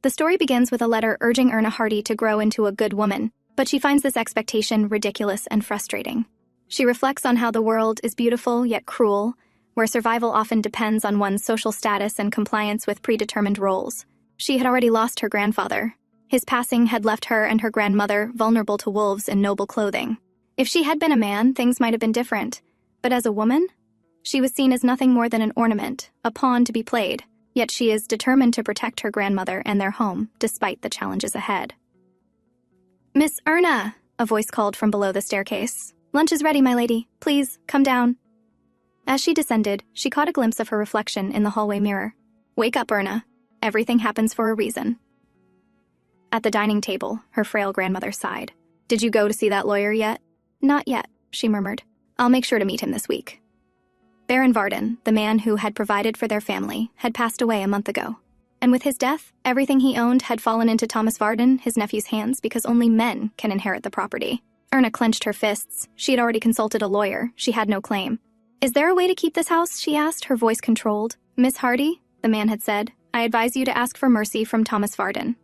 The story begins with a letter urging Erna Hardy to grow into a good woman, but she finds this expectation ridiculous and frustrating. She reflects on how the world is beautiful yet cruel, where survival often depends on one's social status and compliance with predetermined roles. She had already lost her grandfather. His passing had left her and her grandmother vulnerable to wolves in noble clothing. If she had been a man, things might have been different. But as a woman, she was seen as nothing more than an ornament, a pawn to be played. Yet she is determined to protect her grandmother and their home, despite the challenges ahead. "Miss Erna," a voice called from below the staircase. "Lunch is ready, my lady. Please, come down." As she descended, she caught a glimpse of her reflection in the hallway mirror. "Wake up, Erna. Everything happens for a reason." At the dining table, her frail grandmother sighed. "Did you go to see that lawyer yet?" "Not yet," she murmured. "I'll make sure to meet him this week." Baron Varden, the man who had provided for their family, had passed away a month ago. And with his death, everything he owned had fallen into Thomas Varden, his nephew's hands, because only men can inherit the property. Erna clenched her fists. She had already consulted a lawyer. She had no claim. "Is there a way to keep this house?" she asked, her voice controlled. "Miss Hardy," the man had said, "I advise you to ask for mercy from Thomas Varden."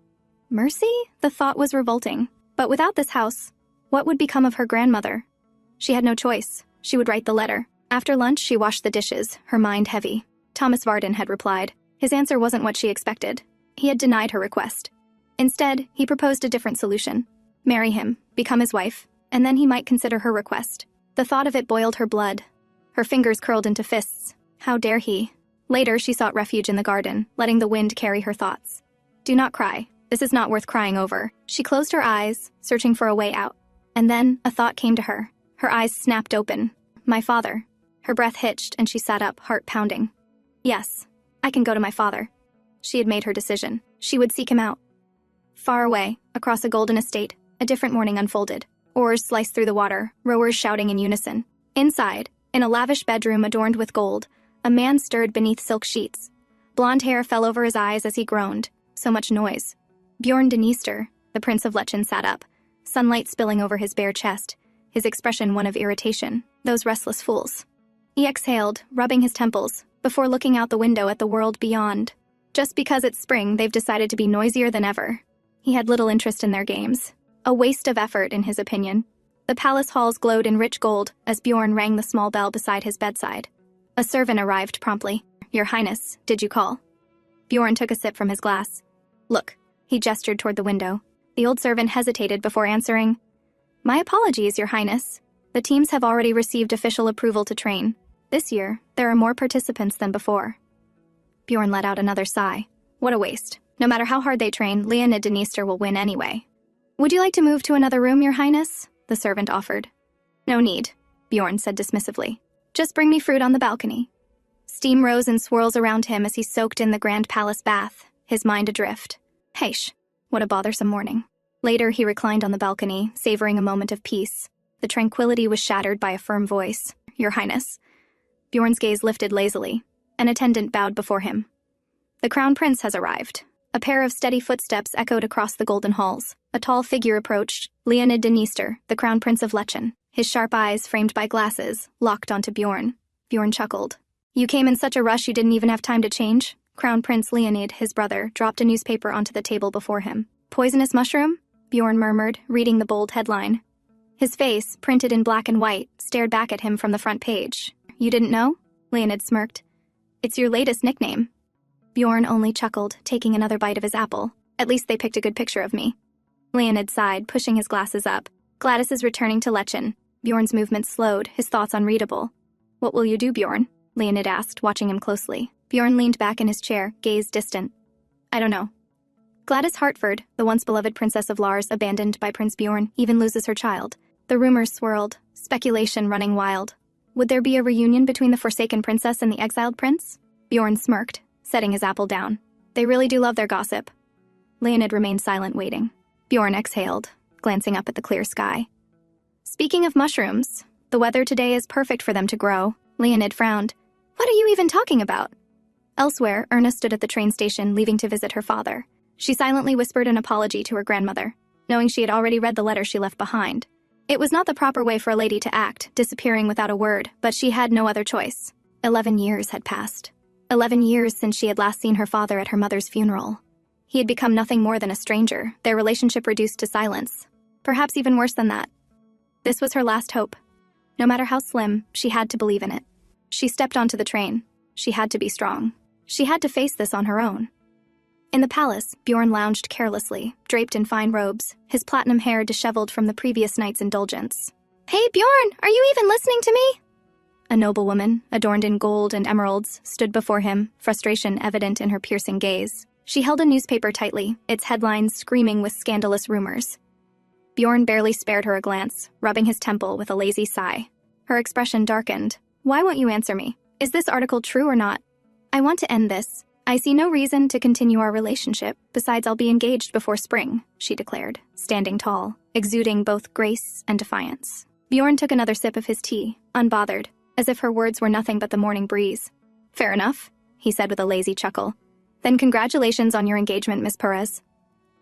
Mercy? The thought was revolting. But without this house, what would become of her grandmother? She had no choice. She would write the letter. After lunch, she washed the dishes, her mind heavy. Thomas Varden had replied. His answer wasn't what she expected. He had denied her request. Instead, he proposed a different solution. Marry him, become his wife, and then he might consider her request. The thought of it boiled her blood. Her fingers curled into fists. How dare he? Later, she sought refuge in the garden, letting the wind carry her thoughts. "Do not cry. This is not worth crying over." She closed her eyes, searching for a way out. And then, a thought came to her. Her eyes snapped open. My father. Her breath hitched, and she sat up, heart pounding. Yes, I can go to my father. She had made her decision. She would seek him out. Far away, across a golden estate, a different morning unfolded. Oars sliced through the water, rowers shouting in unison. Inside, in a lavish bedroom adorned with gold, a man stirred beneath silk sheets. Blonde hair fell over his eyes as he groaned. So much noise. Bjorn Dniester, the prince of Lechen, sat up, sunlight spilling over his bare chest, his expression one of irritation. Those restless fools. He exhaled, rubbing his temples, before looking out the window at the world beyond. Just because it's spring, they've decided to be noisier than ever. He had little interest in their games. A waste of effort, in his opinion. The palace halls glowed in rich gold as Bjorn rang the small bell beside his bedside. A servant arrived promptly. "Your Highness, did you call?" Bjorn took a sip from his glass. "Look," he gestured toward the window. The old servant hesitated before answering. "My apologies, Your Highness. The teams have already received official approval to train. This year, there are more participants than before." Bjorn let out another sigh. What a waste. No matter how hard they train, Lechen and Dniester will win anyway. "Would you like to move to another room, Your Highness?" the servant offered. "No need," Bjorn said dismissively. "Just bring me fruit on the balcony." Steam rose in swirls around him as he soaked in the grand palace bath, his mind adrift. Heish, what a bothersome morning. Later, he reclined on the balcony, savoring a moment of peace. The tranquility was shattered by a firm voice. "Your Highness." Bjorn's gaze lifted lazily. An attendant bowed before him. "The Crown Prince has arrived." A pair of steady footsteps echoed across the golden halls. A tall figure approached, Lechen Dniester, the Crown Prince of Lechen, his sharp eyes, framed by glasses, locked onto Bjorn. Bjorn chuckled. "You came in such a rush you didn't even have time to change?" Crown Prince Lechen, his brother, dropped a newspaper onto the table before him. "Poisonous mushroom?" Bjorn murmured, reading the bold headline. His face, printed in black and white, stared back at him from the front page. "You didn't know?" Lechen smirked. "It's your latest nickname." Bjorn only chuckled, taking another bite of his apple. "At least they picked a good picture of me." Lechen sighed, pushing his glasses up. "Gladys is returning to Lechen." Bjorn's movements slowed, his thoughts unreadable. "What will you do, Bjorn?" Lechen asked, watching him closely. Bjorn leaned back in his chair, gaze distant. "I don't know." Gladys Hartford, the once beloved princess of Lars abandoned by Prince Bjorn, even loses her child. The rumors swirled, speculation running wild. Would there be a reunion between the forsaken princess and the exiled prince? Bjorn smirked, setting his apple down. They really do love their gossip. Lechen remained silent, waiting. Bjorn exhaled, glancing up at the clear sky. "Speaking of mushrooms, the weather today is perfect for them to grow." Lechen frowned. "What are you even talking about?" Elsewhere, Erna stood at the train station, leaving to visit her father. She silently whispered an apology to her grandmother, knowing she had already read the letter she left behind. It was not the proper way for a lady to act, disappearing without a word, but she had no other choice. 11 years had passed. 11 years since she had last seen her father at her mother's funeral. He had become nothing more than a stranger, their relationship reduced to silence. Perhaps even worse than that. This was her last hope. No matter how slim, she had to believe in it. She stepped onto the train. She had to be strong. She had to face this on her own. In the palace, Bjorn lounged carelessly, draped in fine robes, his platinum hair disheveled from the previous night's indulgence. "Hey, Bjorn, are you even listening to me?" A noblewoman, adorned in gold and emeralds, stood before him, frustration evident in her piercing gaze. She held a newspaper tightly, its headlines screaming with scandalous rumors. Bjorn barely spared her a glance, rubbing his temple with a lazy sigh. Her expression darkened. "Why won't you answer me? Is this article true or not? I want to end this. I see no reason to continue our relationship. Besides, I'll be engaged before spring," she declared, standing tall, exuding both grace and defiance. Bjorn took another sip of his tea, unbothered, as if her words were nothing but the morning breeze. "Fair enough," he said with a lazy chuckle. "Then congratulations on your engagement, Miss Perez."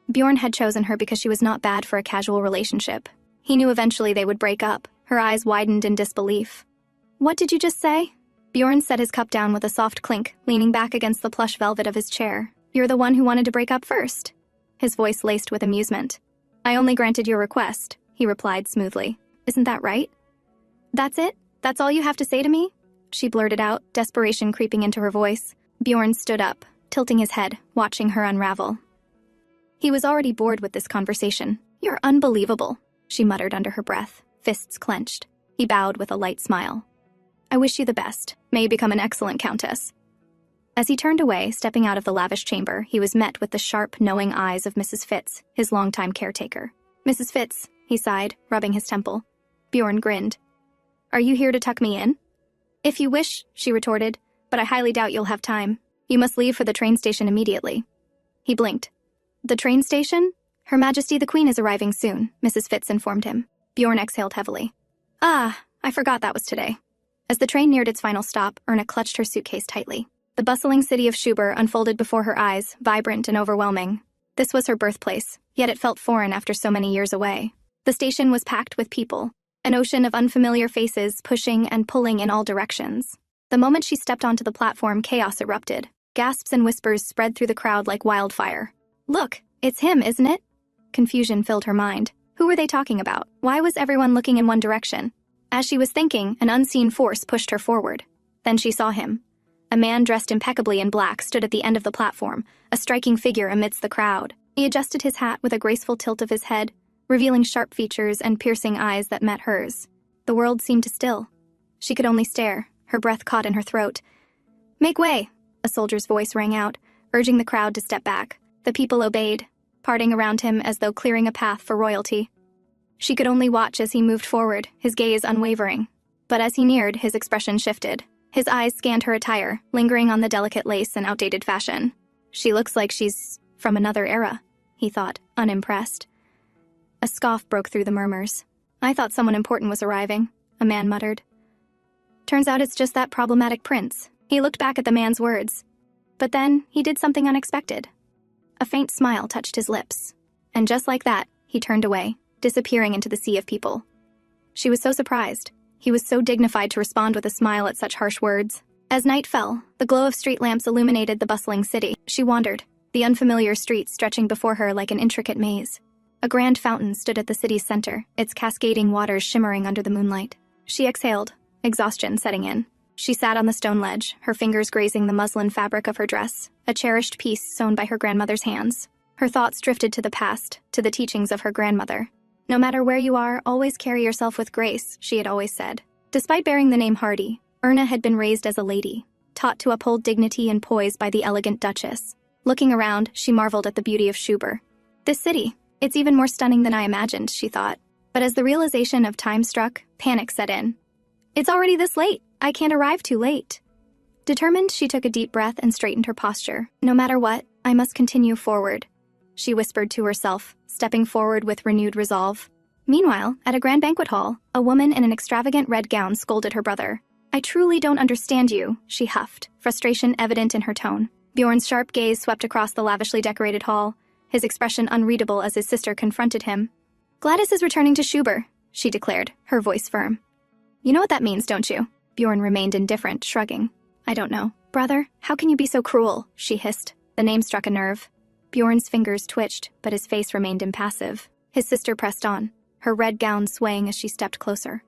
Bjorn had chosen her because she was not bad for a casual relationship. He knew eventually they would break up. Her eyes widened in disbelief. "What did you just say?" Bjorn set his cup down with a soft clink, leaning back against the plush velvet of his chair. "You're the one who wanted to break up first." His voice laced with amusement. "I only granted your request," he replied smoothly. "Isn't that right?" "That's it? That's all you have to say to me?" she blurted out, desperation creeping into her voice. Bjorn stood up, tilting his head, watching her unravel. He was already bored with this conversation. "You're unbelievable," she muttered under her breath, fists clenched. He bowed with a light smile. "I wish you the best. May you become an excellent countess." As he turned away, stepping out of the lavish chamber, he was met with the sharp, knowing eyes of Mrs. Fitz, his longtime caretaker. "Mrs. Fitz," he sighed, rubbing his temple. Bjorn grinned. "Are you here to tuck me in?" "If you wish," she retorted, "but I highly doubt you'll have time. You must leave for the train station immediately." He blinked. "The train station? Her Majesty the Queen is arriving soon," Mrs. Fitz informed him. Bjorn exhaled heavily. "Ah, I forgot that was today." As the train neared its final stop, Erna clutched her suitcase tightly. The bustling city of Schubert unfolded before her eyes, vibrant and overwhelming. This was her birthplace, yet it felt foreign after so many years away. The station was packed with people, an ocean of unfamiliar faces pushing and pulling in all directions. The moment she stepped onto the platform, chaos erupted. Gasps and whispers spread through the crowd like wildfire. "Look, it's him, isn't it?" Confusion filled her mind. Who were they talking about? Why was everyone looking in one direction? As she was thinking, an unseen force pushed her forward. Then she saw him. A man dressed impeccably in black stood at the end of the platform, a striking figure amidst the crowd. He adjusted his hat with a graceful tilt of his head, revealing sharp features and piercing eyes that met hers. The world seemed to still. She could only stare, her breath caught in her throat. "Make way!" a soldier's voice rang out, urging the crowd to step back. The people obeyed, parting around him as though clearing a path for royalty. She could only watch as he moved forward, his gaze unwavering. But as he neared, his expression shifted. His eyes scanned her attire, lingering on the delicate lace and outdated fashion. "She looks like she's from another era," he thought, unimpressed. A scoff broke through the murmurs. "I thought someone important was arriving," a man muttered. "Turns out it's just that problematic prince." He looked back at the man's words. But then, he did something unexpected. A faint smile touched his lips. And just like that, he turned away, disappearing into the sea of people. She was so surprised. He was so dignified to respond with a smile at such harsh words. As night fell, the glow of street lamps illuminated the bustling city. She wandered, the unfamiliar streets stretching before her like an intricate maze. A grand fountain stood at the city's center, its cascading waters shimmering under the moonlight. She exhaled, exhaustion setting in. She sat on the stone ledge, her fingers grazing the muslin fabric of her dress, a cherished piece sewn by her grandmother's hands. Her thoughts drifted to the past, to the teachings of her grandmother. "No matter where you are, always carry yourself with grace," she had always said. Despite bearing the name Hardy, Erna had been raised as a lady, taught to uphold dignity and poise by the elegant duchess. Looking around, she marveled at the beauty of Schubert. This city, it's even more stunning than I imagined, she thought. But as the realization of time struck, panic set in. "It's already this late. I can't arrive too late." Determined, she took a deep breath and straightened her posture. "No matter what, I must continue forward," she whispered to herself, stepping forward with renewed resolve. Meanwhile, at a grand banquet hall, a woman in an extravagant red gown scolded her brother. "I truly don't understand you," she huffed, frustration evident in her tone. Bjorn's sharp gaze swept across the lavishly decorated hall, his expression unreadable as his sister confronted him. "Gladys is returning to Schubert," she declared, her voice firm. "You know what that means, don't you?" Bjorn remained indifferent, shrugging. "I don't know." "Brother, how can you be so cruel?" she hissed. The name struck a nerve. Bjorn's fingers twitched, but his face remained impassive. His sister pressed on, her red gown swaying as she stepped closer.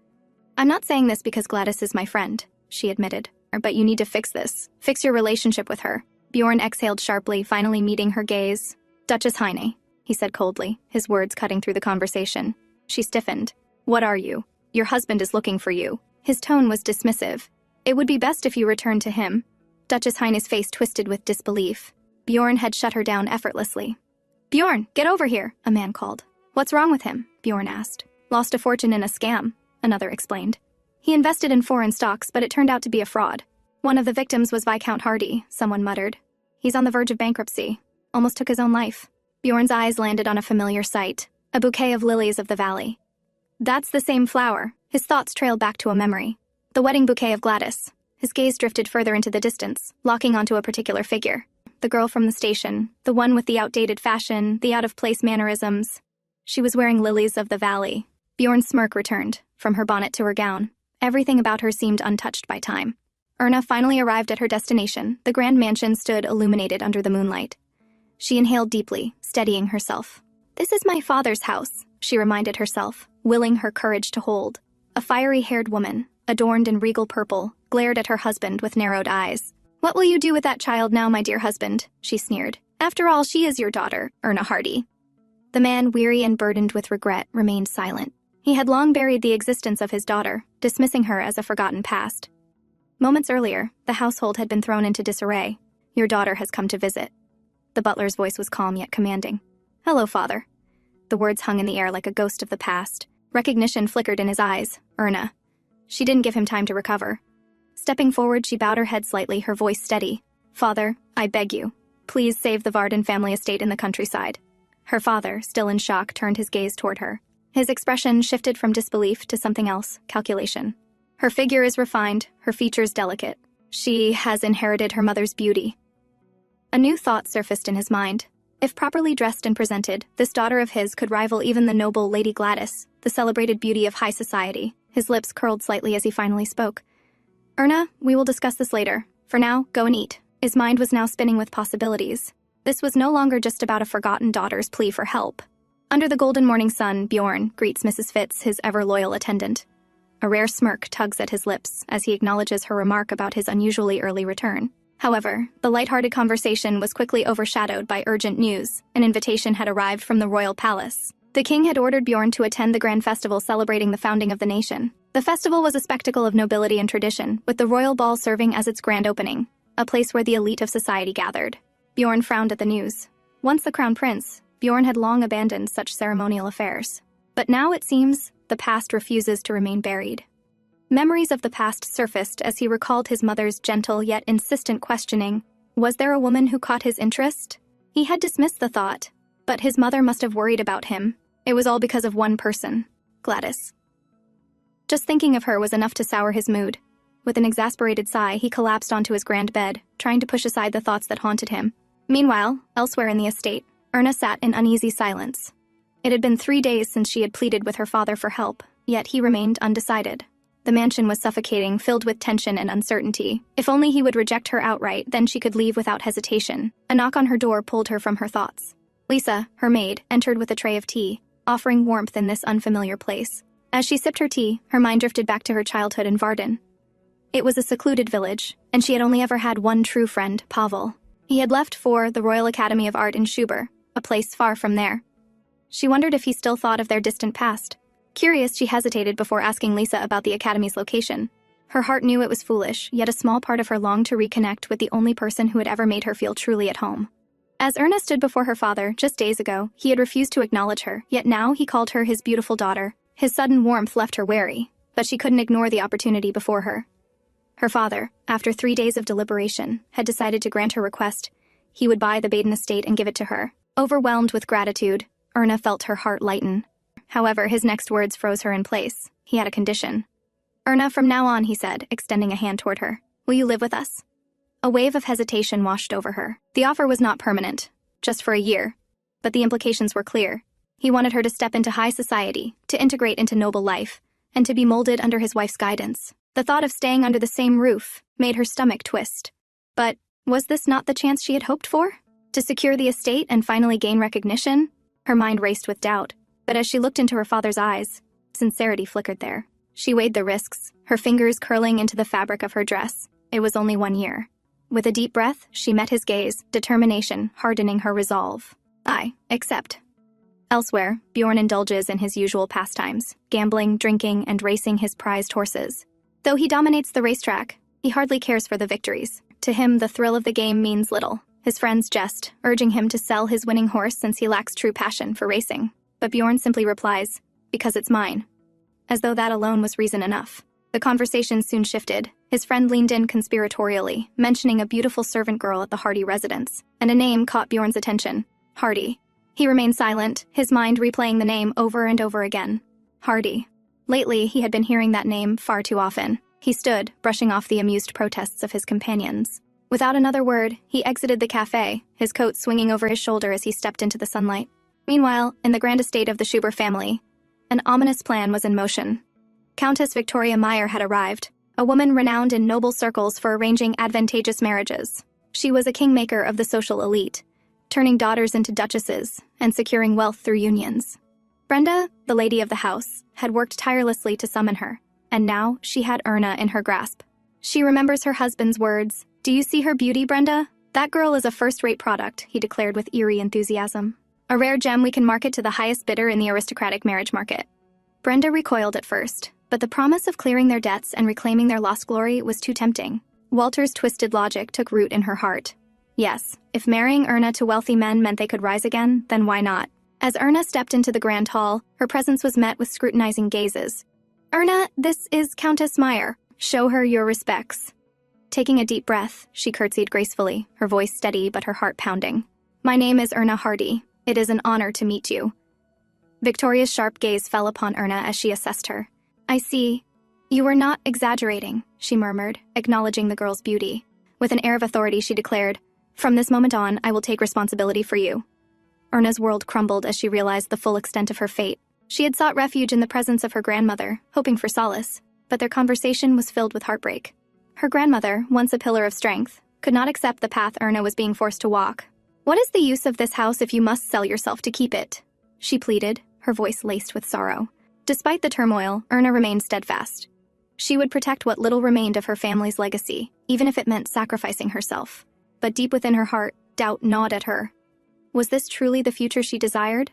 "I'm not saying this because Gladys is my friend," she admitted. "But you need to fix this. Fix your relationship with her." Bjorn exhaled sharply, finally meeting her gaze. "Duchess Heine," he said coldly, his words cutting through the conversation. She stiffened. "What are you? Your husband is looking for you." His tone was dismissive. "It would be best if you returned to him." Duchess Heine's face twisted with disbelief. Bjorn had shut her down effortlessly. "Bjorn, get over here," a man called. "What's wrong with him?" Bjorn asked. "Lost a fortune in a scam," another explained. "He invested in foreign stocks, but it turned out to be a fraud. One of the victims was Viscount Hardy," someone muttered. "He's on the verge of bankruptcy. Almost took his own life." Bjorn's eyes landed on a familiar sight, a bouquet of lilies of the valley. "That's the same flower." His thoughts trailed back to a memory. The wedding bouquet of Gladys. His gaze drifted further into the distance, locking onto a particular figure. The girl from the station, the one with the outdated fashion, the out-of-place mannerisms. She was wearing lilies of the valley. Bjorn's smirk returned, from her bonnet to her gown. Everything about her seemed untouched by time. Erna finally arrived at her destination. The grand mansion stood illuminated under the moonlight. She inhaled deeply, steadying herself. "This is my father's house," she reminded herself, willing her courage to hold. A fiery-haired woman, adorned in regal purple, glared at her husband with narrowed eyes. "What will you do with that child now, my dear husband?" she sneered. "After all, she is your daughter, Erna Hardy." The man, weary and burdened with regret, remained silent. He had long buried the existence of his daughter, dismissing her as a forgotten past. Moments earlier, the household had been thrown into disarray. "Your daughter has come to visit." The butler's voice was calm yet commanding. "Hello, father." The words hung in the air like a ghost of the past. Recognition flickered in his eyes. Erna. She didn't give him time to recover. Stepping forward, she bowed her head slightly, her voice steady. "Father, I beg you. Please save the Varden family estate in the countryside." Her father, still in shock, turned his gaze toward her. His expression shifted from disbelief to something else, calculation. "Her figure is refined, her features delicate. She has inherited her mother's beauty." A new thought surfaced in his mind. If properly dressed and presented, this daughter of his could rival even the noble Lady Gladys, the celebrated beauty of high society. His lips curled slightly as he finally spoke. "Erna, we will discuss this later. For now, go and eat." His mind was now spinning with possibilities. This was no longer just about a forgotten daughter's plea for help. Under the golden morning sun, Bjorn greets Mrs. Fitz, his ever-loyal attendant. A rare smirk tugs at his lips as he acknowledges her remark about his unusually early return. However, the light-hearted conversation was quickly overshadowed by urgent news. An invitation had arrived from the royal palace. The king had ordered Bjorn to attend the grand festival celebrating the founding of the nation. The festival was a spectacle of nobility and tradition, with the royal ball serving as its grand opening, a place where the elite of society gathered. Bjorn frowned at the news. Once the crown prince, Bjorn had long abandoned such ceremonial affairs. But now, it seems, the past refuses to remain buried. Memories of the past surfaced as he recalled his mother's gentle yet insistent questioning. Was there a woman who caught his interest? He had dismissed the thought, but his mother must have worried about him. It was all because of one person, Gladys. Just thinking of her was enough to sour his mood. With an exasperated sigh, he collapsed onto his grand bed, trying to push aside the thoughts that haunted him. Meanwhile, elsewhere in the estate, Erna sat in uneasy silence. It had been 3 days since she had pleaded with her father for help, yet he remained undecided. The mansion was suffocating, filled with tension and uncertainty. If only he would reject her outright, then she could leave without hesitation. A knock on her door pulled her from her thoughts. Lisa, her maid, entered with a tray of tea, offering warmth in this unfamiliar place. As she sipped her tea, her mind drifted back to her childhood in Varden. It was a secluded village, and she had only ever had one true friend, Pavel. He had left for the Royal Academy of Art in Schubert, a place far from there. She wondered if he still thought of their distant past. Curious, she hesitated before asking Lisa about the academy's location. Her heart knew it was foolish, yet a small part of her longed to reconnect with the only person who had ever made her feel truly at home. As Erna stood before her father just days ago, he had refused to acknowledge her, yet now he called her his beautiful daughter. His sudden warmth left her wary, but she couldn't ignore the opportunity before her. Her father, after 3 days of deliberation, had decided to grant her request. He would buy the Baden estate and give it to her. Overwhelmed with gratitude, Erna felt her heart lighten. However, his next words froze her in place. He had a condition. "Erna, from now on," he said, extending a hand toward her. "Will you live with us?" A wave of hesitation washed over her. The offer was not permanent, just for a year. But the implications were clear. He wanted her to step into high society, to integrate into noble life, and to be molded under his wife's guidance. The thought of staying under the same roof made her stomach twist. But was this not the chance she had hoped for? To secure the estate and finally gain recognition? Her mind raced with doubt, but as she looked into her father's eyes, sincerity flickered there. She weighed the risks, her fingers curling into the fabric of her dress. It was only 1 year. With a deep breath, she met his gaze, determination hardening her resolve. I accept. Elsewhere, Bjorn indulges in his usual pastimes, gambling, drinking, and racing his prized horses. Though he dominates the racetrack, he hardly cares for the victories. To him, the thrill of the game means little. His friends jest, urging him to sell his winning horse since he lacks true passion for racing. But Bjorn simply replies, "Because it's mine." As though that alone was reason enough. The conversation soon shifted. His friend leaned in conspiratorially, mentioning a beautiful servant girl at the Hardy residence, and a name caught Bjorn's attention: Hardy. He remained silent, his mind replaying the name over and over again. Hardy. Lately, he had been hearing that name far too often. He stood, brushing off the amused protests of his companions. Without another word, he exited the cafe, his coat swinging over his shoulder as he stepped into the sunlight. Meanwhile, in the grand estate of the Schuber family, an ominous plan was in motion. Countess Victoria Meyer had arrived, a woman renowned in noble circles for arranging advantageous marriages. She was a kingmaker of the social elite, turning daughters into duchesses and securing wealth through unions. Brenda, the lady of the house, had worked tirelessly to summon her, and now she had Erna in her grasp. She remembers her husband's words, "Do you see her beauty, Brenda? That girl is a first-rate product," he declared with eerie enthusiasm. "A rare gem we can market to the highest bidder in the aristocratic marriage market." Brenda recoiled at first, but the promise of clearing their debts and reclaiming their lost glory was too tempting. Walter's twisted logic took root in her heart. Yes, if marrying Erna to wealthy men meant they could rise again, then why not? As Erna stepped into the grand hall, her presence was met with scrutinizing gazes. "Erna, this is Countess Meyer. Show her your respects." Taking a deep breath, she curtsied gracefully, her voice steady but her heart pounding. "My name is Erna Hardy. It is an honor to meet you." Victoria's sharp gaze fell upon Erna as she assessed her. "I see. You were not exaggerating," she murmured, acknowledging the girl's beauty. With an air of authority, she declared, "From this moment on, I will take responsibility for you." Erna's world crumbled as she realized the full extent of her fate. She had sought refuge in the presence of her grandmother, hoping for solace, but their conversation was filled with heartbreak. Her grandmother, once a pillar of strength, could not accept the path Erna was being forced to walk. "What is the use of this house if you must sell yourself to keep it?" she pleaded, her voice laced with sorrow. Despite the turmoil, Erna remained steadfast. She would protect what little remained of her family's legacy, even if it meant sacrificing herself. But deep within her heart, doubt gnawed at her. Was this truly the future she desired?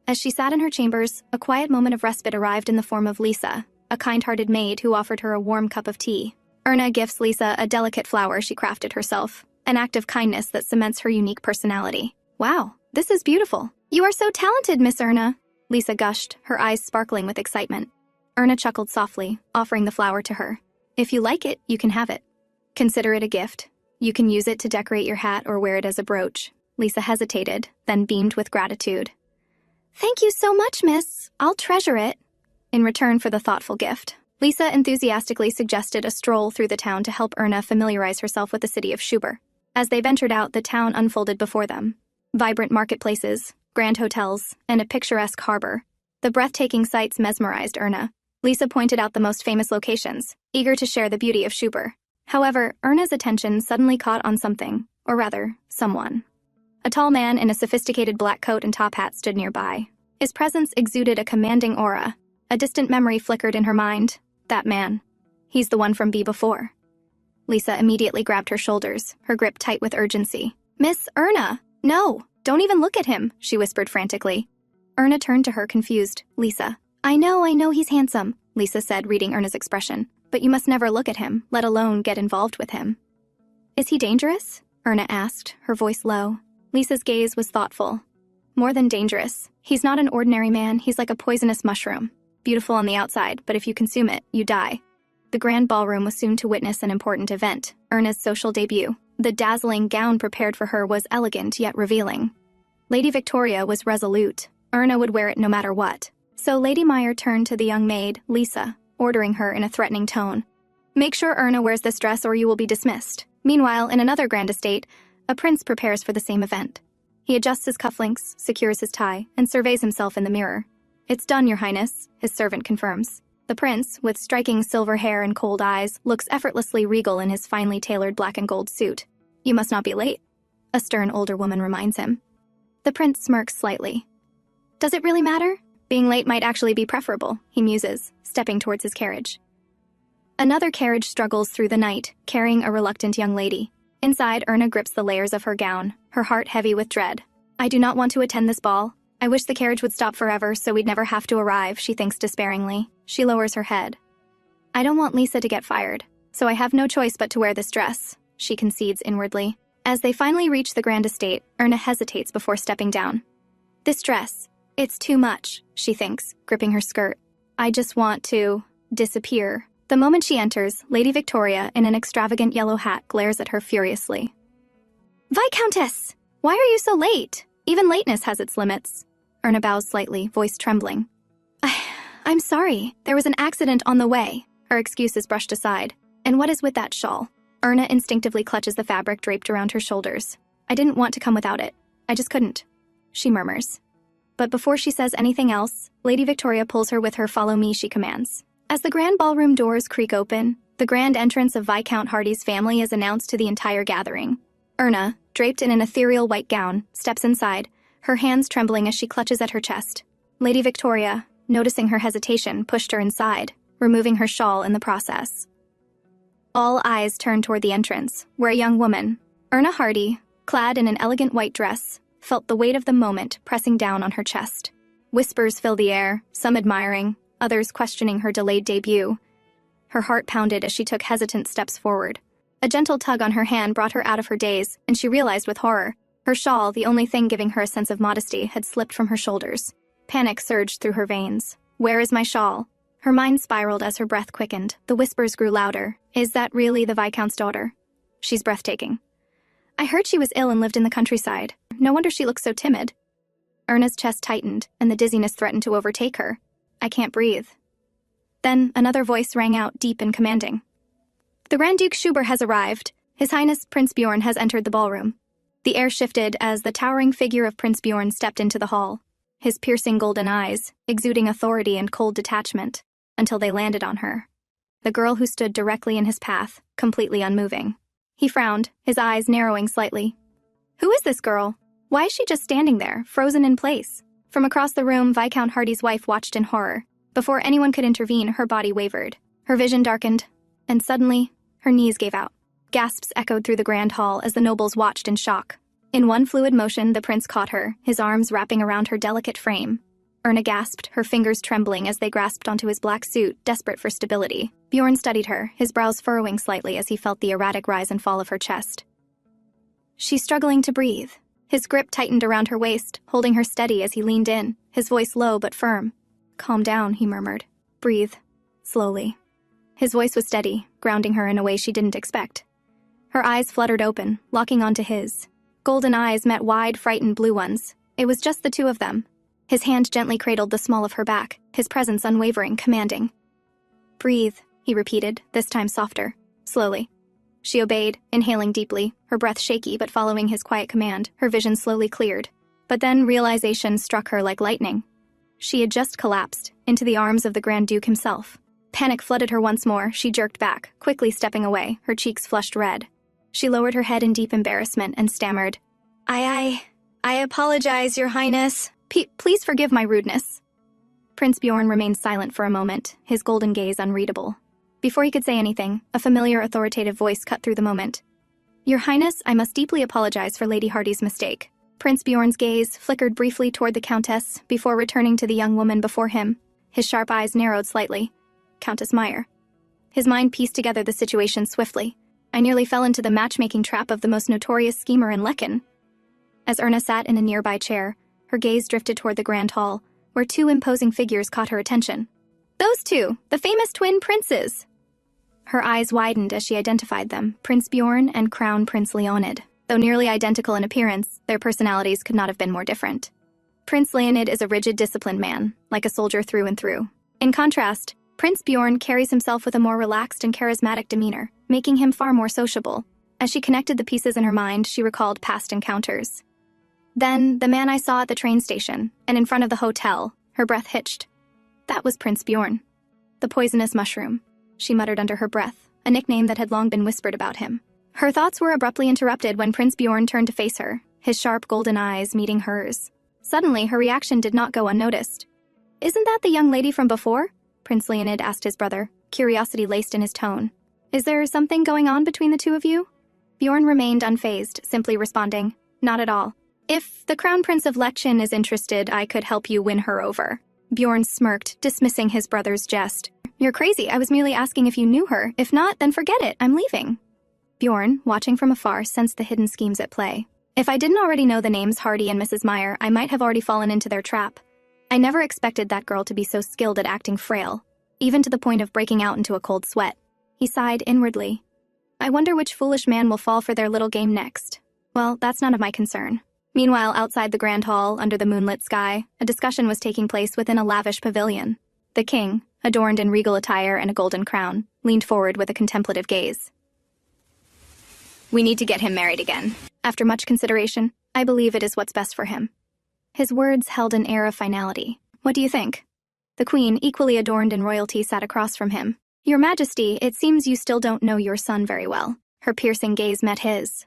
As she sat in her chambers, a quiet moment of respite arrived in the form of Lisa, a kind-hearted maid who offered her a warm cup of tea. Erna gifts Lisa a delicate flower she crafted herself, an act of kindness that cements her unique personality. "Wow, this is beautiful. You are so talented, Miss Erna," Lisa gushed, her eyes sparkling with excitement. Erna chuckled softly, offering the flower to her. "If you like it, you can have it. Consider it a gift. You can use it to decorate your hat or wear it as a brooch." Lisa hesitated, then beamed with gratitude. "Thank you so much, miss. I'll treasure it." In return for the thoughtful gift, Lisa enthusiastically suggested a stroll through the town to help Erna familiarize herself with the city of Schuber. As they ventured out, the town unfolded before them. Vibrant marketplaces, grand hotels, and a picturesque harbor. The breathtaking sights mesmerized Erna. Lisa pointed out the most famous locations, eager to share the beauty of Schuber. However, Erna's attention suddenly caught on something, or rather, someone. A tall man in a sophisticated black coat and top hat stood nearby. His presence exuded a commanding aura. A distant memory flickered in her mind. That man. He's the one from Before. Lisa immediately grabbed her shoulders, her grip tight with urgency. "Miss Erna! No! Don't even look at him!" she whispered frantically. Erna turned to her, confused. "Lisa." I know he's handsome," Lisa said, reading Erna's expression. "But you must never look at him, let alone get involved with him." "Is he dangerous?" Erna asked, her voice low. Lisa's gaze was thoughtful. "More than dangerous. He's not an ordinary man, he's like a poisonous mushroom. Beautiful on the outside, but if you consume it, you die." The grand ballroom was soon to witness an important event, Erna's social debut. The dazzling gown prepared for her was elegant yet revealing. Lady Victoria was resolute. Erna would wear it no matter what. So Lady Meyer turned to the young maid, Lisa, ordering her in a threatening tone. "Make sure Erna wears this dress or you will be dismissed." Meanwhile, in another grand estate, a prince prepares for the same event. He adjusts his cufflinks, secures his tie, and surveys himself in the mirror. "It's done, Your Highness," his servant confirms. The prince, with striking silver hair and cold eyes, looks effortlessly regal in his finely tailored black and gold suit. "You must not be late." a stern older woman reminds him. The prince smirks slightly. Does it really matter? Being late might actually be preferable, he muses, stepping towards his carriage. Another carriage struggles through the night, carrying a reluctant young lady. Inside, Erna grips the layers of her gown, her heart heavy with dread. I do not want to attend this ball. I wish the carriage would stop forever so we'd never have to arrive, she thinks despairingly. She lowers her head. I don't want Lisa to get fired, so I have no choice but to wear this dress, she concedes inwardly. As they finally reach the grand estate, Erna hesitates before stepping down. This dress, it's too much, she thinks, gripping her skirt. I just want to disappear. The moment she enters, Lady Victoria, in an extravagant yellow hat, glares at her furiously. Viscountess! Why are you so late? Even lateness has its limits. Erna bows slightly, voice trembling. I'm sorry. There was an accident on the way. Her excuse is brushed aside. And what is with that shawl? Erna instinctively clutches the fabric draped around her shoulders. I didn't want to come without it. I just couldn't, she murmurs. But before she says anything else, Lady Victoria pulls her with her follow me, she commands. As the grand ballroom doors creak open, the grand entrance of Viscount Hardy's family is announced to the entire gathering. Erna, draped in an ethereal white gown, steps inside, her hands trembling as she clutches at her chest. Lady Victoria, noticing her hesitation, pushed her inside, removing her shawl in the process. All eyes turn toward the entrance, where a young woman, Erna Hardy, clad in an elegant white dress, felt the weight of the moment pressing down on her chest. Whispers fill the air, some admiring, others questioning her delayed debut. Her heart pounded as she took hesitant steps forward. A gentle tug on her hand brought her out of her daze, and she realized with horror. Her shawl, the only thing giving her a sense of modesty, had slipped from her shoulders. Panic surged through her veins. Where is my shawl? Her mind spiraled as her breath quickened. The whispers grew louder. Is that really the Viscount's daughter? She's breathtaking. I heard she was ill and lived in the countryside. No wonder she looks so timid. Erna's chest tightened, and the dizziness threatened to overtake her. I can't breathe. Then another voice rang out, deep and commanding. The Grand Duke Schubert has arrived. His Highness Prince Bjorn has entered the ballroom. The air shifted as the towering figure of Prince Bjorn stepped into the hall, his piercing golden eyes, exuding authority and cold detachment, until they landed on her. The girl who stood directly in his path, completely unmoving. He frowned, his eyes narrowing slightly. Who is this girl? Why is she just standing there, frozen in place? From across the room, Viscount Hardy's wife watched in horror. Before anyone could intervene, her body wavered. Her vision darkened, and suddenly, her knees gave out. Gasps echoed through the grand hall as the nobles watched in shock. In one fluid motion, the prince caught her, his arms wrapping around her delicate frame. Erna gasped, her fingers trembling as they grasped onto his black suit, desperate for stability. Bjorn studied her, his brows furrowing slightly as he felt the erratic rise and fall of her chest. She's struggling to breathe. His grip tightened around her waist, holding her steady as he leaned in, his voice low but firm. Calm down, he murmured. Breathe. Slowly. His voice was steady, grounding her in a way she didn't expect. Her eyes fluttered open, locking onto his. Golden eyes met wide, frightened blue ones. It was just the two of them. His hand gently cradled the small of her back, his presence unwavering, commanding. Breathe, he repeated, this time softer, slowly. She obeyed, inhaling deeply, her breath shaky but following his quiet command, her vision slowly cleared. But then realization struck her like lightning. She had just collapsed, into the arms of the Grand Duke himself. Panic flooded her once more, she jerked back, quickly stepping away, her cheeks flushed red. She lowered her head in deep embarrassment and stammered. I apologize, Your Highness. Please forgive my rudeness. Prince Bjorn remained silent for a moment, his golden gaze unreadable. Before he could say anything, a familiar authoritative voice cut through the moment. Your Highness, I must deeply apologize for Lady Hardy's mistake. Prince Bjorn's gaze flickered briefly toward the Countess before returning to the young woman before him. His sharp eyes narrowed slightly. Countess Meyer. His mind pieced together the situation swiftly. I nearly fell into the matchmaking trap of the most notorious schemer in Lechen. As Erna sat in a nearby chair, her gaze drifted toward the grand hall, where two imposing figures caught her attention. Those two, the famous twin princes! Her eyes widened as she identified them, Prince Bjorn and Crown Prince Leonid. Though nearly identical in appearance, their personalities could not have been more different. Prince Leonid is a rigid, disciplined man, like a soldier through and through. In contrast, Prince Bjorn carries himself with a more relaxed and charismatic demeanor, making him far more sociable. As she connected the pieces in her mind, she recalled past encounters. Then, the man I saw at the train station, and in front of the hotel, her breath hitched. That was Prince Bjorn. The poisonous mushroom, she muttered under her breath, a nickname that had long been whispered about him. Her thoughts were abruptly interrupted when Prince Bjorn turned to face her, his sharp golden eyes meeting hers. Suddenly, her reaction did not go unnoticed. "Isn't that the young lady from before?" Prince Leonid asked his brother, curiosity laced in his tone. "Is there something going on between the two of you?" Bjorn remained unfazed, simply responding, "Not at all. If the Crown Prince of Lechen is interested, I could help you win her over." Bjorn smirked, dismissing his brother's jest. "You're crazy. I was merely asking if you knew her. If not, then forget it. I'm leaving." Bjorn, watching from afar, sensed the hidden schemes at play. "If I didn't already know the names Hardy and Mrs. Meyer, I might have already fallen into their trap. I never expected that girl to be so skilled at acting frail, even to the point of breaking out into a cold sweat." He sighed inwardly. "I wonder which foolish man will fall for their little game next. Well, that's none of my concern." Meanwhile, outside the grand hall, under the moonlit sky, a discussion was taking place within a lavish pavilion. The king, adorned in regal attire and a golden crown, leaned forward with a contemplative gaze. "We need to get him married again. After much consideration, I believe it is what's best for him." His words held an air of finality. "What do you think?" The queen, equally adorned in royalty, sat across from him. "Your Majesty, it seems you still don't know your son very well." Her piercing gaze met his.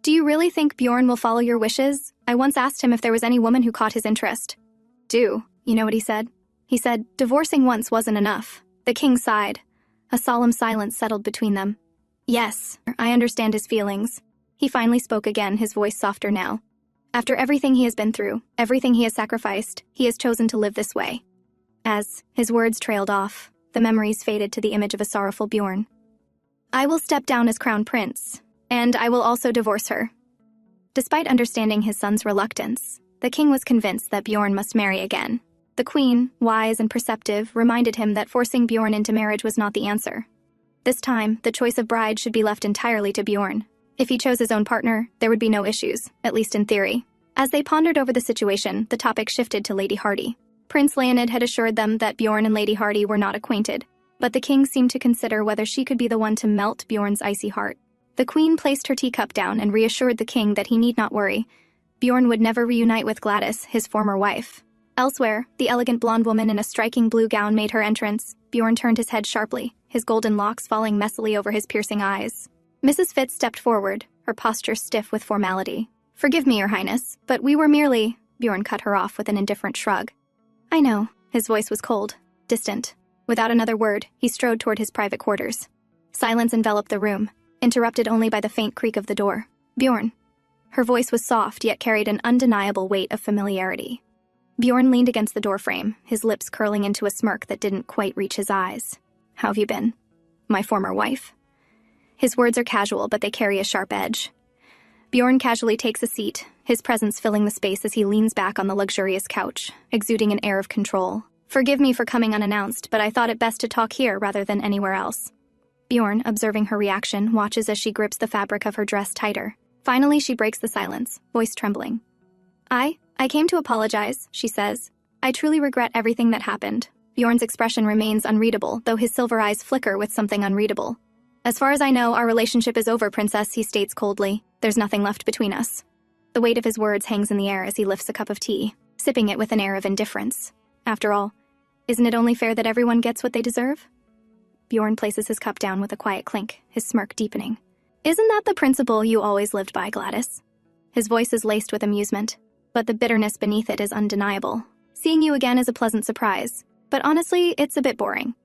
"Do you really think Bjorn will follow your wishes? I once asked him if there was any woman who caught his interest." "Do? You know what he said?" He said, "Divorcing once wasn't enough." The king sighed. A solemn silence settled between them. "Yes, I understand his feelings." He finally spoke again, his voice softer now. "After everything he has been through, everything he has sacrificed, he has chosen to live this way." As his words trailed off, the memories faded to the image of a sorrowful Bjorn. "I will step down as crown prince, and I will also divorce her." Despite understanding his son's reluctance, the king was convinced that Bjorn must marry again. The queen, wise and perceptive, reminded him that forcing Bjorn into marriage was not the answer. This time, the choice of bride should be left entirely to Bjorn. If he chose his own partner, there would be no issues, at least in theory. As they pondered over the situation, the topic shifted to Lady Hardy. Prince Leonid had assured them that Bjorn and Lady Hardy were not acquainted, but the king seemed to consider whether she could be the one to melt Bjorn's icy heart. The queen placed her teacup down and reassured the king that he need not worry. Bjorn would never reunite with Gladys, his former wife. Elsewhere, the elegant blonde woman in a striking blue gown made her entrance. Bjorn turned his head sharply, his golden locks falling messily over his piercing eyes. Mrs. Fitz stepped forward, her posture stiff with formality. "Forgive me, Your Highness, but we were merely—" Bjorn cut her off with an indifferent shrug. "I know." His voice was cold, distant. Without another word, he strode toward his private quarters. Silence enveloped the room, interrupted only by the faint creak of the door. "Bjorn." Her voice was soft, yet carried an undeniable weight of familiarity. Bjorn leaned against the doorframe, his lips curling into a smirk that didn't quite reach his eyes. "How have you been?" "My former wife." His words are casual, but they carry a sharp edge. Bjorn casually takes a seat, his presence filling the space as he leans back on the luxurious couch, exuding an air of control. "Forgive me for coming unannounced, but I thought it best to talk here rather than anywhere else." Bjorn, observing her reaction, watches as she grips the fabric of her dress tighter. Finally, she breaks the silence, voice trembling. I came to apologize," she says. "I truly regret everything that happened." Bjorn's expression remains unreadable, though his silver eyes flicker with something unreadable. "As far as I know, our relationship is over, Princess," he states coldly. "There's nothing left between us." The weight of his words hangs in the air as he lifts a cup of tea, sipping it with an air of indifference. After all, isn't it only fair that everyone gets what they deserve? Bjorn places his cup down with a quiet clink, his smirk deepening. "Isn't that the principle you always lived by, Gladys?" His voice is laced with amusement, but the bitterness beneath it is undeniable. "Seeing you again is a pleasant surprise, but honestly, it's a bit boring.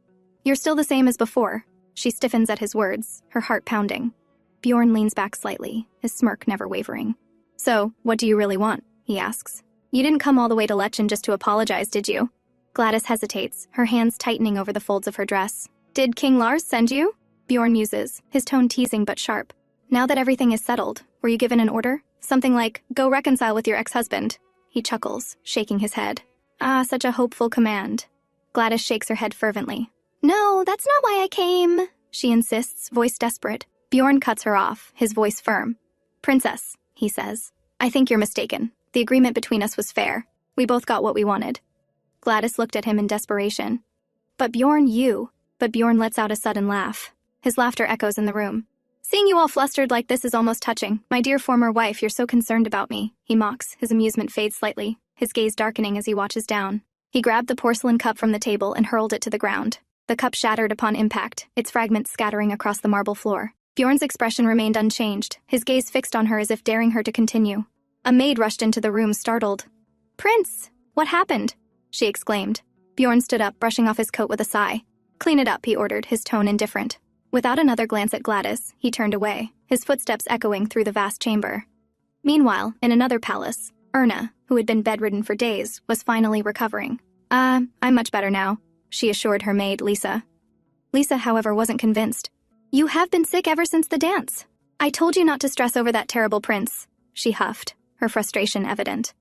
You're still the same as before." She stiffens at his words, her heart pounding. Bjorn leans back slightly, his smirk never wavering. "So, what do you really want?" he asks. "You didn't come all the way to Lechen just to apologize, did you?" Gladys hesitates, her hands tightening over the folds of her dress. "Did King Lars send you?" Bjorn muses, his tone teasing but sharp. "Now that everything is settled, were you given an order? Something like, 'Go reconcile with your ex-husband.'" He chuckles, shaking his head. "Ah, such a hopeful command." Gladys shakes her head fervently. "No, that's not why I came," she insists, voice desperate. Bjorn cuts her off, his voice firm. "Princess," he says, "I think you're mistaken. The agreement between us was fair. We both got what we wanted." Gladys looked at him in desperation. But Bjorn lets out a sudden laugh. His laughter echoes in the room. "Seeing you all flustered like this is almost touching. My dear former wife, you're so concerned about me," he mocks, his amusement fades slightly, his gaze darkening as he watches down. He grabbed the porcelain cup from the table and hurled it to the ground. The cup shattered upon impact, its fragments scattering across the marble floor. Bjorn's expression remained unchanged, his gaze fixed on her as if daring her to continue. A maid rushed into the room, startled. "Prince! What happened?" she exclaimed. Bjorn stood up, brushing off his coat with a sigh. "Clean it up," he ordered, his tone indifferent. Without another glance at Gladys, he turned away, his footsteps echoing through the vast chamber. Meanwhile, in another palace, Erna, who had been bedridden for days, was finally recovering. I'm much better now," she assured her maid, Lisa. Lisa, however, wasn't convinced. "You have been sick ever since the dance. I told you not to stress over that terrible prince," she huffed, her frustration evident.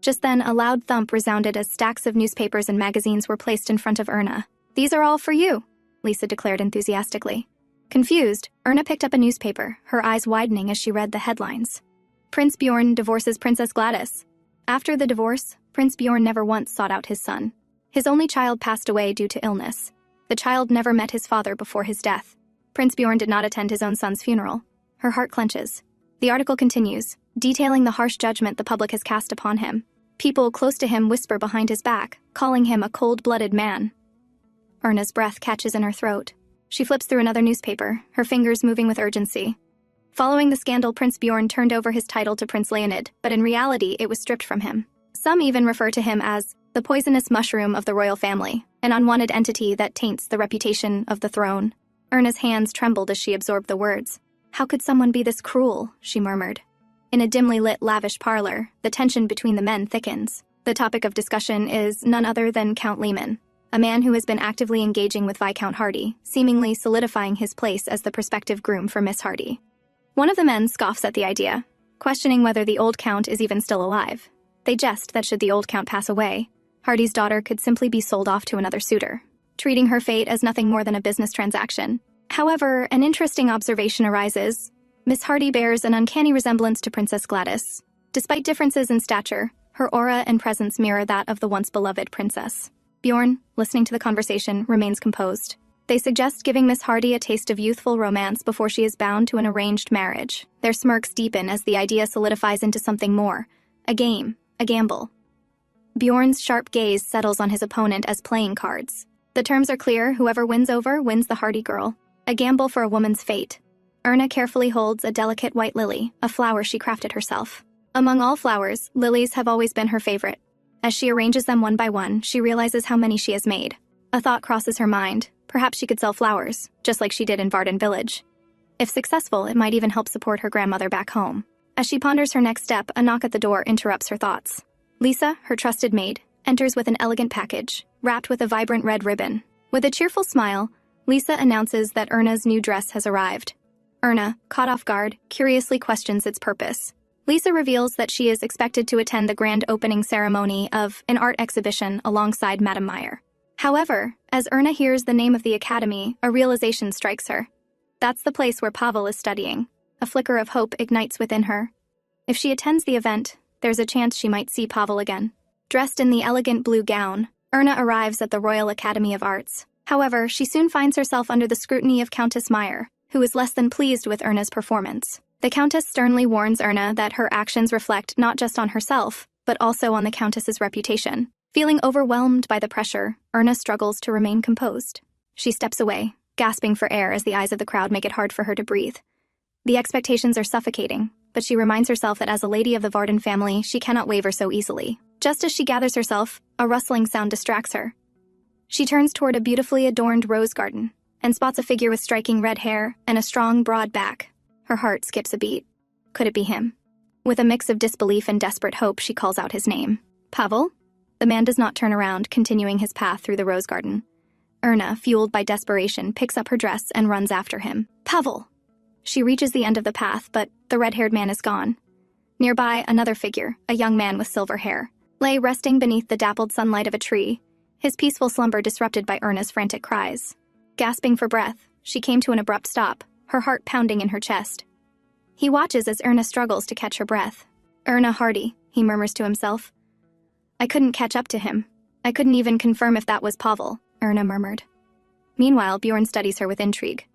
Just then, a loud thump resounded as stacks of newspapers and magazines were placed in front of Erna. "These are all for you," Lisa declared enthusiastically. Confused, Erna picked up a newspaper, her eyes widening as she read the headlines. "Prince Bjorn divorces Princess Gladys." After the divorce, Prince Bjorn never once sought out his son. His only child passed away due to illness. The child never met his father before his death. Prince Bjorn did not attend his own son's funeral. Her heart clenches. The article continues, detailing the harsh judgment the public has cast upon him. People close to him whisper behind his back, calling him a cold-blooded man. Erna's breath catches in her throat. She flips through another newspaper, her fingers moving with urgency. Following the scandal, Prince Bjorn turned over his title to Prince Leonid, but in reality it was stripped from him. Some even refer to him as the poisonous mushroom of the royal family, an unwanted entity that taints the reputation of the throne. Erna's hands trembled as she absorbed the words. "How could someone be this cruel?" she murmured. In a dimly lit, lavish parlor, the tension between the men thickens. The topic of discussion is none other than Count Lehman, a man who has been actively engaging with Viscount Hardy, seemingly solidifying his place as the prospective groom for Miss Hardy. One of the men scoffs at the idea, questioning whether the old count is even still alive. They jest that should the old count pass away, Hardy's daughter could simply be sold off to another suitor, treating her fate as nothing more than a business transaction. However, an interesting observation arises. Miss Hardy bears an uncanny resemblance to Princess Gladys. Despite differences in stature, her aura and presence mirror that of the once beloved princess. Bjorn, listening to the conversation, remains composed. They suggest giving Miss Hardy a taste of youthful romance before she is bound to an arranged marriage. Their smirks deepen as the idea solidifies into something more. A game, a gamble. Bjorn's sharp gaze settles on his opponent as playing cards. The terms are clear, whoever wins over wins the Hardy girl. A gamble for a woman's fate. Erna carefully holds a delicate white lily, a flower she crafted herself. Among all flowers, lilies have always been her favorite. As she arranges them one by one, she realizes how many she has made. A thought crosses her mind. Perhaps she could sell flowers, just like she did in Varden Village. If successful, it might even help support her grandmother back home. As she ponders her next step, a knock at the door interrupts her thoughts. Lisa, her trusted maid, enters with an elegant package, wrapped with a vibrant red ribbon. With a cheerful smile, Lisa announces that Erna's new dress has arrived. Erna, caught off guard, curiously questions its purpose. Lisa reveals that she is expected to attend the grand opening ceremony of an art exhibition alongside Madame Meyer. However, as Erna hears the name of the academy, a realization strikes her. That's the place where Pavel is studying. A flicker of hope ignites within her. If she attends the event, there's a chance she might see Pavel again. Dressed in the elegant blue gown, Erna arrives at the Royal Academy of Arts. However, she soon finds herself under the scrutiny of Countess Meyer, who is less than pleased with Erna's performance. The Countess sternly warns Erna that her actions reflect not just on herself, but also on the Countess's reputation. Feeling overwhelmed by the pressure, Erna struggles to remain composed. She steps away, gasping for air as the eyes of the crowd make it hard for her to breathe. The expectations are suffocating, but she reminds herself that as a lady of the Varden family, she cannot waver so easily. Just as she gathers herself, a rustling sound distracts her. She turns toward a beautifully adorned rose garden and spots a figure with striking red hair and a strong, broad back. Her heart skips a beat. Could it be him? With a mix of disbelief and desperate hope, she calls out his name. "Pavel?" The man does not turn around, continuing his path through the rose garden. Erna, fueled by desperation, picks up her dress and runs after him. "Pavel!" She reaches the end of the path, but the red-haired man is gone. Nearby, another figure, a young man with silver hair, lay resting beneath the dappled sunlight of a tree, his peaceful slumber disrupted by Erna's frantic cries. Gasping for breath, she came to an abrupt stop, her heart pounding in her chest. He watches as Erna struggles to catch her breath. "Erna Hardy," he murmurs to himself. "I couldn't catch up to him. I couldn't even confirm if that was Pavel," Erna murmured. Meanwhile, Bjorn studies her with intrigue.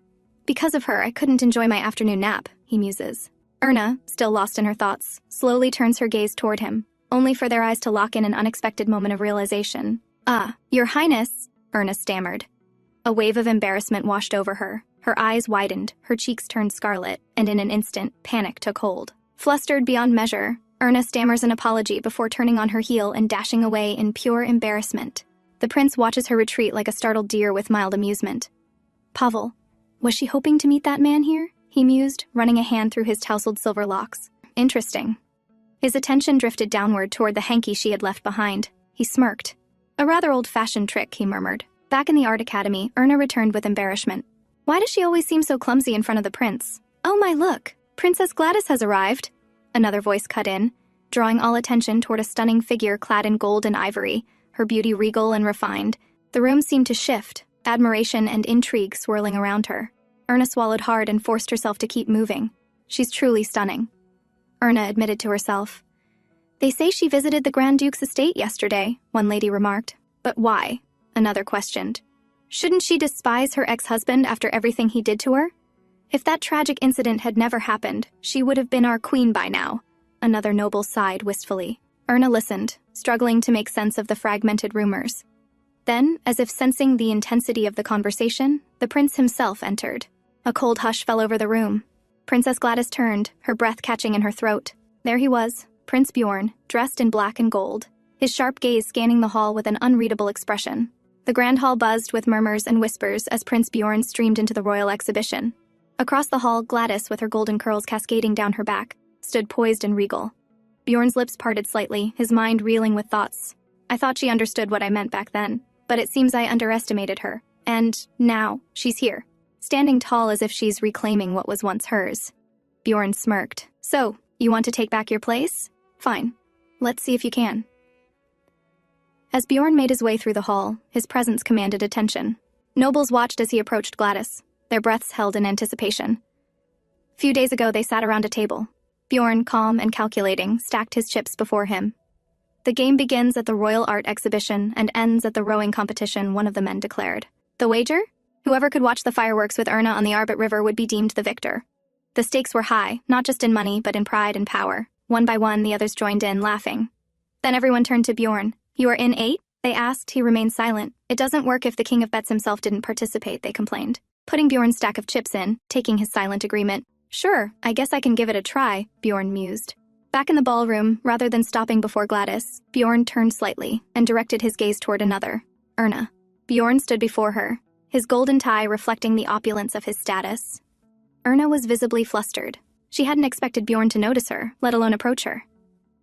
"Because of her, I couldn't enjoy my afternoon nap," he muses. Erna, still lost in her thoughts, slowly turns her gaze toward him, only for their eyes to lock in an unexpected moment of realization. "Ah, Your Highness," Erna stammered. A wave of embarrassment washed over her. Her eyes widened, her cheeks turned scarlet, and in an instant, panic took hold. Flustered beyond measure, Erna stammers an apology before turning on her heel and dashing away in pure embarrassment. The prince watches her retreat like a startled deer with mild amusement. Pavel, was she hoping to meet that man here? He mused, running a hand through his tousled silver locks. Interesting. His attention drifted downward toward the hanky she had left behind. He smirked. A rather old-fashioned trick, he murmured. Back in the art academy, Erna returned with embarrassment. Why does she always seem so clumsy in front of the prince? Oh my, look! Princess Gladys has arrived! Another voice cut in, drawing all attention toward a stunning figure clad in gold and ivory, her beauty regal and refined. The room seemed to shift, admiration and intrigue swirling around her. Erna swallowed hard and forced herself to keep moving. She's truly stunning, Erna admitted to herself. They say she visited the Grand Duke's estate yesterday, one lady remarked. But why? Another questioned. Shouldn't she despise her ex-husband after everything he did to her? If that tragic incident had never happened, she would have been our queen by now. Another noble sighed wistfully. Erna listened, struggling to make sense of the fragmented rumors. Then, as if sensing the intensity of the conversation, the prince himself entered. A cold hush fell over the room. Princess Gladys turned, her breath catching in her throat. There he was, Prince Bjorn, dressed in black and gold, his sharp gaze scanning the hall with an unreadable expression. The grand hall buzzed with murmurs and whispers as Prince Bjorn streamed into the royal exhibition. Across the hall, Gladys, with her golden curls cascading down her back, stood poised and regal. Bjorn's lips parted slightly, his mind reeling with thoughts. I thought she understood what I meant back then, but it seems I underestimated her. And now, she's here, standing tall as if she's reclaiming what was once hers. Bjorn smirked. So, you want to take back your place? Fine. Let's see if you can. As Bjorn made his way through the hall, his presence commanded attention. Nobles watched as he approached Gladys, their breaths held in anticipation. A few days ago, they sat around a table. Bjorn, calm and calculating, stacked his chips before him. The game begins at the Royal Art Exhibition and ends at the rowing competition, one of the men declared. The wager? Whoever could watch the fireworks with Erna on the Arbit River would be deemed the victor. The stakes were high, not just in money, but in pride and power. One by one, the others joined in, laughing. Then everyone turned to Bjorn. You are in 8? They asked. He remained silent. It doesn't work if the king of bets himself didn't participate, they complained. Putting Bjorn's stack of chips in, taking his silent agreement. Sure, I guess I can give it a try, Bjorn mused. Back in the ballroom, rather than stopping before Gladys, Bjorn turned slightly and directed his gaze toward another, Erna. Bjorn stood before her, his golden tie reflecting the opulence of his status. Erna was visibly flustered. She hadn't expected Bjorn to notice her, let alone approach her.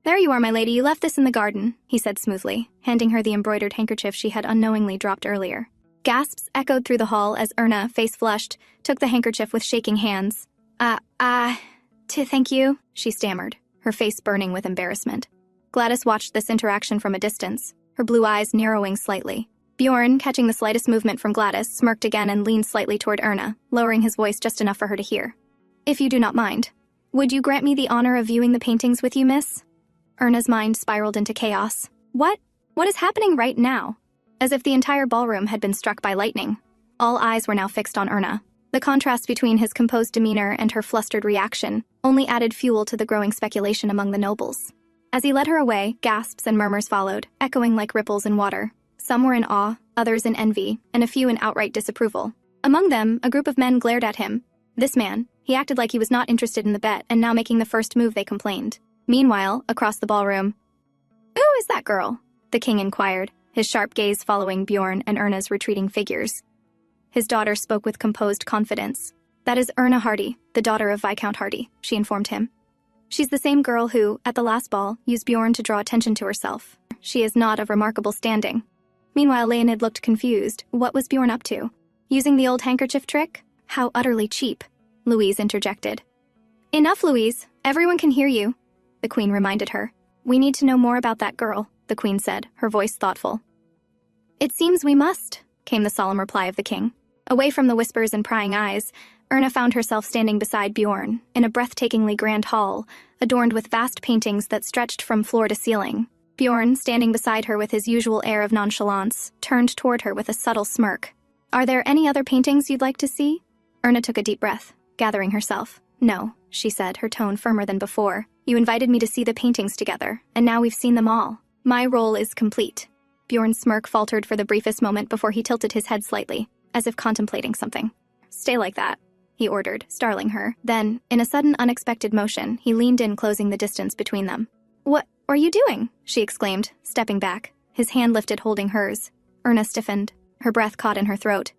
There you are, my lady, you left this in the garden, he said smoothly, handing her the embroidered handkerchief she had unknowingly dropped earlier. Gasps echoed through the hall as Erna, face flushed, took the handkerchief with shaking hands. Thank you, she stammered, her face burning with embarrassment. Gladys watched this interaction from a distance, her blue eyes narrowing slightly. Bjorn, catching the slightest movement from Gladys, smirked again and leaned slightly toward Erna, lowering his voice just enough for her to hear. If you do not mind, would you grant me the honor of viewing the paintings with you, miss? Erna's mind spiraled into chaos. What? What is happening right now? As if the entire ballroom had been struck by lightning. All eyes were now fixed on Erna. The contrast between his composed demeanor and her flustered reaction only added fuel to the growing speculation among the nobles. As he led her away, gasps and murmurs followed, echoing like ripples in water. Some were in awe, others in envy, and a few in outright disapproval. Among them, a group of men glared at him. This man, he acted like he was not interested in the bet and now making the first move, they complained. Meanwhile, across the ballroom, "Who is that girl?" the king inquired, his sharp gaze following Bjorn and Erna's retreating figures. His daughter spoke with composed confidence. That is Erna Hardy, the daughter of Viscount Hardy, she informed him. She's the same girl who, at the last ball, used Bjorn to draw attention to herself. She is not of remarkable standing. Meanwhile, Leonid looked confused. What was Bjorn up to? Using the old handkerchief trick? How utterly cheap, Louise interjected. Enough, Louise. Everyone can hear you, the queen reminded her. We need to know more about that girl, the queen said, her voice thoughtful. It seems we must, came the solemn reply of the king. Away from the whispers and prying eyes, Erna found herself standing beside Bjorn, in a breathtakingly grand hall, adorned with vast paintings that stretched from floor to ceiling. Bjorn, standing beside her with his usual air of nonchalance, turned toward her with a subtle smirk. Are there any other paintings you'd like to see? Erna took a deep breath, gathering herself. No, she said, her tone firmer than before. You invited me to see the paintings together, and now we've seen them all. My role is complete. Bjorn's smirk faltered for the briefest moment before he tilted his head slightly. as if contemplating something. "Stay like that," he ordered, startling her. Then, in a sudden unexpected motion, he leaned in, closing the distance between them. "What are you doing?" she exclaimed, stepping back, his hand lifted holding hers. Erna stiffened, her breath caught in her throat.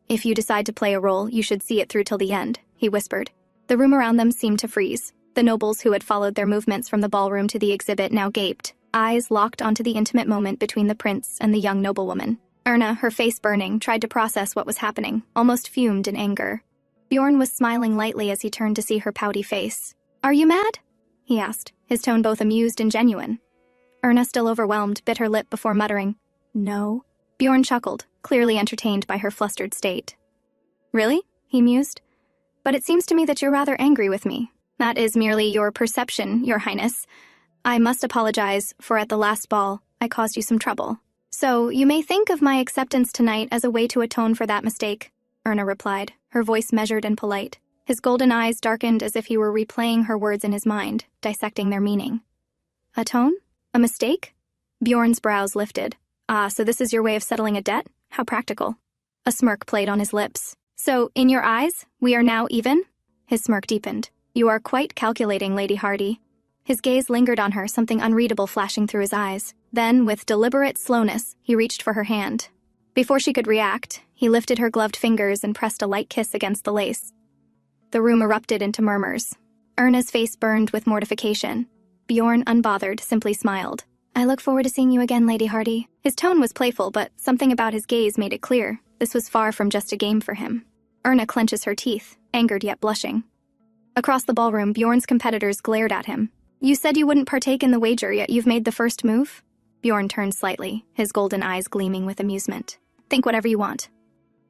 "If you decide to play a role, you should see it through till the end," he whispered. The room around them seemed to freeze. The nobles who had followed their movements from the ballroom to the exhibit now gaped, eyes locked onto the intimate moment between the prince and the young noblewoman. Erna, her face burning, tried to process what was happening, almost fumed in anger. Bjorn was smiling lightly as he turned to see her pouty face. "Are you mad?" he asked, his tone both amused and genuine. Erna, still overwhelmed, bit her lip before muttering, "No." Bjorn chuckled, clearly entertained by her flustered state. "Really?" he mused. "But it seems to me that you're rather angry with me. That is merely your perception, Your Highness. I must apologize, for at the last ball, I caused you some trouble. So you may think of my acceptance tonight as a way to atone for that mistake," Erna replied, her voice measured and polite. His golden eyes darkened as if he were replaying her words in his mind, dissecting their meaning. "Atone? A mistake?" Bjorn's brows lifted. "Ah, so this is your way of settling a debt? How practical." A smirk played on his lips. "So, in your eyes, we are now even?" His smirk deepened. "You are quite calculating, Lady Hardy." His gaze lingered on her, something unreadable flashing through his eyes. Then, with deliberate slowness, he reached for her hand. Before she could react, he lifted her gloved fingers and pressed a light kiss against the lace. The room erupted into murmurs. Erna's face burned with mortification. Bjorn, unbothered, simply smiled. "I look forward to seeing you again, Lady Hardy." His tone was playful, but something about his gaze made it clear this was far from just a game for him. Erna clenches her teeth, angered yet blushing. Across the ballroom, Bjorn's competitors glared at him. "You said you wouldn't partake in the wager, yet you've made the first move?" Bjorn turned slightly, his golden eyes gleaming with amusement. "Think whatever you want."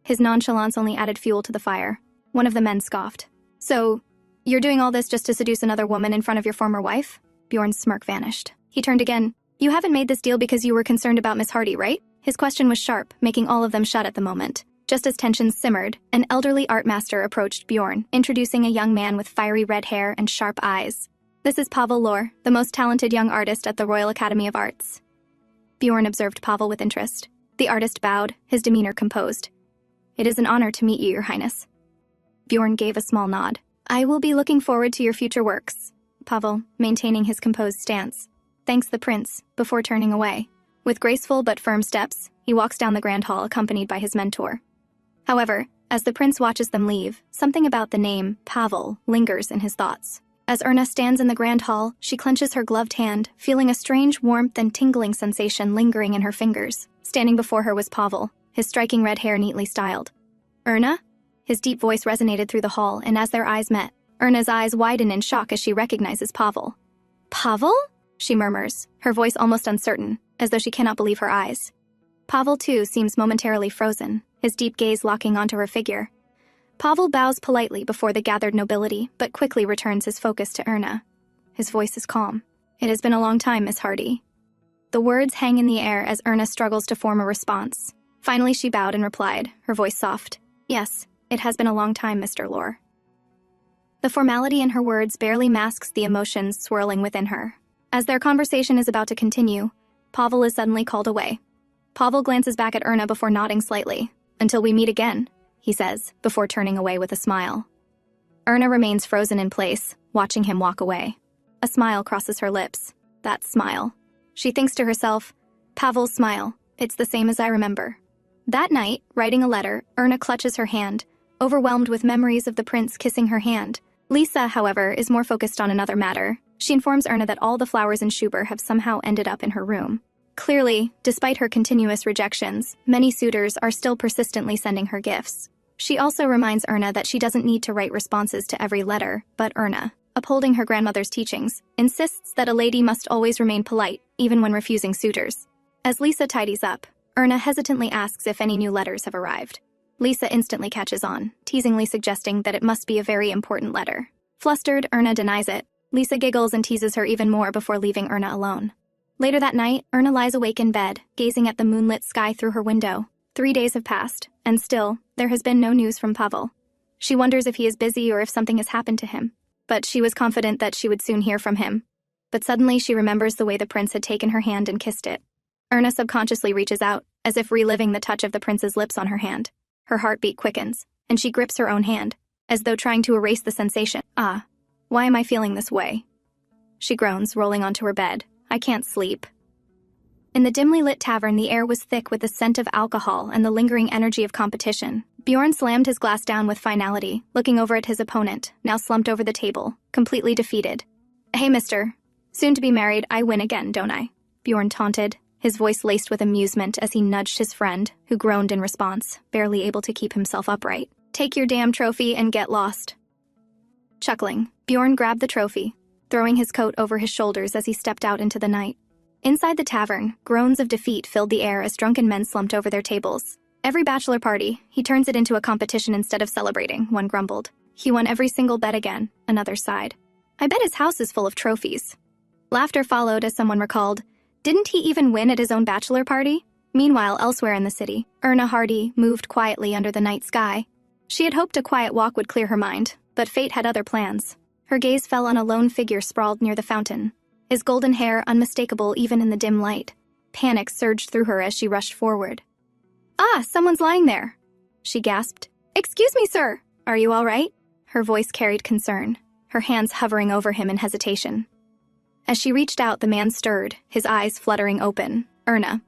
His nonchalance only added fuel to the fire. One of the men scoffed. "So, you're doing all this just to seduce another woman in front of your former wife?" Bjorn's smirk vanished. He turned again. "You haven't made this deal because you were concerned about Miss Hardy, right?" His question was sharp, making all of them shut at the moment. Just as tensions simmered, an elderly art master approached Bjorn, introducing a young man with fiery red hair and sharp eyes. "This is Pavel Lor, the most talented young artist at the Royal Academy of Arts." Bjorn observed Pavel with interest. The artist bowed, his demeanor composed. "It is an honor to meet you, Your Highness." Bjorn gave a small nod. "I will be looking forward to your future works." Pavel, maintaining his composed stance, thanks the prince, before turning away. With graceful but firm steps, he walks down the grand hall accompanied by his mentor. However, as the prince watches them leave, something about the name, Pavel, lingers in his thoughts. As Erna stands in the grand hall, she clenches her gloved hand, feeling a strange warmth and tingling sensation lingering in her fingers. Standing before her was Pavel, his striking red hair neatly styled. "Erna?" His deep voice resonated through the hall, and as their eyes met, Erna's eyes widen in shock as she recognizes Pavel. "Pavel?" she murmurs, her voice almost uncertain, as though she cannot believe her eyes. Pavel, too, seems momentarily frozen, his deep gaze locking onto her figure. Pavel bows politely before the gathered nobility, but quickly returns his focus to Erna. His voice is calm. "It has been a long time, Miss Hardy." The words hang in the air as Erna struggles to form a response. Finally, she bowed and replied, her voice soft. "Yes, it has been a long time, Mr. Lor." The formality in her words barely masks the emotions swirling within her. As their conversation is about to continue, Pavel is suddenly called away. Pavel glances back at Erna before nodding slightly. "Until we meet again," he says, before turning away with a smile. Erna remains frozen in place, watching him walk away. A smile crosses her lips. That smile. She thinks to herself, Pavel's smile, it's the same as I remember. That night, writing a letter, Erna clutches her hand, overwhelmed with memories of the prince kissing her hand. Lisa, however, is more focused on another matter. She informs Erna that all the flowers in Schubert have somehow ended up in her room. Clearly, despite her continuous rejections, many suitors are still persistently sending her gifts. She also reminds Erna that she doesn't need to write responses to every letter, but Erna, upholding her grandmother's teachings, insists that a lady must always remain polite, even when refusing suitors. As Lisa tidies up, Erna hesitantly asks if any new letters have arrived. Lisa instantly catches on, teasingly suggesting that it must be a very important letter. Flustered, Erna denies it. Lisa giggles and teases her even more before leaving Erna alone. Later that night, Erna lies awake in bed, gazing at the moonlit sky through her window. 3 days have passed, and still, there has been no news from Pavel. She wonders if he is busy or if something has happened to him. But she was confident that she would soon hear from him. But suddenly she remembers the way the prince had taken her hand and kissed it. Erna subconsciously reaches out, as if reliving the touch of the prince's lips on her hand. Her heartbeat quickens, and she grips her own hand, as though trying to erase the sensation. Ah, why am I feeling this way? She groans, rolling onto her bed. I can't sleep. In the dimly lit tavern, the air was thick with the scent of alcohol and the lingering energy of competition. Bjorn slammed his glass down with finality, looking over at his opponent, now slumped over the table, completely defeated. Hey, mister. Soon to be married, I win again, don't I? Bjorn taunted, his voice laced with amusement as he nudged his friend, who groaned in response, barely able to keep himself upright. Take your damn trophy and get lost. Chuckling, Bjorn grabbed the trophy, throwing his coat over his shoulders as he stepped out into the night. Inside the tavern, groans of defeat filled the air as drunken men slumped over their tables. Every bachelor party, he turns it into a competition instead of celebrating, one grumbled. He won every single bet again, another sighed. I bet his house is full of trophies. Laughter followed as someone recalled, didn't he even win at his own bachelor party? Meanwhile, elsewhere in the city, Erna Hardy moved quietly under the night sky. She had hoped a quiet walk would clear her mind, but fate had other plans. Her gaze fell on a lone figure sprawled near the fountain, his golden hair unmistakable even in the dim light. Panic surged through her as she rushed forward. Ah, someone's lying there, she gasped. Excuse me, sir. Are you all right? Her voice carried concern, her hands hovering over him in hesitation. As she reached out, the man stirred, his eyes fluttering open. Erna.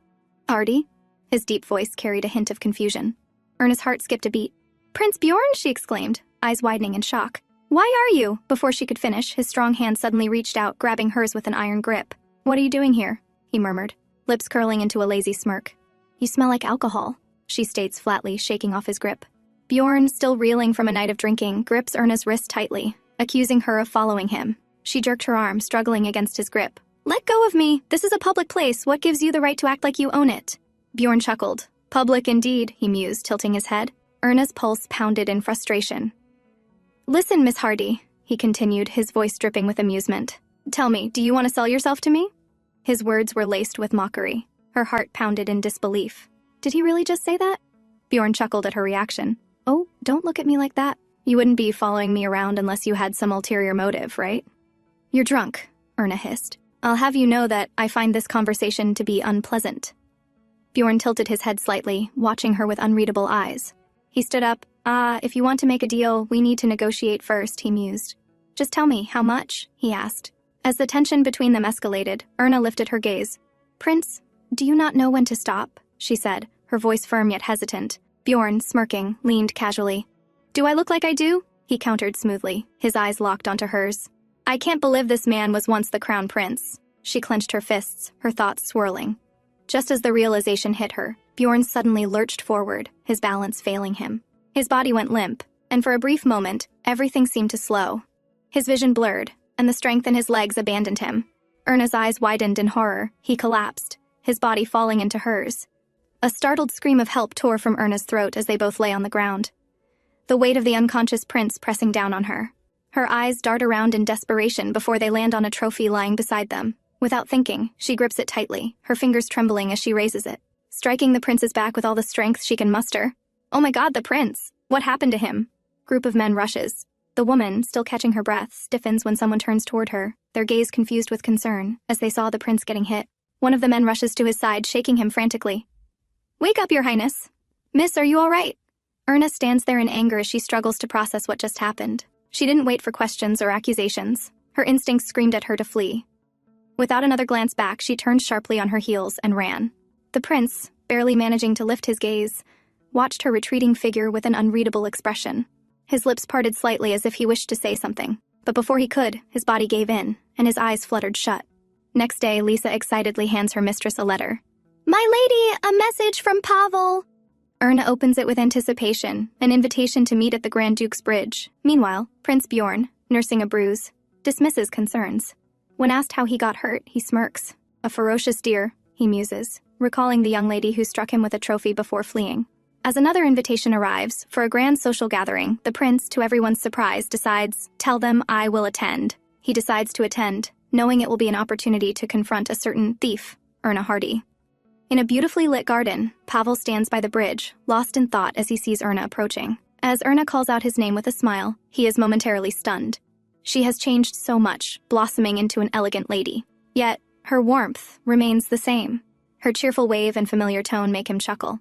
Hardy? His deep voice carried a hint of confusion. Erna's heart skipped a beat. Prince Bjorn, she exclaimed, eyes widening in shock. Why are you? Before she could finish, his strong hand suddenly reached out, grabbing hers with an iron grip. What are you doing here? He murmured, lips curling into a lazy smirk. You smell like alcohol, she states flatly, shaking off his grip. Bjorn, still reeling from a night of drinking, grips Erna's wrist tightly, accusing her of following him. She jerked her arm, struggling against his grip. Let go of me. This is a public place. What gives you the right to act like you own it? Bjorn chuckled. Public indeed, he mused, tilting his head. Erna's pulse pounded in frustration. Listen, Miss Hardy, he continued, his voice dripping with amusement. Tell me, do you want to sell yourself to me? His words were laced with mockery. Her heart pounded in disbelief. Did he really just say that? Bjorn chuckled at her reaction. Oh, don't look at me like that. You wouldn't be following me around unless you had some ulterior motive, right? You're drunk, Erna hissed. I'll have you know that I find this conversation to be unpleasant. Bjorn tilted his head slightly, watching her with unreadable eyes. He stood up. If you want to make a deal, we need to negotiate first, he mused. Just tell me, how much? He asked. As the tension between them escalated, Erna lifted her gaze. Prince, do you not know when to stop? She said, her voice firm yet hesitant. Bjorn, smirking, leaned casually. Do I look like I do? He countered smoothly, his eyes locked onto hers. I can't believe this man was once the crown prince. She clenched her fists, her thoughts swirling. Just as the realization hit her, Bjorn suddenly lurched forward, his balance failing him. His body went limp, and for a brief moment, everything seemed to slow. His vision blurred, and the strength in his legs abandoned him. Erna's eyes widened in horror. He collapsed, his body falling into hers. A startled scream of help tore from Erna's throat as they both lay on the ground. The weight of the unconscious prince pressing down on her. Her eyes dart around in desperation before they land on a trophy lying beside them. Without thinking, she grips it tightly, her fingers trembling as she raises it, striking the prince's back with all the strength she can muster. Oh my God, the prince! What happened to him? Group of men rushes. The woman, still catching her breath, stiffens when someone turns toward her, their gaze confused with concern, as they saw the prince getting hit. One of the men rushes to his side, shaking him frantically. Wake up, your highness! Miss, are you all right? Erna stands there in anger as she struggles to process what just happened. She didn't wait for questions or accusations. Her instincts screamed at her to flee. Without another glance back, she turned sharply on her heels and ran. The prince, barely managing to lift his gaze, watched her retreating figure with an unreadable expression. His lips parted slightly as if he wished to say something, but before he could, his body gave in, and his eyes fluttered shut. Next day, Lisa excitedly hands her mistress a letter. My lady, a message from Pavel! Erna opens it with anticipation, an invitation to meet at the Grand Duke's bridge. Meanwhile, Prince Bjorn, nursing a bruise, dismisses concerns. When asked how he got hurt, he smirks. A ferocious deer, he muses, recalling the young lady who struck him with a trophy before fleeing. As another invitation arrives, for a grand social gathering, the prince, to everyone's surprise, decides, tell them I will attend. He decides to attend, knowing it will be an opportunity to confront a certain thief, Erna Hardy. In a beautifully lit garden, Pavel stands by the bridge, lost in thought as he sees Erna approaching. As Erna calls out his name with a smile, he is momentarily stunned. She has changed so much, blossoming into an elegant lady. Yet, her warmth remains the same. Her cheerful wave and familiar tone make him chuckle.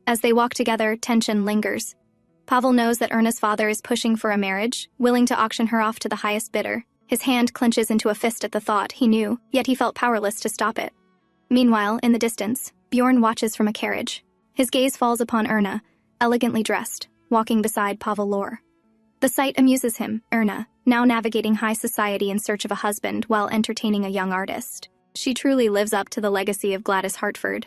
As they walk together, tension lingers. Pavel knows that Erna's father is pushing for a marriage, willing to auction her off to the highest bidder. His hand clenches into a fist at the thought. He knew, yet he felt powerless to stop it. Meanwhile, in the distance, Bjorn watches from a carriage. His gaze falls upon Erna, elegantly dressed, walking beside Pavel Lore. The sight amuses him. Erna, now navigating high society in search of a husband while entertaining a young artist. She truly lives up to the legacy of Gladys Hartford.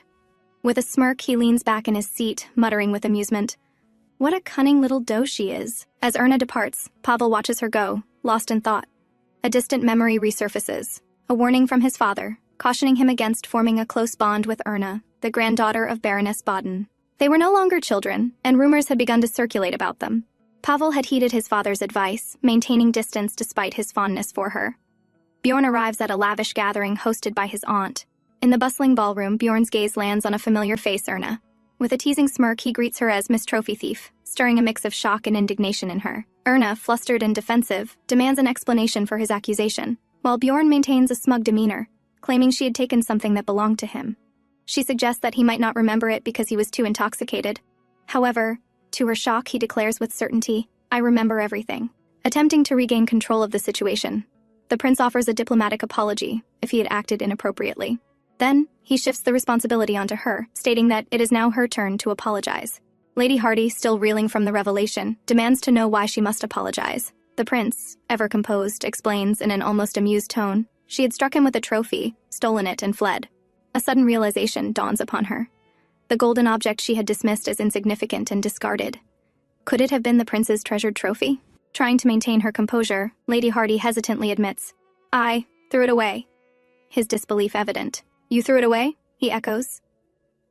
With a smirk, he leans back in his seat, muttering with amusement, "What a cunning little doe she is." As Erna departs, Pavel watches her go, lost in thought. A distant memory resurfaces, a warning from his father, cautioning him against forming a close bond with Erna, the granddaughter of Baroness Baden. They were no longer children, and rumors had begun to circulate about them. Pavel had heeded his father's advice, maintaining distance despite his fondness for her. Bjorn arrives at a lavish gathering hosted by his aunt. In the bustling ballroom, Bjorn's gaze lands on a familiar face, Erna. With a teasing smirk, he greets her as Miss Trophy Thief, stirring a mix of shock and indignation in her. Erna, flustered and defensive, demands an explanation for his accusation, while Bjorn maintains a smug demeanor, claiming she had taken something that belonged to him. She suggests that he might not remember it because he was too intoxicated. However, to her shock, he declares with certainty, "I remember everything." Attempting to regain control of the situation, the prince offers a diplomatic apology if he had acted inappropriately. Then, he shifts the responsibility onto her, stating that it is now her turn to apologize. Lady Hardy, still reeling from the revelation, demands to know why she must apologize. The prince, ever composed, explains in an almost amused tone she had struck him with a trophy, stolen it, and fled. A sudden realization dawns upon her. The golden object she had dismissed as insignificant and discarded. Could it have been the prince's treasured trophy? Trying to maintain her composure, Lady Hardy hesitantly admits, "I threw it away." His disbelief evident. "You threw it away?" he echoes.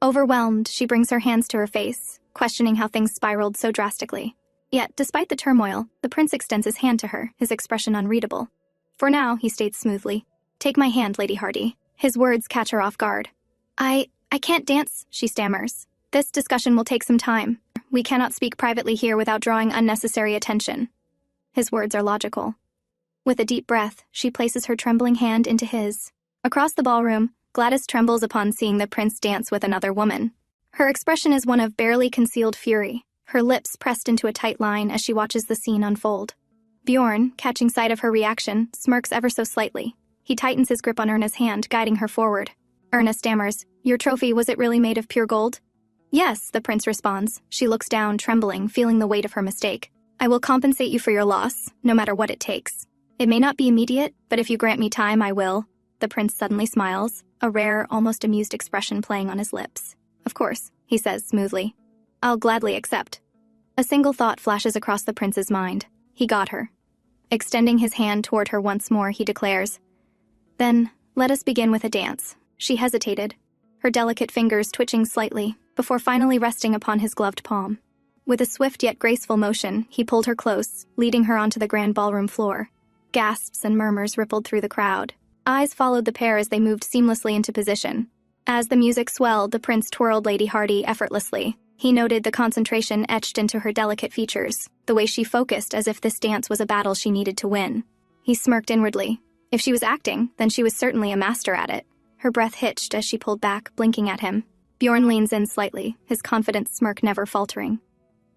Overwhelmed, she brings her hands to her face, questioning how things spiraled so drastically. Yet, despite the turmoil, the prince extends his hand to her, his expression unreadable. "For now," he states smoothly. "Take my hand, Lady Hardy." His words catch her off guard. I can't dance," she stammers. "This discussion will take some time. We cannot speak privately here without drawing unnecessary attention." His words are logical. With a deep breath, she places her trembling hand into his. Across the ballroom, Gladys trembles upon seeing the prince dance with another woman. Her expression is one of barely concealed fury, her lips pressed into a tight line as she watches the scene unfold. Bjorn, catching sight of her reaction, smirks ever so slightly. He tightens his grip on Erna's hand, guiding her forward. Erna stammers, "Your trophy, was it really made of pure gold?" "Yes," the prince responds. She looks down, trembling, feeling the weight of her mistake. "I will compensate you for your loss, no matter what it takes. It may not be immediate, but if you grant me time, I will." The prince suddenly smiles, a rare, almost amused expression playing on his lips. "Of course," he says smoothly. "I'll gladly accept." A single thought flashes across the prince's mind. He got her. Extending his hand toward her once more, he declares, "Then, let us begin with a dance." She hesitated, her delicate fingers twitching slightly, before finally resting upon his gloved palm. With a swift yet graceful motion, he pulled her close, leading her onto the grand ballroom floor. Gasps and murmurs rippled through the crowd. Eyes followed the pair as they moved seamlessly into position. As the music swelled, the prince twirled Lady Hardy effortlessly. He noted the concentration etched into her delicate features, the way she focused as if this dance was a battle she needed to win. He smirked inwardly. If she was acting, then she was certainly a master at it. Her breath hitched as she pulled back, blinking at him. Bjorn leans in slightly, his confident smirk never faltering.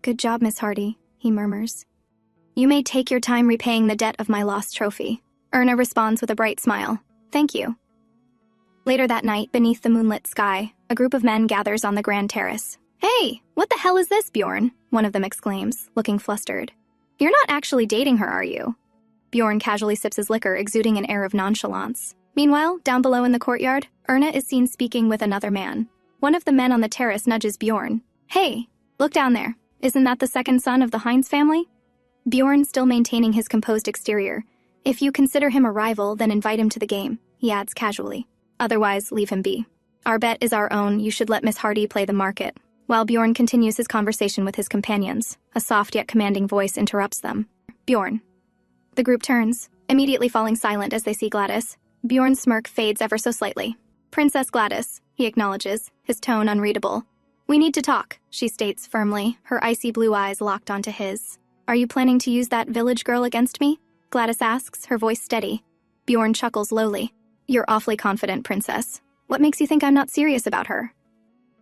"Good job, Miss Hardy," he murmurs. "You may take your time repaying the debt of my lost trophy." Erna responds with a bright smile. "Thank you." Later that night, beneath the moonlit sky, a group of men gathers on the grand terrace. "Hey, what the hell is this, Bjorn?" one of them exclaims, looking flustered. "You're not actually dating her, are you?" Bjorn casually sips his liquor, exuding an air of nonchalance. Meanwhile, down below in the courtyard, Erna is seen speaking with another man. One of the men on the terrace nudges Bjorn. "Hey, look down there. Isn't that the second son of the Heinz family?" Bjorn, still maintaining his composed exterior. "If you consider him a rival, then invite him to the game," he adds casually. "Otherwise, leave him be. Our bet is our own. You should let Miss Hardy play the market." While Bjorn continues his conversation with his companions, a soft yet commanding voice interrupts them. "Bjorn." The group turns, immediately falling silent as they see Gladys. Bjorn's smirk fades ever so slightly. "Princess Gladys," he acknowledges, his tone unreadable. "We need to talk," she states firmly, her icy blue eyes locked onto his. "Are you planning to use that village girl against me?" Gladys asks, her voice steady. Bjorn chuckles lowly. "You're awfully confident, Princess. What makes you think I'm not serious about her?"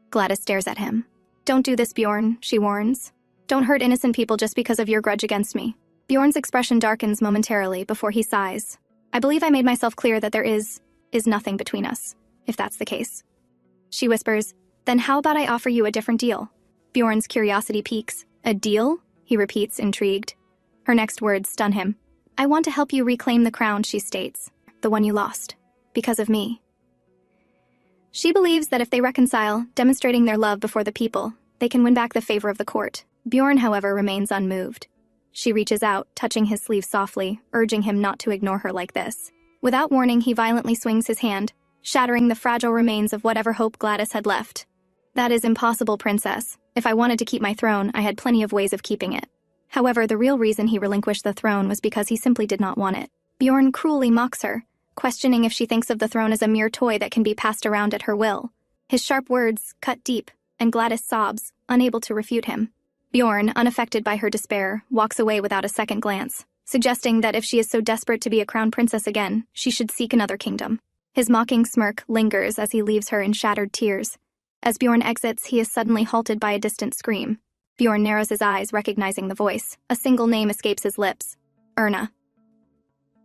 Gladys stares at him. Don't do this, Bjorn, she warns. Don't hurt innocent people just because of your grudge against me. Bjorn's expression darkens momentarily before he sighs. I believe I made myself clear that there is nothing between us, if that's the case. She whispers, then how about I offer you a different deal? Bjorn's curiosity piques. A deal? He repeats, intrigued. Her next words stun him. I want to help you reclaim the crown, she states. The one you lost. Because of me. She believes that if they reconcile, demonstrating their love before the people, they can win back the favor of the court. Bjorn, however, remains unmoved. She reaches out, touching his sleeve softly, urging him not to ignore her like this. Without warning, he violently swings his hand, shattering the fragile remains of whatever hope Gladys had left. That is impossible, princess. If I wanted to keep my throne, I had plenty of ways of keeping it. However, the real reason he relinquished the throne was because he simply did not want it. Bjorn cruelly mocks her, questioning if she thinks of the throne as a mere toy that can be passed around at her will. His sharp words cut deep, and Gladys sobs, unable to refute him. Bjorn, unaffected by her despair, walks away without a second glance, suggesting that if she is so desperate to be a crown princess again, she should seek another kingdom. His mocking smirk lingers as he leaves her in shattered tears. As Bjorn exits, he is suddenly halted by a distant scream. Bjorn narrows his eyes, recognizing the voice. A single name escapes his lips. Erna.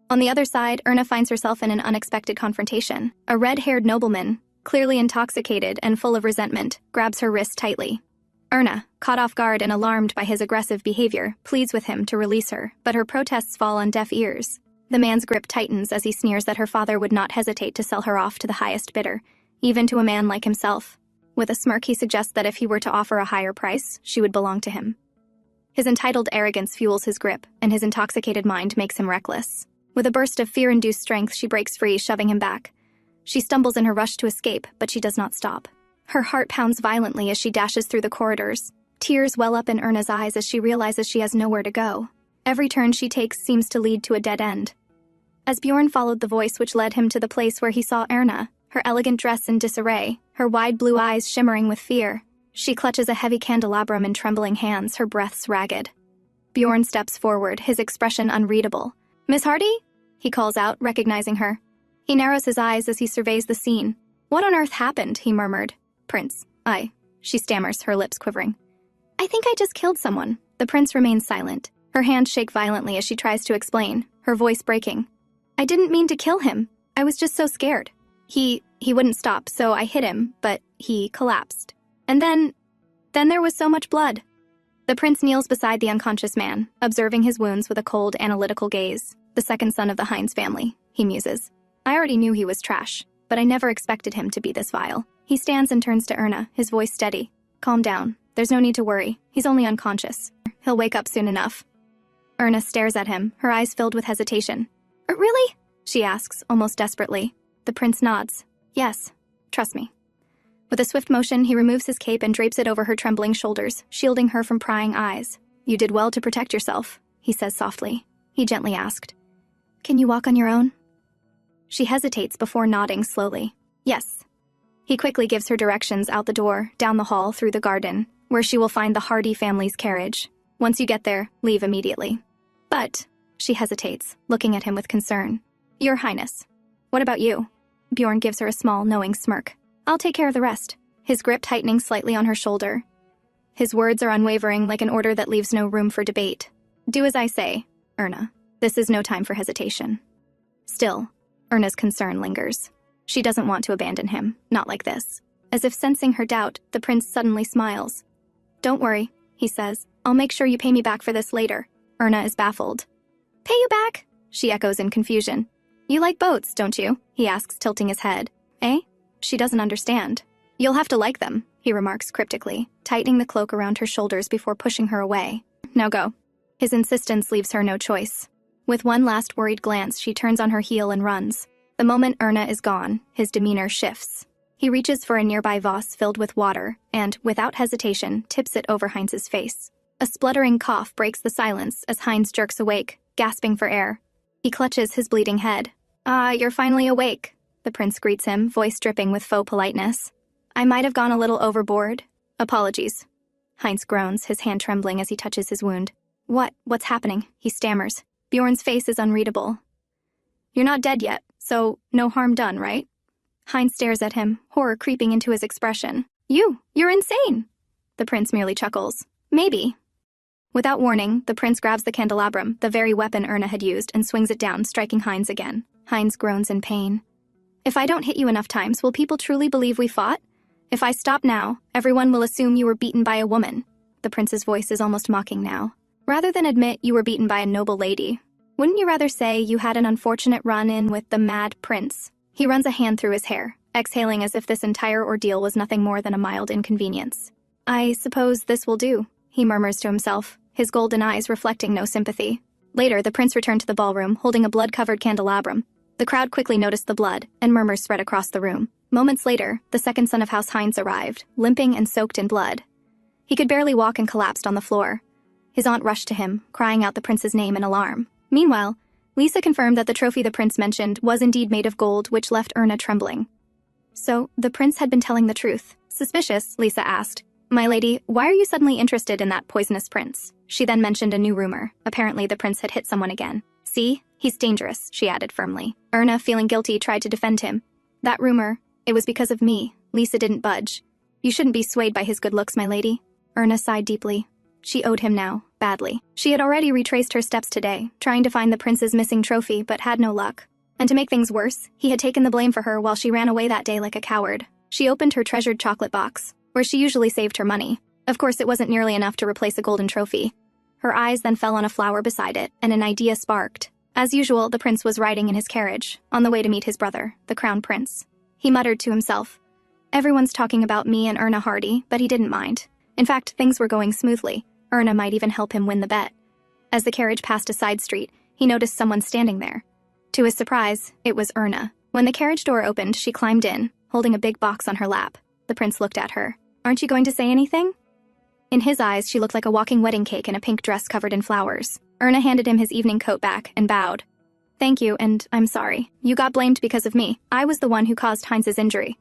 On the other side, Erna finds herself in an unexpected confrontation. A red-haired nobleman, clearly intoxicated and full of resentment, grabs her wrist tightly. Erna, caught off guard and alarmed by his aggressive behavior, pleads with him to release her, but her protests fall on deaf ears. The man's grip tightens as he sneers that her father would not hesitate to sell her off to the highest bidder, even to a man like himself. With a smirk, he suggests that if he were to offer a higher price, she would belong to him. His entitled arrogance fuels his grip, and his intoxicated mind makes him reckless. With a burst of fear-induced strength, she breaks free, shoving him back. She stumbles in her rush to escape, but she does not stop. Her heart pounds violently as she dashes through the corridors. Tears well up in Erna's eyes as she realizes she has nowhere to go. Every turn she takes seems to lead to a dead end. As Bjorn followed the voice which led him to the place where he saw Erna, her elegant dress in disarray, her wide blue eyes shimmering with fear, she clutches a heavy candelabrum in trembling hands, her breaths ragged. Bjorn steps forward, his expression unreadable. Miss Hardy? He calls out, recognizing her. He narrows his eyes as he surveys the scene. What on earth happened? He murmured. Prince, she stammers, her lips quivering. I think I just killed someone. The prince remains silent. Her hands shake violently as she tries to explain, her voice breaking. I didn't mean to kill him. I was just so scared. He wouldn't stop, so I hit him, but he collapsed. And then there was so much blood. The prince kneels beside the unconscious man, observing his wounds with a cold, analytical gaze. The second son of the Heinz family, he muses. I already knew he was trash, but I never expected him to be this vile. He stands and turns to Erna, his voice steady. Calm down. There's no need to worry. He's only unconscious. He'll wake up soon enough. Erna stares at him, her eyes filled with hesitation. Really? She asks, almost desperately. The prince nods. Yes. Trust me. With a swift motion, he removes his cape and drapes it over her trembling shoulders, shielding her from prying eyes. You did well to protect yourself, he says softly. He gently asked. Can you walk on your own? She hesitates before nodding slowly. Yes. He quickly gives her directions out the door, down the hall, through the garden, where she will find the Hardy family's carriage. Once you get there, leave immediately. But, she hesitates, looking at him with concern. Your Highness. What about you? Bjorn gives her a small, knowing smirk. I'll take care of the rest. His grip tightening slightly on her shoulder. His words are unwavering, like an order that leaves no room for debate. Do as I say, Erna. This is no time for hesitation. Still, Erna's concern lingers. She doesn't want to abandon him, not like this. As if sensing her doubt, the prince suddenly smiles. Don't worry, he says. I'll make sure you pay me back for this later. Erna is baffled. Pay you back? She echoes in confusion. You like boats, don't you? He asks, tilting his head. Eh? She doesn't understand. You'll have to like them, he remarks cryptically, tightening the cloak around her shoulders before pushing her away. Now go. His insistence leaves her no choice. With one last worried glance, she turns on her heel and runs. The moment Erna is gone, his demeanor shifts. He reaches for a nearby vase filled with water and, without hesitation, tips it over Heinz's face. A spluttering cough breaks the silence as Heinz jerks awake, gasping for air. He clutches his bleeding head. Ah, you're finally awake, the prince greets him, voice dripping with faux politeness. I might have gone a little overboard. Apologies. Heinz groans, his hand trembling as he touches his wound. What's happening? He stammers. Bjorn's face is unreadable. You're not dead yet, so no harm done, right? Heinz stares at him, horror creeping into his expression. You're insane! The prince merely chuckles. Maybe. Without warning, the prince grabs the candelabrum, the very weapon Erna had used, and swings it down, striking Heinz again. Heinz groans in pain. If I don't hit you enough times, will people truly believe we fought? If I stop now, everyone will assume you were beaten by a woman. The prince's voice is almost mocking now. Rather than admit you were beaten by a noble lady, wouldn't you rather say you had an unfortunate run-in with the mad prince? He runs a hand through his hair, exhaling as if this entire ordeal was nothing more than a mild inconvenience. I suppose this will do, he murmurs to himself, his golden eyes reflecting no sympathy. Later, the prince returned to the ballroom, holding a blood-covered candelabrum. The crowd quickly noticed the blood, and murmurs spread across the room. Moments later, the second son of House Heinz arrived, limping and soaked in blood. He could barely walk and collapsed on the floor. His aunt rushed to him, crying out the prince's name in alarm. Meanwhile, Lisa confirmed that the trophy the prince mentioned was indeed made of gold, which left Erna trembling. So, the prince had been telling the truth. Suspicious, Lisa asked. My lady, why are you suddenly interested in that poisonous prince? She then mentioned a new rumor. Apparently, the prince had hit someone again. See? He's dangerous, she added firmly. Erna, feeling guilty, tried to defend him. That rumor, it was because of me. Lisa didn't budge. You shouldn't be swayed by his good looks, my lady. Erna sighed deeply. She owed him now, badly. She had already retraced her steps today, trying to find the prince's missing trophy, but had no luck. And to make things worse, he had taken the blame for her while she ran away that day like a coward. She opened her treasured chocolate box, where she usually saved her money. Of course, it wasn't nearly enough to replace a golden trophy. Her eyes then fell on a flower beside it, and an idea sparked. As usual, the prince was riding in his carriage, on the way to meet his brother, the crown prince. He muttered to himself, Everyone's talking about me and Erna Hardy, but he didn't mind. In fact, things were going smoothly. Erna might even help him win the bet. As the carriage passed a side street, he noticed someone standing there. To his surprise, it was Erna. When the carriage door opened, she climbed in, holding a big box on her lap. The prince looked at her. Aren't you going to say anything? In his eyes, she looked like a walking wedding cake in a pink dress covered in flowers. Erna handed him his evening coat back and bowed. Thank you, and I'm sorry. You got blamed because of me. I was the one who caused Heinz's injury.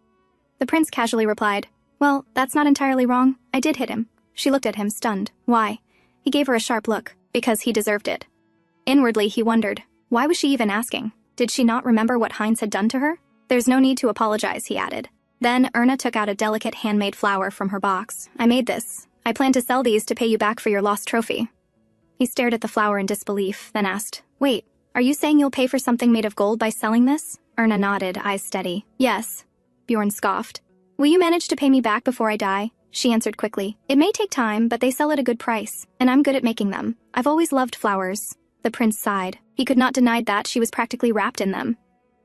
The prince casually replied, Well, that's not entirely wrong. I did hit him. She looked at him, stunned. Why? He gave her a sharp look. Because he deserved it. Inwardly, he wondered, why was she even asking? Did she not remember what Heinz had done to her? There's no need to apologize, he added. Then, Erna took out a delicate handmade flower from her box. I made this. I plan to sell these to pay you back for your lost trophy. He stared at the flower in disbelief, then asked, Wait, are you saying you'll pay for something made of gold by selling this? Erna nodded, eyes steady. Yes. Bjorn scoffed. Will you manage to pay me back before I die? She answered quickly. It may take time, but they sell at a good price, and I'm good at making them. I've always loved flowers. The prince sighed. He could not deny that she was practically wrapped in them.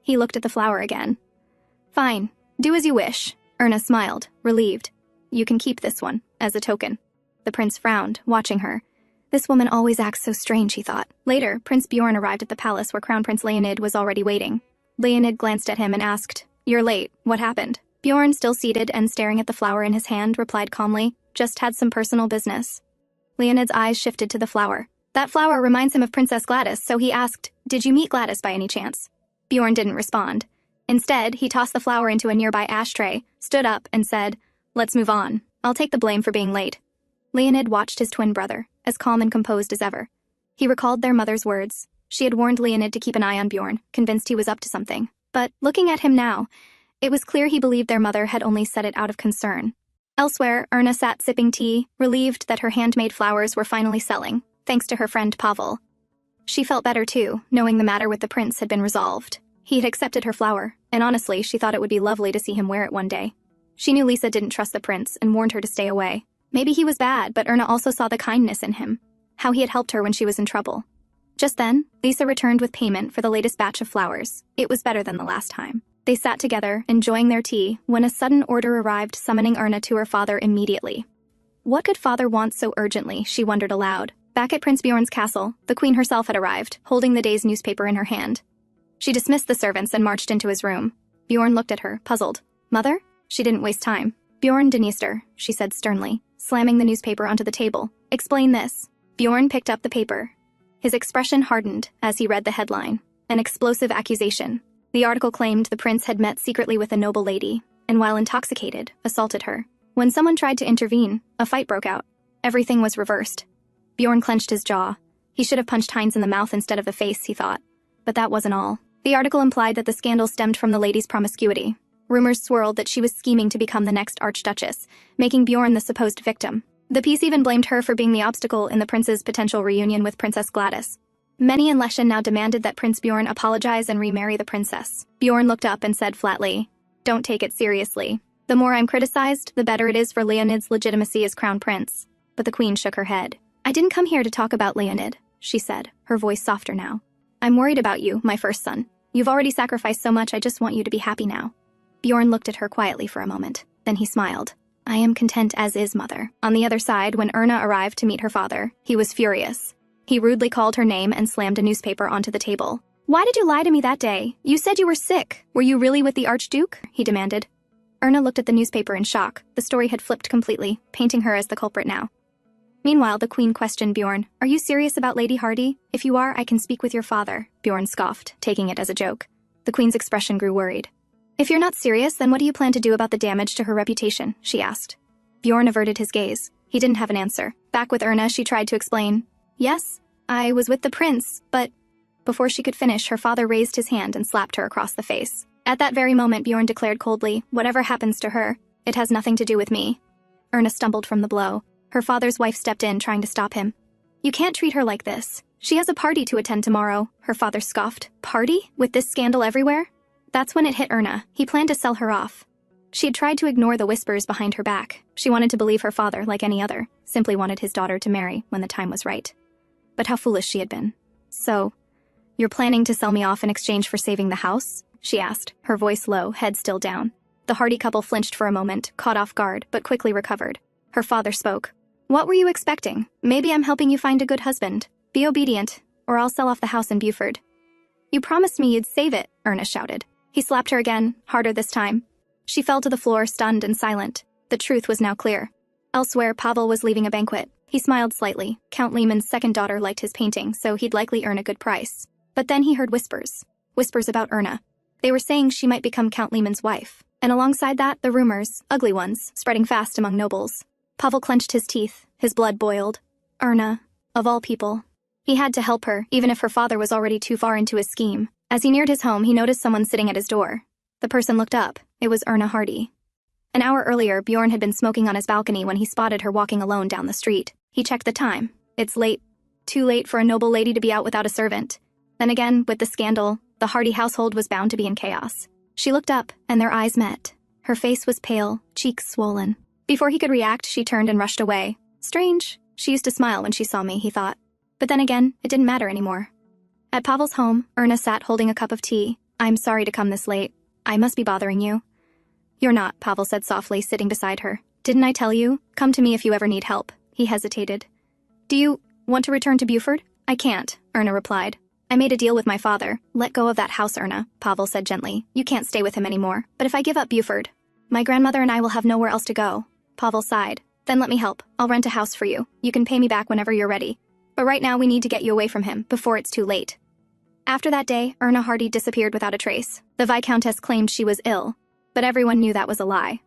He looked at the flower again. Fine. Do as you wish. Erna smiled, relieved. You can keep this one, as a token. The prince frowned, watching her. This woman always acts so strange, he thought. Later, Prince Bjorn arrived at the palace where Crown Prince Leonid was already waiting. Leonid glanced at him and asked, You're late. What happened? Bjorn, still seated and staring at the flower in his hand, replied calmly, Just had some personal business. Leonid's eyes shifted to the flower. That flower reminds him of Princess Gladys, so he asked, Did you meet Gladys by any chance? Bjorn didn't respond. Instead, he tossed the flower into a nearby ashtray, stood up, and said, Let's move on. I'll take the blame for being late. Leonid watched his twin brother, as calm and composed as ever. He recalled their mother's words. She had warned Leonid to keep an eye on Bjorn, convinced he was up to something. But, looking at him now, it was clear he believed their mother had only said it out of concern. Elsewhere, Erna sat sipping tea, relieved that her handmade flowers were finally selling, thanks to her friend Pavel. She felt better too, knowing the matter with the prince had been resolved. He had accepted her flower, and honestly, she thought it would be lovely to see him wear it one day. She knew Lisa didn't trust the prince and warned her to stay away. Maybe he was bad, but Erna also saw the kindness in him, how he had helped her when she was in trouble. Just then, Lisa returned with payment for the latest batch of flowers. It was better than the last time. They sat together, enjoying their tea, when a sudden order arrived summoning Erna to her father immediately. What could father want so urgently, she wondered aloud. Back at Prince Bjorn's castle, the queen herself had arrived, holding the day's newspaper in her hand. She dismissed the servants and marched into his room. Bjorn looked at her, puzzled. Mother? She didn't waste time. Bjorn Dniester, she said sternly, slamming the newspaper onto the table. Explain this. Bjorn picked up the paper. His expression hardened as he read the headline. An explosive accusation. The article claimed the prince had met secretly with a noble lady, and while intoxicated, assaulted her. When someone tried to intervene, a fight broke out. Everything was reversed. Bjorn clenched his jaw. He should have punched Heinz in the mouth instead of the face, he thought. But that wasn't all. The article implied that the scandal stemmed from the lady's promiscuity. Rumors swirled that she was scheming to become the next Archduchess, making Bjorn the supposed victim. The piece even blamed her for being the obstacle in the prince's potential reunion with Princess Gladys. Many in Lechen now demanded that Prince Bjorn apologize and remarry the princess. Bjorn looked up and said flatly, "Don't take it seriously. The more I'm criticized, the better it is for Leonid's legitimacy as crown prince." But the queen shook her head. "I didn't come here to talk about Leonid," she said, her voice softer now. "I'm worried about you, my first son. You've already sacrificed so much, I just want you to be happy now." Bjorn looked at her quietly for a moment. Then he smiled. "I am content as is, mother." On the other side, when Erna arrived to meet her father, he was furious. He rudely called her name and slammed a newspaper onto the table. "Why did you lie to me that day? You said you were sick. Were you really with the Archduke?" he demanded. Erna looked at the newspaper in shock. The story had flipped completely, painting her as the culprit now. Meanwhile, the queen questioned Bjorn. "Are you serious about Lady Hardy? If you are, I can speak with your father." Bjorn scoffed, taking it as a joke. The queen's expression grew worried. "If you're not serious, then what do you plan to do about the damage to her reputation?" she asked. Bjorn averted his gaze. He didn't have an answer. Back with Erna, she tried to explain. "Yes, I was with the prince, but..." Before she could finish, her father raised his hand and slapped her across the face. At that very moment, Bjorn declared coldly, "Whatever happens to her, it has nothing to do with me." Erna stumbled from the blow. Her father's wife stepped in, trying to stop him. "You can't treat her like this. She has a party to attend tomorrow," her father scoffed. "Party? With this scandal everywhere?" That's when it hit Erna. He planned to sell her off. She had tried to ignore the whispers behind her back. She wanted to believe her father, like any other, simply wanted his daughter to marry when the time was right. But how foolish she had been. "So, you're planning to sell me off in exchange for saving the house?" she asked, her voice low, head still down. The Hardy couple flinched for a moment, caught off guard, but quickly recovered. Her father spoke. "What were you expecting? Maybe I'm helping you find a good husband. Be obedient, or I'll sell off the house in Buford." "You promised me you'd save it," Erna shouted. He slapped her again, harder this time. She fell to the floor, stunned and silent. The truth was now clear. Elsewhere, Pavel was leaving a banquet. He smiled slightly. Count Lehmann's second daughter liked his painting, so he'd likely earn a good price. But then he heard whispers. Whispers about Erna. They were saying she might become Count Lehmann's wife. And alongside that, the rumors, ugly ones, spreading fast among nobles. Pavel clenched his teeth. His blood boiled. Erna, of all people. He had to help her, even if her father was already too far into his scheme. As he neared his home, he noticed someone sitting at his door. The person looked up. It was Erna Hardy. An hour earlier, Bjorn had been smoking on his balcony when he spotted her walking alone down the street. He checked the time. It's late. Too late for a noble lady to be out without a servant. Then again, with the scandal, the Hardy household was bound to be in chaos. She looked up, and their eyes met. Her face was pale, cheeks swollen. Before he could react, she turned and rushed away. Strange. She used to smile when she saw me, he thought. But then again, it didn't matter anymore. At Pavel's home, Erna sat holding a cup of tea. "I'm sorry to come this late. I must be bothering you." "You're not," Pavel said softly, sitting beside her. "Didn't I tell you? Come to me if you ever need help." He hesitated. "Do you want to return to Buford?" "I can't," Erna replied. "I made a deal with my father." "Let go of that house, Erna," Pavel said gently. "You can't stay with him anymore. But if I give up Buford, my grandmother and I will have nowhere else to go." Pavel sighed. "Then let me help. I'll rent a house for you. You can pay me back whenever you're ready. But right now we need to get you away from him, before it's too late." After that day, Erna Hardy disappeared without a trace. The Viscountess claimed she was ill, but everyone knew that was a lie.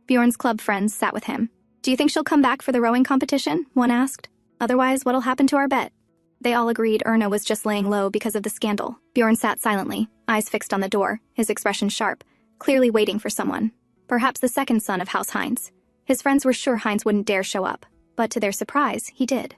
Bjorn's club friends sat with him. "Do you think she'll come back for the rowing competition?" one asked. "Otherwise, what'll happen to our bet?" They all agreed Erna was just laying low because of the scandal. Bjorn sat silently, eyes fixed on the door, his expression sharp, clearly waiting for someone. Perhaps the second son of House Heinz. His friends were sure Heinz wouldn't dare show up, but to their surprise, he did.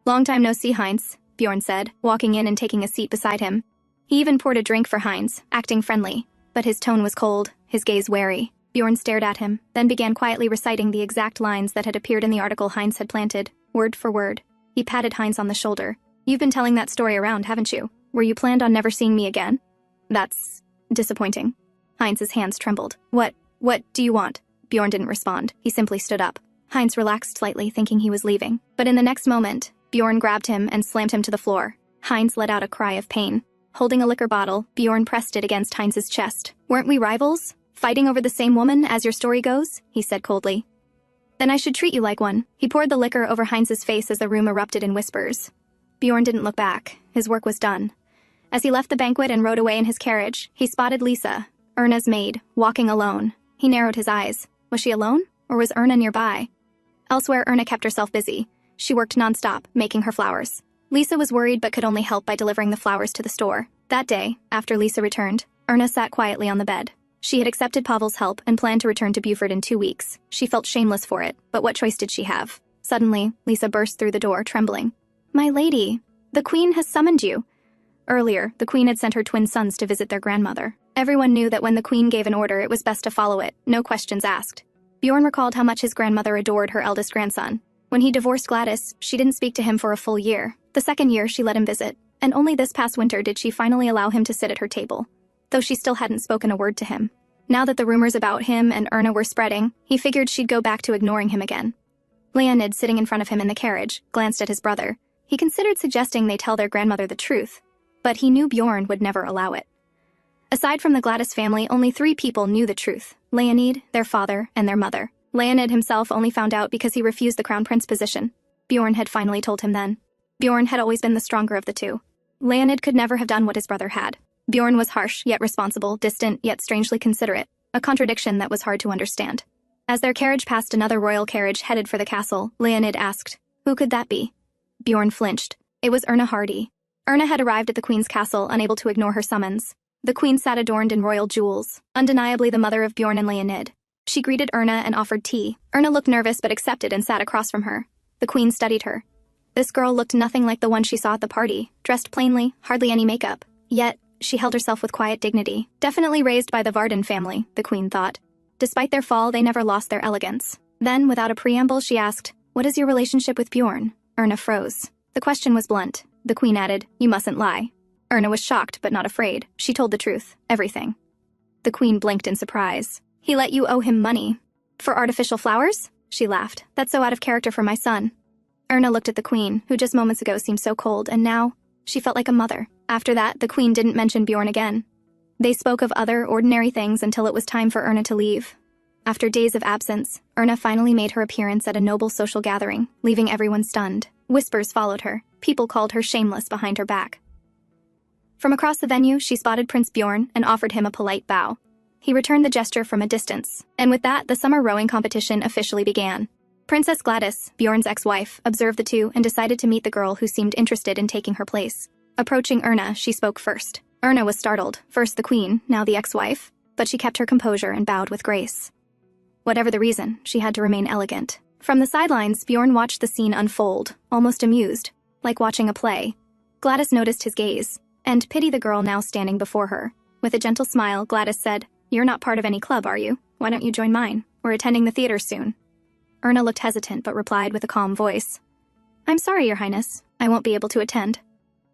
Long time no see, Heinz," Bjorn said, walking in and taking a seat beside him. He even poured a drink for Heinz, acting friendly, but his tone was cold, his gaze wary. Bjorn stared at him, then began quietly reciting the exact lines that had appeared in the article Heinz had planted, word for word. He patted Heinz on the shoulder. "You've been telling that story around, haven't you? Were you planned on never seeing me again?" "That's disappointing." Heinz's hands trembled. What do you want?" Bjorn didn't respond. He simply stood up. Heinz relaxed slightly, thinking he was leaving. But in the next moment, Bjorn grabbed him and slammed him to the floor. Heinz let out a cry of pain. Holding a liquor bottle, Bjorn pressed it against Heinz's chest. "Weren't we rivals? Fighting over the same woman, as your story goes?" he said coldly. "Then I should treat you like one." He poured the liquor over Heinz's face as the room erupted in whispers. Bjorn didn't look back. His work was done. As he left the banquet and rode away in his carriage, he spotted Lisa, Erna's maid, walking alone. He narrowed his eyes. Was she alone? Or was Erna nearby? Elsewhere, Erna kept herself busy. She worked nonstop, making her flowers. Lisa was worried but could only help by delivering the flowers to the store. That day, after Lisa returned, Erna sat quietly on the bed. She had accepted Pavel's help and planned to return to Buford in 2 weeks. She felt shameless for it, but what choice did she have? Suddenly, Lisa burst through the door, trembling. "My lady, the Queen has summoned you." Earlier, the Queen had sent her twin sons to visit their grandmother. Everyone knew that when the Queen gave an order, it was best to follow it, no questions asked. Bjorn recalled how much his grandmother adored her eldest grandson. When he divorced Gladys, she didn't speak to him for a full year. The second year, she let him visit, and only this past winter did she finally allow him to sit at her table, though she still hadn't spoken a word to him. Now that the rumors about him and Erna were spreading, he figured she'd go back to ignoring him again. Leonid, sitting in front of him in the carriage, glanced at his brother. He considered suggesting they tell their grandmother the truth, but he knew Bjorn would never allow it. Aside from the Gladys family, only 3 people knew the truth: Leonid, their father, and their mother. Leonid himself only found out because he refused the crown prince position. Bjorn had finally told him then. Bjorn had always been the stronger of the two. Leonid could never have done what his brother had. Bjorn was harsh, yet responsible, distant, yet strangely considerate, a contradiction that was hard to understand. As their carriage passed another royal carriage headed for the castle, Leonid asked, "Who could that be?" Bjorn flinched. It was Erna Hardy. Erna had arrived at the Queen's castle, unable to ignore her summons. The Queen sat adorned in royal jewels, undeniably the mother of Bjorn and Leonid. She greeted Erna and offered tea. Erna looked nervous but accepted and sat across from her. The Queen studied her. This girl looked nothing like the one she saw at the party, dressed plainly, hardly any makeup. Yet, she held herself with quiet dignity. Definitely raised by the Varden family, the Queen thought. Despite their fall, they never lost their elegance. Then, without a preamble, she asked, "What is your relationship with Bjorn?" Erna froze. The question was blunt. The Queen added, "You mustn't lie." Erna was shocked but not afraid. She told the truth, everything. The Queen blinked in surprise. "He let you owe him money. For artificial flowers?" She laughed. "That's so out of character for my son." Erna looked at the Queen, who just moments ago seemed so cold, and now, she felt like a mother. After that, the Queen didn't mention Bjorn again. They spoke of other, ordinary things until it was time for Erna to leave. After days of absence, Erna finally made her appearance at a noble social gathering, leaving everyone stunned. Whispers followed her. People called her shameless behind her back. From across the venue, she spotted Prince Bjorn and offered him a polite bow. He returned the gesture from a distance, and with that, the summer rowing competition officially began. Princess Gladys, Bjorn's ex-wife, observed the two and decided to meet the girl who seemed interested in taking her place. Approaching Erna, she spoke first. Erna was startled, first the Queen, now the ex-wife, but she kept her composure and bowed with grace. Whatever the reason, she had to remain elegant. From the sidelines, Bjorn watched the scene unfold, almost amused, like watching a play. Gladys noticed his gaze, and pitied the girl now standing before her. With a gentle smile, Gladys said, "You're not part of any club, are you? Why don't you join mine? We're attending the theater soon." Erna looked hesitant but replied with a calm voice, "I'm sorry, Your Highness. I won't be able to attend."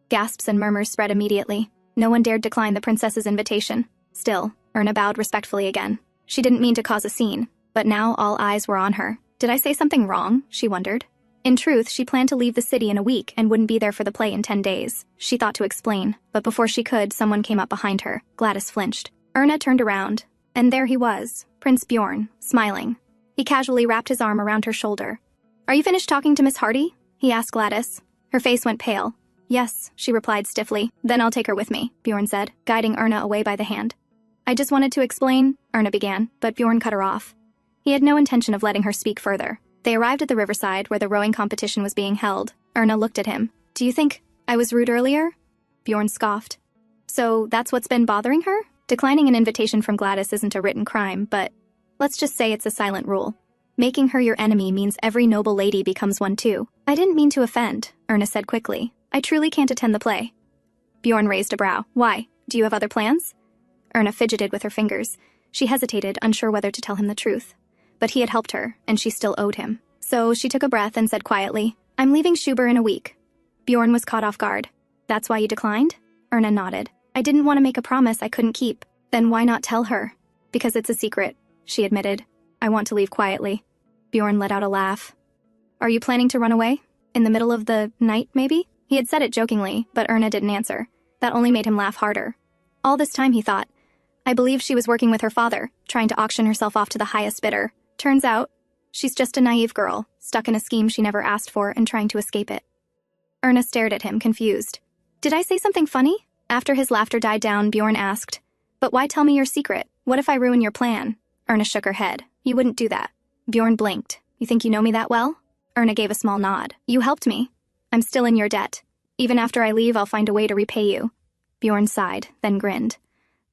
Gasps and murmurs spread immediately. No one dared decline the princess's invitation. Still, Erna bowed respectfully again. She didn't mean to cause a scene, but now all eyes were on her. Did I say something wrong? She wondered. In truth, she planned to leave the city in a week and wouldn't be there for the play in 10 days. She thought to explain, but before she could, someone came up behind her. Gladys flinched. Erna turned around, and there he was, Prince Bjorn, smiling. He casually wrapped his arm around her shoulder. "Are you finished talking to Miss Hardy?" he asked Gladys. Her face went pale. "Yes," she replied stiffly. "Then I'll take her with me," Bjorn said, guiding Erna away by the hand. "I just wanted to explain," Erna began, but Bjorn cut her off. He had no intention of letting her speak further. They arrived at the riverside where the rowing competition was being held. Erna looked at him. "Do you think I was rude earlier?" Bjorn scoffed. "So that's what's been bothering her?" Declining an invitation from Gladys isn't a written crime, but let's just say it's a silent rule. Making her your enemy means every noble lady becomes one too. "I didn't mean to offend," Erna said quickly. "I truly can't attend the play." Bjorn raised a brow. "Why? Do you have other plans?" Erna fidgeted with her fingers. She hesitated, unsure whether to tell him the truth. But he had helped her, and she still owed him. So she took a breath and said quietly, "I'm leaving Schuber in a week." Bjorn was caught off guard. "That's why you declined?" Erna nodded. "I didn't want to make a promise I couldn't keep." "Then why not tell her?" "Because it's a secret," she admitted. "I want to leave quietly." Bjorn let out a laugh. "Are you planning to run away? In the middle of the night, maybe?" He had said it jokingly, but Erna didn't answer. That only made him laugh harder. All this time, he thought, I believe she was working with her father, trying to auction herself off to the highest bidder. Turns out, she's just a naive girl, stuck in a scheme she never asked for and trying to escape it. Erna stared at him, confused. "Did I say something funny?" After his laughter died down, Bjorn asked, "But why tell me your secret? What if I ruin your plan?" Erna shook her head. "You wouldn't do that." Bjorn blinked. "You think you know me that well?" Erna gave a small nod. "You helped me. I'm still in your debt. Even after I leave, I'll find a way to repay you." Bjorn sighed, then grinned.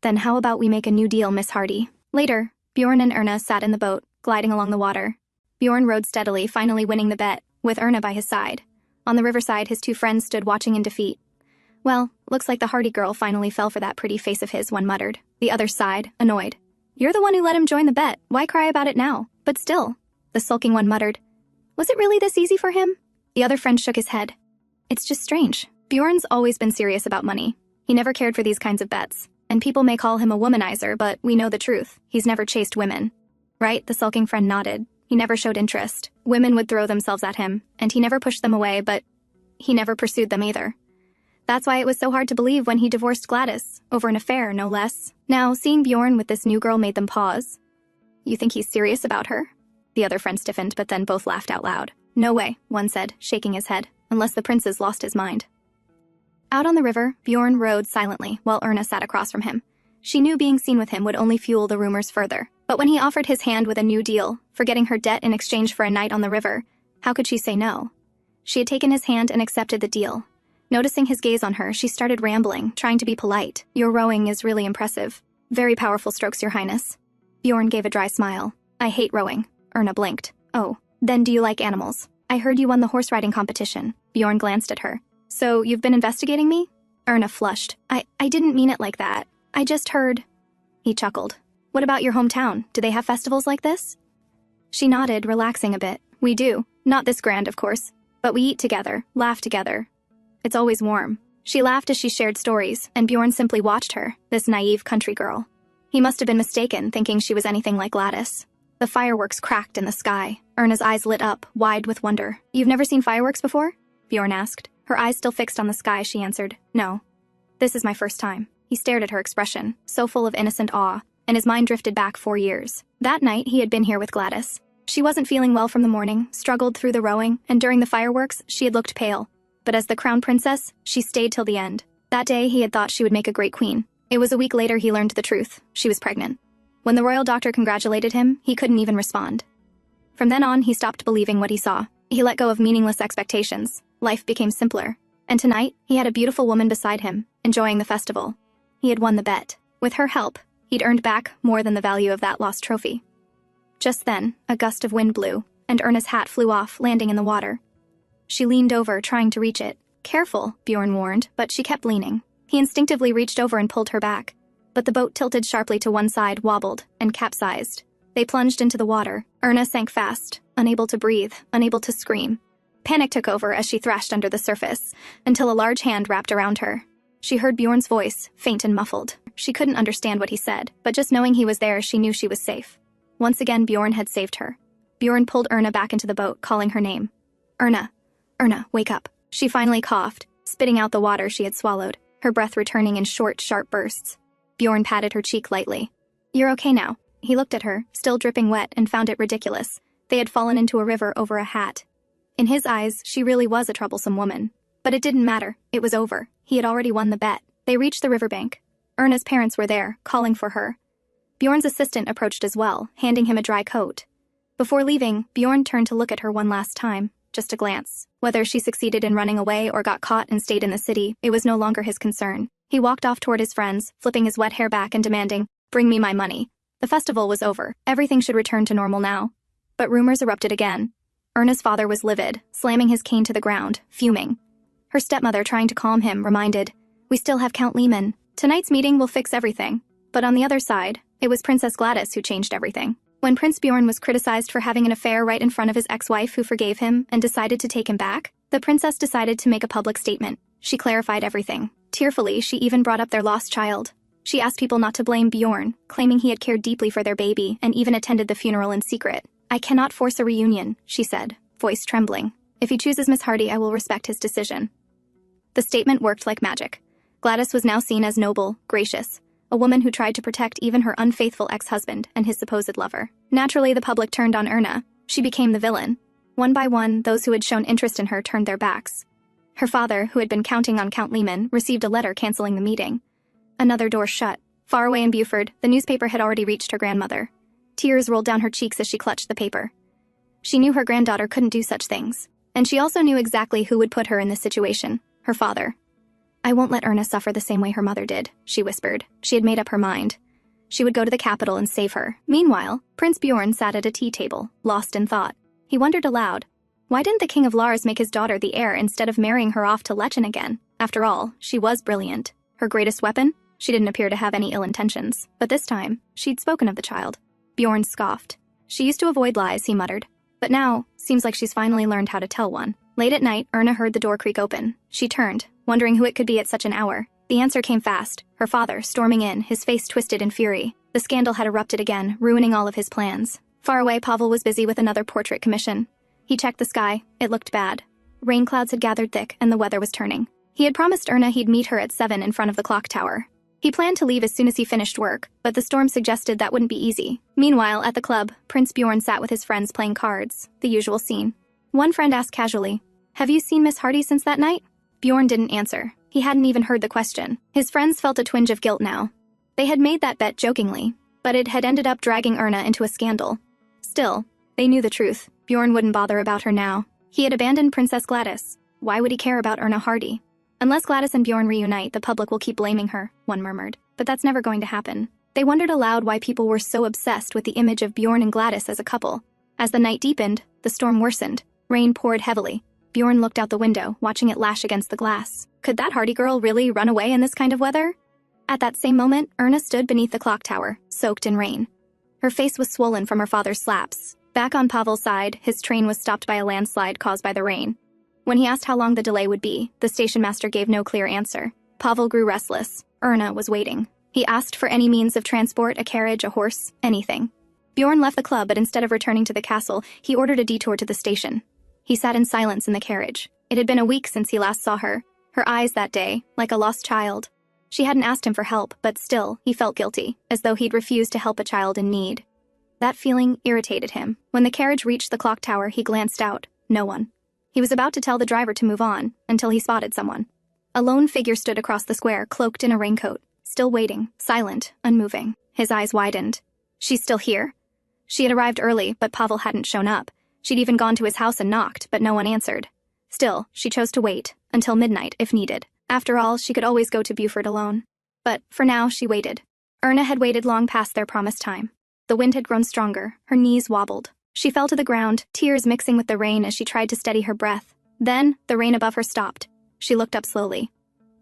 Then how about we make a new deal, Miss Hardy? Later, Bjorn and Erna sat in the boat, gliding along the water. Bjorn rowed steadily, finally winning the bet, with Erna by his side. On the riverside, his two friends stood watching in defeat. Well, looks like the Hardy girl finally fell for that pretty face of his, one muttered. The other sighed, annoyed. You're the one who let him join the bet, why cry about it now? But still, the sulking one muttered. Was it really this easy for him? The other friend shook his head. It's just strange. Bjorn's always been serious about money. He never cared for these kinds of bets. And people may call him a womanizer, but we know the truth. He's never chased women. Right? The sulking friend nodded. He never showed interest. Women would throw themselves at him, and he never pushed them away, but he never pursued them either. That's why it was so hard to believe when he divorced Gladys, over an affair, no less. Now, seeing Bjorn with this new girl made them pause. You think he's serious about her? The other friend stiffened, but then both laughed out loud. No way, one said, shaking his head, unless the prince has lost his mind. Out on the river, Bjorn rowed silently, while Erna sat across from him. She knew being seen with him would only fuel the rumors further. But when he offered his hand with a new deal, forgetting her debt in exchange for a night on the river, how could she say no? She had taken his hand and accepted the deal. Noticing his gaze on her, she started rambling, trying to be polite. Your rowing is really impressive. Very powerful strokes, Your Highness. Bjorn gave a dry smile. I hate rowing. Erna blinked. Oh, then do you like animals? I heard you won the horse riding competition. Bjorn glanced at her. So, you've been investigating me? Erna flushed. I didn't mean it like that. I just heard. He chuckled. What about your hometown? Do they have festivals like this? She nodded, relaxing a bit. We do. Not this grand, of course. But we eat together, laugh together. It's always warm. She laughed as she shared stories, and Bjorn simply watched her, this naive country girl. He must have been mistaken, thinking she was anything like Gladys. The fireworks cracked in the sky. Erna's eyes lit up, wide with wonder. You've never seen fireworks before? Bjorn asked. Her eyes still fixed on the sky, she answered. No. This is my first time. He stared at her expression, so full of innocent awe, and his mind drifted back 4 years. That night, he had been here with Gladys. She wasn't feeling well from the morning, struggled through the rowing, and during the fireworks, she had looked pale. But as the crown princess, she stayed till the end. That day, he had thought she would make a great queen. It was a week later he learned the truth. She was pregnant. When the royal doctor congratulated him, he couldn't even respond. From then on, he stopped believing what he saw. He let go of meaningless expectations. Life became simpler. And tonight, he had a beautiful woman beside him, enjoying the festival. He had won the bet. With her help, he'd earned back more than the value of that lost trophy. Just then, a gust of wind blew, and Erna's hat flew off, landing in the water. She leaned over, trying to reach it. Careful, Bjorn warned, but she kept leaning. He instinctively reached over and pulled her back. But the boat tilted sharply to one side, wobbled, and capsized. They plunged into the water. Erna sank fast, unable to breathe, unable to scream. Panic took over as she thrashed under the surface, until a large hand wrapped around her. She heard Bjorn's voice, faint and muffled. She couldn't understand what he said, but just knowing he was there, she knew she was safe. Once again, Bjorn had saved her. Bjorn pulled Erna back into the boat, calling her name. Erna. Erna, wake up. She finally coughed, spitting out the water she had swallowed, her breath returning in short, sharp bursts. Bjorn patted her cheek lightly. You're okay now. He looked at her, still dripping wet, and found it ridiculous. They had fallen into a river over a hat. In his eyes, she really was a troublesome woman. But it didn't matter. It was over. He had already won the bet. They reached the riverbank. Erna's parents were there, calling for her. Bjorn's assistant approached as well, handing him a dry coat. Before leaving, Bjorn turned to look at her one last time, just a glance. Whether she succeeded in running away or got caught and stayed in the city, it was no longer his concern. He walked off toward his friends, flipping his wet hair back and demanding, "Bring me my money." The festival was over. Everything should return to normal now. But rumors erupted again. Erna's father was livid, slamming his cane to the ground, fuming. Her stepmother, trying to calm him, reminded, "We still have Count Lechen. Tonight's meeting will fix everything." But on the other side, it was Princess Gladys who changed everything. When Prince Bjorn was criticized for having an affair right in front of his ex-wife who forgave him and decided to take him back, the princess decided to make a public statement. She clarified everything. Tearfully, she even brought up their lost child. She asked people not to blame Bjorn, claiming he had cared deeply for their baby and even attended the funeral in secret. "I cannot force a reunion," she said, voice trembling. "If he chooses Miss Hardy, I will respect his decision." The statement worked like magic. Gladys was now seen as noble, gracious, a woman who tried to protect even her unfaithful ex-husband and his supposed lover. Naturally, the public turned on Erna. She became the villain. One by one, those who had shown interest in her turned their backs. Her father, who had been counting on Count Lechen, received a letter canceling the meeting. Another door shut. Far away in Buford, the newspaper had already reached her grandmother. Tears rolled down her cheeks as she clutched the paper. She knew her granddaughter couldn't do such things. And she also knew exactly who would put her in this situation: her father. "I won't let Erna suffer the same way her mother did," she whispered. She had made up her mind. She would go to the capital and save her. Meanwhile, Prince Bjorn sat at a tea table, lost in thought. He wondered aloud, why didn't the King of Lars make his daughter the heir instead of marrying her off to Lechen again? After all, she was brilliant. Her greatest weapon? She didn't appear to have any ill intentions. But this time, she'd spoken of the child. Bjorn scoffed. "She used to avoid lies," he muttered. "But now, seems like she's finally learned how to tell one." Late at night, Erna heard the door creak open. She turned, wondering who it could be at such an hour. The answer came fast. Her father, storming in, his face twisted in fury. The scandal had erupted again, ruining all of his plans. Far away, Pavel was busy with another portrait commission. He checked the sky. It looked bad. Rain clouds had gathered thick, and the weather was turning. He had promised Erna he'd meet her at 7 in front of the clock tower. He planned to leave as soon as he finished work, but the storm suggested that wouldn't be easy. Meanwhile, at the club, Prince Bjorn sat with his friends playing cards. The usual scene. One friend asked casually, "Have you seen Miss Hardy since that night?" Bjorn didn't answer. He hadn't even heard the question. His friends felt a twinge of guilt now. They had made that bet jokingly, but it had ended up dragging Erna into a scandal. Still, they knew the truth. Bjorn wouldn't bother about her now. He had abandoned Princess Gladys. Why would he care about Erna Hardy? "Unless Gladys and Bjorn reunite, the public will keep blaming her," one murmured. But that's never going to happen. They wondered aloud why people were so obsessed with the image of Bjorn and Gladys as a couple. As the night deepened, the storm worsened. Rain poured heavily. Bjorn looked out the window, watching it lash against the glass. Could that Hardy girl really run away in this kind of weather? At that same moment, Erna stood beneath the clock tower, soaked in rain. Her face was swollen from her father's slaps. Back on Pavel's side, his train was stopped by a landslide caused by the rain. When he asked how long the delay would be, the station master gave no clear answer. Pavel grew restless. Erna was waiting. He asked for any means of transport, a carriage, a horse, anything. Bjorn left the club, but instead of returning to the castle, he ordered a detour to the station. He sat in silence in the carriage. It had been a week since he last saw her. Her eyes that day, like a lost child. She hadn't asked him for help, but still, he felt guilty, as though he'd refused to help a child in need. That feeling irritated him. When the carriage reached the clock tower, he glanced out. No one. He was about to tell the driver to move on, until he spotted someone. A lone figure stood across the square, cloaked in a raincoat, still waiting, silent, unmoving. His eyes widened. She's still here? She had arrived early, but Pavel hadn't shown up. She'd even gone to his house and knocked, but no one answered. Still, she chose to wait, until midnight if needed. After all, she could always go to Buford alone. But, for now, she waited. Erna had waited long past their promised time. The wind had grown stronger, her knees wobbled. She fell to the ground, tears mixing with the rain as she tried to steady her breath. Then, the rain above her stopped. She looked up slowly.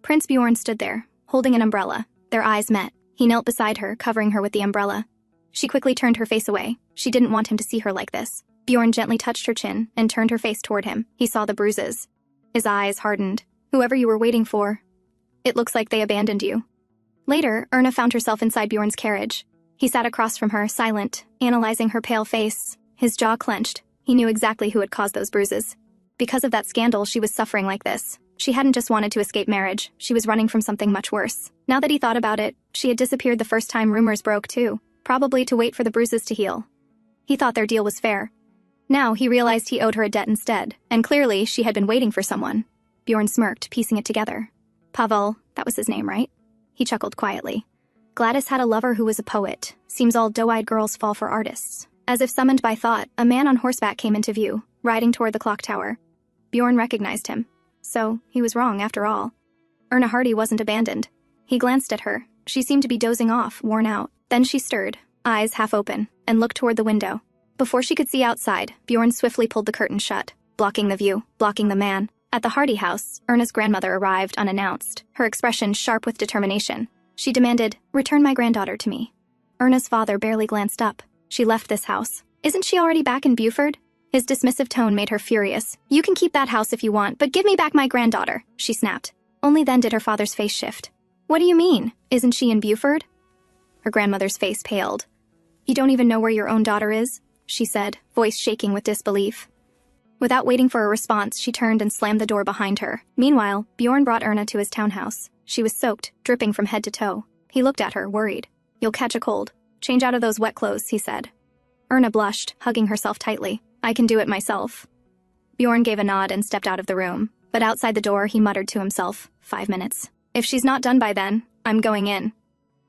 Prince Bjorn stood there, holding an umbrella. Their eyes met. He knelt beside her, covering her with the umbrella. She quickly turned her face away. She didn't want him to see her like this. Bjorn gently touched her chin and turned her face toward him. He saw the bruises. His eyes hardened. "Whoever you were waiting for, it looks like they abandoned you." Later, Erna found herself inside Bjorn's carriage. He sat across from her, silent, analyzing her pale face. His jaw clenched. He knew exactly who had caused those bruises. Because of that scandal, she was suffering like this. She hadn't just wanted to escape marriage. She was running from something much worse. Now that he thought about it, she had disappeared the first time rumors broke, too. Probably to wait for the bruises to heal. He thought their deal was fair. Now he realized he owed her a debt instead, and clearly she had been waiting for someone. Bjorn smirked, piecing it together. Pavel, that was his name, right? He chuckled quietly. Gladys had a lover who was a poet. Seems all doe-eyed girls fall for artists. As if summoned by thought, a man on horseback came into view, riding toward the clock tower. Bjorn recognized him. So, he was wrong after all. Erna Hardy wasn't abandoned. He glanced at her. She seemed to be dozing off, worn out. Then she stirred, eyes half open, and looked toward the window. Before she could see outside, Bjorn swiftly pulled the curtain shut, blocking the view, blocking the man. At the Hardy house, Erna's grandmother arrived unannounced, her expression sharp with determination. She demanded, "Return my granddaughter to me." Erna's father barely glanced up. She left this house. "Isn't she already back in Buford?" His dismissive tone made her furious. "You can keep that house if you want, but give me back my granddaughter," she snapped. Only then did her father's face shift. "What do you mean? Isn't she in Buford?" Her grandmother's face paled. "You don't even know where your own daughter is?" she said, voice shaking with disbelief. Without waiting for a response, she turned and slammed the door behind her. Meanwhile, Bjorn brought Erna to his townhouse. She was soaked, dripping from head to toe. He looked at her, worried. "You'll catch a cold. Change out of those wet clothes," he said. Erna blushed, hugging herself tightly. "I can do it myself." Bjorn gave a nod and stepped out of the room. But outside the door, he muttered to himself, 5 minutes. "If she's not done by then, I'm going in."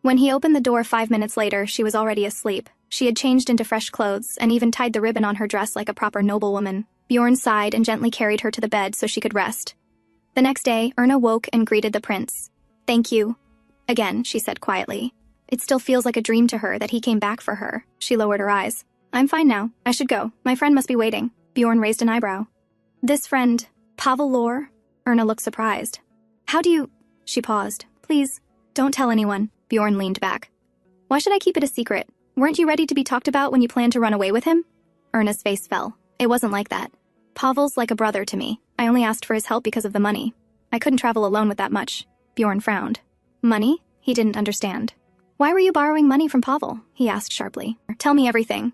When he opened the door 5 minutes later, she was already asleep. She had changed into fresh clothes and even tied the ribbon on her dress like a proper noblewoman. Bjorn sighed and gently carried her to the bed so she could rest. The next day, Erna woke and greeted the prince. "Thank you." Again, she said quietly. It still feels like a dream to her that he came back for her. She lowered her eyes. "I'm fine now. I should go. My friend must be waiting." Bjorn raised an eyebrow. "This friend, Pavel Lore?" Erna looked surprised. "How do you—" She paused. "Please, don't tell anyone." Bjorn leaned back. "Why should I keep it a secret? Weren't you ready to be talked about when you planned to run away with him?" Erna's face fell. "It wasn't like that. Pavel's like a brother to me. I only asked for his help because of the money. I couldn't travel alone with that much." Bjorn frowned. "Money?" He didn't understand. "Why were you borrowing money from Pavel?" he asked sharply. "Tell me everything."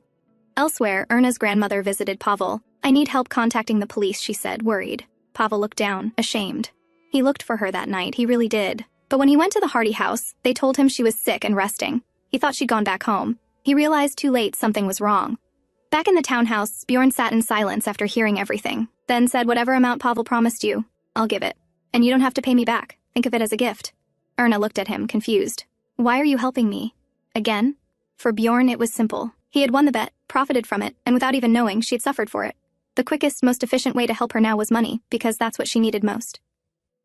Elsewhere, Erna's grandmother visited Pavel. "I need help contacting the police," she said, worried. Pavel looked down, ashamed. He looked for her that night, he really did. But when he went to the Hardy house, they told him she was sick and resting. He thought she'd gone back home. He realized too late something was wrong. Back in the townhouse, Bjorn sat in silence after hearing everything, then said, "Whatever amount Pavel promised you, I'll give it. And you don't have to pay me back. Think of it as a gift." Erna looked at him, confused. "Why are you helping me? Again?" For Bjorn, it was simple. He had won the bet, profited from it, and without even knowing, she'd suffered for it. The quickest, most efficient way to help her now was money, because that's what she needed most.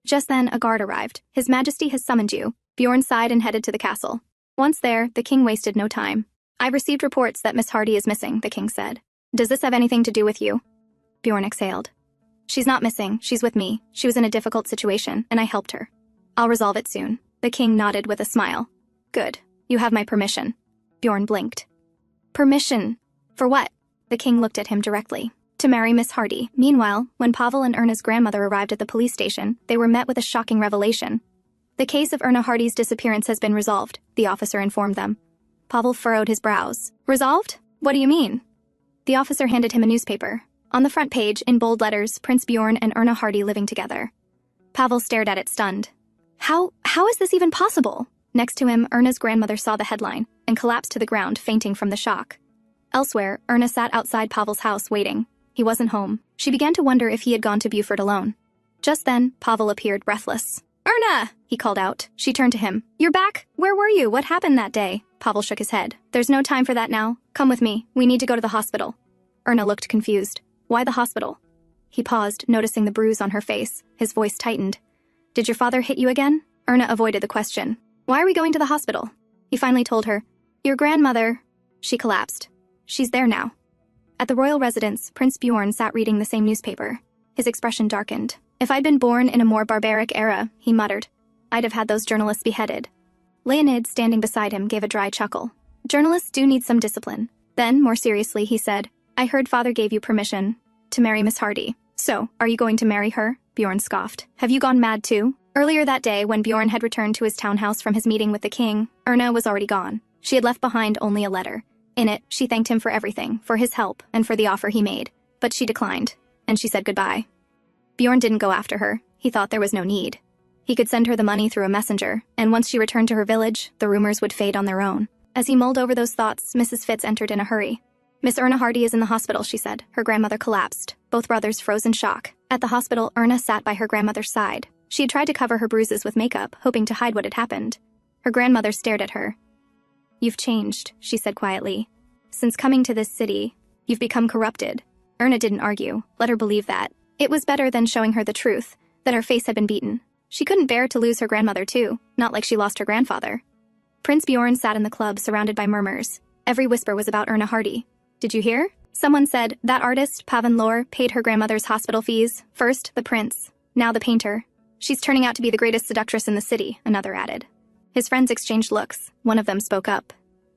Just then, a guard arrived. "His Majesty has summoned you." Bjorn sighed and headed to the castle. Once there, the king wasted no time. "I've received reports that Miss Hardy is missing," the king said. "Does this have anything to do with you?" Bjorn exhaled. "She's not missing, she's with me. She was in a difficult situation, and I helped her. I'll resolve it soon." The king nodded with a smile. "Good. You have my permission." Bjorn blinked. "Permission? For what?" The king looked at him directly. "To marry Miss Hardy." Meanwhile, when Pavel and Erna's grandmother arrived at the police station, they were met with a shocking revelation. "The case of Erna Hardy's disappearance has been resolved," the officer informed them. Pavel furrowed his brows. "Resolved? What do you mean?" The officer handed him a newspaper. On the front page, in bold letters, Prince Bjorn and Erna Hardy living together. Pavel stared at it stunned. How is this even possible?" Next to him, Erna's grandmother saw the headline and collapsed to the ground, fainting from the shock. Elsewhere, Erna sat outside Pavel's house waiting. He wasn't home. She began to wonder if he had gone to Buford alone. Just then, Pavel appeared breathless. "Erna!" he called out. She turned to him. "You're back? Where were you? What happened that day?" Pavel shook his head. "There's no time for that now. Come with me. We need to go to the hospital." Erna looked confused. "Why the hospital?" He paused, noticing the bruise on her face. His voice tightened. "Did your father hit you again?" Erna avoided the question. "Why are we going to the hospital?" He finally told her. "Your grandmother—" She collapsed. "She's there now." At the royal residence, Prince Bjorn sat reading the same newspaper. His expression darkened. "If I'd been born in a more barbaric era," he muttered, "I'd have had those journalists beheaded." Leonid, standing beside him, gave a dry chuckle. "Journalists do need some discipline." Then, more seriously, he said, "I heard father gave you permission to marry Miss Hardy. So, are you going to marry her?" Bjorn scoffed. "Have you gone mad too?" Earlier that day, when Bjorn had returned to his townhouse from his meeting with the king, Erna was already gone. She had left behind only a letter. In it, she thanked him for everything, for his help, and for the offer he made. But she declined, and she said goodbye. Bjorn didn't go after her. He thought there was no need. He could send her the money through a messenger, and once she returned to her village, the rumors would fade on their own. As he mulled over those thoughts, Mrs. Fitz entered in a hurry. "Miss Erna Hardy is in the hospital," she said. Her grandmother collapsed. Both brothers froze in shock. At the hospital, Erna sat by her grandmother's side. She had tried to cover her bruises with makeup, hoping to hide what had happened. Her grandmother stared at her. "You've changed," she said quietly. "Since coming to this city, you've become corrupted." Erna didn't argue. Let her believe that. It was better than showing her the truth, that her face had been beaten. She couldn't bear to lose her grandmother too, not like she lost her grandfather. Prince Bjorn sat in the club, surrounded by murmurs. Every whisper was about Erna Hardy. "Did you hear?" Someone said, "That artist, Pavan Lore, paid her grandmother's hospital fees. First, the prince. Now the painter. She's turning out to be the greatest seductress in the city," another added. His friends exchanged looks. One of them spoke up.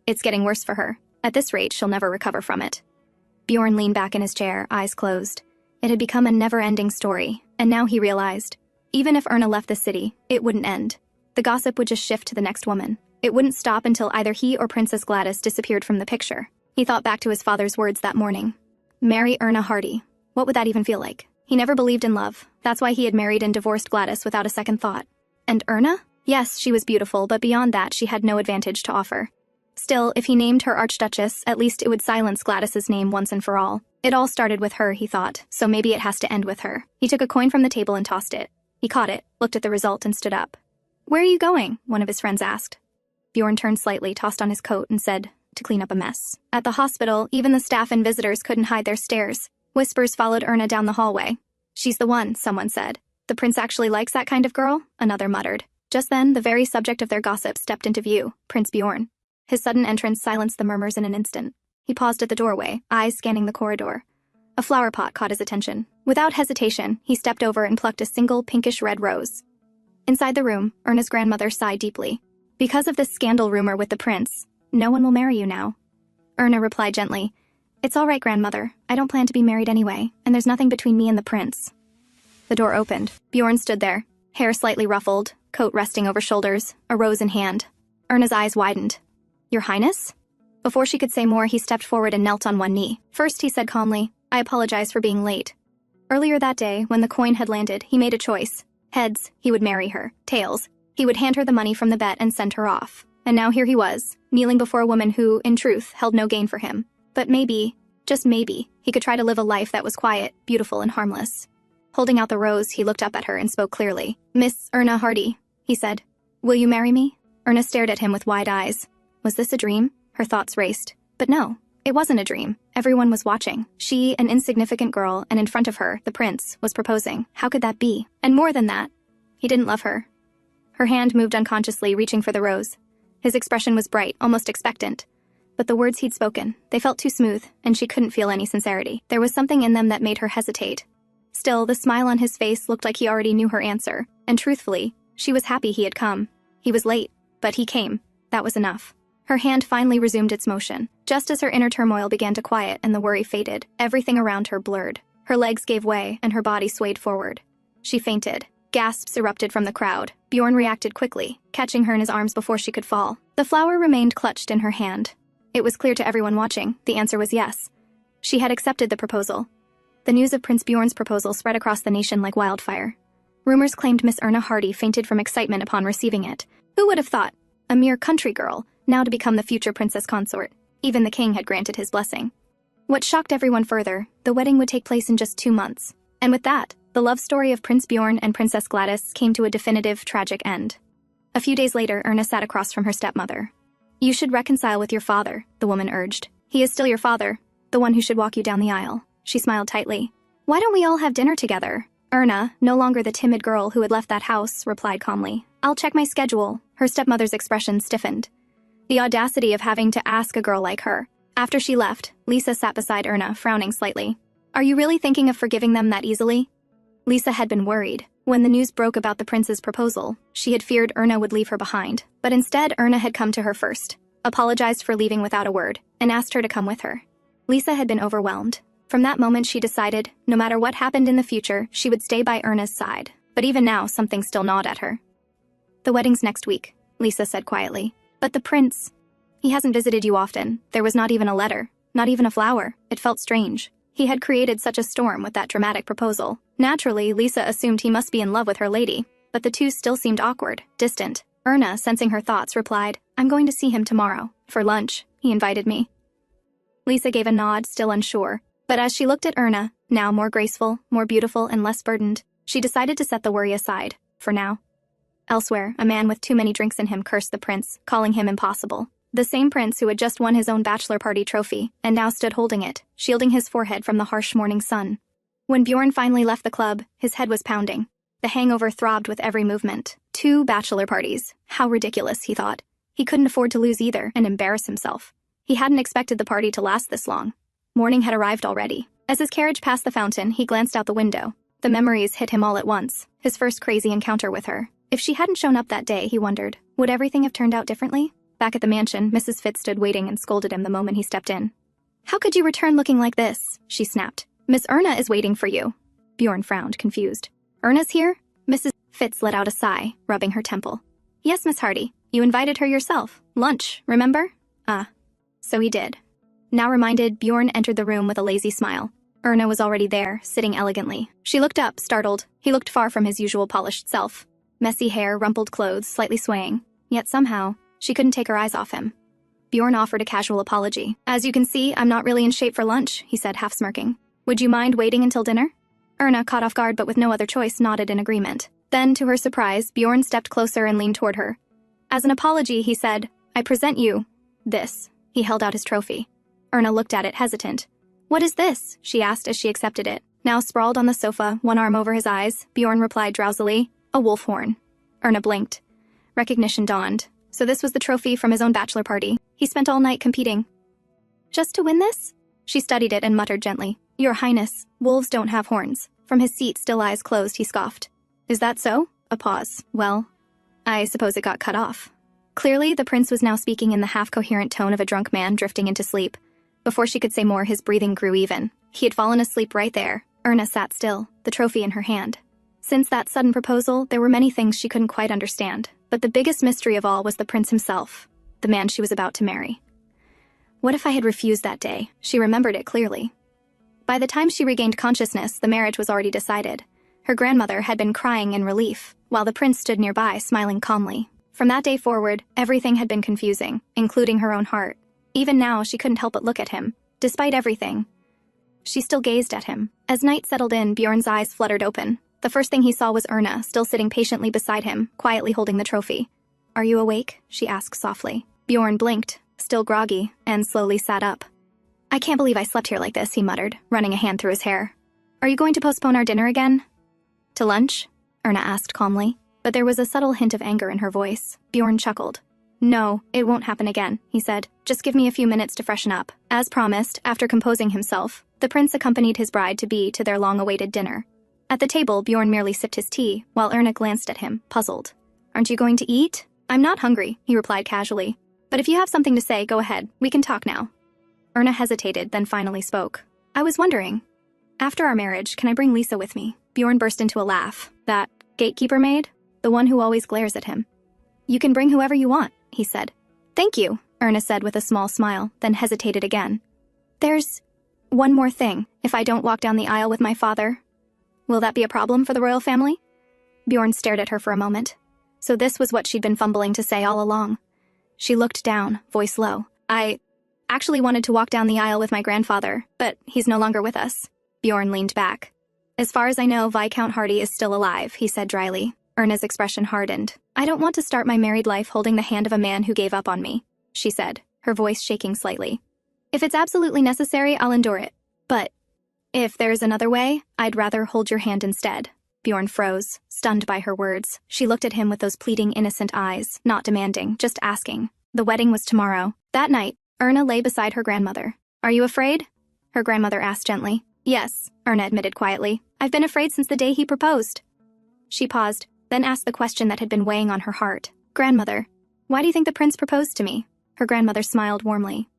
"It's getting worse for her. At this rate, she'll never recover from it." Bjorn leaned back in his chair, eyes closed. It had become a never-ending story, and now he realized, even if Erna left the city, it wouldn't end. The gossip would just shift to the next woman. It wouldn't stop until either he or Princess Gladys disappeared from the picture. He thought back to his father's words that morning. Marry Erna Hardy. What would that even feel like? He never believed in love. That's why he had married and divorced Gladys without a second thought. And Erna? Yes, she was beautiful, but beyond that, she had no advantage to offer. Still, if he named her Archduchess, at least it would silence Gladys's name once and for all. It all started with her, he thought, so maybe it has to end with her. He took a coin from the table and tossed it. He caught it, looked at the result, and stood up. "Where are you going?" one of his friends asked. Bjorn turned slightly, tossed on his coat, and said, "To clean up a mess." At the hospital, even the staff and visitors couldn't hide their stares. Whispers followed Erna down the hallway. "She's the one," someone said. The prince actually likes that kind of girl, another muttered. Just then, the very subject of their gossip stepped into view, Prince Bjorn. His sudden entrance silenced the murmurs in an instant. He paused at the doorway, eyes scanning the corridor. A flower pot caught his attention. Without hesitation, he stepped over and plucked a single pinkish-red rose. Inside the room, Erna's grandmother sighed deeply. Because of this scandal rumor with the prince, no one will marry you now. Erna replied gently, It's all right, grandmother. I don't plan to be married anyway, and there's nothing between me and the prince. The door opened. Bjorn stood there, hair slightly ruffled, coat resting over shoulders, a rose in hand. Erna's eyes widened. Your Highness? Before she could say more, he stepped forward and knelt on one knee. First, he said calmly, I apologize for being late. Earlier that day, when the coin had landed, he made a choice. Heads, he would marry her. Tails, he would hand her the money from the bet and send her off. And now here he was, kneeling before a woman who, in truth, held no gain for him. But maybe, just maybe, he could try to live a life that was quiet, beautiful, and harmless. Holding out the rose, he looked up at her and spoke clearly. Miss Erna Hardy, he said. Will you marry me? Erna stared at him with wide eyes. Was this a dream? Her thoughts raced. But no, it wasn't a dream. Everyone was watching. She, an insignificant girl, and in front of her, the prince, was proposing. How could that be? And more than that, he didn't love her. Her hand moved unconsciously, reaching for the rose. His expression was bright, almost expectant. But the words he'd spoken, they felt too smooth, and she couldn't feel any sincerity. There was something in them that made her hesitate. Still, the smile on his face looked like he already knew her answer, and truthfully, she was happy he had come. He was late, but he came. That was enough. Her hand finally resumed its motion. Just as her inner turmoil began to quiet and the worry faded, everything around her blurred. Her legs gave way, and her body swayed forward. She fainted. Gasps erupted from the crowd. Bjorn reacted quickly, catching her in his arms before she could fall. The flower remained clutched in her hand. It was clear to everyone watching. The answer was yes. She had accepted the proposal. The news of Prince Bjorn's proposal spread across the nation like wildfire. Rumors claimed Miss Erna Hardy fainted from excitement upon receiving it. Who would have thought? A mere country girl, now to become the future princess consort. Even the king had granted his blessing. What shocked everyone further, the wedding would take place in just 2 months. And with that, the love story of Prince Bjorn and Princess Gladys came to a definitive, tragic end. A few days later, Erna sat across from her stepmother. You should reconcile with your father, the woman urged. He is still your father, the one who should walk you down the aisle. She smiled tightly. Why don't we all have dinner together? Erna, no longer the timid girl who had left that house, replied calmly. I'll check my schedule. Her stepmother's expression stiffened. The audacity of having to ask a girl like her. After she left, Lisa sat beside Erna, frowning slightly. Are you really thinking of forgiving them that easily? Lisa had been worried. When the news broke about the prince's proposal, she had feared Erna would leave her behind. But instead, Erna had come to her first, apologized for leaving without a word, and asked her to come with her. Lisa had been overwhelmed. From that moment, she decided, no matter what happened in the future, she would stay by Erna's side. But even now, something still gnawed at her. The wedding's next week, Lisa said quietly. But the prince, he hasn't visited you often. There was not even a letter, not even a flower. It felt strange. He had created such a storm with that dramatic proposal. Naturally, Lisa assumed he must be in love with her lady, but the two still seemed awkward, distant. Erna, sensing her thoughts, replied, I'm going to see him tomorrow. For lunch. He invited me. Lisa gave a nod, still unsure. But as she looked at Erna, now more graceful, more beautiful, and less burdened, she decided to set the worry aside, for now. Elsewhere, a man with too many drinks in him cursed the prince, calling him impossible. The same prince who had just won his own bachelor party trophy, and now stood holding it, shielding his forehead from the harsh morning sun. When Bjorn finally left the club, his head was pounding. The hangover throbbed with every movement. 2 bachelor parties. How ridiculous, he thought. He couldn't afford to lose either and embarrass himself. He hadn't expected the party to last this long. Morning had arrived already. As his carriage passed the fountain, he glanced out the window. The memories hit him all at once. His first crazy encounter with her. If she hadn't shown up that day, he wondered, would everything have turned out differently? Back at the mansion, Mrs. Fitz stood waiting and scolded him the moment he stepped in. How could you return looking like this? She snapped. Miss Erna is waiting for you. Bjorn frowned, confused. Erna's here? Mrs. Fitz let out a sigh, rubbing her temple. Yes, Miss Hardy. You invited her yourself. Lunch, remember? So he did. Now reminded, Bjorn entered the room with a lazy smile. Erna was already there, sitting elegantly. She looked up, startled. He looked far from his usual polished self. Messy hair, rumpled clothes, slightly swaying. Yet somehow, she couldn't take her eyes off him. Bjorn offered a casual apology. As you can see, I'm not really in shape for lunch, he said, half smirking. Would you mind waiting until dinner? Erna, caught off guard but with no other choice, nodded in agreement. Then, to her surprise, Bjorn stepped closer and leaned toward her. As an apology, he said, I present you this. He held out his trophy. Erna looked at it, hesitant. What is this? She asked as she accepted it. Now sprawled on the sofa, one arm over his eyes, Bjorn replied drowsily, "A wolf horn." Erna blinked. Recognition dawned. So this was the trophy from his own bachelor party. He spent all night competing. "Just to win this?" She studied it and muttered gently, "Your Highness, wolves don't have horns." From his seat, still eyes closed, he scoffed. "Is that so?" A pause. "Well, I suppose it got cut off." Clearly, the prince was now speaking in the half-coherent tone of a drunk man drifting into sleep. Before she could say more, his breathing grew even. He had fallen asleep right there. Erna sat still, the trophy in her hand. Since that sudden proposal, there were many things she couldn't quite understand, but the biggest mystery of all was the prince himself, the man she was about to marry. What if I had refused that day? She remembered it clearly. By the time she regained consciousness, the marriage was already decided. Her grandmother had been crying in relief, while the prince stood nearby, smiling calmly. From that day forward, everything had been confusing, including her own heart. Even now, she couldn't help but look at him. Despite everything, she still gazed at him. As night settled in, Bjorn's eyes fluttered open. The first thing he saw was Erna, still sitting patiently beside him, quietly holding the trophy. "Are you awake?" she asked softly. Bjorn blinked, still groggy, and slowly sat up. "I can't believe I slept here like this," he muttered, running a hand through his hair. "Are you going to postpone our dinner again?" "To lunch?" Erna asked calmly, but there was a subtle hint of anger in her voice. Bjorn chuckled. "No, it won't happen again," he said. "Just give me a few minutes to freshen up." As promised, after composing himself, the prince accompanied his bride-to-be to their long-awaited dinner. At the table, Bjorn merely sipped his tea, while Erna glanced at him, puzzled. "Aren't you going to eat?" "I'm not hungry," he replied casually. "But if you have something to say, go ahead. We can talk now." Erna hesitated, then finally spoke. "I was wondering, after our marriage, can I bring Lisa with me?" Bjorn burst into a laugh. "That gatekeeper maid? The one who always glares at him." "You can bring whoever you want," he said. "Thank you," Erna said with a small smile, then hesitated again. "There's one more thing. If I don't walk down the aisle with my father, will that be a problem for the royal family?" Bjorn stared at her for a moment. So this was what she'd been fumbling to say all along. She looked down, voice low. "I actually wanted to walk down the aisle with my grandfather, but he's no longer with us." Bjorn leaned back. "As far as I know, Viscount Hardy is still alive," he said dryly. Erna's expression hardened. "I don't want to start my married life holding the hand of a man who gave up on me," she said, her voice shaking slightly. "If it's absolutely necessary, I'll endure it. But if there's another way, I'd rather hold your hand instead." Bjorn froze, stunned by her words. She looked at him with those pleading, innocent eyes, not demanding, just asking. The wedding was tomorrow. That night, Erna lay beside her grandmother. "Are you afraid?" her grandmother asked gently. "Yes," Erna admitted quietly. "I've been afraid since the day he proposed." She paused, then asked the question that had been weighing on her heart. "Grandmother, why do you think the prince proposed to me?" Her grandmother smiled warmly.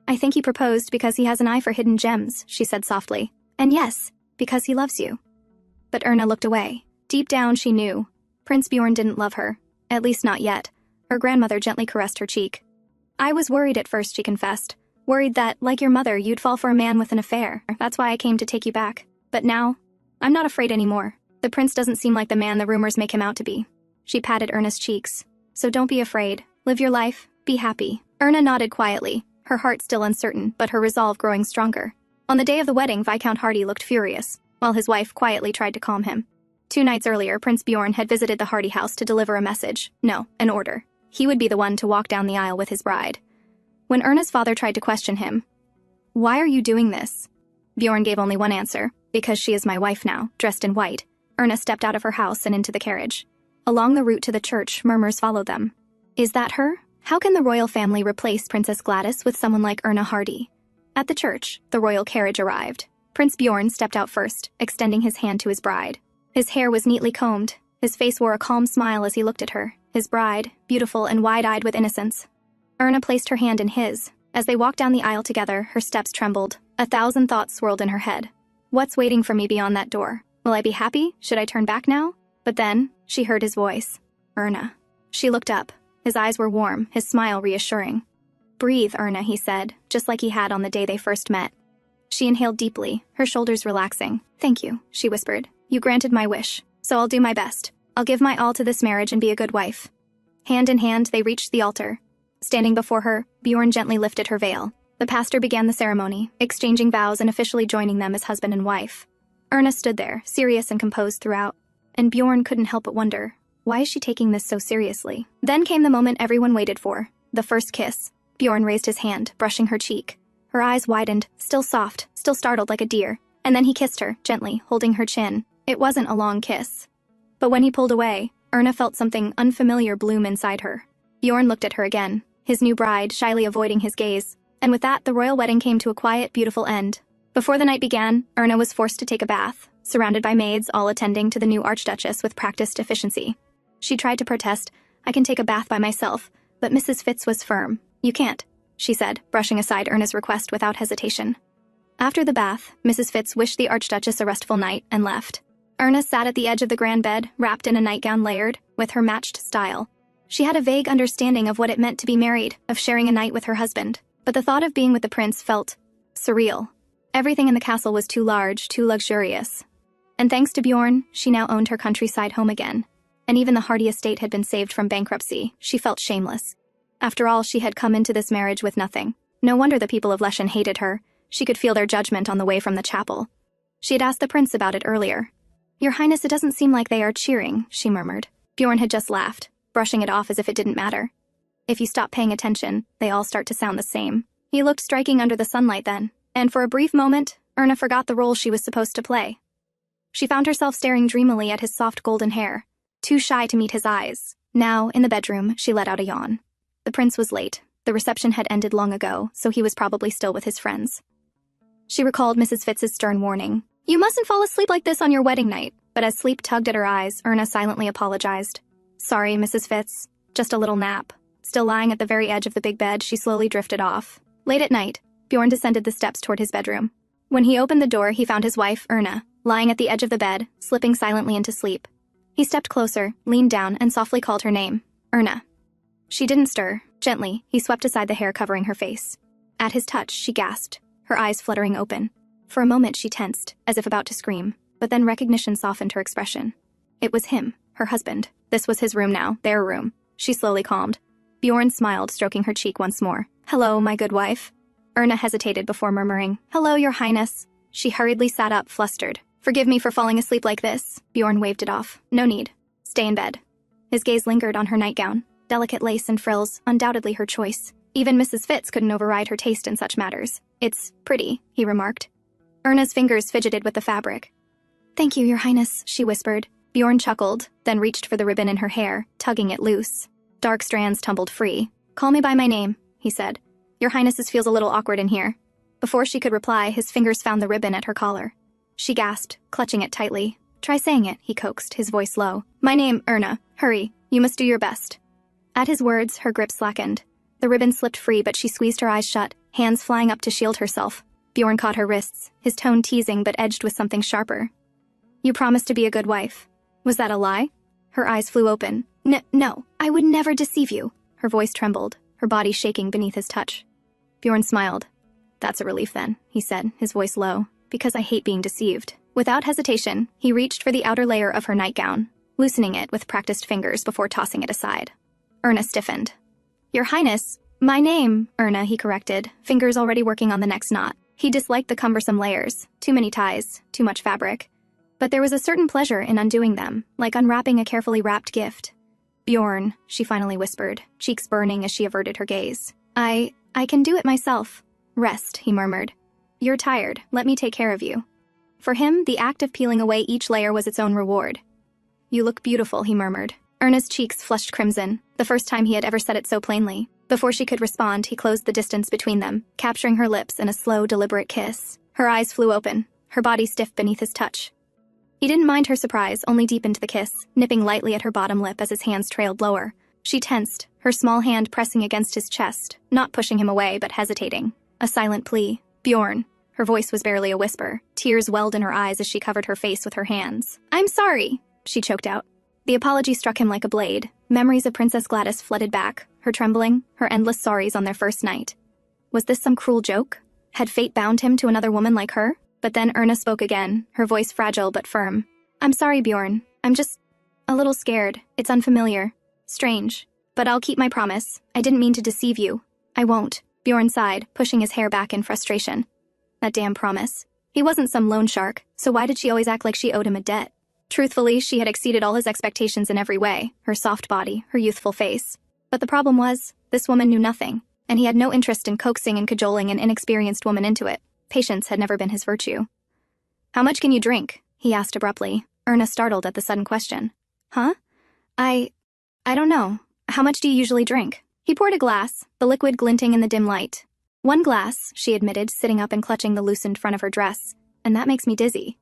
"I think he proposed because he has an eye for hidden gems," she said softly. "And yes, because he loves you." But Erna looked away. Deep down, she knew. Prince Bjorn didn't love her. At least not yet. Her grandmother gently caressed her cheek. "I was worried at first," she confessed. "Worried that, like your mother, you'd fall for a man with an affair. That's why I came to take you back. But now, I'm not afraid anymore. The prince doesn't seem like the man the rumors make him out to be." She patted Erna's cheeks. "So don't be afraid. Live your life. Be happy." Erna nodded quietly, her heart still uncertain, but her resolve growing stronger. On the day of the wedding, Viscount Hardy looked furious, while his wife quietly tried to calm him. 2 nights earlier, Prince Bjorn had visited the Hardy house to deliver a message. No, an order. He would be the one to walk down the aisle with his bride. When Erna's father tried to question him, "Why are you doing this?" Bjorn gave only one answer: "Because she is my wife now," dressed in white. Erna stepped out of her house and into the carriage. Along the route to the church, murmurs followed them. Is that her? How can the royal family replace Princess Gladys with someone like Erna Hardy? At the church, the royal carriage arrived. Prince Bjorn stepped out first, extending his hand to his bride. His hair was neatly combed. His face wore a calm smile as he looked at her. His bride, beautiful and wide-eyed with innocence. Erna placed her hand in his. As they walked down the aisle together, her steps trembled. 1,000 thoughts swirled in her head. What's waiting for me beyond that door? Will I be happy? Should I turn back now? But then, she heard his voice. "Erna." She looked up. His eyes were warm, his smile reassuring. "Breathe, Erna," he said, just like he had on the day they first met. She inhaled deeply, her shoulders relaxing. "Thank you," she whispered. "You granted my wish, so I'll do my best. I'll give my all to this marriage and be a good wife." Hand in hand, they reached the altar. Standing before her, Bjorn gently lifted her veil. The pastor began the ceremony, exchanging vows and officially joining them as husband and wife. Erna stood there, serious and composed throughout, and Bjorn couldn't help but wonder, why is she taking this so seriously? Then came the moment everyone waited for, the first kiss. Bjorn raised his hand, brushing her cheek. Her eyes widened, still soft, still startled like a deer. And then he kissed her, gently, holding her chin. It wasn't a long kiss. But when he pulled away, Erna felt something unfamiliar bloom inside her. Bjorn looked at her again, his new bride shyly avoiding his gaze. And with that, the royal wedding came to a quiet, beautiful end. Before the night began, Erna was forced to take a bath, surrounded by maids all attending to the new archduchess with practiced efficiency. She tried to protest, "I can take a bath by myself," but Mrs. Fitz was firm. "You can't," she said, brushing aside Erna's request without hesitation. After the bath, Mrs. Fitz wished the archduchess a restful night and left. Erna sat at the edge of the grand bed, wrapped in a nightgown layered, with her matched style. She had a vague understanding of what it meant to be married, of sharing a night with her husband, but the thought of being with the prince felt surreal. Everything in the castle was too large, too luxurious. And thanks to Bjorn, she now owned her countryside home again. And even the Hardy estate had been saved from bankruptcy. She felt shameless. After all, she had come into this marriage with nothing. No wonder the people of Lechen hated her. She could feel their judgment on the way from the chapel. She had asked the prince about it earlier. "Your Highness, it doesn't seem like they are cheering," she murmured. Bjorn had just laughed, brushing it off as if it didn't matter. If you stop paying attention, they all start to sound the same. He looked striking under the sunlight then, and for a brief moment, Erna forgot the role she was supposed to play. She found herself staring dreamily at his soft golden hair, too shy to meet his eyes. Now, in the bedroom, she let out a yawn. The prince was late. The reception had ended long ago, so he was probably still with his friends. She recalled Mrs. Fitz's stern warning. "You mustn't fall asleep like this on your wedding night." But as sleep tugged at her eyes, Erna silently apologized. "Sorry, Mrs. Fitz. Just a little nap." Still lying at the very edge of the big bed, she slowly drifted off. Late at night, Bjorn descended the steps toward his bedroom. When he opened the door, he found his wife, Erna, lying at the edge of the bed, slipping silently into sleep. He stepped closer, leaned down, and softly called her name, "Erna." She didn't stir. Gently, he swept aside the hair covering her face. At his touch, she gasped, her eyes fluttering open. For a moment, she tensed, as if about to scream, but then recognition softened her expression. It was him, her husband. This was his room now, their room. She slowly calmed. Bjorn smiled, stroking her cheek once more. "Hello, my good wife." Erna hesitated before murmuring, "Hello, your highness." She hurriedly sat up, flustered. "Forgive me for falling asleep like this." Bjorn waved it off. "No need. Stay in bed." His gaze lingered on her nightgown. Delicate lace and frills, undoubtedly her choice. Even Mrs. Fitz couldn't override her taste in such matters. "It's pretty," he remarked. Erna's fingers fidgeted with the fabric. "Thank you, your highness," she whispered. Bjorn chuckled, then reached for the ribbon in her hair, tugging it loose. Dark strands tumbled free. "Call me by my name," he said. "Your highness's feels a little awkward in here." Before she could reply, his fingers found the ribbon at her collar. She gasped, clutching it tightly. "Try saying it," he coaxed, his voice low. "My name, Erna. Hurry. You must do your best." At his words, her grip slackened. The ribbon slipped free, but she squeezed her eyes shut, hands flying up to shield herself. Bjorn caught her wrists, his tone teasing but edged with something sharper. "You promised to be a good wife. Was that a lie?" Her eyes flew open. No, I would never deceive you." Her voice trembled, her body shaking beneath his touch. Bjorn smiled. "That's a relief then," he said, his voice low, "because I hate being deceived." Without hesitation, he reached for the outer layer of her nightgown, loosening it with practiced fingers before tossing it aside. Erna stiffened. "Your highness, my name," Erna, he corrected, fingers already working on the next knot. He disliked the cumbersome layers, too many ties, too much fabric. But there was a certain pleasure in undoing them, like unwrapping a carefully wrapped gift. "Bjorn," she finally whispered, cheeks burning as she averted her gaze. I can do it myself." "Rest," he murmured. "You're tired. Let me take care of you." For him, the act of peeling away each layer was its own reward. "You look beautiful," he murmured. Erna's cheeks flushed crimson, the first time he had ever said it so plainly. Before she could respond, he closed the distance between them, capturing her lips in a slow, deliberate kiss. Her eyes flew open, her body stiff beneath his touch. He didn't mind her surprise, only deepened the kiss, nipping lightly at her bottom lip as his hands trailed lower. She tensed, her small hand pressing against his chest, not pushing him away but hesitating. A silent plea. "Bjorn." Her voice was barely a whisper. Tears welled in her eyes as she covered her face with her hands. "I'm sorry," she choked out. The apology struck him like a blade. Memories of Princess Gladys flooded back, her trembling, her endless sorries on their first night. Was this some cruel joke? Had fate bound him to another woman like her? But then Erna spoke again, her voice fragile but firm. "I'm sorry, Bjorn. I'm just a little scared. It's unfamiliar. Strange. But I'll keep my promise. I didn't mean to deceive you. I won't." Bjorn sighed, pushing his hair back in frustration. That damn promise. He wasn't some loan shark, so why did she always act like she owed him a debt? Truthfully, she had exceeded all his expectations in every way, her soft body, her youthful face. But the problem was, this woman knew nothing, and he had no interest in coaxing and cajoling an inexperienced woman into it. Patience had never been his virtue. How much can you drink? He asked abruptly, Erna startled at the sudden question. Huh? I don't know. How much do you usually drink? He poured a glass, the liquid glinting in the dim light. 1 glass, she admitted, sitting up and clutching the loosened front of her dress. And that makes me dizzy.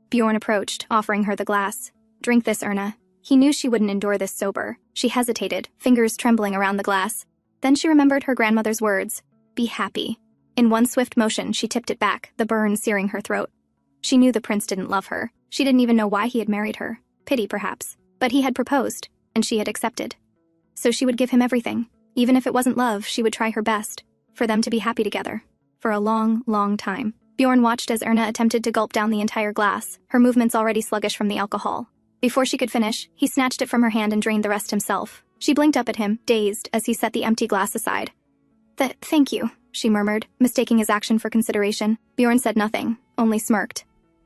Bjorn approached, offering her the glass. Drink this, Erna. He knew she wouldn't endure this sober. She hesitated, fingers trembling around the glass. Then she remembered her grandmother's words. Be happy. In one swift motion, she tipped it back, the burn searing her throat. She knew the prince didn't love her. She didn't even know why he had married her. Pity, perhaps. But he had proposed, and she had accepted. So she would give him everything. Even if it wasn't love, she would try her best. For them to be happy together. For a long, long time. Bjorn watched as Erna attempted to gulp down the entire glass, her movements already sluggish from the alcohol. Before she could finish, he snatched it from her hand and drained the rest himself. She blinked up at him, dazed, as he set the empty glass aside. Thank you, she murmured, mistaking his action for consideration. Bjorn said nothing, only smirked.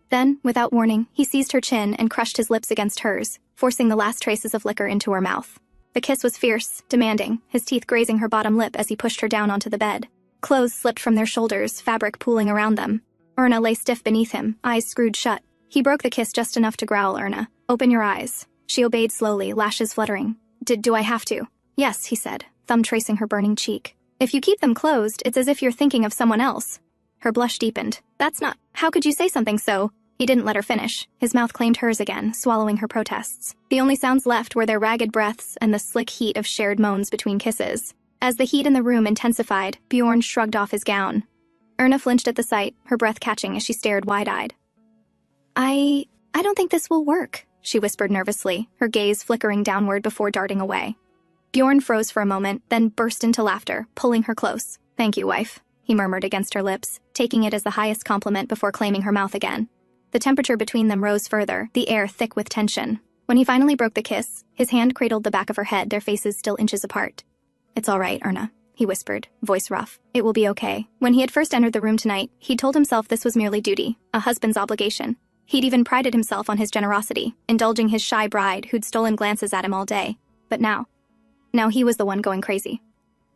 Then, without warning, he seized her chin and crushed his lips against hers, forcing the last traces of liquor into her mouth. The kiss was fierce, demanding, his teeth grazing her bottom lip as he pushed her down onto the bed. Clothes slipped from their shoulders, fabric pooling around them. Erna lay stiff beneath him, eyes screwed shut. He broke the kiss just enough to growl, Erna. Open your eyes. She obeyed slowly, lashes fluttering. Do I have to? Yes, he said, thumb tracing her burning cheek. If you keep them closed, it's as if you're thinking of someone else. Her blush deepened. That's not— How could you say something so— He didn't let her finish. His mouth claimed hers again, swallowing her protests. The only sounds left were their ragged breaths and the slick heat of shared moans between kisses. As the heat in the room intensified, Bjorn shrugged off his gown. Erna flinched at the sight, her breath catching as she stared wide-eyed. I don't think this will work, she whispered nervously, her gaze flickering downward before darting away. Bjorn froze for a moment, then burst into laughter, pulling her close. Thank you, wife, he murmured against her lips, taking it as the highest compliment before claiming her mouth again. The temperature between them rose further, the air thick with tension. When he finally broke the kiss, his hand cradled the back of her head, their faces still inches apart. It's all right, Erna, he whispered, voice rough. It will be okay. When he had first entered the room tonight, he told himself this was merely duty, a husband's obligation. He'd even prided himself on his generosity, indulging his shy bride who'd stolen glances at him all day. But now he was the one going crazy.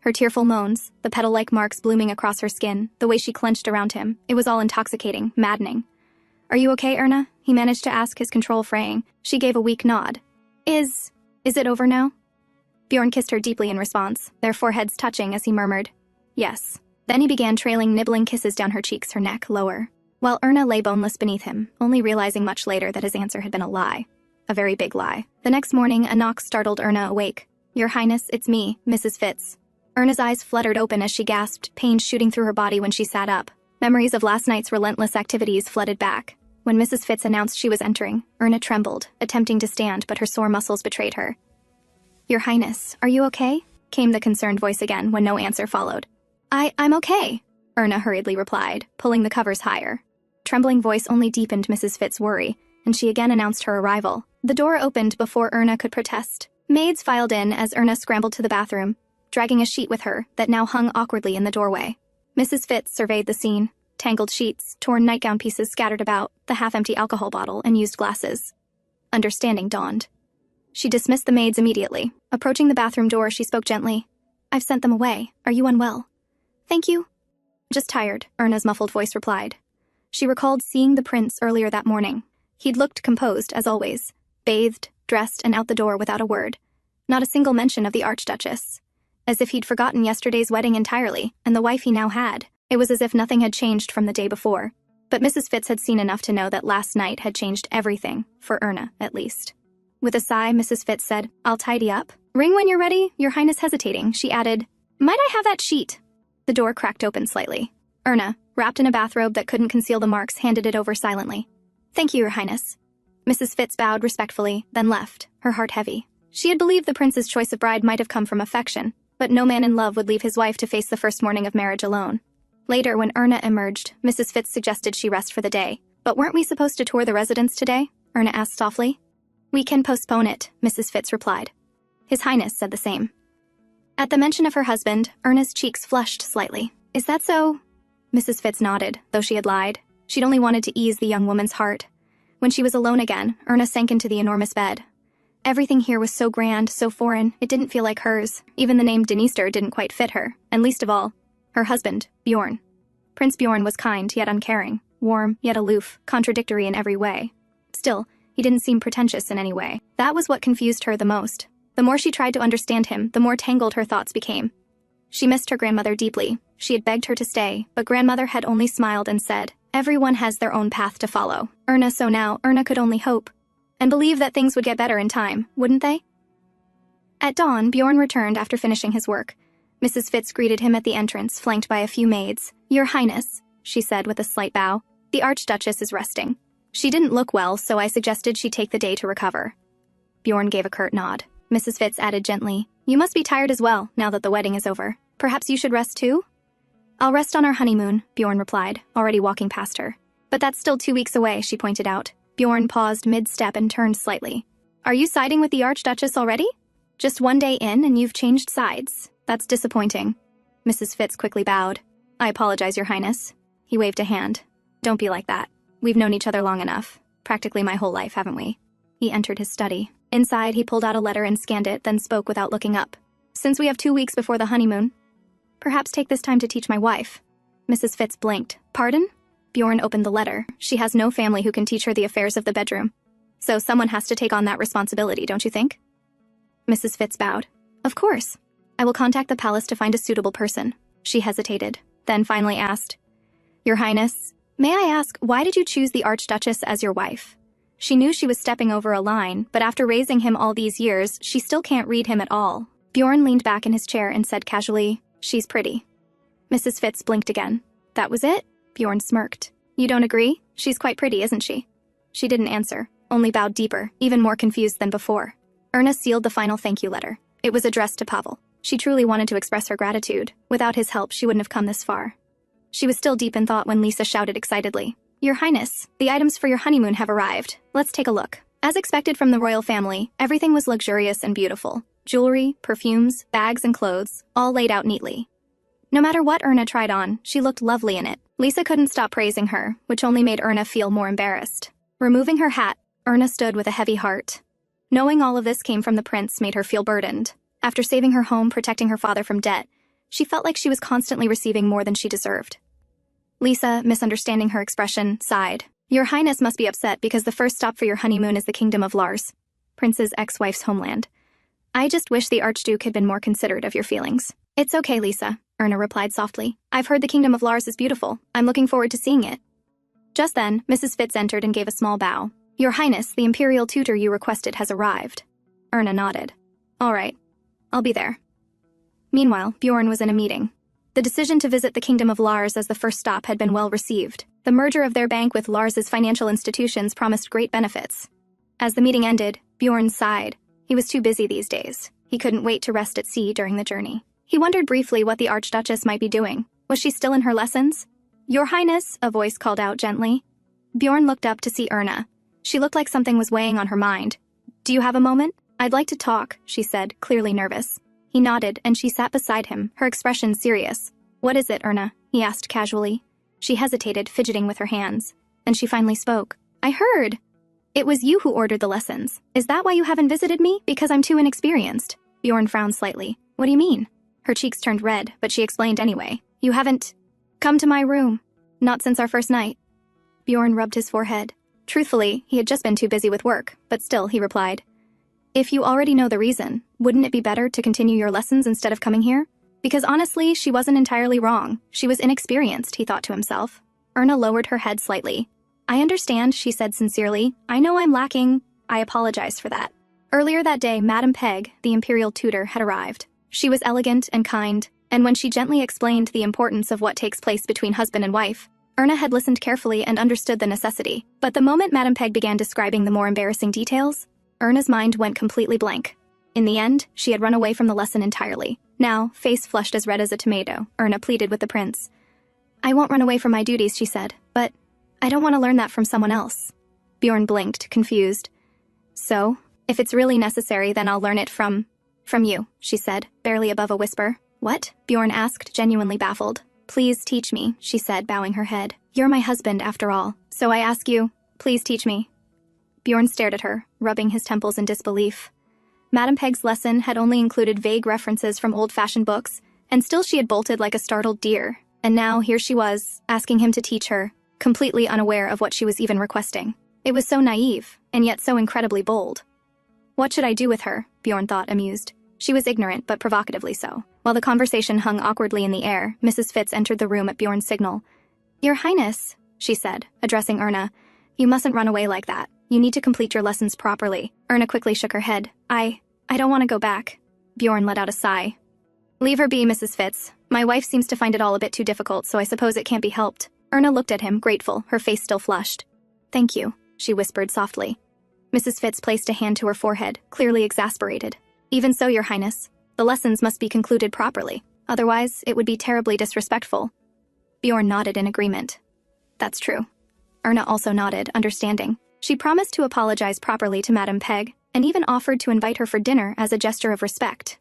Her tearful moans, the petal-like marks blooming across her skin, the way she clenched around him, it was all intoxicating, maddening. Are you okay, Erna? He managed to ask, his control fraying. She gave a weak nod. Is it over now? Bjorn kissed her deeply in response, their foreheads touching as he murmured, yes. Then he began trailing nibbling kisses down her cheeks, her neck lower, while Erna lay boneless beneath him, only realizing much later that his answer had been a lie. A very big lie. The next morning, a knock startled Erna awake. Your Highness, it's me, Mrs. Fitz. Erna's eyes fluttered open as she gasped, pain shooting through her body when she sat up. Memories of last night's relentless activities flooded back. When Mrs. Fitz announced she was entering, Erna trembled, attempting to stand, but her sore muscles betrayed her. Your Highness, are you okay? Came the concerned voice again when no answer followed. I'm okay, Erna hurriedly replied, pulling the covers higher. Trembling voice only deepened Mrs. Fitz's worry, and she again announced her arrival. The door opened before Erna could protest. Maids filed in as Erna scrambled to the bathroom, dragging a sheet with her that now hung awkwardly in the doorway. Mrs. Fitz surveyed the scene. Tangled sheets, torn nightgown pieces scattered about, the half-empty alcohol bottle, and used glasses. Understanding dawned. She dismissed the maids immediately. Approaching the bathroom door, she spoke gently. I've sent them away. Are you unwell? Thank you. Just tired, Erna's muffled voice replied. She recalled seeing the prince earlier that morning. He'd looked composed, as always, bathed, dressed, and out the door without a word. Not a single mention of the Archduchess. As if he'd forgotten yesterday's wedding entirely, and the wife he now had. It was as if nothing had changed from the day before. But Mrs. Fitz had seen enough to know that last night had changed everything, for Erna, at least. With a sigh, Mrs. Fitz said, I'll tidy up. Ring when you're ready, Your Highness hesitating. She added, Might I have that sheet? The door cracked open slightly. Erna, wrapped in a bathrobe that couldn't conceal the marks, handed it over silently. Thank you, Your Highness. Mrs. Fitz bowed respectfully, then left, her heart heavy. She had believed the prince's choice of bride might have come from affection, but no man in love would leave his wife to face the first morning of marriage alone. Later, when Erna emerged, Mrs. Fitz suggested she rest for the day. But weren't we supposed to tour the residence today? Erna asked softly. We can postpone it, Mrs. Fitz replied. His Highness said the same. At the mention of her husband, Erna's cheeks flushed slightly. Is that so? Mrs. Fitz nodded, though she had lied. She'd only wanted to ease the young woman's heart. When she was alone again, Erna sank into the enormous bed. Everything here was so grand, so foreign, it didn't feel like hers. Even the name Dniester didn't quite fit her, and least of all, her husband, Bjorn. Prince Bjorn was kind, yet uncaring. warm, yet aloof, contradictory in every way. Still, he didn't seem pretentious in any way. That was what confused her the most. The more she tried to understand him, the more tangled her thoughts became. She missed her grandmother deeply. She had begged her to stay, but grandmother had only smiled and said, "Everyone has their own path to follow." So now, Erna could only hope and believe that things would get better in time, wouldn't they? At dawn, Bjorn returned after finishing his work. Mrs. Fitz greeted him at the entrance, flanked by a few maids. "Your Highness," she said with a slight bow, "the Archduchess is resting. She didn't look well, so I suggested she take the day to recover." Bjorn gave a curt nod. Mrs. Fitz added gently, "You must be tired as well, now that the wedding is over. Perhaps you should rest too?" "I'll rest on our honeymoon," Bjorn replied, already walking past her. "But that's still 2 weeks away," she pointed out. Bjorn paused mid-step and turned slightly. "Are you siding with the Archduchess already? Just 1 day in and you've changed sides. That's disappointing." Mrs. Fitz quickly bowed. "I apologize, Your Highness." He waved a hand. "Don't be like that. We've known each other long enough. Practically my whole life, haven't we?" He entered his study. Inside, he pulled out a letter and scanned it, then spoke without looking up. "Since we have 2 weeks before the honeymoon, perhaps take this time to teach my wife." Mrs. Fitz blinked. "Pardon?" Bjorn opened the letter. "She has no family who can teach her the affairs of the bedroom. So someone has to take on that responsibility, don't you think?" Mrs. Fitz bowed. "Of course. I will contact the palace to find a suitable person." She hesitated, then finally asked, "Your Highness, may I ask, why did you choose the Archduchess as your wife?" She knew she was stepping over a line, but after raising him all these years, she still can't read him at all. Bjorn leaned back in his chair and said casually, "She's pretty." Mrs. Fitz blinked again. "That was it?" Bjorn smirked. "You don't agree? She's quite pretty, isn't she?" She didn't answer, only bowed deeper, even more confused than before. Erna sealed the final thank you letter. It was addressed to Pavel. She truly wanted to express her gratitude. Without his help, she wouldn't have come this far. She was still deep in thought when Lisa shouted excitedly, "Your Highness, the items for your honeymoon have arrived. Let's take a look." As expected from the royal family, everything was luxurious and beautiful. Jewelry, perfumes, bags, and clothes, all laid out neatly. No matter what Erna tried on, she looked lovely in it. Lisa couldn't stop praising her, which only made Erna feel more embarrassed. Removing her hat, Erna stood with a heavy heart. Knowing all of this came from the prince made her feel burdened. After saving her home, protecting her father from debt, she felt like she was constantly receiving more than she deserved. Lisa, misunderstanding her expression, sighed. "Your Highness must be upset because the first stop for your honeymoon is the kingdom of Lars, Prince's ex-wife's homeland. I just wish the Archduke had been more considerate of your feelings." "It's okay, Lisa," Erna replied softly. "I've heard the kingdom of Lars is beautiful. I'm looking forward to seeing it." Just then, Mrs. Fitz entered and gave a small bow. "Your Highness, the imperial tutor you requested has arrived." Erna nodded. "All right. I'll be there." Meanwhile, Bjorn was in a meeting. The decision to visit the kingdom of Lars as the first stop had been well received. The merger of their bank with Lars's financial institutions promised great benefits. As the meeting ended, Bjorn sighed. He was too busy these days. He couldn't wait to rest at sea during the journey. He wondered briefly what the Archduchess might be doing. Was she still in her lessons? "Your Highness," a voice called out gently. Bjorn looked up to see Erna. She looked like something was weighing on her mind. "Do you have a moment?" "I'd like to talk," she said, clearly nervous. He nodded, and she sat beside him, her expression serious. "What is it, Erna?" he asked casually. She hesitated, fidgeting with her hands. Then she finally spoke. "I heard. It was you who ordered the lessons. Is that why you haven't visited me? Because I'm too inexperienced?" Bjorn frowned slightly. "What do you mean?" Her cheeks turned red, but she explained anyway. "You haven't come to my room. Not since our first night." Bjorn rubbed his forehead. Truthfully, he had just been too busy with work, but still, he replied, "If you already know the reason, wouldn't it be better to continue your lessons instead of coming here?" Because honestly, she wasn't entirely wrong. She was inexperienced, he thought to himself. Erna lowered her head slightly. "I understand," she said sincerely. "I know I'm lacking. I apologize for that." Earlier that day, Madame Peg, the imperial tutor, had arrived. She was elegant and kind, and when she gently explained the importance of what takes place between husband and wife, Erna had listened carefully and understood the necessity. But the moment Madame Peg began describing the more embarrassing details, Erna's mind went completely blank. In the end, she had run away from the lesson entirely. Now, face flushed as red as a tomato, Erna pleaded with the prince. "I won't run away from my duties," she said, "but I don't want to learn that from someone else." Bjorn blinked, confused. "So, if it's really necessary, then I'll learn it from you," she said, barely above a whisper. "What?" Bjorn asked, genuinely baffled. "Please teach me," she said, bowing her head. "You're my husband, after all. So I ask you, please teach me." Bjorn stared at her, rubbing his temples in disbelief. Madame Peg's lesson had only included vague references from old-fashioned books, and still she had bolted like a startled deer. And now, here she was, asking him to teach her. completely unaware of what she was even requesting. It was so naive, and yet so incredibly bold. What should I do with her? Bjorn thought, amused. She was ignorant, but provocatively so. While the conversation hung awkwardly in the air, Mrs. Fitz entered the room at Bjorn's signal. "Your Highness," she said, addressing Erna, "you mustn't run away like that. You need to complete your lessons properly." Erna quickly shook her head. I don't want to go back." Bjorn let out a sigh. "Leave her be, Mrs. Fitz. My wife seems to find it all a bit too difficult, so I suppose it can't be helped." Erna looked at him, grateful, her face still flushed. "Thank you," she whispered softly. Mrs. Fitz placed a hand to her forehead, clearly exasperated. "Even so, Your Highness, the lessons must be concluded properly. Otherwise, it would be terribly disrespectful." Bjorn nodded in agreement. "That's true." Erna also nodded, understanding. She promised to apologize properly to Madame Peg, and even offered to invite her for dinner as a gesture of respect.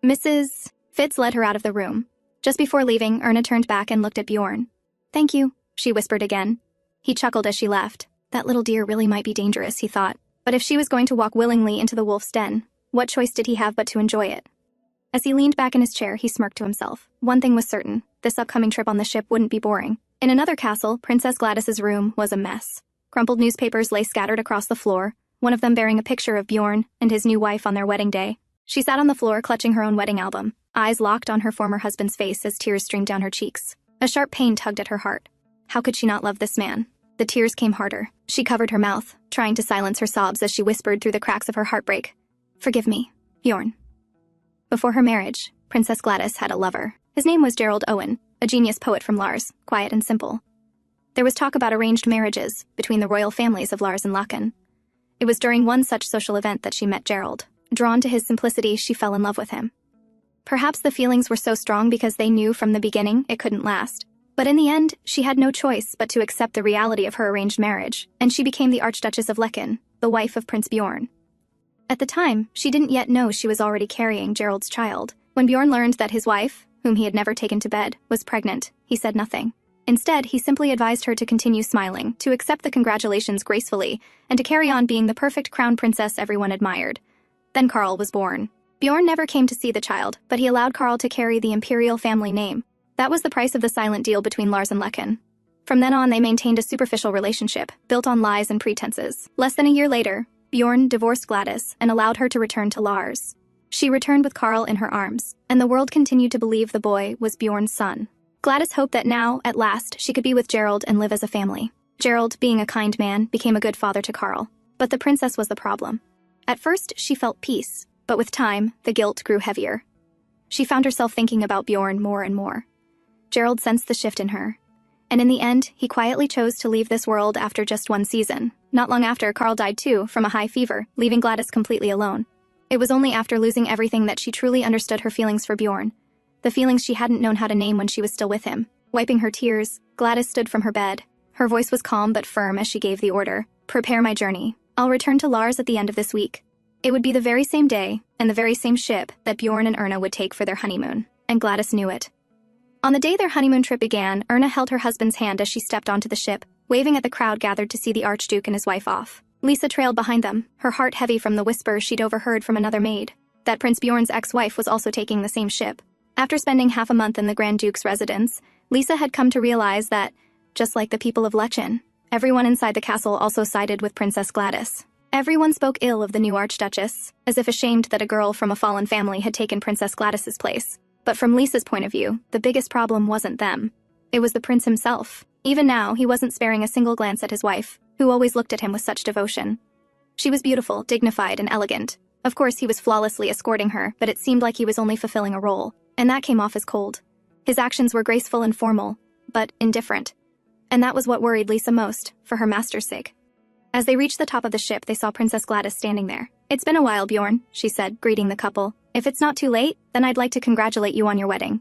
Mrs. Fitz led her out of the room. Just before leaving, Erna turned back and looked at Bjorn. "Thank you," she whispered again. He chuckled as she left. That little dear really might be dangerous, he thought. But if she was going to walk willingly into the wolf's den, what choice did he have but to enjoy it? As he leaned back in his chair, he smirked to himself. One thing was certain, this upcoming trip on the ship wouldn't be boring. In another castle, Princess Gladys's room was a mess. Crumpled newspapers lay scattered across the floor, one of them bearing a picture of Bjorn and his new wife on their wedding day. She sat on the floor clutching her own wedding album, eyes locked on her former husband's face as tears streamed down her cheeks. A sharp pain tugged at her heart. How could she not love this man? The tears came harder. She covered her mouth, trying to silence her sobs as she whispered through the cracks of her heartbreak. "Forgive me, Bjorn." Before her marriage, Princess Gladys had a lover. His name was Gerald Owen, a genius poet from Lars, quiet and simple. There was talk about arranged marriages between the royal families of Lars and Lechen. It was during one such social event that she met Gerald. Drawn to his simplicity, she fell in love with him. Perhaps the feelings were so strong because they knew from the beginning it couldn't last. But in the end, she had no choice but to accept the reality of her arranged marriage, and she became the Archduchess of Lechen, the wife of Prince Bjorn. At the time, she didn't yet know she was already carrying Gerald's child. When Bjorn learned that his wife, whom he had never taken to bed, was pregnant, he said nothing. Instead, he simply advised her to continue smiling, to accept the congratulations gracefully, and to carry on being the perfect crown princess everyone admired. Then Karl was born. Bjorn never came to see the child, but he allowed Karl to carry the imperial family name. That was the price of the silent deal between Lars and Lechen. From then on, they maintained a superficial relationship, built on lies and pretenses. Less than a year later, Bjorn divorced Gladys and allowed her to return to Lars. She returned with Karl in her arms, and the world continued to believe the boy was Bjorn's son. Gladys hoped that now, at last, she could be with Gerald and live as a family. Gerald, being a kind man, became a good father to Karl. But the princess was the problem. At first, she felt peace, but with time, the guilt grew heavier. She found herself thinking about Bjorn more and more. Gerald sensed the shift in her. And in the end, he quietly chose to leave this world after just one season. Not long after, Karl died too, from a high fever, leaving Gladys completely alone. It was only after losing everything that she truly understood her feelings for Bjorn. The feelings she hadn't known how to name when she was still with him. Wiping her tears, Gladys stood from her bed. Her voice was calm but firm as she gave the order. "Prepare my journey. I'll return to Lars at the end of this week." It would be the very same day, and the very same ship, that Bjorn and Erna would take for their honeymoon. And Gladys knew it. On the day their honeymoon trip began, Erna held her husband's hand as she stepped onto the ship, waving at the crowd gathered to see the Archduke and his wife off. Lisa trailed behind them, her heart heavy from the whispers she'd overheard from another maid, that Prince Bjorn's ex-wife was also taking the same ship. After spending half a month in the Grand Duke's residence, Lisa had come to realize that, just like the people of Lechen, everyone inside the castle also sided with Princess Gladys. Everyone spoke ill of the new Archduchess, as if ashamed that a girl from a fallen family had taken Princess Gladys's place. But from Lisa's point of view, the biggest problem wasn't them. It was the prince himself. Even now, he wasn't sparing a single glance at his wife, who always looked at him with such devotion. She was beautiful, dignified, and elegant. Of course, he was flawlessly escorting her, but it seemed like he was only fulfilling a role, and that came off as cold. His actions were graceful and formal, but indifferent. And that was what worried Lisa most, for her master's sake. As they reached the top of the ship, they saw Princess Gladys standing there. "It's been a while, Bjorn," she said, greeting the couple. "If it's not too late, then I'd like to congratulate you on your wedding."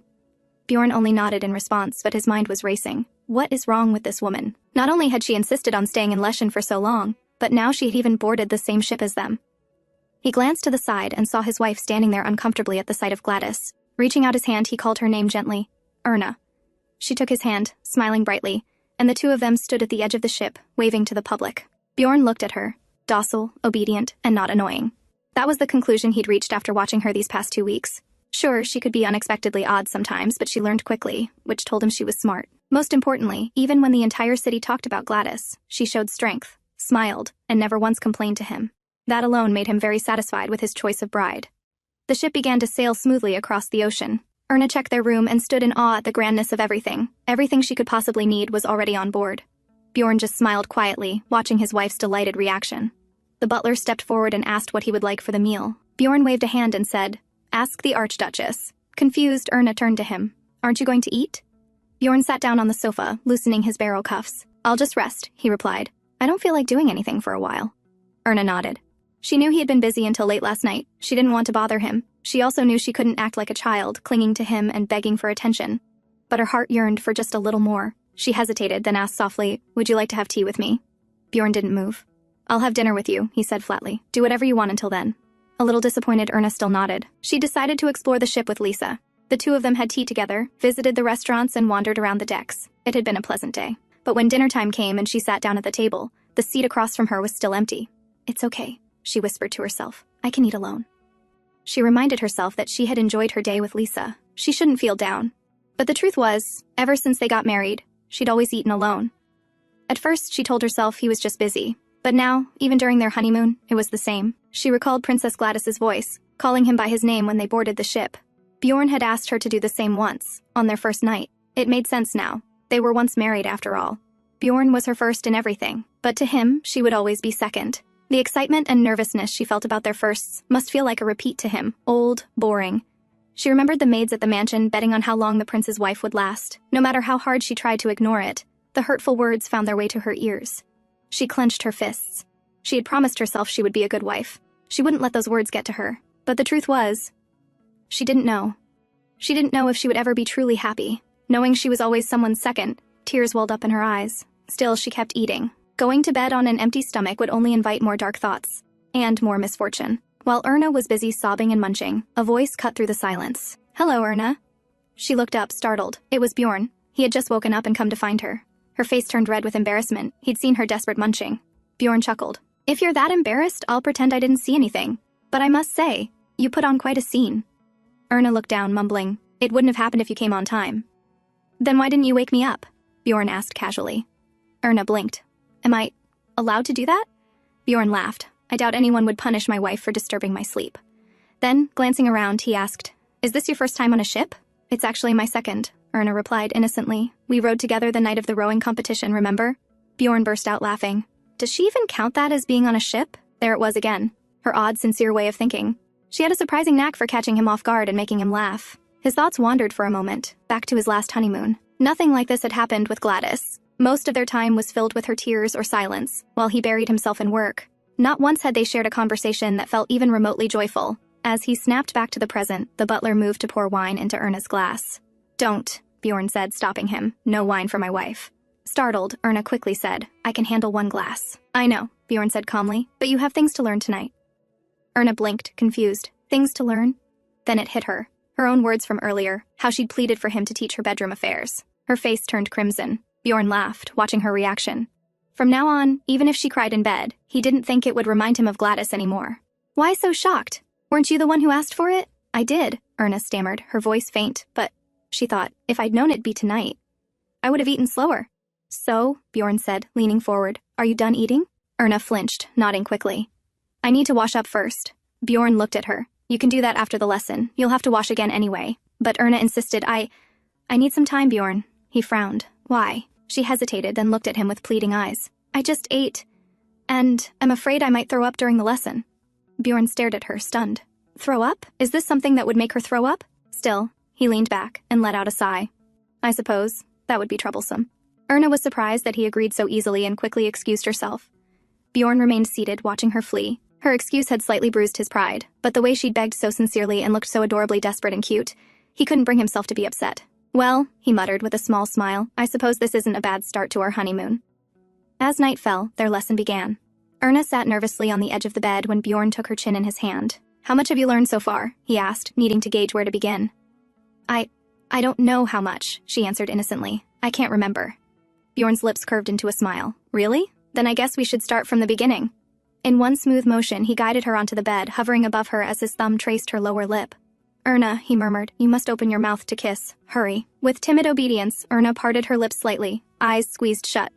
Bjorn only nodded in response, but his mind was racing. What is wrong with this woman? Not only had she insisted on staying in Lechen for so long, but now she had even boarded the same ship as them. He glanced to the side and saw his wife standing there uncomfortably at the sight of Gladys. Reaching out his hand, he called her name gently, "Erna." She took his hand, smiling brightly, and the two of them stood at the edge of the ship, waving to the public. Bjorn looked at her, docile, obedient, and not annoying. That was the conclusion he'd reached after watching her these past 2 weeks. Sure, she could be unexpectedly odd sometimes, but she learned quickly, which told him she was smart. Most importantly, even when the entire city talked about Gladys, she showed strength, smiled, and never once complained to him. That alone made him very satisfied with his choice of bride. The ship began to sail smoothly across the ocean. Erna checked their room and stood in awe at the grandness of everything. Everything she could possibly need was already on board. Bjorn just smiled quietly, watching his wife's delighted reaction. The butler stepped forward and asked what he would like for the meal. Bjorn waved a hand and said, "Ask the Archduchess." Confused, Erna turned to him. "Aren't you going to eat?" Bjorn sat down on the sofa, loosening his barrel cuffs. "I'll just rest," he replied. "I don't feel like doing anything for a while." Erna nodded. She knew he had been busy until late last night. She didn't want to bother him. She also knew she couldn't act like a child, clinging to him and begging for attention. But her heart yearned for just a little more. She hesitated, then asked softly, "Would you like to have tea with me?" Bjorn didn't move. "I'll have dinner with you," he said flatly. "Do whatever you want until then." A little disappointed, Erna still nodded. She decided to explore the ship with Lisa. The two of them had tea together, visited the restaurants, and wandered around the decks. It had been a pleasant day. But when dinner time came and she sat down at the table, the seat across from her was still empty. "It's okay," she whispered to herself. "I can eat alone." She reminded herself that she had enjoyed her day with Lisa. She shouldn't feel down. But the truth was, ever since they got married, she'd always eaten alone. At first, she told herself he was just busy. But now, even during their honeymoon, it was the same. She recalled Princess Gladys's voice, calling him by his name when they boarded the ship. Bjorn had asked her to do the same once, on their first night. It made sense now. They were once married after all. Bjorn was her first in everything, but to him, she would always be second. The excitement and nervousness she felt about their firsts must feel like a repeat to him, old, boring. She remembered the maids at the mansion betting on how long the prince's wife would last. No matter how hard she tried to ignore it, the hurtful words found their way to her ears. She clenched her fists. She had promised herself she would be a good wife. She wouldn't let those words get to her. But the truth was, she didn't know. She didn't know if she would ever be truly happy. Knowing she was always someone's second, tears welled up in her eyes. Still, she kept eating. Going to bed on an empty stomach would only invite more dark thoughts. And more misfortune. While Erna was busy sobbing and munching, a voice cut through the silence. "Hello, Erna." She looked up, startled. It was Bjorn. He had just woken up and come to find her. Her face turned red with embarrassment. He'd seen her desperate munching. Bjorn chuckled. "If you're that embarrassed, I'll pretend I didn't see anything. But I must say, you put on quite a scene." Erna looked down, mumbling, "It wouldn't have happened if you came on time." "Then why didn't you wake me up?" Bjorn asked casually. Erna blinked. "Am I allowed to do that?" Bjorn laughed. "I doubt anyone would punish my wife for disturbing my sleep." Then, glancing around, he asked, "Is this your first time on a ship?" "It's actually my second," Erna replied innocently. "We rowed together the night of the rowing competition, remember?" Bjorn burst out laughing. Does she even count that as being on a ship? There it was again. Her odd, sincere way of thinking. She had a surprising knack for catching him off guard and making him laugh. His thoughts wandered for a moment, back to his last honeymoon. Nothing like this had happened with Gladys. Most of their time was filled with her tears or silence, while he buried himself in work. Not once had they shared a conversation that felt even remotely joyful. As he snapped back to the present, the butler moved to pour wine into Erna's glass. "Don't," Bjorn said, stopping him. "No wine for my wife." Startled, Erna quickly said, "I can handle one glass." "I know," Bjorn said calmly, "but you have things to learn tonight." Erna blinked, confused. Things to learn? Then it hit her. Her own words from earlier, how she'd pleaded for him to teach her bedroom affairs. Her face turned crimson. Bjorn laughed, watching her reaction. From now on, even if she cried in bed, he didn't think it would remind him of Gladys anymore. "Why so shocked? Weren't you the one who asked for it?" "I did," Erna stammered, her voice faint, but, she thought, if I'd known it'd be tonight, I would have eaten slower. "So," Bjorn said, leaning forward, "are you done eating?" Erna flinched, nodding quickly. "I need to wash up first." Bjorn looked at her. "You can do that after the lesson. You'll have to wash again anyway." But Erna insisted, I need some time, Bjorn." He frowned. "Why?" She hesitated, then looked at him with pleading eyes. "I just ate, and I'm afraid I might throw up during the lesson." Bjorn stared at her, stunned. Throw up? Is this something that would make her throw up? Still, he leaned back and let out a sigh. "I suppose that would be troublesome." Erna was surprised that he agreed so easily and quickly excused herself. Bjorn remained seated, watching her flee. Her excuse had slightly bruised his pride, but the way she'd begged so sincerely and looked so adorably desperate and cute, he couldn't bring himself to be upset. "Well," he muttered with a small smile, "I suppose this isn't a bad start to our honeymoon." As night fell, their lesson began. Erna sat nervously on the edge of the bed when Bjorn took her chin in his hand. "How much have you learned so far?" he asked, needing to gauge where to begin. I don't know how much," she answered innocently. "I can't remember." Bjorn's lips curved into a smile. "Really? Then I guess we should start from the beginning." In one smooth motion, he guided her onto the bed, hovering above her as his thumb traced her lower lip. Erna, he murmured, you must open your mouth to kiss. Hurry. With timid obedience, Erna parted her lips slightly, eyes squeezed shut.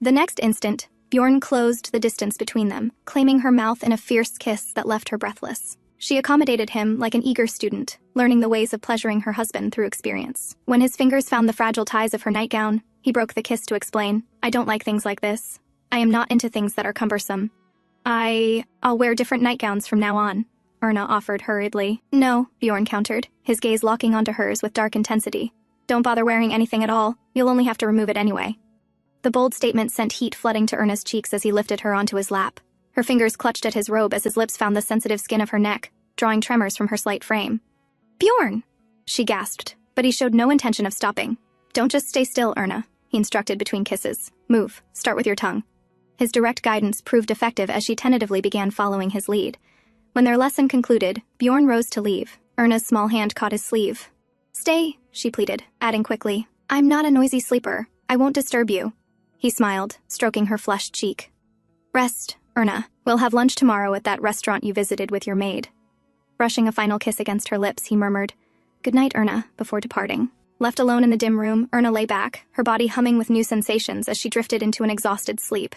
The next instant, Bjorn closed the distance between them, claiming her mouth in a fierce kiss that left her breathless. She accommodated him like an eager student, learning the ways of pleasuring her husband through experience. When his fingers found the fragile ties of her nightgown, he broke the kiss to explain, I don't like things like this. I am not into things that are cumbersome. I'll wear different nightgowns from now on, Erna offered hurriedly. No, Bjorn countered, his gaze locking onto hers with dark intensity. Don't bother wearing anything at all, you'll only have to remove it anyway. The bold statement sent heat flooding to Erna's cheeks as he lifted her onto his lap. Her fingers clutched at his robe as his lips found the sensitive skin of her neck, drawing tremors from her slight frame. Bjorn! She gasped, but he showed no intention of stopping. Don't just stay still, Erna, he instructed between kisses. Move, start with your tongue. His direct guidance proved effective as she tentatively began following his lead. When their lesson concluded, Bjorn rose to leave. Erna's small hand caught his sleeve. Stay, she pleaded, adding quickly, I'm not a noisy sleeper. I won't disturb you. He smiled, stroking her flushed cheek. Rest, Erna. We'll have lunch tomorrow at that restaurant you visited with your maid. Brushing a final kiss against her lips, he murmured, Good night, Erna, before departing. Left alone in the dim room, Erna lay back, her body humming with new sensations as she drifted into an exhausted sleep.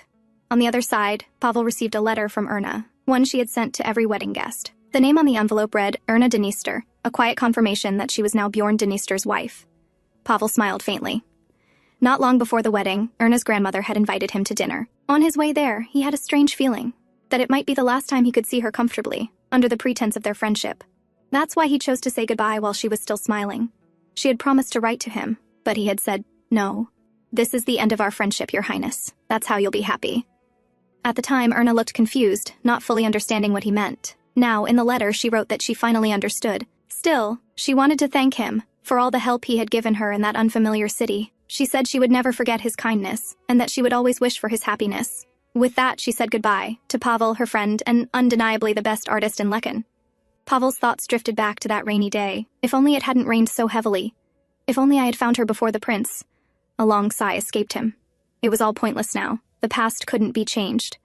On the other side, Pavel received a letter from Erna, one she had sent to every wedding guest. The name on the envelope read Erna Dniester, a quiet confirmation that she was now Bjorn Dniester's wife. Pavel smiled faintly. Not long before the wedding, Erna's grandmother had invited him to dinner. On his way there, he had a strange feeling that it might be the last time he could see her comfortably, under the pretense of their friendship. That's why he chose to say goodbye while she was still smiling. She had promised to write to him, but he had said, No. This is the end of our friendship, Your Highness. That's how you'll be happy. At the time, Erna looked confused, not fully understanding what he meant. Now, in the letter, she wrote that she finally understood. Still, she wanted to thank him for all the help he had given her in that unfamiliar city. She said she would never forget his kindness, and that she would always wish for his happiness. With that, she said goodbye to Pavel, her friend, and undeniably the best artist in Lechen. Pavel's thoughts drifted back to that rainy day. If only it hadn't rained so heavily. If only I had found her before the prince. A long sigh escaped him. It was all pointless now. The past couldn't be changed.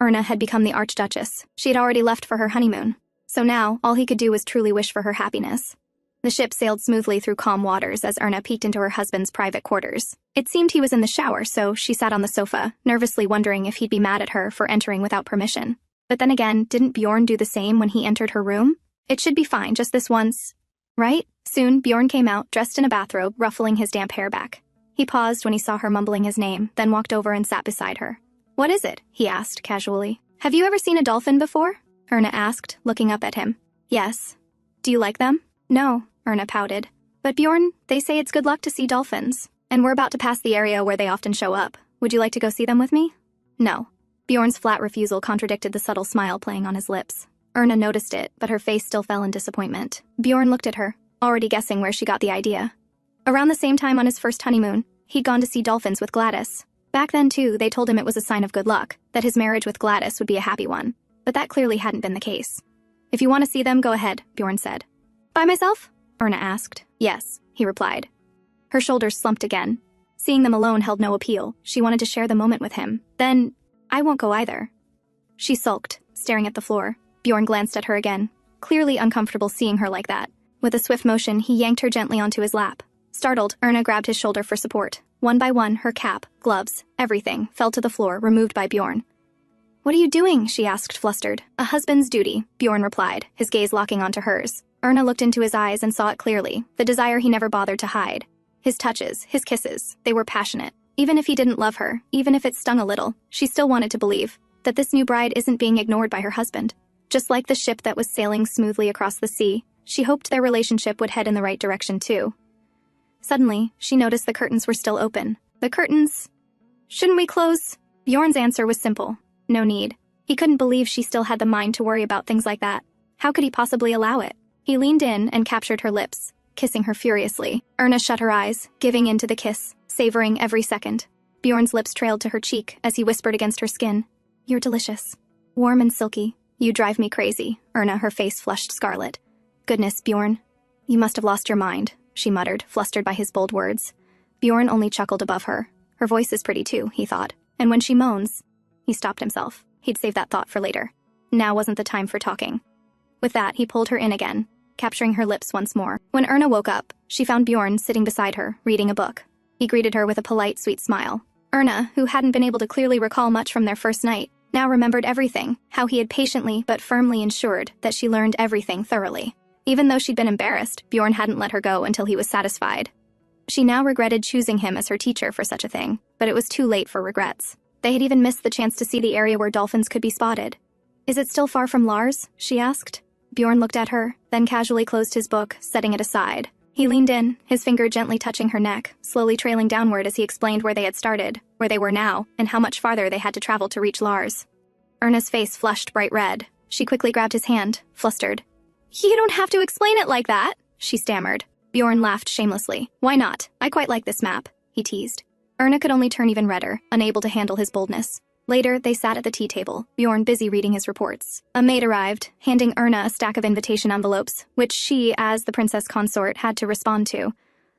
Erna had become the Archduchess. She had already left for her honeymoon. So now, all he could do was truly wish for her happiness. The ship sailed smoothly through calm waters as Erna peeked into her husband's private quarters. It seemed he was in the shower, so she sat on the sofa, nervously wondering if he'd be mad at her for entering without permission. But then again, didn't Bjorn do the same when he entered her room? It should be fine, just this once. Right? Soon, Bjorn came out, dressed in a bathrobe, ruffling his damp hair back. He paused when he saw her mumbling his name, then walked over and sat beside her. What is it? He asked, casually. Have you ever seen a dolphin before? Erna asked, looking up at him. Yes. Do you like them? No, Erna pouted. But Bjorn, they say it's good luck to see dolphins. And we're about to pass the area where they often show up. Would you like to go see them with me? No. Bjorn's flat refusal contradicted the subtle smile playing on his lips. Erna noticed it, but her face still fell in disappointment. Bjorn looked at her, already guessing where she got the idea. Around the same time on his first honeymoon, he'd gone to see dolphins with Gladys. Back then, too, they told him it was a sign of good luck, that his marriage with Gladys would be a happy one. But that clearly hadn't been the case. If you want to see them, go ahead, Bjorn said. By myself? Erna asked. Yes, he replied. Her shoulders slumped again. Seeing them alone held no appeal. She wanted to share the moment with him. Then, I won't go either. She sulked, staring at the floor. Bjorn glanced at her again, clearly uncomfortable seeing her like that. With a swift motion, he yanked her gently onto his lap. Startled, Erna grabbed his shoulder for support. One by one, her cap, gloves, everything, fell to the floor, removed by Bjorn. What are you doing? She asked, flustered. A husband's duty, Bjorn replied, his gaze locking onto hers. Erna looked into his eyes and saw it clearly, the desire he never bothered to hide. His touches, his kisses, they were passionate. Even if he didn't love her, even if it stung a little, she still wanted to believe that this new bride isn't being ignored by her husband. Just like the ship that was sailing smoothly across the sea, she hoped their relationship would head in the right direction too. Suddenly, she noticed the curtains were still open. The curtains... Shouldn't we close? Bjorn's answer was simple. No need. He couldn't believe she still had the mind to worry about things like that. How could he possibly allow it? He leaned in and captured her lips, kissing her furiously. Erna shut her eyes, giving in to the kiss, savoring every second. Bjorn's lips trailed to her cheek as he whispered against her skin. You're delicious. Warm and silky. You drive me crazy. Erna, her face flushed scarlet. Goodness, Bjorn. You must have lost your mind, she muttered, flustered by his bold words. Bjorn only chuckled above her. Her voice is pretty too, he thought. And when she moans... He stopped himself. He'd save that thought for later. Now wasn't the time for talking. With that, he pulled her in again. capturing her lips once more. When Erna woke up, she found Bjorn sitting beside her, reading a book. He greeted her with a polite, sweet smile. Erna, who hadn't been able to clearly recall much from their first night, now remembered everything, how he had patiently but firmly ensured that she learned everything thoroughly. Even though she'd been embarrassed, Bjorn hadn't let her go until he was satisfied. She now regretted choosing him as her teacher for such a thing, but it was too late for regrets. They had even missed the chance to see the area where dolphins could be spotted. "Is it still far from Lars?" she asked. Bjorn looked at her, then casually closed his book, setting it aside. He leaned in, his finger gently touching her neck, slowly trailing downward as he explained where they had started, where they were now, and how much farther they had to travel to reach Lars. Erna's face flushed bright red. She quickly grabbed his hand, flustered. "You don't have to explain it like that," she stammered. Bjorn laughed shamelessly. "Why not? I quite like this map," he teased. Erna could only turn even redder, unable to handle his boldness. Later, they sat at the tea table, Bjorn busy reading his reports. A maid arrived, handing Erna a stack of invitation envelopes, which she, as the princess consort, had to respond to.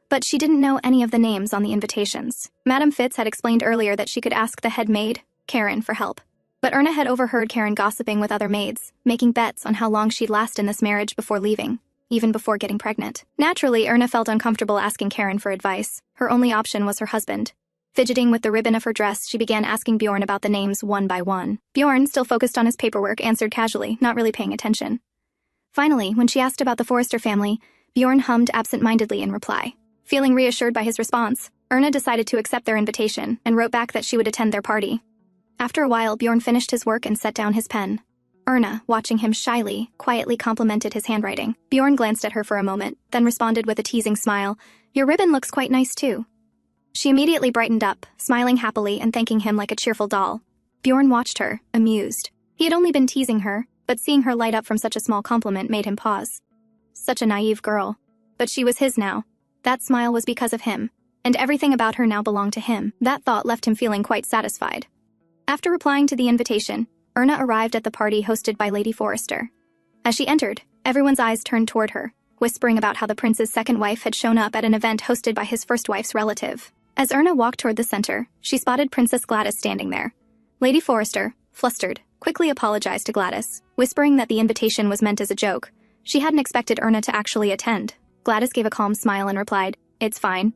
But she didn't know any of the names on the invitations. Madame Fitz had explained earlier that she could ask the head maid, Karen, for help. But Erna had overheard Karen gossiping with other maids, making bets on how long she'd last in this marriage before leaving, even before getting pregnant. Naturally, Erna felt uncomfortable asking Karen for advice. Her only option was her husband. Fidgeting with the ribbon of her dress, she began asking Bjorn about the names one by one. Bjorn, still focused on his paperwork, answered casually, not really paying attention. Finally, when she asked about the Forrester family, Bjorn hummed absent-mindedly in reply. Feeling reassured by his response, Erna decided to accept their invitation and wrote back that she would attend their party. After a while, Bjorn finished his work and set down his pen. Erna, watching him shyly, quietly complimented his handwriting. Bjorn glanced at her for a moment, then responded with a teasing smile, "Your ribbon looks quite nice too." She immediately brightened up, smiling happily and thanking him like a cheerful doll. Bjorn watched her, amused. He had only been teasing her, but seeing her light up from such a small compliment made him pause. Such a naive girl. But she was his now. That smile was because of him, and everything about her now belonged to him. That thought left him feeling quite satisfied. After replying to the invitation, Erna arrived at the party hosted by Lady Forrester. As she entered, everyone's eyes turned toward her, whispering about how the prince's second wife had shown up at an event hosted by his first wife's relative. As Erna walked toward the center, she spotted Princess Gladys standing there. Lady Forrester, flustered, quickly apologized to Gladys, whispering that the invitation was meant as a joke. She hadn't expected Erna to actually attend. Gladys gave a calm smile and replied, "It's fine."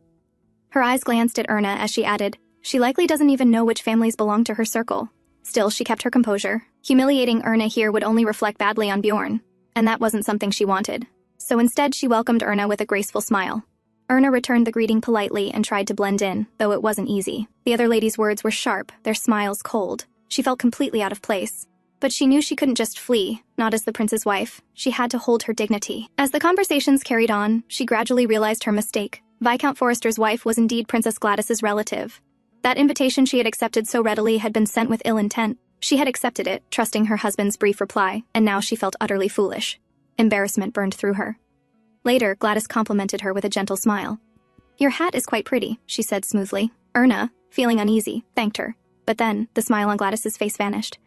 Her eyes glanced at Erna as she added, "She likely doesn't even know which families belong to her circle." Still, she kept her composure. Humiliating Erna here would only reflect badly on Bjorn, and that wasn't something she wanted. So instead, she welcomed Erna with a graceful smile. Erna returned the greeting politely and tried to blend in, though it wasn't easy. The other ladies' words were sharp, their smiles cold. She felt completely out of place. But she knew she couldn't just flee, not as the prince's wife. She had to hold her dignity. As the conversations carried on, she gradually realized her mistake. Viscount Forrester's wife was indeed Princess Gladys's relative. That invitation she had accepted so readily had been sent with ill intent. She had accepted it, trusting her husband's brief reply, and now she felt utterly foolish. Embarrassment burned through her. Later, Gladys complimented her with a gentle smile. "Your hat is quite pretty," she said smoothly. Erna, feeling uneasy, thanked her. But then, the smile on Gladys's face vanished.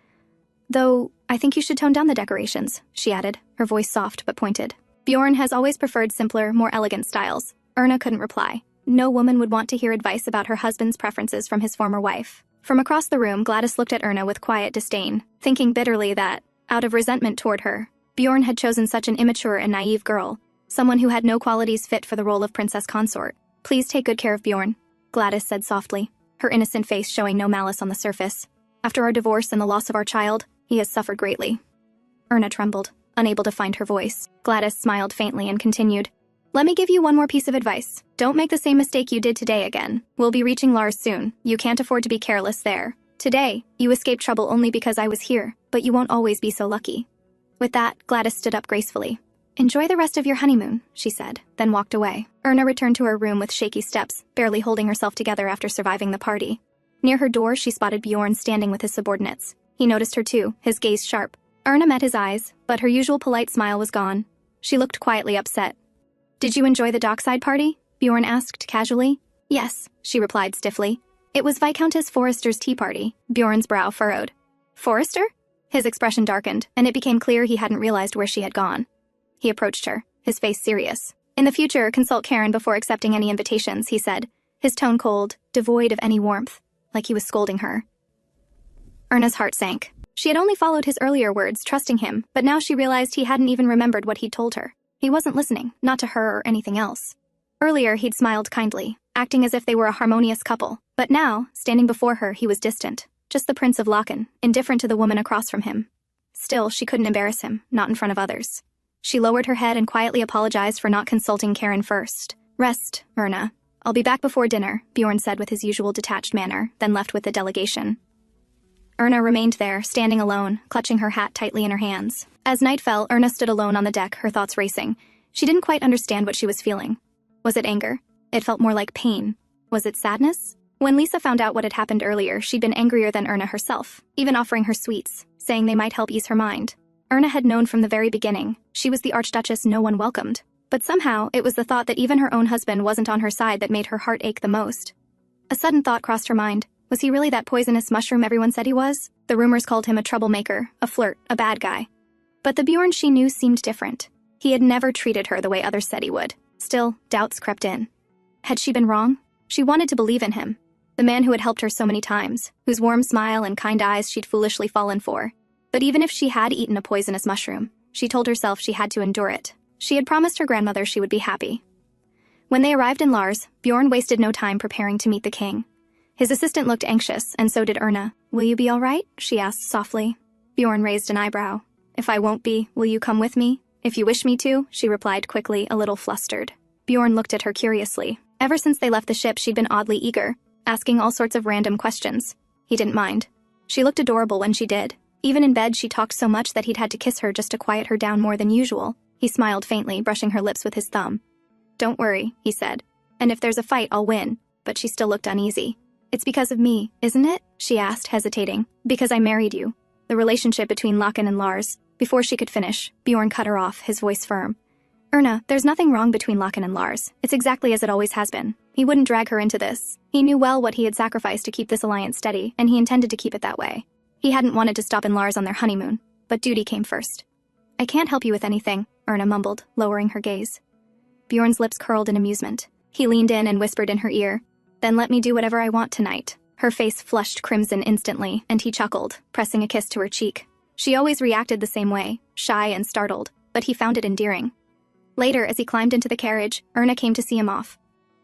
"Though, I think you should tone down the decorations," she added, her voice soft but pointed. Bjorn has always preferred simpler, more elegant styles. Erna couldn't reply. No woman would want to hear advice about her husband's preferences from his former wife. From across the room, Gladys looked at Erna with quiet disdain, thinking bitterly that, out of resentment toward her, Bjorn had chosen such an immature and naive girl, someone who had no qualities fit for the role of princess consort. "Please take good care of Bjorn," Gladys said softly, her innocent face showing no malice on the surface. "After our divorce and the loss of our child, he has suffered greatly." Erna trembled, unable to find her voice. Gladys smiled faintly and continued, "Let me give you one more piece of advice. Don't make the same mistake you did today again. We'll be reaching Lars soon. You can't afford to be careless there. Today, you escaped trouble only because I was here, but you won't always be so lucky." With that, Gladys stood up gracefully. "Enjoy the rest of your honeymoon," she said, then walked away. Erna returned to her room with shaky steps, barely holding herself together after surviving the party. Near her door, she spotted Bjorn standing with his subordinates. He noticed her too, his gaze sharp. Erna met his eyes, but her usual polite smile was gone. She looked quietly upset. "Did you enjoy the dockside party?" Bjorn asked casually. "Yes," she replied stiffly. "It was Viscountess Forrester's tea party." Bjorn's brow furrowed. "Forrester?" His expression darkened, and it became clear he hadn't realized where she had gone. He approached her, his face serious. "In the future, consult Karen before accepting any invitations," he said, his tone cold, devoid of any warmth, like he was scolding her. Erna's heart sank. She had only followed his earlier words, trusting him, but now she realized he hadn't even remembered what he'd told her. He wasn't listening, not to her or anything else. Earlier, he'd smiled kindly, acting as if they were a harmonious couple, but now, standing before her, he was distant, just the Prince of Lechen, indifferent to the woman across from him. Still, she couldn't embarrass him, not in front of others. She lowered her head and quietly apologized for not consulting Karen first. "Rest, Erna. I'll be back before dinner," Bjorn said with his usual detached manner, then left with the delegation. Erna remained there, standing alone, clutching her hat tightly in her hands. As night fell, Erna stood alone on the deck, her thoughts racing. She didn't quite understand what she was feeling. Was it anger? It felt more like pain. Was it sadness? When Lisa found out what had happened earlier, she'd been angrier than Erna herself, even offering her sweets, saying they might help ease her mind. Erna had known from the very beginning, she was the Archduchess no one welcomed. But somehow, it was the thought that even her own husband wasn't on her side that made her heart ache the most. A sudden thought crossed her mind. Was he really that poisonous mushroom everyone said he was? The rumors called him a troublemaker, a flirt, a bad guy. But the Bjorn she knew seemed different. He had never treated her the way others said he would. Still, doubts crept in. Had she been wrong? She wanted to believe in him. The man who had helped her so many times, whose warm smile and kind eyes she'd foolishly fallen for. But even if she had eaten a poisonous mushroom, she told herself she had to endure it. She had promised her grandmother she would be happy. When they arrived in Lars, Bjorn wasted no time preparing to meet the king. His assistant looked anxious, and so did Erna. "Will you be all right?" she asked softly. Bjorn raised an eyebrow. "If I won't be, will you come with me?" "If you wish me to," she replied quickly, a little flustered. Bjorn looked at her curiously. Ever since they left the ship, she'd been oddly eager, asking all sorts of random questions. He didn't mind. She looked adorable when she did. Even in bed, she talked so much that he'd had to kiss her just to quiet her down more than usual. He smiled faintly, brushing her lips with his thumb. "Don't worry," he said. "And if there's a fight, I'll win." But she still looked uneasy. "It's because of me, isn't it?" she asked, hesitating. "Because I married you." The relationship between Lechen and Lars. Before she could finish, Bjorn cut her off, his voice firm. "Erna, there's nothing wrong between Lechen and Lars. It's exactly as it always has been. He wouldn't drag her into this. He knew well what he had sacrificed to keep this alliance steady, and he intended to keep it that way. He hadn't wanted to stop in Lars on their honeymoon, but duty came first. "I can't help you with anything," Erna mumbled, lowering her gaze. Bjorn's lips curled in amusement. He leaned in and whispered in her ear, "Then let me do whatever I want tonight." Her face flushed crimson instantly, and he chuckled, pressing a kiss to her cheek. She always reacted the same way, shy and startled, but he found it endearing. Later, as he climbed into the carriage, Erna came to see him off.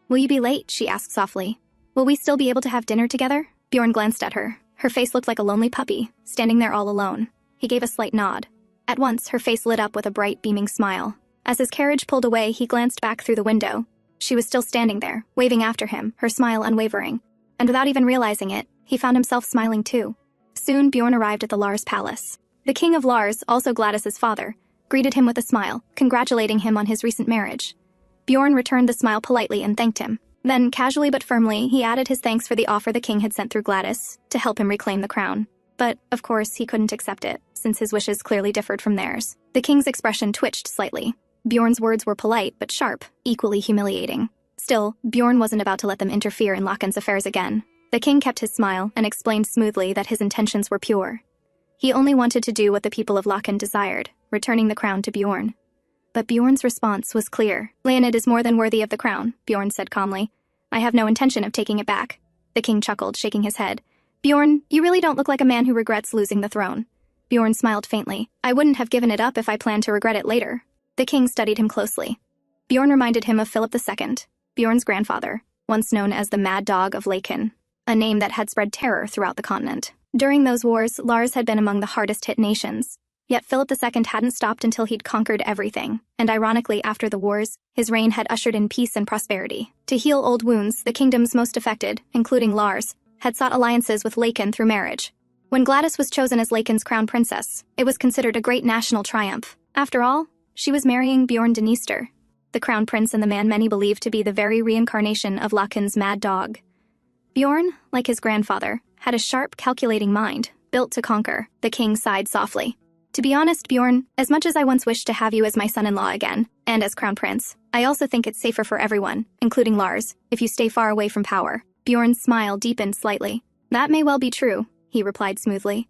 "Will you be late?" she asked softly. "Will we still be able to have dinner together?" Bjorn glanced at her. Her face looked like a lonely puppy, standing there all alone. He gave a slight nod. At once, her face lit up with a bright, beaming smile. As his carriage pulled away, he glanced back through the window. She was still standing there, waving after him, her smile unwavering. And without even realizing it, he found himself smiling too. Soon, Bjorn arrived at the Lars palace. The king of Lars, also Gladys's father, greeted him with a smile, congratulating him on his recent marriage. Bjorn returned the smile politely and thanked him. Then, casually but firmly, he added his thanks for the offer the king had sent through Gladys to help him reclaim the crown. But, of course, he couldn't accept it, since his wishes clearly differed from theirs. The king's expression twitched slightly. Bjorn's words were polite but sharp, equally humiliating. Still, Bjorn wasn't about to let them interfere in Lechen's affairs again. The king kept his smile and explained smoothly that his intentions were pure. He only wanted to do what the people of Lechen desired, returning the crown to Bjorn. But Bjorn's response was clear. "Leonid is more than worthy of the crown," Bjorn said calmly. "I have no intention of taking it back." The king chuckled, shaking his head. "Bjorn, you really don't look like a man who regrets losing the throne." Bjorn smiled faintly. "I wouldn't have given it up if I planned to regret it later." The king studied him closely. Bjorn reminded him of Philip II, Bjorn's grandfather, once known as the Mad Dog of Lechen, a name that had spread terror throughout the continent. During those wars, Lars had been among the hardest-hit nations. Yet Philip II hadn't stopped until he'd conquered everything, and ironically, after the wars, his reign had ushered in peace and prosperity. To heal old wounds, the kingdoms most affected, including Lars, had sought alliances with Lechen through marriage. When Gladys was chosen as Lechen's crown princess, it was considered a great national triumph. After all, she was marrying Bjorn Dniester, the crown prince and the man many believed to be the very reincarnation of Lechen's mad dog. Bjorn, like his grandfather, had a sharp, calculating mind, built to conquer. The king sighed softly. "To be honest, Bjorn, as much as I once wished to have you as my son-in-law again, and as crown prince, I also think it's safer for everyone, including Lars, if you stay far away from power." Bjorn's smile deepened slightly. "That may well be true," he replied smoothly.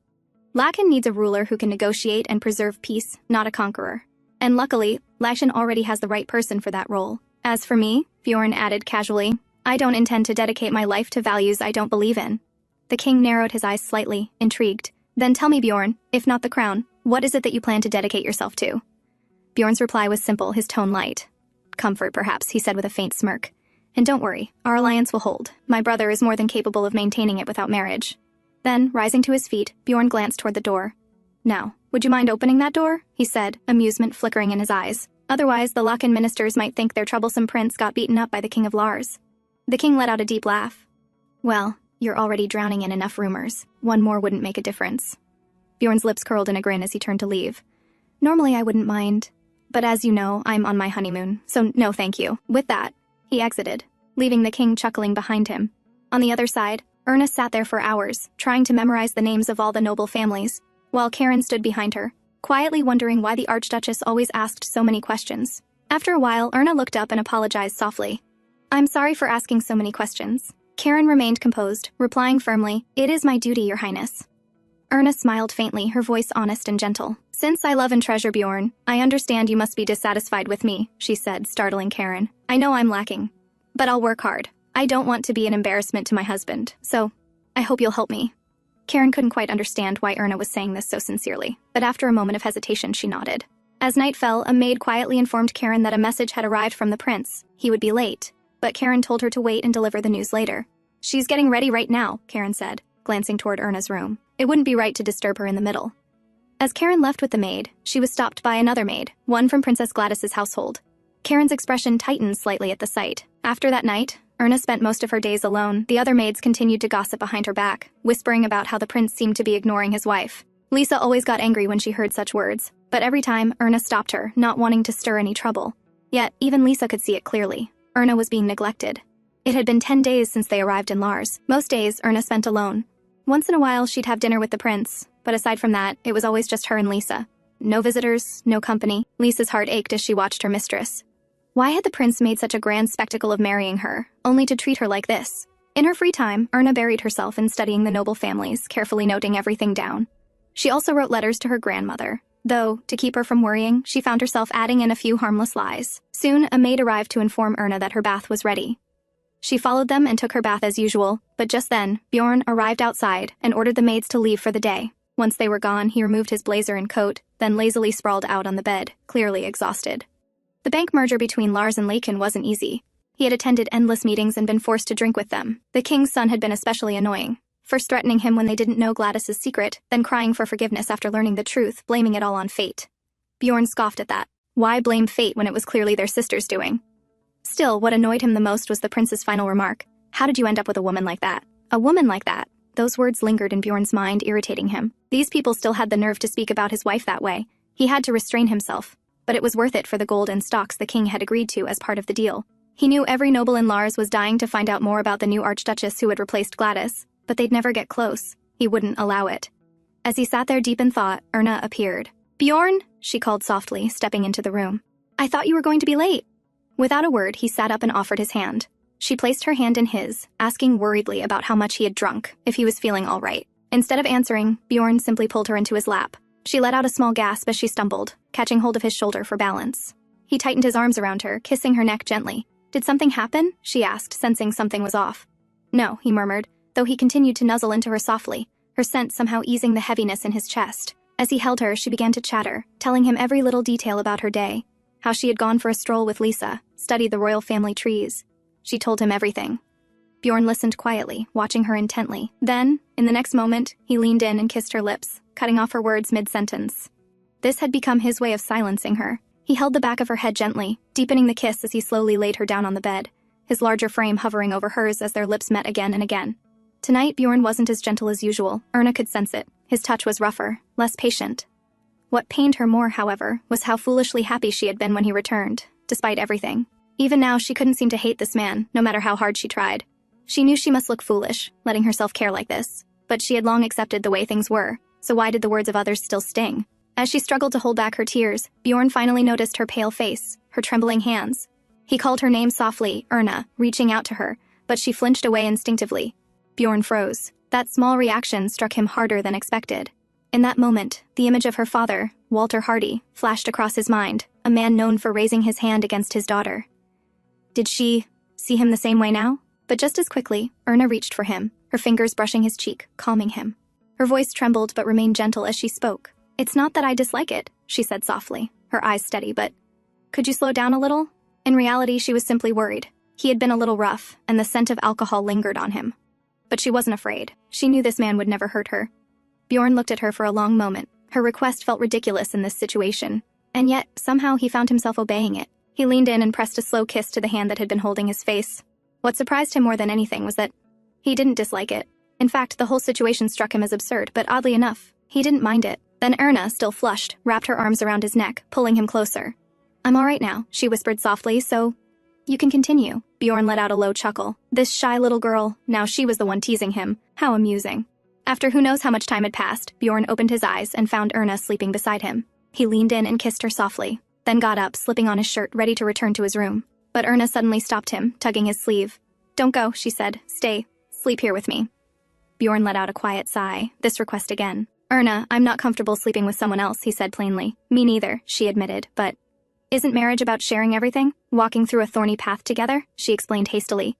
"Lechen needs a ruler who can negotiate and preserve peace, not a conqueror. And luckily, Lechen already has the right person for that role. As for me," Bjorn added casually, "I don't intend to dedicate my life to values I don't believe in." The king narrowed his eyes slightly, intrigued. "Then tell me, Bjorn, if not the crown, what is it that you plan to dedicate yourself to?" Bjorn's reply was simple, his tone light. Comfort, perhaps, he said with a faint smirk. And don't worry, our alliance will hold. My brother is more than capable of maintaining it without marriage. Then, rising to his feet, Bjorn glanced toward the door. Now, would you mind opening that door? He said, amusement flickering in his eyes. Otherwise, the Lechen ministers might think their troublesome prince got beaten up by the king of Lars. The king let out a deep laugh. Well, you're already drowning in enough rumors. One more wouldn't make a difference. Bjorn's lips curled in a grin as he turned to leave. Normally I wouldn't mind, but as you know, I'm on my honeymoon, so no thank you. With that, he exited, leaving the king chuckling behind him. On the other side, Erna sat there for hours, trying to memorize the names of all the noble families, while Karen stood behind her, quietly wondering why the Archduchess always asked so many questions. After a while, Erna looked up and apologized softly. I'm sorry for asking so many questions. Karen remained composed, replying firmly, It is my duty, Your Highness. Erna smiled faintly, her voice honest and gentle. Since I love and treasure Bjorn, I understand you must be dissatisfied with me, she said, startling Karen. I know I'm lacking, but I'll work hard. I don't want to be an embarrassment to my husband, so I hope you'll help me. Karen couldn't quite understand why Erna was saying this so sincerely, but after a moment of hesitation, she nodded. As night fell, a maid quietly informed Karen that a message had arrived from the prince. He would be late, but Karen told her to wait and deliver the news later. She's getting ready right now, Karen said, glancing toward Erna's room. It wouldn't be right to disturb her in the middle. As Karen left with the maid, she was stopped by another maid, one from Princess Gladys's household. Karen's expression tightened slightly at the sight. After that night, Erna spent most of her days alone. The other maids continued to gossip behind her back, whispering about how the prince seemed to be ignoring his wife. Lisa always got angry when she heard such words, but every time, Erna stopped her, not wanting to stir any trouble. Yet, even Lisa could see it clearly. Erna was being neglected. It had been 10 days since they arrived in Lars. Most days, Erna spent alone. Once in a while, she'd have dinner with the prince, but aside from that, it was always just her and Lisa. No visitors, no company. Lisa's heart ached as she watched her mistress. Why had the prince made such a grand spectacle of marrying her, only to treat her like this? In her free time, Erna buried herself in studying the noble families, carefully noting everything down. She also wrote letters to her grandmother, though, to keep her from worrying, she found herself adding in a few harmless lies. Soon, a maid arrived to inform Erna that her bath was ready. She followed them and took her bath as usual, but just then, Bjorn arrived outside and ordered the maids to leave for the day. Once they were gone, he removed his blazer and coat, then lazily sprawled out on the bed, clearly exhausted. The bank merger between Lars and Lechen wasn't easy. He had attended endless meetings and been forced to drink with them. The king's son had been especially annoying, first threatening him when they didn't know Gladys's secret, then crying for forgiveness after learning the truth, blaming it all on fate. Bjorn scoffed at that. Why blame fate when it was clearly their sister's doing? Still, what annoyed him the most was the prince's final remark. How did you end up with a woman like that? A woman like that? Those words lingered in Bjorn's mind, irritating him. These people still had the nerve to speak about his wife that way. He had to restrain himself. But it was worth it for the gold and stocks the king had agreed to as part of the deal. He knew every noble in Lars was dying to find out more about the new Archduchess who had replaced Gladys, but they'd never get close. He wouldn't allow it. As he sat there deep in thought, Erna appeared. Bjorn, she called softly, stepping into the room. I thought you were going to be late. Without a word, he sat up and offered his hand. She placed her hand in his, asking worriedly about how much he had drunk, if he was feeling all right. Instead of answering, Bjorn simply pulled her into his lap. She let out a small gasp as she stumbled, catching hold of his shoulder for balance. He tightened his arms around her, kissing her neck gently. Did something happen? She asked, sensing something was off. No, he murmured, though he continued to nuzzle into her softly, her scent somehow easing the heaviness in his chest. As he held her, she began to chatter, telling him every little detail about her day, how she had gone for a stroll with Lisa, studied the royal family trees. She told him everything. Bjorn listened quietly, watching her intently. Then, in the next moment, he leaned in and kissed her lips, cutting off her words mid-sentence. This had become his way of silencing her. He held the back of her head gently, deepening the kiss as he slowly laid her down on the bed, his larger frame hovering over hers as their lips met again and again. Tonight, Bjorn wasn't as gentle as usual. Erna could sense it. His touch was rougher, less patient. What pained her more, however, was how foolishly happy she had been when he returned, despite everything. Even now, she couldn't seem to hate this man, no matter how hard she tried. She knew she must look foolish, letting herself care like this, but she had long accepted the way things were, so why did the words of others still sting? As she struggled to hold back her tears, Bjorn finally noticed her pale face, her trembling hands. He called her name softly, Erna, reaching out to her, but she flinched away instinctively. Bjorn froze. That small reaction struck him harder than expected. In that moment, the image of her father, Walter Hardy, flashed across his mind, a man known for raising his hand against his daughter. Did she see him the same way now? But just as quickly, Erna reached for him, her fingers brushing his cheek, calming him. Her voice trembled but remained gentle as she spoke. It's not that I dislike it, she said softly, her her eyes steady, but, "Could you slow down a little?" In reality, she was simply worried. He had been a little rough, and the scent of alcohol lingered on him. But she wasn't afraid. She knew this man would never hurt her. Bjorn looked at her for a long moment. Her request felt ridiculous in this situation, and yet, somehow he found himself obeying it. He leaned in and pressed a slow kiss to the hand that had been holding his face. What surprised him more than anything was that he didn't dislike it. In fact, the whole situation struck him as absurd, but oddly enough, he didn't mind it. Then Erna, still flushed, wrapped her arms around his neck, pulling him closer. "I'm all right now," she whispered softly, "so you can continue." Bjorn let out a low chuckle. This shy little girl, now she was the one teasing him. How amusing. After who knows how much time had passed, Bjorn opened his eyes and found Erna sleeping beside him. He leaned in and kissed her softly, then got up, slipping on his shirt, ready to return to his room. But Erna suddenly stopped him, tugging his sleeve. "Don't go," she said. "Stay. Sleep here with me." Bjorn let out a quiet sigh, this request again. "Erna, I'm not comfortable sleeping with someone else," he said plainly. "Me neither," she admitted, "but isn't marriage about sharing everything? Walking through a thorny path together?" she explained hastily.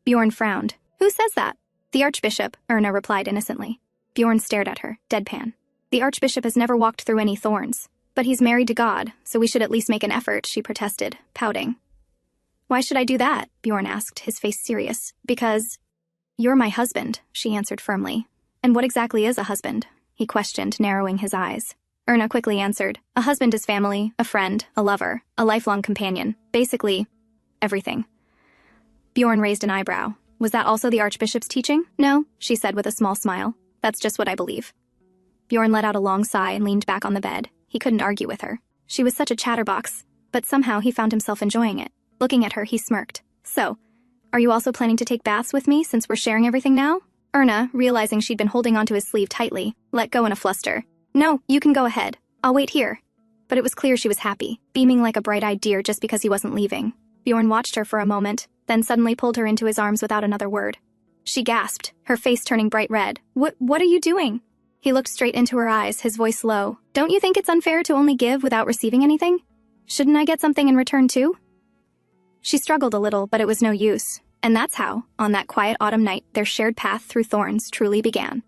Bjorn frowned. "Who says that?" "The Archbishop," Erna replied innocently. Bjorn stared at her, deadpan. "The Archbishop has never walked through any thorns. But he's married to God, so we should at least make an effort," she protested, pouting. "Why should I do that?" Bjorn asked, his face serious. "Because you're my husband," she answered firmly. "And what exactly is a husband?" he questioned, narrowing his eyes. Erna quickly answered, "A husband is family, a friend, a lover, a lifelong companion. Basically, everything." Bjorn raised an eyebrow. "Was that also the Archbishop's teaching?" "No," she said with a small smile. "That's just what I believe." Bjorn let out a long sigh and leaned back on the bed. He couldn't argue with her. She was such a chatterbox, but somehow he found himself enjoying it. Looking at her, he smirked. "So, are you also planning to take baths with me since we're sharing everything now?" Erna, realizing she'd been holding onto his sleeve tightly, let go in a fluster. "No, you can go ahead. I'll wait here." But it was clear she was happy, beaming like a bright-eyed deer just because he wasn't leaving. Bjorn watched her for a moment, then suddenly pulled her into his arms without another word. She gasped, her face turning bright red. What are you doing?" He looked straight into her eyes, his voice low. "Don't you think it's unfair to only give without receiving anything? Shouldn't I get something in return too?" She struggled a little, but it was no use. And that's how, on that quiet autumn night, their shared path through thorns truly began.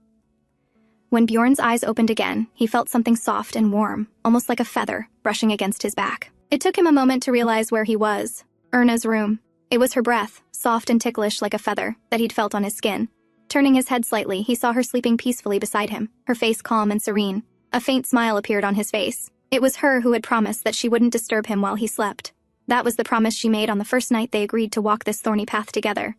When Bjorn's eyes opened again, he felt something soft and warm, almost like a feather, brushing against his back. It took him a moment to realize where he was. Erna's room. It was her breath, soft and ticklish like a feather, that he'd felt on his skin. Turning his head slightly, he saw her sleeping peacefully beside him, her face calm and serene. A faint smile appeared on his face. It was her who had promised that she wouldn't disturb him while he slept. That was the promise she made on the first night they agreed to walk this thorny path together.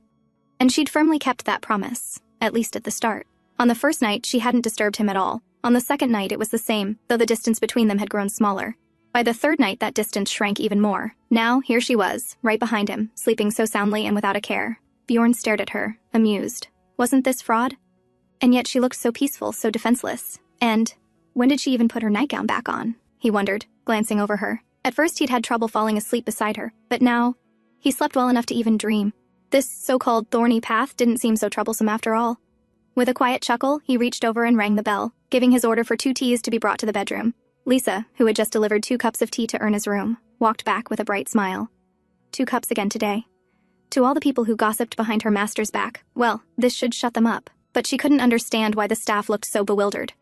And she'd firmly kept that promise, at least at the start. On the first night, she hadn't disturbed him at all. On the second night, it was the same, though the distance between them had grown smaller. By the third night, that distance shrank even more. Now, here she was, right behind him, sleeping so soundly and without a care. Bjorn stared at her, amused. Wasn't this fraud? And yet she looked so peaceful, so defenseless. And when did she even put her nightgown back on? He wondered, glancing over her. At first, he'd had trouble falling asleep beside her, but now, he slept well enough to even dream. This so-called thorny path didn't seem so troublesome after all. With a quiet chuckle, he reached over and rang the bell, giving his order for 2 teas to be brought to the bedroom. Lisa, who had just delivered 2 cups of tea to Erna's room, walked back with a bright smile. 2 cups again today. To all the people who gossiped behind her master's back, well, this should shut them up. But she couldn't understand why the staff looked so bewildered.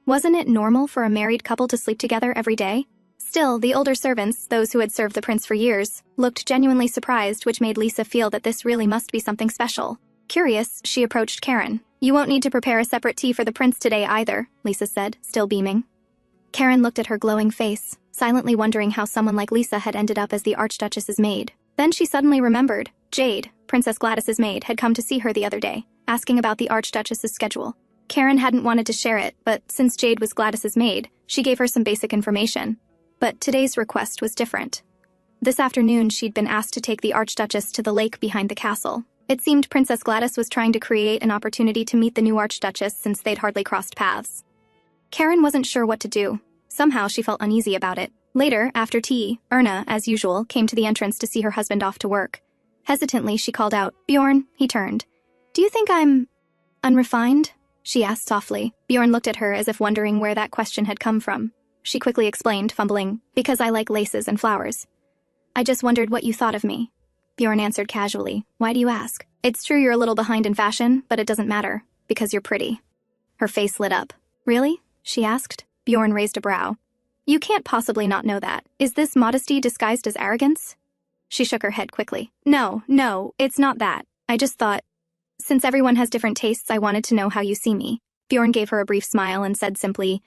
Wasn't it normal for a married couple to sleep together every day? Still, the older servants, those who had served the prince for years, looked genuinely surprised, which made Lisa feel that this really must be something special. Curious, she approached Karen. "You won't need to prepare a separate tea for the prince today either," Lisa said, still beaming. Karen looked at her glowing face, silently wondering how someone like Lisa had ended up as the Archduchess's maid. Then she suddenly remembered. Jade, Princess Gladys's maid, had come to see her the other day, asking about the Archduchess's schedule. Karen hadn't wanted to share it, but since Jade was Gladys's maid, she gave her some basic information. But today's request was different. This afternoon, she'd been asked to take the Archduchess to the lake behind the castle. It seemed Princess Gladys was trying to create an opportunity to meet the new Archduchess since they'd hardly crossed paths. Karen wasn't sure what to do. Somehow she felt uneasy about it. Later, after tea, Erna, as usual, came to the entrance to see her husband off to work. Hesitantly, she called out, "Bjorn," he turned. "Do you think I'm unrefined?" she asked softly. Bjorn looked at her as if wondering where that question had come from. She quickly explained, fumbling, "Because I like laces and flowers." "I just wondered what you thought of me." Bjorn answered casually, "Why do you ask?" "It's true you're a little behind in fashion, but it doesn't matter, because you're pretty." Her face lit up. "Really?" she asked. Bjorn raised a brow. You can't possibly not know that. Is this modesty disguised as arrogance? She shook her head quickly. No, it's not that. I just thought, since everyone has different tastes, I wanted to know how you see me. Bjorn gave her a brief smile and said simply,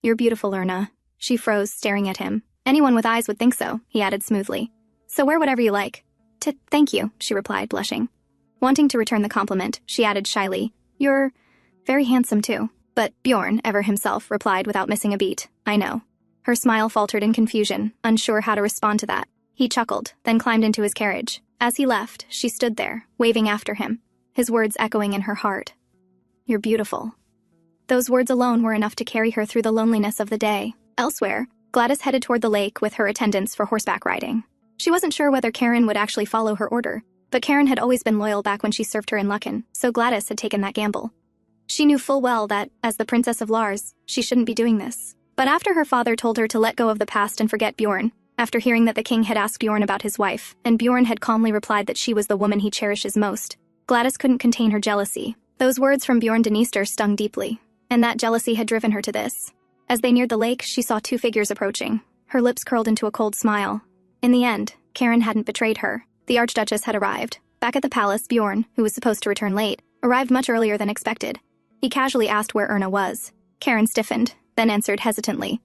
You're beautiful, Erna. She froze, staring at him. Anyone with eyes would think so, he added smoothly. So wear whatever you like. Thank you, she replied, blushing. Wanting to return the compliment, she added shyly, You're very handsome too. But Bjorn, ever himself, replied without missing a beat, I know. Her smile faltered in confusion, unsure how to respond to that. He chuckled, then climbed into his carriage. As he left, she stood there, waving after him, his words echoing in her heart. You're beautiful. Those words alone were enough to carry her through the loneliness of the day. Elsewhere, Gladys headed toward the lake with her attendants for horseback riding. She wasn't sure whether Karen would actually follow her order, but Karen had always been loyal back when she served her in Lechen, so Gladys had taken that gamble. She knew full well that, as the Princess of Lars, she shouldn't be doing this. But after her father told her to let go of the past and forget Bjorn, after hearing that the king had asked Bjorn about his wife, and Bjorn had calmly replied that she was the woman he cherishes most, Gladys couldn't contain her jealousy. Those words from Bjorn Dniester stung deeply, and that jealousy had driven her to this. As they neared the lake, she saw two figures approaching. Her lips curled into a cold smile. In the end, Karen hadn't betrayed her. The Archduchess had arrived. Back at the palace, Bjorn, who was supposed to return late, arrived much earlier than expected. He casually asked where Erna was. Karen stiffened, then answered hesitantly.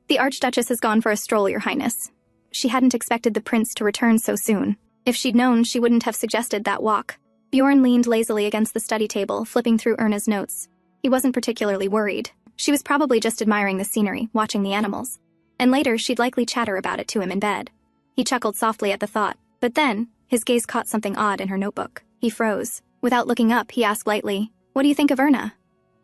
The Archduchess has gone for a stroll, Your Highness. She hadn't expected the prince to return so soon. If she'd known, she wouldn't have suggested that walk. Bjorn leaned lazily against the study table, flipping through Erna's notes. He wasn't particularly worried. She was probably just admiring the scenery, watching the animals. And later, she'd likely chatter about it to him in bed. He chuckled softly at the thought, but then, his gaze caught something odd in her notebook. He froze. Without looking up, he asked lightly, What do you think of Erna?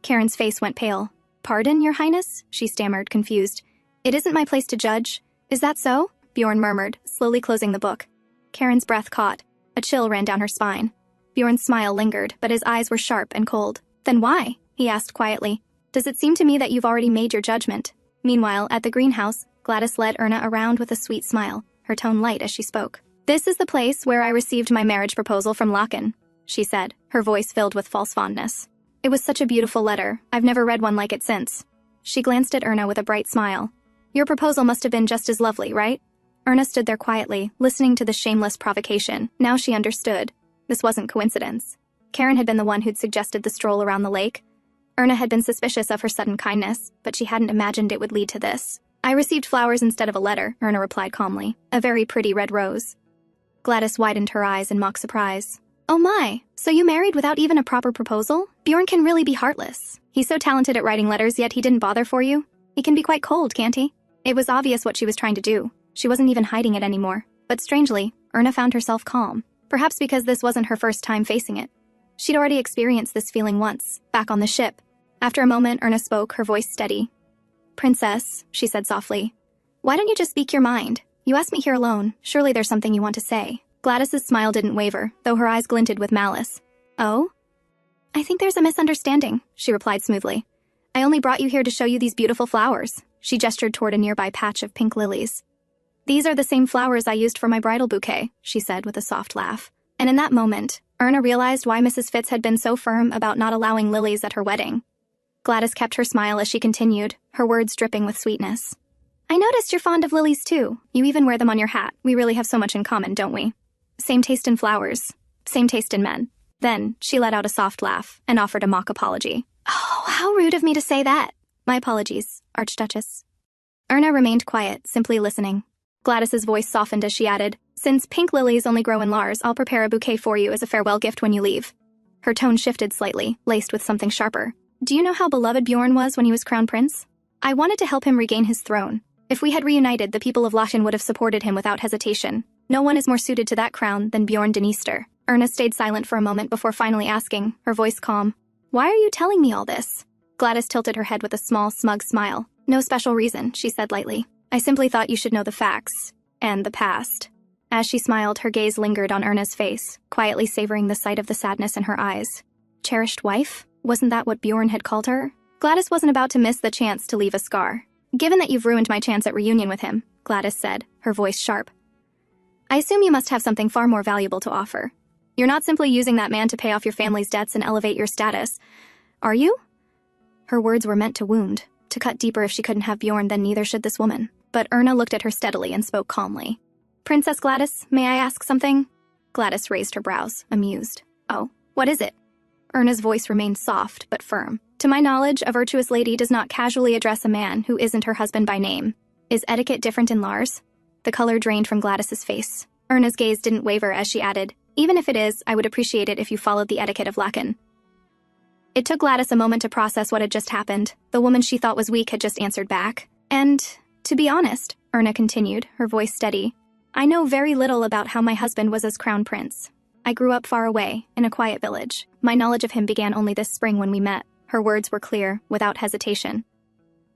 Karen's face went pale. Pardon, Your Highness? She stammered, confused. It isn't my place to judge. Is that so? Bjorn murmured, slowly closing the book. Karen's breath caught. A chill ran down her spine. Bjorn's smile lingered, but his eyes were sharp and cold. Then why? He asked quietly. Does it seem to me that you've already made your judgment? Meanwhile, at the greenhouse, Gladys led Erna around with a sweet smile, her tone light as she spoke. This is the place where I received my marriage proposal from Lechen, she said, her voice filled with false fondness. It was such a beautiful letter. I've never read one like it since. She glanced at Erna with a bright smile. Your proposal must have been just as lovely, right? Erna stood there quietly, listening to the shameless provocation. Now she understood. This wasn't coincidence. Karen had been the one who'd suggested the stroll around the lake. Erna had been suspicious of her sudden kindness, but she hadn't imagined it would lead to this. I received flowers instead of a letter, Erna replied calmly. A very pretty red rose. Gladys widened her eyes in mock surprise. Oh my, so you married without even a proper proposal? Bjorn can really be heartless. He's so talented at writing letters, yet he didn't bother for you? He can be quite cold, can't he? It was obvious what she was trying to do. She wasn't even hiding it anymore. But strangely, Erna found herself calm. Perhaps because this wasn't her first time facing it. She'd already experienced this feeling once, back on the ship. After a moment, Erna spoke, her voice steady. Princess, she said softly, why don't you just speak your mind? You asked me here alone. Surely there's something you want to say. Gladys's smile didn't waver, though her eyes glinted with malice. Oh? I think there's a misunderstanding, she replied smoothly. I only brought you here to show you these beautiful flowers. She gestured toward a nearby patch of pink lilies. These are the same flowers I used for my bridal bouquet, she said with a soft laugh. And in that moment, Erna realized why Mrs. Fitz had been so firm about not allowing lilies at her wedding. Gladys kept her smile as she continued, her words dripping with sweetness. I noticed you're fond of lilies too. You even wear them on your hat. We really have so much in common, don't we? Same taste in flowers. Same taste in men. Then, she let out a soft laugh and offered a mock apology. Oh, how rude of me to say that. My apologies, Archduchess. Erna remained quiet, simply listening. Gladys's voice softened as she added, Since pink lilies only grow in Lars, I'll prepare a bouquet for you as a farewell gift when you leave. Her tone shifted slightly, laced with something sharper. Do you know how beloved Bjorn was when he was crown prince? I wanted to help him regain his throne. If we had reunited, the people of Lechen would have supported him without hesitation. No one is more suited to that crown than Bjorn Dniester. Erna stayed silent for a moment before finally asking, her voice calm. Why are you telling me all this? Gladys tilted her head with a small, smug smile. No special reason, she said lightly. I simply thought you should know the facts. And the past. As she smiled, her gaze lingered on Erna's face, quietly savoring the sight of the sadness in her eyes. Cherished wife? Wasn't that what Bjorn had called her? Gladys wasn't about to miss the chance to leave a scar. Given that you've ruined my chance at reunion with him, Gladys said, her voice sharp. I assume you must have something far more valuable to offer. You're not simply using that man to pay off your family's debts and elevate your status, are you? Her words were meant to wound, To cut deeper if she couldn't have Bjorn, then neither should this woman. But Erna looked at her steadily and spoke calmly. "Princess Gladys, may I ask something?" Gladys raised her brows, amused. "Oh, what is it?" Erna's voice remained soft but firm. "To my knowledge, a virtuous lady does not casually address a man who isn't her husband by name. Is etiquette different in Lars?" The color drained from Gladys's face. Erna's gaze didn't waver as she added, "Even if it is, I would appreciate it if you followed the etiquette of Lechen." It took Gladys a moment to process what had just happened. The woman she thought was weak had just answered back. "And, to be honest," Erna continued, her voice steady, "I know very little about how my husband was as crown prince. I grew up far away, in a quiet village. My knowledge of him began only this spring when we met." Her words were clear, without hesitation.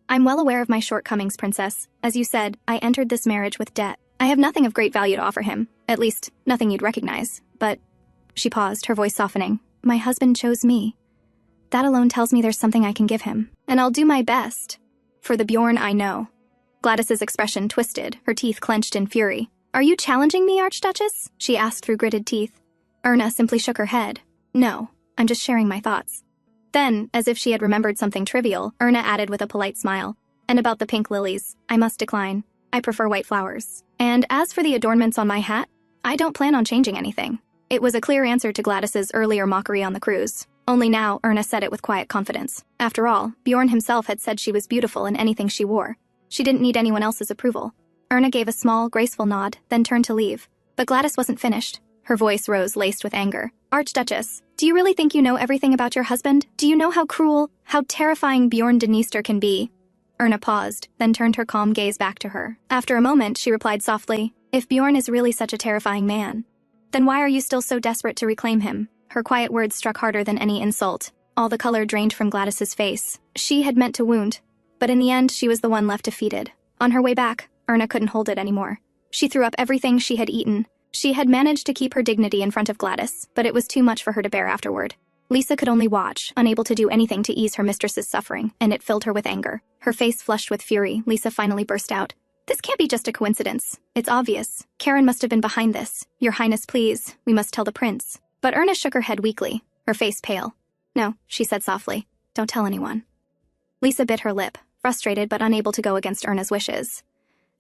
"I'm well aware of my shortcomings, princess. As you said, I entered this marriage with debt. I have nothing of great value to offer him, at least nothing you'd recognize, but—" She paused, her voice softening. "My husband chose me. That alone tells me there's something I can give him, and I'll do my best. For the Bjorn I know." Gladys's expression twisted, her teeth clenched in fury. "Are you challenging me, Archduchess?" she asked through gritted teeth. Erna simply shook her head. "No, I'm just sharing my thoughts." Then, as if she had remembered something trivial, Erna added with a polite smile, "And about the pink lilies, I must decline. I prefer white flowers. And as for the adornments on my hat, I don't plan on changing anything." It was a clear answer to Gladys's earlier mockery on the cruise. Only now, Erna said it with quiet confidence. After all, Bjorn himself had said she was beautiful in anything she wore. She didn't need anyone else's approval. Erna gave a small, graceful nod, then turned to leave. But Gladys wasn't finished. Her voice rose, laced with anger. "Archduchess, do you really think you know everything about your husband? Do you know how cruel, how terrifying Bjorn Dniester can be?" Erna paused, then turned her calm gaze back to her. After a moment, she replied softly, "If Bjorn is really such a terrifying man, then why are you still so desperate to reclaim him?" Her quiet words struck harder than any insult. All the color drained from Gladys's face. She had meant to wound, but in the end, she was the one left defeated. On her way back, Erna couldn't hold it anymore. She threw up everything she had eaten. She had managed to keep her dignity in front of Gladys, but it was too much for her to bear afterward. Lisa could only watch, unable to do anything to ease her mistress's suffering, and it filled her with anger. Her face flushed with fury, Lisa finally burst out. "This can't be just a coincidence. It's obvious. Karen must have been behind this. Your Highness, please, we must tell the prince." But Erna shook her head weakly, her face pale. "No," she said softly. "Don't tell anyone." Lisa bit her lip, frustrated but unable to go against Erna's wishes.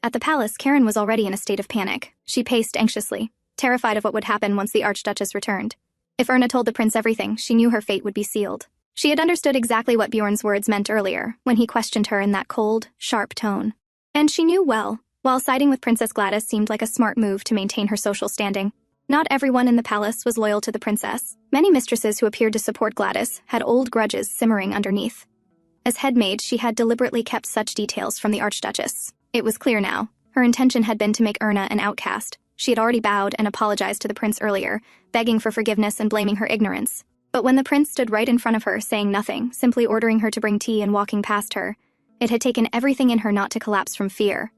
At the palace, Karen was already in a state of panic. She paced anxiously, terrified of what would happen once the Archduchess returned. If Erna told the prince everything, she knew her fate would be sealed. She had understood exactly what Bjorn's words meant earlier, when he questioned her in that cold, sharp tone. And she knew well, while siding with Princess Gladys seemed like a smart move to maintain her social standing. Not everyone in the palace was loyal to the princess. Many mistresses who appeared to support Gladys had old grudges simmering underneath. As headmaid, she had deliberately kept such details from the Archduchess. It was clear now. Her intention had been to make Erna an outcast. She had already bowed and apologized to the prince earlier, begging for forgiveness and blaming her ignorance. But when the prince stood right in front of her, saying nothing, simply ordering her to bring tea and walking past her, it had taken everything in her not to collapse from fear.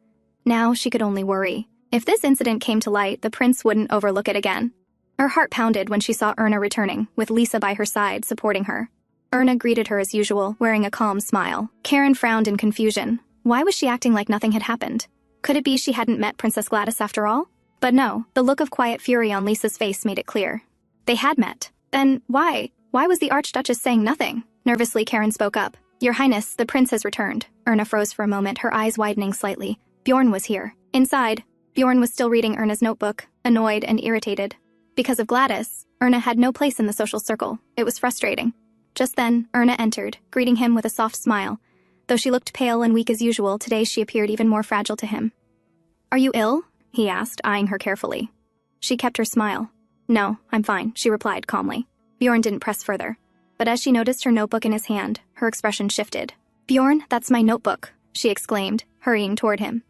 Now she could only worry. If this incident came to light, the prince wouldn't overlook it again. Her heart pounded when she saw Erna returning, with Lisa by her side, supporting her. Erna greeted her as usual, wearing a calm smile. Karen frowned in confusion. Why was she acting like nothing had happened? Could it be she hadn't met Princess Gladys after all? But no, the look of quiet fury on Lisa's face made it clear. They had met. Then why? Why was the Archduchess saying nothing? Nervously, Karen spoke up. "Your Highness, the prince has returned." Erna froze for a moment, her eyes widening slightly. Bjorn was here. Inside, Bjorn was still reading Erna's notebook, annoyed and irritated. Because of Gladys, Erna had no place in the social circle. It was frustrating. Just then, Erna entered, greeting him with a soft smile. Though she looked pale and weak as usual, today she appeared even more fragile to him. "Are you ill?" he asked, eyeing her carefully. She kept her smile. "No, I'm fine," she replied calmly. Bjorn didn't press further. But as she noticed her notebook in his hand, her expression shifted. "Bjorn, that's my notebook," she exclaimed, hurrying toward him.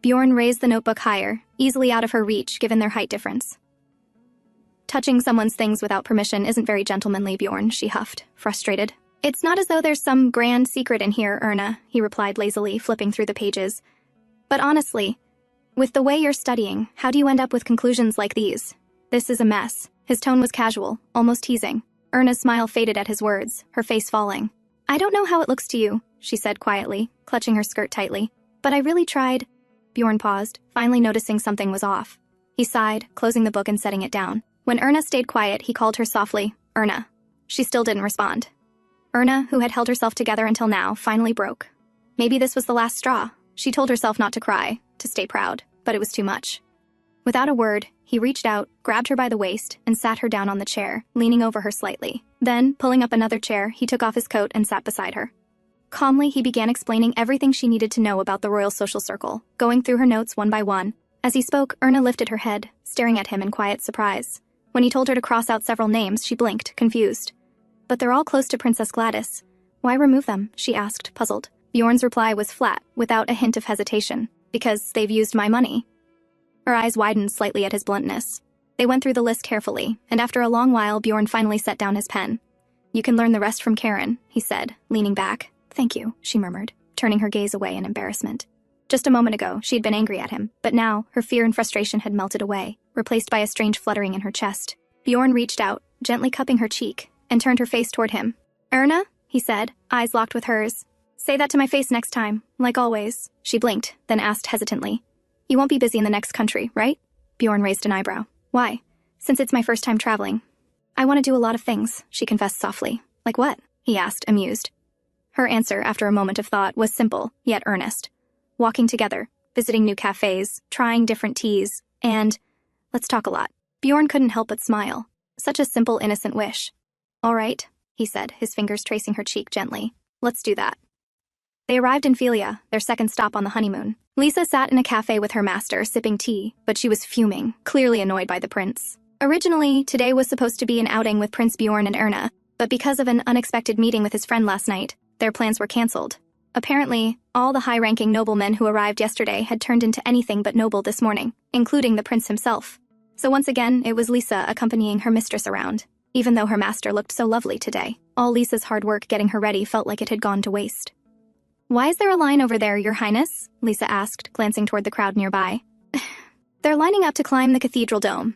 Bjorn raised the notebook higher, easily out of her reach given their height difference. "Touching someone's things without permission isn't very gentlemanly, Bjorn," she huffed, frustrated. "It's not as though there's some grand secret in here, Erna," he replied lazily, flipping through the pages. "But honestly, with the way you're studying, how do you end up with conclusions like these? This is a mess." His tone was casual, almost teasing. Erna's smile faded at his words, her face falling. "I don't know how it looks to you," she said quietly, clutching her skirt tightly. "But I really tried." Bjorn paused, finally noticing something was off. He sighed, closing the book and setting it down. When Erna stayed quiet, he called her softly, "Erna." She still didn't respond. Erna, who had held herself together until now, finally broke. Maybe this was the last straw. She told herself not to cry, to stay proud, but it was too much. Without a word, he reached out, grabbed her by the waist, and sat her down on the chair, leaning over her slightly. Then, pulling up another chair, he took off his coat and sat beside her. Calmly, he began explaining everything she needed to know about the royal social circle, going through her notes one by one. As he spoke, Erna lifted her head, staring at him in quiet surprise. When he told her to cross out several names, she blinked, confused. But they're all close to Princess Gladys. Why remove them? She asked, puzzled. Bjorn's reply was flat, without a hint of hesitation. Because they've used my money. Her eyes widened slightly at his bluntness. They went through the list carefully, and after a long while, Bjorn finally set down his pen. You can learn the rest from Karen, he said, leaning back. Thank you, she murmured, turning her gaze away in embarrassment. Just a moment ago, she had been angry at him, but now, her fear and frustration had melted away, replaced by a strange fluttering in her chest. Bjorn reached out, gently cupping her cheek, and turned her face toward him. Erna, he said, eyes locked with hers. Say that to my face next time, like always. She blinked, then asked hesitantly. You won't be busy in the next country, right? Bjorn raised an eyebrow. Why? Since it's my first time traveling. I want to do a lot of things, she confessed softly. Like what? He asked, amused. Her answer, after a moment of thought, was simple, yet earnest. Walking together, visiting new cafes, trying different teas, and let's talk a lot. Bjorn couldn't help but smile. Such a simple, innocent wish. All right, he said, his fingers tracing her cheek gently. Let's do that. They arrived in Philia, their second stop on the honeymoon. Lisa sat in a cafe with her master, sipping tea, but she was fuming, clearly annoyed by the prince. Originally, today was supposed to be an outing with Prince Bjorn and Erna, but because of an unexpected meeting with his friend last night, their plans were cancelled. Apparently, all the high-ranking noblemen who arrived yesterday had turned into anything but noble this morning, including the prince himself. So once again, it was Lisa accompanying her mistress around. Even though her master looked so lovely today, all Lisa's hard work getting her ready felt like it had gone to waste. Why is there a line over there, Your Highness? Lisa asked, glancing toward the crowd nearby. They're lining up to climb the cathedral dome,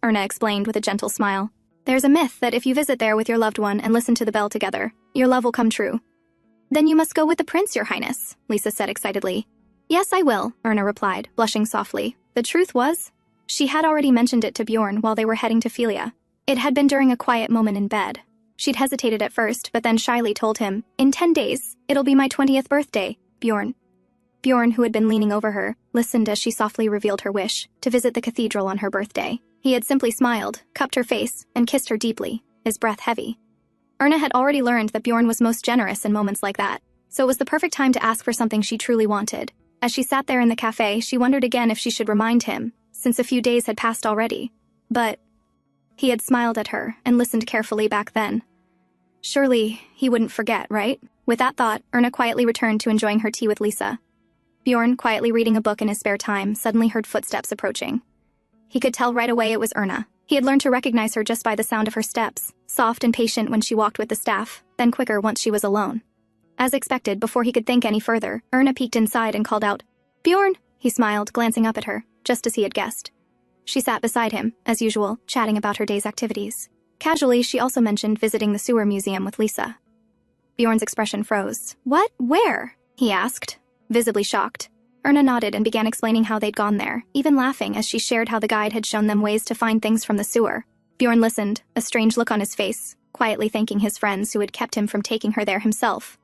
Erna explained with a gentle smile. There's a myth that if you visit there with your loved one and listen to the bell together, your love will come true. Then you must go with the prince, Your Highness, Lisa said excitedly. Yes, I will, Erna replied, blushing softly. The truth was, she had already mentioned it to Bjorn while they were heading to Philia. It had been during a quiet moment in bed. She'd hesitated at first, but then shyly told him, In 10 days, it'll be my 20th birthday, Bjorn. Bjorn, who had been leaning over her, listened as she softly revealed her wish, to visit the cathedral on her birthday. He had simply smiled, cupped her face, and kissed her deeply, his breath heavy. Erna had already learned that Bjorn was most generous in moments like that, so it was the perfect time to ask for something she truly wanted. As she sat there in the cafe, she wondered again if she should remind him, since a few days had passed already. But he had smiled at her and listened carefully back then. Surely, he wouldn't forget, right? With that thought, Erna quietly returned to enjoying her tea with Lisa. Bjorn, quietly reading a book in his spare time, suddenly heard footsteps approaching. He could tell right away it was Erna. He had learned to recognize her just by the sound of her steps, soft and patient when she walked with the staff, then quicker once she was alone. As expected, before he could think any further, Erna peeked inside and called out, Bjorn! He smiled, glancing up at her, just as he had guessed. She sat beside him, as usual, chatting about her day's activities. Casually, she also mentioned visiting the sewer museum with Lisa. Bjorn's expression froze. What? Where? He asked, visibly shocked. Erna nodded and began explaining how they'd gone there, even laughing as she shared how the guide had shown them ways to find things from the sewer. Bjorn listened, a strange look on his face, quietly thanking his friends who had kept him from taking her there himself.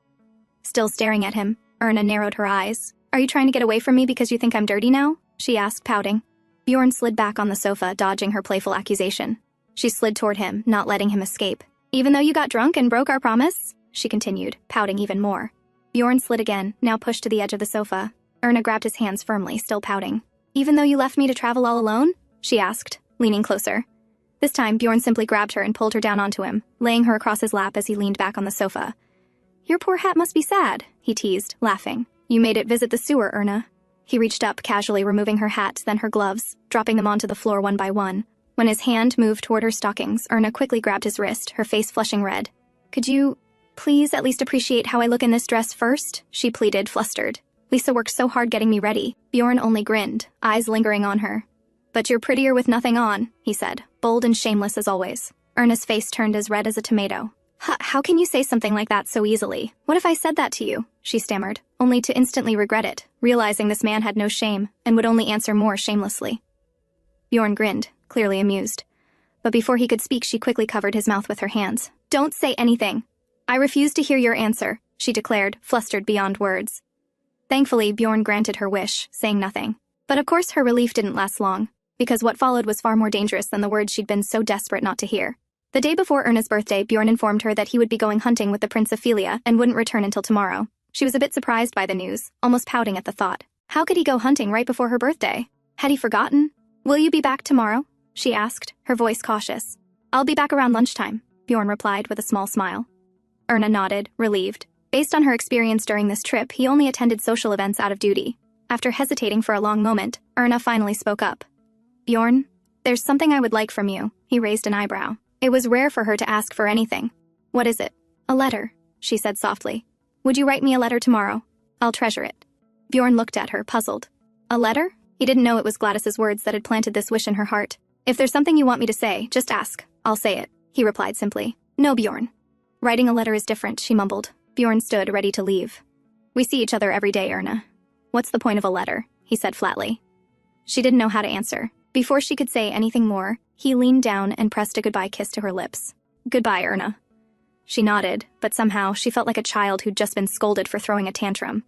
Still staring at him, Erna narrowed her eyes. Are you trying to get away from me because you think I'm dirty now? She asked, pouting. Bjorn slid back on the sofa, dodging her playful accusation. She slid toward him, not letting him escape. Even though you got drunk and broke our promise? She continued, pouting even more. Bjorn slid again, now pushed to the edge of the sofa. Erna grabbed his hands firmly, still pouting. Even though you left me to travel all alone? She asked, leaning closer. This time, Bjorn simply grabbed her and pulled her down onto him, laying her across his lap as he leaned back on the sofa. Your poor hat must be sad, he teased, laughing. You made it visit the sewer, Erna. He reached up, casually removing her hat, then her gloves, dropping them onto the floor one by one. When his hand moved toward her stockings, Erna quickly grabbed his wrist, her face flushing red. Could you, please, at least appreciate how I look in this dress first? She pleaded, flustered. Lisa worked so hard getting me ready. Bjorn only grinned, eyes lingering on her. But you're prettier with nothing on, he said, bold and shameless as always. Erna's face turned as red as a tomato. How can you say something like that so easily? What if I said that to you? She stammered, only to instantly regret it, realizing this man had no shame and would only answer more shamelessly. Bjorn grinned, clearly amused. But before he could speak, she quickly covered his mouth with her hands. Don't say anything. I refuse to hear your answer, she declared, flustered beyond words. Thankfully, Bjorn granted her wish, saying nothing. But of course her relief didn't last long, because what followed was far more dangerous than the words she'd been so desperate not to hear. The day before Erna's birthday, Bjorn informed her that he would be going hunting with the Prince of Philia and wouldn't return until tomorrow. She was a bit surprised by the news, almost pouting at the thought. How could he go hunting right before her birthday? Had he forgotten? Will you be back tomorrow? She asked, her voice cautious. I'll be back around lunchtime, Bjorn replied with a small smile. Erna nodded, relieved. Based on her experience during this trip, he only attended social events out of duty. After hesitating for a long moment, Erna finally spoke up. Bjorn, there's something I would like from you. He raised an eyebrow. It was rare for her to ask for anything. What is it? A letter, she said softly. Would you write me a letter tomorrow? I'll treasure it. Bjorn looked at her, puzzled. A letter? He didn't know it was Gladys's words that had planted this wish in her heart. If there's something you want me to say, just ask. I'll say it, he replied simply. No, Bjorn. Writing a letter is different, she mumbled. Bjorn stood, ready to leave. We see each other every day, Erna. What's the point of a letter? He said flatly. She didn't know how to answer. Before she could say anything more, he leaned down and pressed a goodbye kiss to her lips. Goodbye, Erna. She nodded, but somehow she felt like a child who'd just been scolded for throwing a tantrum.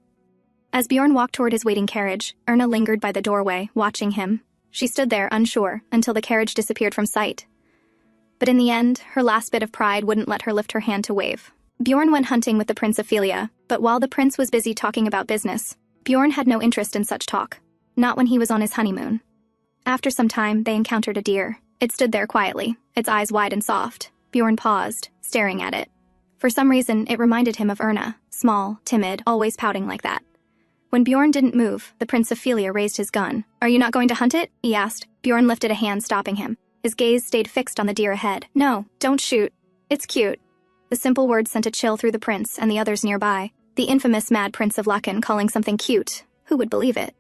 As Bjorn walked toward his waiting carriage, Erna lingered by the doorway, watching him. She stood there, unsure, until the carriage disappeared from sight. But in the end, her last bit of pride wouldn't let her lift her hand to wave. Bjorn went hunting with the Prince of Philia, but while the prince was busy talking about business, Bjorn had no interest in such talk. Not when he was on his honeymoon. After some time, they encountered a deer. It stood there quietly, its eyes wide and soft. Bjorn paused, staring at it. For some reason, it reminded him of Erna, small, timid, always pouting like that. When Bjorn didn't move, the Prince of Philia raised his gun. Are you not going to hunt it? He asked. Bjorn lifted a hand, stopping him. His gaze stayed fixed on the deer ahead. No, don't shoot. It's cute. The simple words sent a chill through the prince and the others nearby. The infamous Mad Prince of Lechen calling something cute. Who would believe it?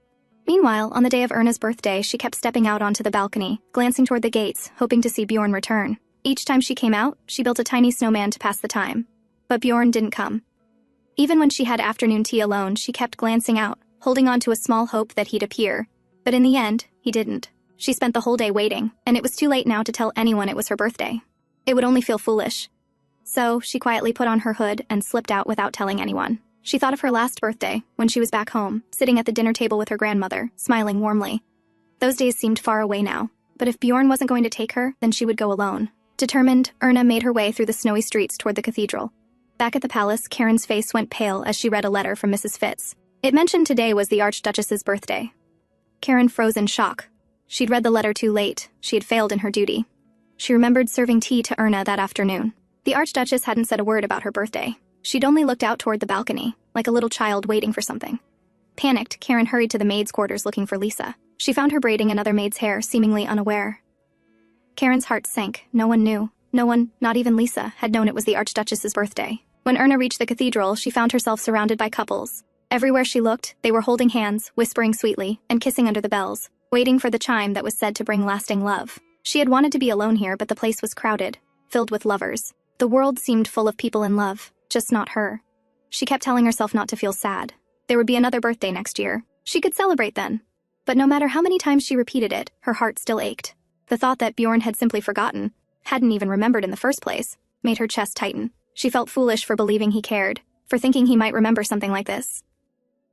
Meanwhile, on the day of Erna's birthday, she kept stepping out onto the balcony, glancing toward the gates, hoping to see Bjorn return. Each time she came out, she built a tiny snowman to pass the time. But Bjorn didn't come. Even when she had afternoon tea alone, she kept glancing out, holding on to a small hope that he'd appear. But in the end, he didn't. She spent the whole day waiting, and it was too late now to tell anyone it was her birthday. It would only feel foolish. So, she quietly put on her hood and slipped out without telling anyone. She thought of her last birthday, when she was back home, sitting at the dinner table with her grandmother, smiling warmly. Those days seemed far away now, but if Bjorn wasn't going to take her, then she would go alone. Determined, Erna made her way through the snowy streets toward the cathedral. Back at the palace, Karen's face went pale as she read a letter from Mrs. Fitz. It mentioned today was the Archduchess's birthday. Karen froze in shock. She'd read the letter too late. She had failed in her duty. She remembered serving tea to Erna that afternoon. The Archduchess hadn't said a word about her birthday. She'd only looked out toward the balcony, like a little child waiting for something. Panicked, Karen hurried to the maid's quarters looking for Lisa. She found her braiding another maid's hair, seemingly unaware. Karen's heart sank. No one knew. No one, not even Lisa, had known it was the Archduchess's birthday. When Erna reached the cathedral, she found herself surrounded by couples. Everywhere she looked, they were holding hands, whispering sweetly, and kissing under the bells, waiting for the chime that was said to bring lasting love. She had wanted to be alone here, but the place was crowded, filled with lovers. The world seemed full of people in love, just not her. She kept telling herself not to feel sad. There would be another birthday next year. She could celebrate then. But no matter how many times she repeated it, her heart still ached. The thought that Bjorn had simply forgotten, hadn't even remembered in the first place, made her chest tighten. She felt foolish for believing he cared, for thinking he might remember something like this.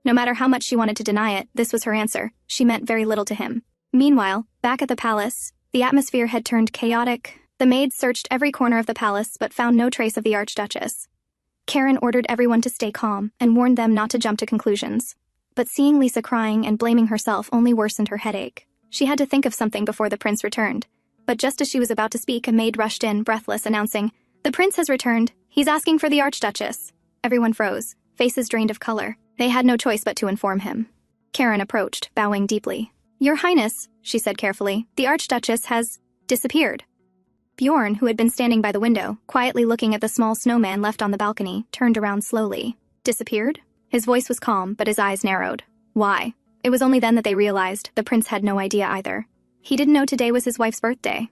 No matter how much she wanted to deny it, this was her answer. She meant very little to him. Meanwhile, back at the palace, the atmosphere had turned chaotic. The maids searched every corner of the palace but found no trace of the Archduchess. Karen ordered everyone to stay calm and warned them not to jump to conclusions. But seeing Lisa crying and blaming herself only worsened her headache. She had to think of something before the prince returned. But just as she was about to speak, a maid rushed in, breathless, announcing, "The prince has returned. He's asking for the Archduchess." Everyone froze, faces drained of color. They had no choice but to inform him. Karen approached, bowing deeply. "Your Highness," she said carefully, "the Archduchess has disappeared." Bjorn, who had been standing by the window, quietly looking at the small snowman left on the balcony, turned around slowly. Disappeared? His voice was calm, but his eyes narrowed. Why? It was only then that they realized the prince had no idea either. He didn't know today was his wife's birthday.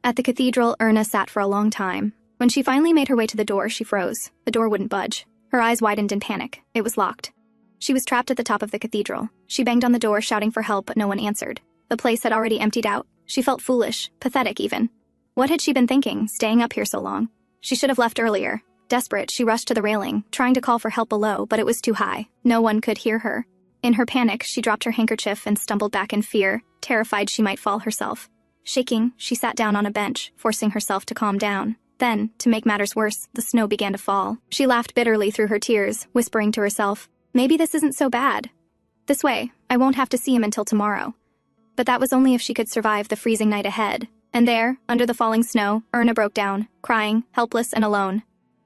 At the cathedral, Erna sat for a long time. When she finally made her way to the door, she froze. The door wouldn't budge. Her eyes widened in panic. It was locked. She was trapped at the top of the cathedral. She banged on the door, shouting for help, but no one answered. The place had already emptied out. She felt foolish, pathetic even. What had she been thinking, staying up here so long? She should have left earlier. Desperate, she rushed to the railing, trying to call for help below, but it was too high. No one could hear her. In her panic, she dropped her handkerchief and stumbled back in fear, terrified she might fall herself. Shaking, she sat down on a bench, forcing herself to calm down. Then, to make matters worse, the snow began to fall. She laughed bitterly through her tears, whispering to herself, "Maybe this isn't so bad. This way, I won't have to see him until tomorrow." But that was only if she could survive the freezing night ahead. And there, under the falling snow, Erna broke down, crying, helpless and alone.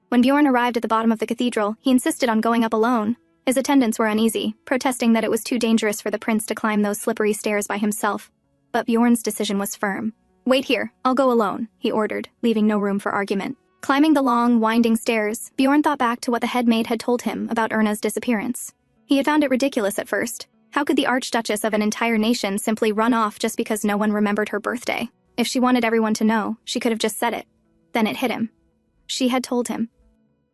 When Bjorn arrived at the bottom of the cathedral, he insisted on going up alone. His attendants were uneasy, protesting that it was too dangerous for the prince to climb those slippery stairs by himself. But Bjorn's decision was firm. "Wait here, I'll go alone," he ordered, leaving no room for argument. Climbing the long, winding stairs, Bjorn thought back to what the head maid had told him about Erna's disappearance. He had found it ridiculous at first. How could the archduchess of an entire nation simply run off just because no one remembered her birthday? If she wanted everyone to know, she could have just said it. Then it hit him. She had told him.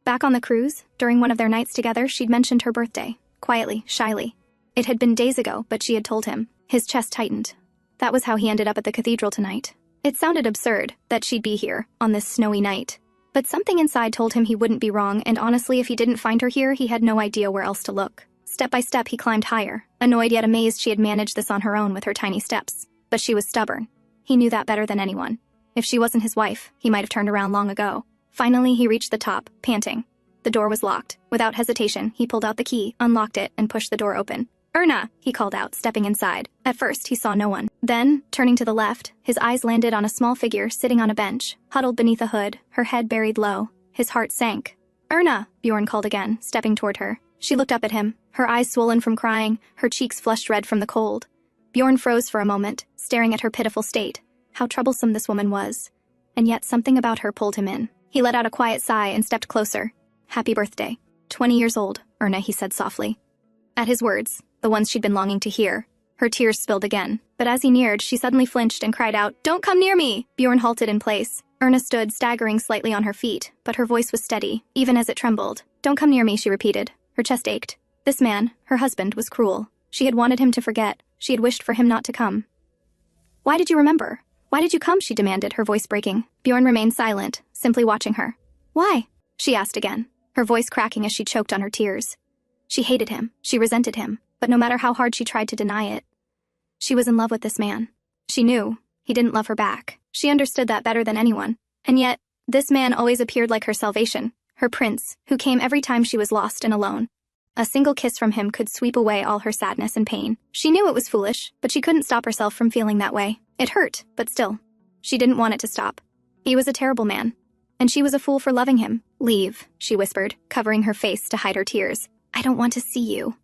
Back on the cruise, during one of their nights together, she'd mentioned her birthday, quietly, shyly. It had been days ago, but she had told him. His chest tightened. That was how he ended up at the cathedral tonight. It sounded absurd that she'd be here, on this snowy night. But something inside told him he wouldn't be wrong, and honestly, if he didn't find her here, he had no idea where else to look. Step by step, he climbed higher, annoyed yet amazed she had managed this on her own with her tiny steps. But she was stubborn. He knew that better than anyone. If she wasn't his wife, he might have turned around long ago. Finally, he reached the top, panting. The door was locked. Without hesitation, he pulled out the key, unlocked it, and pushed the door open. "Erna!" he called out, stepping inside. At first, he saw no one. Then, turning to the left, his eyes landed on a small figure sitting on a bench, huddled beneath a hood, her head buried low. His heart sank. "Erna!" Bjorn called again, stepping toward her. She looked up at him, her eyes swollen from crying, her cheeks flushed red from the cold. Bjorn froze for a moment, staring at her pitiful state. How troublesome this woman was. And yet something about her pulled him in. He let out a quiet sigh and stepped closer. "Happy birthday. 20 years old, Erna," he said softly. At his words, the ones she'd been longing to hear, her tears spilled again. But as he neared, she suddenly flinched and cried out, "Don't come near me!" Bjorn halted in place. Erna stood, staggering slightly on her feet, but her voice was steady, even as it trembled. "Don't come near me," she repeated. Her chest ached. This man, her husband, was cruel. She had wanted him to forget. She had wished for him not to come. "Why did you remember? Why did you come?" she demanded, her voice breaking. Bjorn remained silent, simply watching her. "Why?" she asked again, her voice cracking as she choked on her tears. She hated him. She resented him. But no matter how hard she tried to deny it, she was in love with this man. She knew he didn't love her back. She understood that better than anyone. And yet, this man always appeared like her salvation, her prince, who came every time she was lost and alone. A single kiss from him could sweep away all her sadness and pain. She knew it was foolish, but she couldn't stop herself from feeling that way. It hurt, but still. She didn't want it to stop. He was a terrible man. And she was a fool for loving him. "Leave," she whispered, covering her face to hide her tears. "I don't want to see you."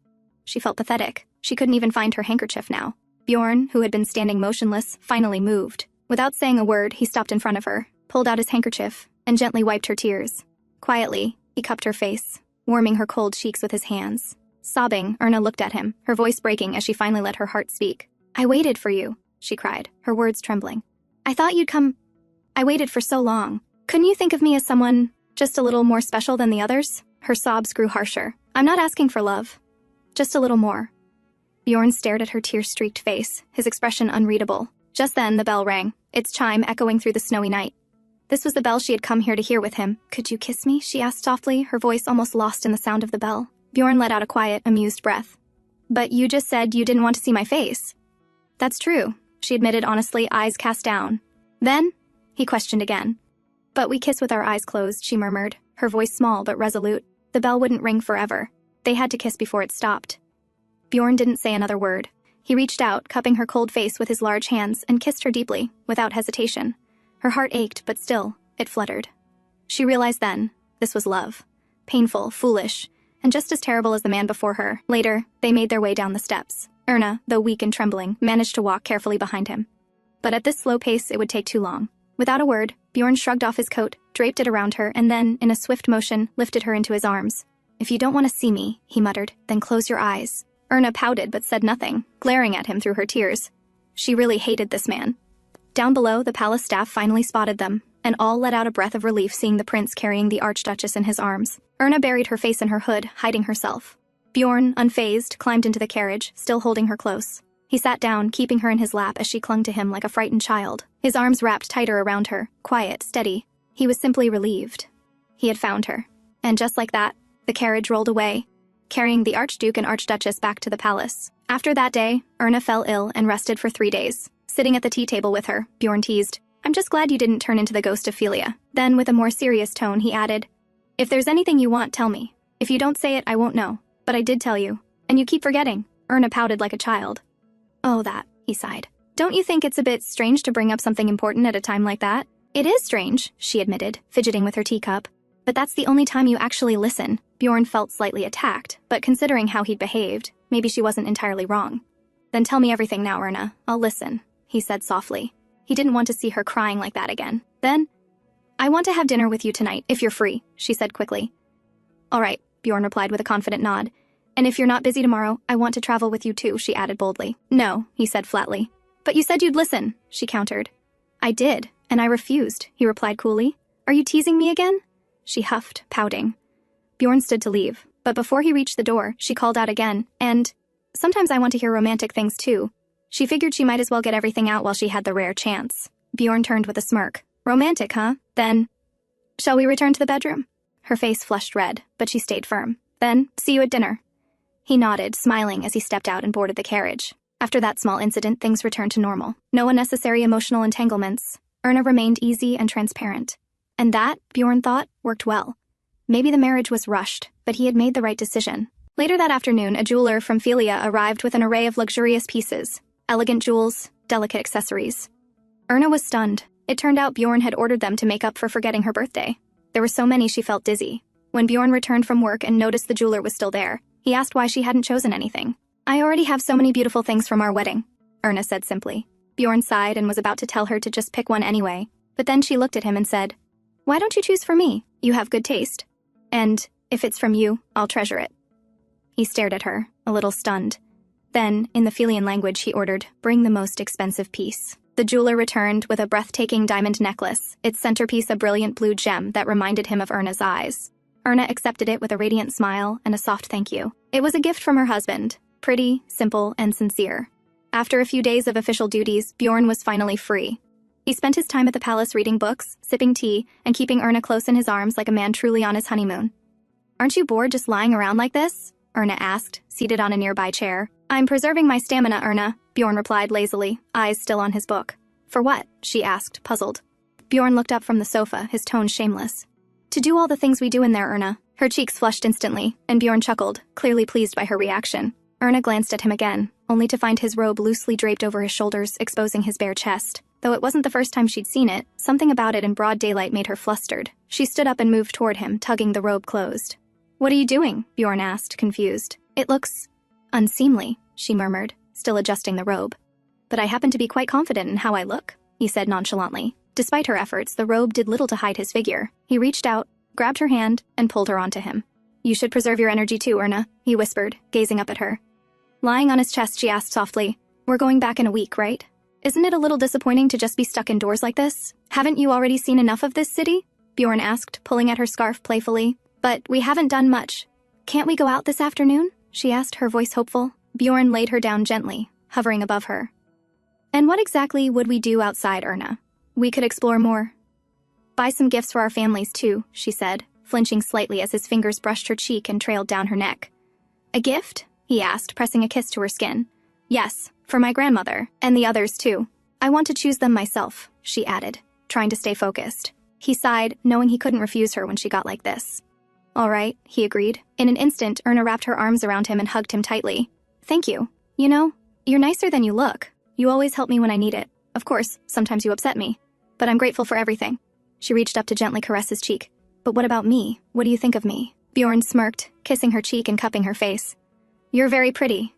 She felt pathetic. She couldn't even find her handkerchief now. Bjorn, who had been standing motionless, finally moved. Without saying a word, he stopped in front of her, pulled out his handkerchief, and gently wiped her tears. Quietly, he cupped her face, warming her cold cheeks with his hands. Sobbing, Erna looked at him, her voice breaking as she finally let her heart speak. "I waited for you," she cried, her words trembling. "I thought you'd come. I waited for so long. Couldn't you think of me as someone just a little more special than the others?" Her sobs grew harsher. "I'm not asking for love. Just a little more." Bjorn stared at her tear-streaked face, his expression unreadable. Just then, the bell rang, its chime echoing through the snowy night. This was the bell she had come here to hear with him. "Could you kiss me?" she asked softly, her voice almost lost in the sound of the bell. Bjorn let out a quiet, amused breath. "But you just said you didn't want to see my face." "That's true," she admitted honestly, eyes cast down. "Then?" he questioned again. "But we kiss with our eyes closed," she murmured, her voice small but resolute. The bell wouldn't ring forever. They had to kiss before it stopped. Bjorn didn't say another word. He reached out, cupping her cold face with his large hands, and kissed her deeply, without hesitation. Her heart ached, but still, it fluttered. She realized then, this was love. Painful, foolish, and just as terrible as the man before her. Later, they made their way down the steps. Erna, though weak and trembling, managed to walk carefully behind him. But at this slow pace, it would take too long. Without a word, Bjorn shrugged off his coat, draped it around her, and then, in a swift motion, lifted her into his arms. "If you don't want to see me," he muttered, "then close your eyes." Erna pouted but said nothing, glaring at him through her tears. She really hated this man. Down below, the palace staff finally spotted them, and all let out a breath of relief seeing the prince carrying the archduchess in his arms. Erna buried her face in her hood, hiding herself. Bjorn, unfazed, climbed into the carriage, still holding her close. He sat down, keeping her in his lap as she clung to him like a frightened child, his arms wrapped tighter around her, quiet, steady. He was simply relieved. He had found her. And just like that, the carriage rolled away, carrying the Archduke and Archduchess back to the palace. After that day, Erna fell ill and rested for 3 days. Sitting at the tea table with her, Bjorn teased, "I'm just glad you didn't turn into the ghost of Philia." Then, with a more serious tone, he added, "If there's anything you want, tell me. If you don't say it, I won't know. But I did tell you. And you keep forgetting." Erna pouted like a child. "Oh, that," he sighed. "Don't you think it's a bit strange to bring up something important at a time like that?" "It is strange," she admitted, fidgeting with her teacup. "But that's the only time you actually listen." Bjorn felt slightly attacked, but considering how he'd behaved, maybe she wasn't entirely wrong. "Then tell me everything now, Erna. I'll listen," he said softly. He didn't want to see her crying like that again. Then, "I want to have dinner with you tonight, if you're free," she said quickly. "All right," Bjorn replied with a confident nod. "And if you're not busy tomorrow, I want to travel with you too," she added boldly. "No," he said flatly. "But you said you'd listen," she countered. "I did, and I refused," he replied coolly. "Are you teasing me again?" She huffed, pouting. Bjorn stood to leave, but before he reached the door, she called out again, "And sometimes I want to hear romantic things too." She figured she might as well get everything out while she had the rare chance. Bjorn turned with a smirk. "Romantic, huh? Then, shall we return to the bedroom?" Her face flushed red, but she stayed firm. "Then, see you at dinner." He nodded, smiling as he stepped out and boarded the carriage. After that small incident, things returned to normal. No unnecessary emotional entanglements. Erna remained easy and transparent. And that, Bjorn thought, worked well. Maybe the marriage was rushed, but he had made the right decision. Later that afternoon, a jeweler from Philia arrived with an array of luxurious pieces. Elegant jewels, delicate accessories. Erna was stunned. It turned out Bjorn had ordered them to make up for forgetting her birthday. There were so many she felt dizzy. When Bjorn returned from work and noticed the jeweler was still there, he asked why she hadn't chosen anything. "I already have so many beautiful things from our wedding," Erna said simply. Bjorn sighed and was about to tell her to just pick one anyway, but then she looked at him and said, "Why don't you choose for me? You have good taste. And if it's from you, I'll treasure it." He stared at her, a little stunned. Then, in the Philian language, he ordered, "Bring the most expensive piece." The jeweler returned with a breathtaking diamond necklace, its centerpiece a brilliant blue gem that reminded him of Erna's eyes. Erna accepted it with a radiant smile and a soft thank you. It was a gift from her husband, pretty, simple, and sincere. After a few days of official duties, Bjorn was finally free. He spent his time at the palace reading books, sipping tea, and keeping Erna close in his arms like a man truly on his honeymoon. "Aren't you bored just lying around like this?" Erna asked, seated on a nearby chair. "I'm preserving my stamina, Erna," Bjorn replied lazily, eyes still on his book. "For what?" she asked, puzzled. Bjorn looked up from the sofa, his tone shameless. "To do all the things we do in there, Erna." Her cheeks flushed instantly, and Bjorn chuckled, clearly pleased by her reaction. Erna glanced at him again, only to find his robe loosely draped over his shoulders, exposing his bare chest. Though it wasn't the first time she'd seen it, something about it in broad daylight made her flustered. She stood up and moved toward him, tugging the robe closed. "What are you doing?" Bjorn asked, confused. "It looks unseemly," she murmured, still adjusting the robe. "But I happen to be quite confident in how I look," he said nonchalantly. Despite her efforts, the robe did little to hide his figure. He reached out, grabbed her hand, and pulled her onto him. "You should preserve your energy too, Erna," he whispered, gazing up at her. Lying on his chest, she asked softly, "We're going back in a week, right? Isn't it a little disappointing to just be stuck indoors like this? Haven't you already seen enough of this city?" Bjorn asked, pulling at her scarf playfully. "But we haven't done much. Can't we go out this afternoon?" she asked, her voice hopeful. Bjorn laid her down gently, hovering above her. "And what exactly would we do outside, Erna? We could explore more. Buy some gifts for our families too," she said, flinching slightly as his fingers brushed her cheek and trailed down her neck. "A gift?" he asked, pressing a kiss to her skin. "Yes, for my grandmother, and the others too. I want to choose them myself," she added, trying to stay focused. He sighed, knowing he couldn't refuse her when she got like this. "All right," he agreed. In an instant, Erna wrapped her arms around him and hugged him tightly. "Thank you. You know, you're nicer than you look. You always help me when I need it. Of course, sometimes you upset me. But I'm grateful for everything." She reached up to gently caress his cheek. "But what about me? What do you think of me?" Bjorn smirked, kissing her cheek and cupping her face. "You're very pretty.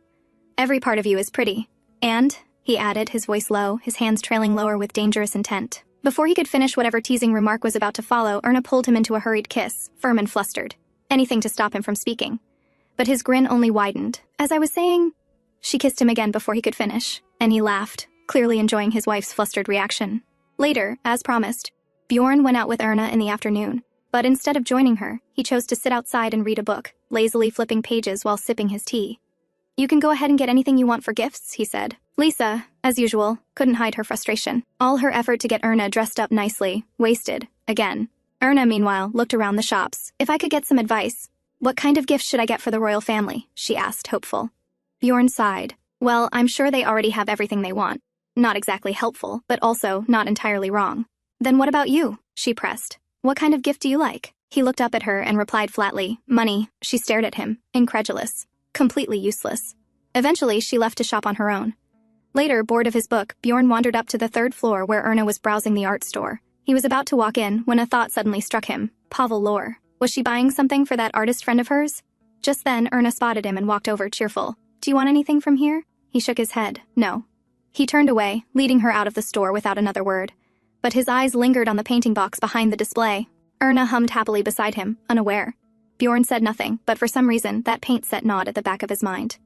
Every part of you is pretty. And," he added, his voice low, his hands trailing lower with dangerous intent. Before he could finish whatever teasing remark was about to follow, Erna pulled him into a hurried kiss, firm and flustered. Anything to stop him from speaking. But his grin only widened. "As I was saying..." She kissed him again before he could finish, and he laughed, clearly enjoying his wife's flustered reaction. Later, as promised, Bjorn went out with Erna in the afternoon, but instead of joining her, he chose to sit outside and read a book, lazily flipping pages while sipping his tea. "You can go ahead and get anything you want for gifts," he said. Lisa, as usual, couldn't hide her frustration. All her effort to get Erna dressed up nicely, wasted, again. Erna, meanwhile, looked around the shops. If I could get some advice, what kind of gift should I get for the royal family? She asked, hopeful. Bjorn sighed. Well, I'm sure they already have everything they want. Not exactly helpful, but also not entirely wrong. Then what about you? She pressed. What kind of gift do you like? He looked up at her and replied flatly, money. She stared at him, incredulous. Completely useless. Eventually, she left to shop on her own. Later, bored of his book, Bjorn wandered up to the third floor where Erna was browsing the art store. He was about to walk in when a thought suddenly struck him. Pavel Lore. Was she buying something for that artist friend of hers? Just then, Erna spotted him and walked over, cheerful. Do you want anything from here? He shook his head. No. He turned away, leading her out of the store without another word. But his eyes lingered on the painting box behind the display. Erna hummed happily beside him, unaware. Bjorn said nothing, but for some reason, that paint set gnawed at the back of his mind.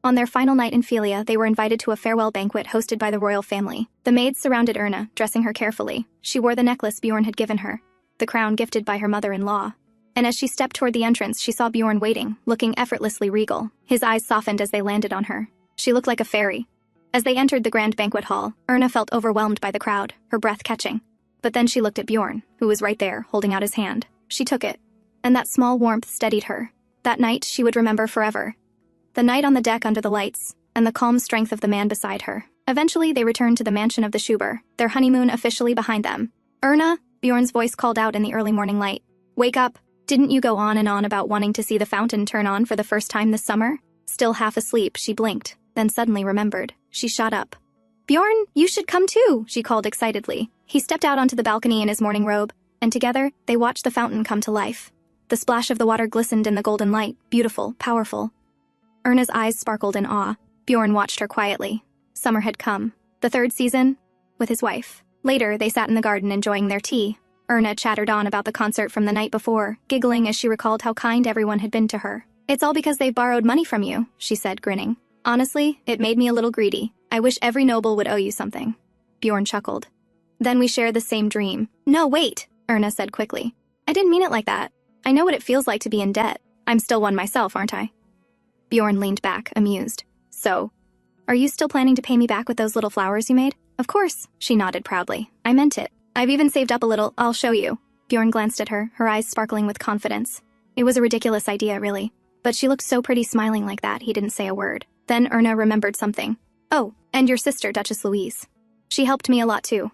On their final night in Philia, they were invited to a farewell banquet hosted by the royal family. The maids surrounded Erna, dressing her carefully. She wore the necklace Bjorn had given her, the crown gifted by her mother-in-law. And as she stepped toward the entrance, she saw Bjorn waiting, looking effortlessly regal. His eyes softened as they landed on her. She looked like a fairy. As they entered the grand banquet hall, Erna felt overwhelmed by the crowd, her breath catching. But then she looked at Bjorn, who was right there, holding out his hand. She took it, and that small warmth steadied her. That night she would remember forever. The night on the deck under the lights, and the calm strength of the man beside her. Eventually, they returned to the mansion of the Schuber, their honeymoon officially behind them. Erna, Bjorn's voice called out in the early morning light. Wake up. Didn't you go on and on about wanting to see the fountain turn on for the first time this summer? Still half asleep, she blinked, then suddenly remembered. She shot up. Bjorn, you should come too, she called excitedly. He stepped out onto the balcony in his morning robe, and together, they watched the fountain come to life. The splash of the water glistened in the golden light, beautiful, powerful. Erna's eyes sparkled in awe. Bjorn watched her quietly. Summer had come. The third season, with his wife. Later, they sat in the garden enjoying their tea. Erna chattered on about the concert from the night before, giggling as she recalled how kind everyone had been to her. It's all because they've borrowed money from you, she said, grinning. Honestly, it made me a little greedy. I wish every noble would owe you something. Bjorn chuckled. Then we share the same dream. No, wait, Erna said quickly. I didn't mean it like that. I know what it feels like to be in debt. I'm still one myself, aren't I? Bjorn leaned back, amused. So, are you still planning to pay me back with those little flowers you made? Of course, she nodded proudly. I meant it. I've even saved up a little. I'll show you. Bjorn glanced at her, her eyes sparkling with confidence. It was a ridiculous idea, really. But she looked so pretty smiling like that, he didn't say a word. Then Erna remembered something. Oh, and your sister, Duchess Louise. She helped me a lot too.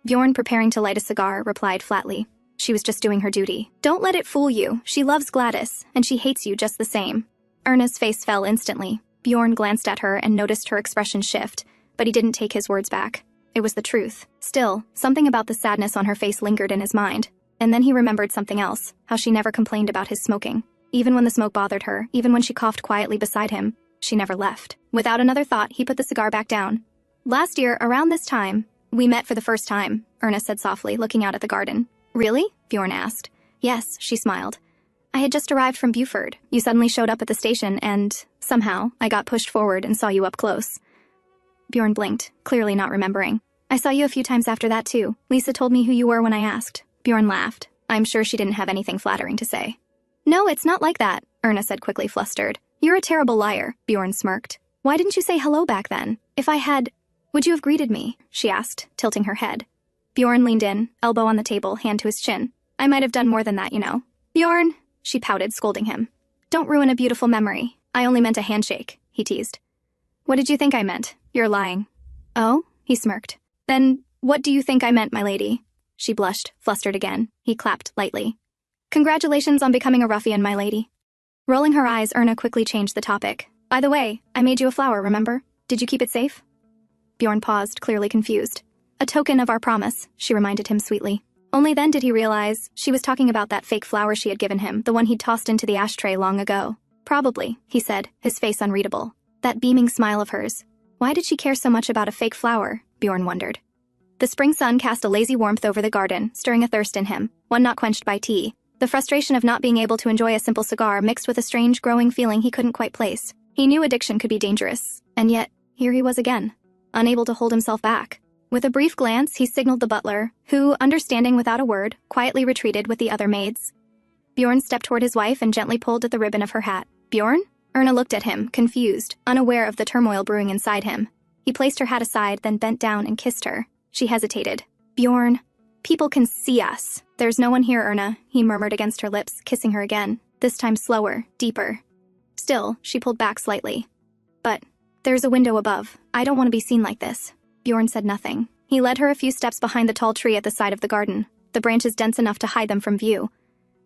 Bjorn, preparing to light a cigar, replied flatly. She was just doing her duty. Don't let it fool you. She loves Gladys, and she hates you just the same. Erna's face fell instantly. Bjorn glanced at her and noticed her expression shift, but he didn't take his words back. It was the truth. Still, something about the sadness on her face lingered in his mind. And then he remembered something else, how she never complained about his smoking. Even when the smoke bothered her, even when she coughed quietly beside him, she never left. Without another thought, he put the cigar back down. Last year, around this time, we met for the first time, Erna said softly, looking out at the garden. Really? Bjorn asked. Yes, she smiled. I had just arrived from Buford. You suddenly showed up at the station and, somehow, I got pushed forward and saw you up close. Bjorn blinked, clearly not remembering. I saw you a few times after that too. Lisa told me who you were when I asked. Bjorn laughed. I'm sure she didn't have anything flattering to say. No, it's not like that, Erna said quickly, flustered. You're a terrible liar, Bjorn smirked. Why didn't you say hello back then? If I had, would you have greeted me? She asked, tilting her head. Bjorn leaned in, elbow on the table, hand to his chin. I might have done more than that, you know. Bjorn, she pouted, scolding him. Don't ruin a beautiful memory. I only meant a handshake, he teased. What did you think I meant? You're lying. Oh? He smirked. Then, what do you think I meant, my lady? She blushed, flustered again. He clapped lightly. Congratulations on becoming a ruffian, my lady. Rolling her eyes, Erna quickly changed the topic. By the way, I made you a flower, remember? Did you keep it safe? Bjorn paused, clearly confused. A token of our promise, she reminded him sweetly. Only then did he realize she was talking about that fake flower she had given him, the one he'd tossed into the ashtray long ago. Probably, he said, his face unreadable. That beaming smile of hers. Why did she care so much about a fake flower? Bjorn wondered. The spring sun cast a lazy warmth over the garden, stirring a thirst in him, one not quenched by tea. The frustration of not being able to enjoy a simple cigar mixed with a strange, growing feeling he couldn't quite place. He knew addiction could be dangerous, and yet, here he was again, unable to hold himself back. With a brief glance, he signaled the butler, who, understanding without a word, quietly retreated with the other maids. Bjorn stepped toward his wife and gently pulled at the ribbon of her hat. Bjorn? Erna looked at him, confused, unaware of the turmoil brewing inside him. He placed her hat aside, then bent down and kissed her. She hesitated. Bjorn. People can see us. There's no one here, Erna, he murmured against her lips, kissing her again, this time slower, deeper. Still, she pulled back slightly. But there's a window above. I don't want to be seen like this. Bjorn said nothing. He led her a few steps behind the tall tree at the side of the garden, the branches dense enough to hide them from view.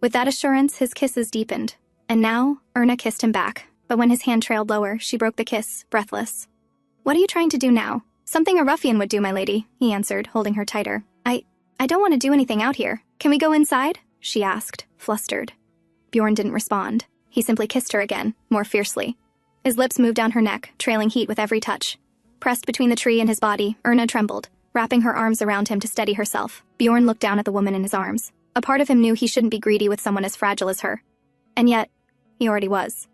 With that assurance, his kisses deepened. And now, Erna kissed him back. But when his hand trailed lower, she broke the kiss, breathless. What are you trying to do now? Something a ruffian would do, my lady, he answered, holding her tighter. I don't want to do anything out here. Can we go inside? She asked, flustered. Bjorn didn't respond. He simply kissed her again, more fiercely. His lips moved down her neck, trailing heat with every touch. Pressed between the tree and his body, Erna trembled, wrapping her arms around him to steady herself. Bjorn looked down at the woman in his arms. A part of him knew he shouldn't be greedy with someone as fragile as her. And yet, he already was.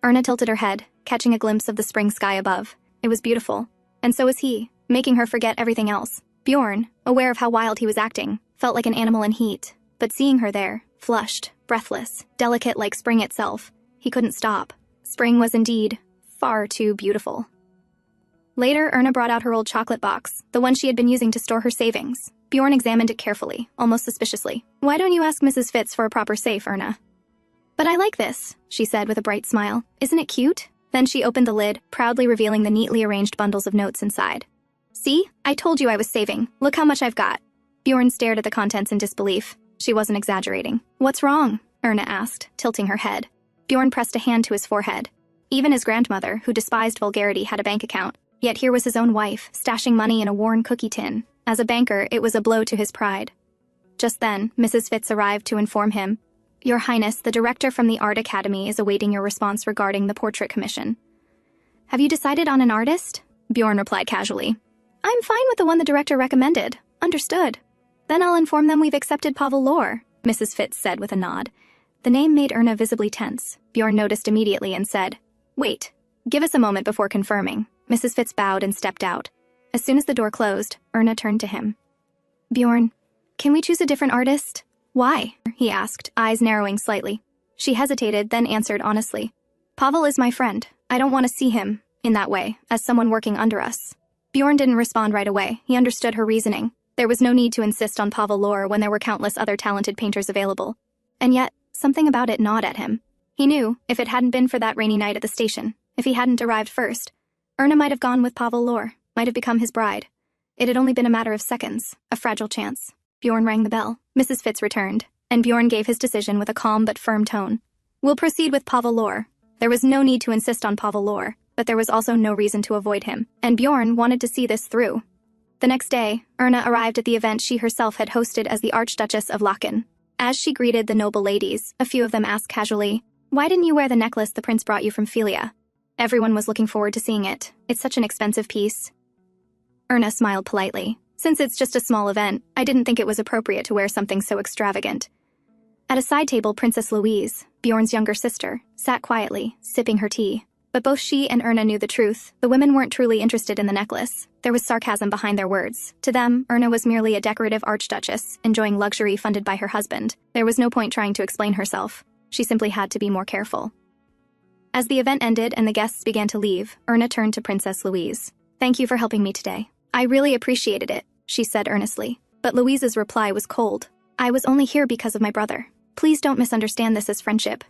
Erna tilted her head, catching a glimpse of the spring sky above. It was beautiful. And so was he, making her forget everything else. Bjorn, aware of how wild he was acting, felt like an animal in heat. But seeing her there, flushed, breathless, delicate like spring itself, he couldn't stop. Spring was indeed far too beautiful. Later, Erna brought out her old chocolate box, the one she had been using to store her savings. Bjorn examined it carefully, almost suspiciously. Why don't you ask Mrs. Fitz for a proper safe, Erna? But I like this, she said with a bright smile. Isn't it cute? Then she opened the lid, proudly revealing the neatly arranged bundles of notes inside. See? I told you I was saving. Look how much I've got. Bjorn stared at the contents in disbelief. She wasn't exaggerating. What's wrong? Erna asked, tilting her head. Bjorn pressed a hand to his forehead. Even his grandmother, who despised vulgarity, had a bank account. Yet here was his own wife, stashing money in a worn cookie tin. As a banker, it was a blow to his pride. Just then, Mrs. Fitz arrived to inform him, Your Highness, the director from the Art Academy is awaiting your response regarding the portrait commission. Have you decided on an artist? Bjorn replied casually. I'm fine with the one the director recommended. Understood. Then I'll inform them we've accepted Pavel Lor, Mrs. Fitz said with a nod. The name made Erna visibly tense. Bjorn noticed immediately and said, Wait, give us a moment before confirming. Mrs. Fitz bowed and stepped out. As soon as the door closed, Erna turned to him. Bjorn, can we choose a different artist? Why? He asked, eyes narrowing slightly. She hesitated, then answered honestly. Pavel is my friend. I don't want to see him, in that way, as someone working under us. Bjorn didn't respond right away. He understood her reasoning. There was no need to insist on Pavel Lor when there were countless other talented painters available. And yet, something about it gnawed at him. He knew, if it hadn't been for that rainy night at the station, if he hadn't arrived first, Erna might have gone with Pavel Lor, might have become his bride. It had only been a matter of seconds, a fragile chance. Bjorn rang the bell. Mrs. Fitz returned, and Bjorn gave his decision with a calm but firm tone. We'll proceed with Pavel Lor. There was no need to insist on Pavel Lor, but there was also no reason to avoid him, and Bjorn wanted to see this through. The next day, Erna arrived at the event she herself had hosted as the Archduchess of Lechen. As she greeted the noble ladies, a few of them asked casually, Why didn't you wear the necklace the prince brought you from Philia? Everyone was looking forward to seeing it. It's such an expensive piece. Erna smiled politely. Since it's just a small event, I didn't think it was appropriate to wear something so extravagant. At a side table, Princess Louise, Bjorn's younger sister, sat quietly, sipping her tea. But both she and Erna knew the truth. The women weren't truly interested in the necklace. There was sarcasm behind their words. To them, Erna was merely a decorative archduchess, enjoying luxury funded by her husband. There was no point trying to explain herself. She simply had to be more careful. As the event ended and the guests began to leave, Erna turned to Princess Louise. Thank you for helping me today. I really appreciated it, she said earnestly. But Louise's reply was cold. I was only here because of my brother. Please don't misunderstand this as friendship.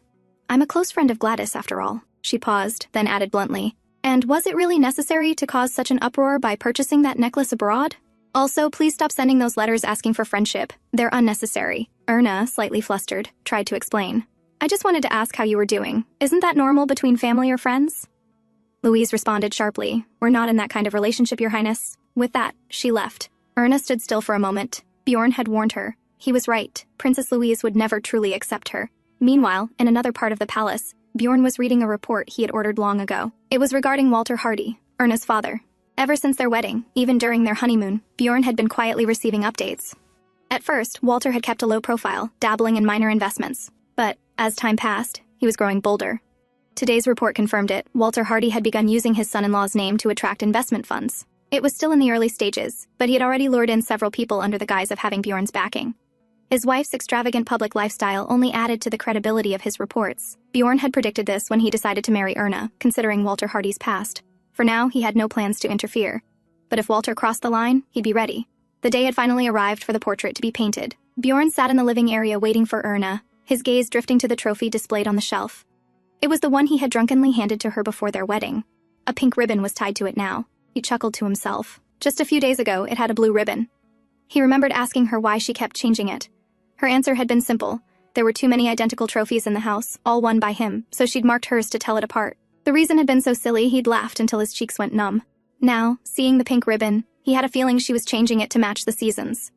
I'm a close friend of Gladys, after all. She paused, then added bluntly. And was it really necessary to cause such an uproar by purchasing that necklace abroad? Also, please stop sending those letters asking for friendship. They're unnecessary. Erna, slightly flustered, tried to explain. I just wanted to ask how you were doing. Isn't that normal between family or friends? Louise responded sharply. We're not in that kind of relationship, Your Highness. With that, she left. Erna stood still for a moment. Bjorn had warned her. He was right. Princess Louise would never truly accept her. Meanwhile, in another part of the palace, Bjorn was reading a report he had ordered long ago. It was regarding Walter Hardy, Erna's father. Ever since their wedding, even during their honeymoon, Bjorn had been quietly receiving updates. At first, Walter had kept a low profile, dabbling in minor investments. But, as time passed, he was growing bolder. Today's report confirmed it. Walter Hardy had begun using his son-in-law's name to attract investment funds. It was still in the early stages, but he had already lured in several people under the guise of having Bjorn's backing. His wife's extravagant public lifestyle only added to the credibility of his reports. Bjorn had predicted this when he decided to marry Erna, considering Walter Hardy's past. For now, he had no plans to interfere. But if Walter crossed the line, he'd be ready. The day had finally arrived for the portrait to be painted. Bjorn sat in the living area waiting for Erna, his gaze drifting to the trophy displayed on the shelf. It was the one he had drunkenly handed to her before their wedding. A pink ribbon was tied to it now. He chuckled to himself. Just a few days ago, it had a blue ribbon. He remembered asking her why she kept changing it. Her answer had been simple. There were too many identical trophies in the house, all won by him, so she'd marked hers to tell it apart. The reason had been so silly he'd laughed until his cheeks went numb. Now, seeing the pink ribbon, he had a feeling she was changing it to match the seasons.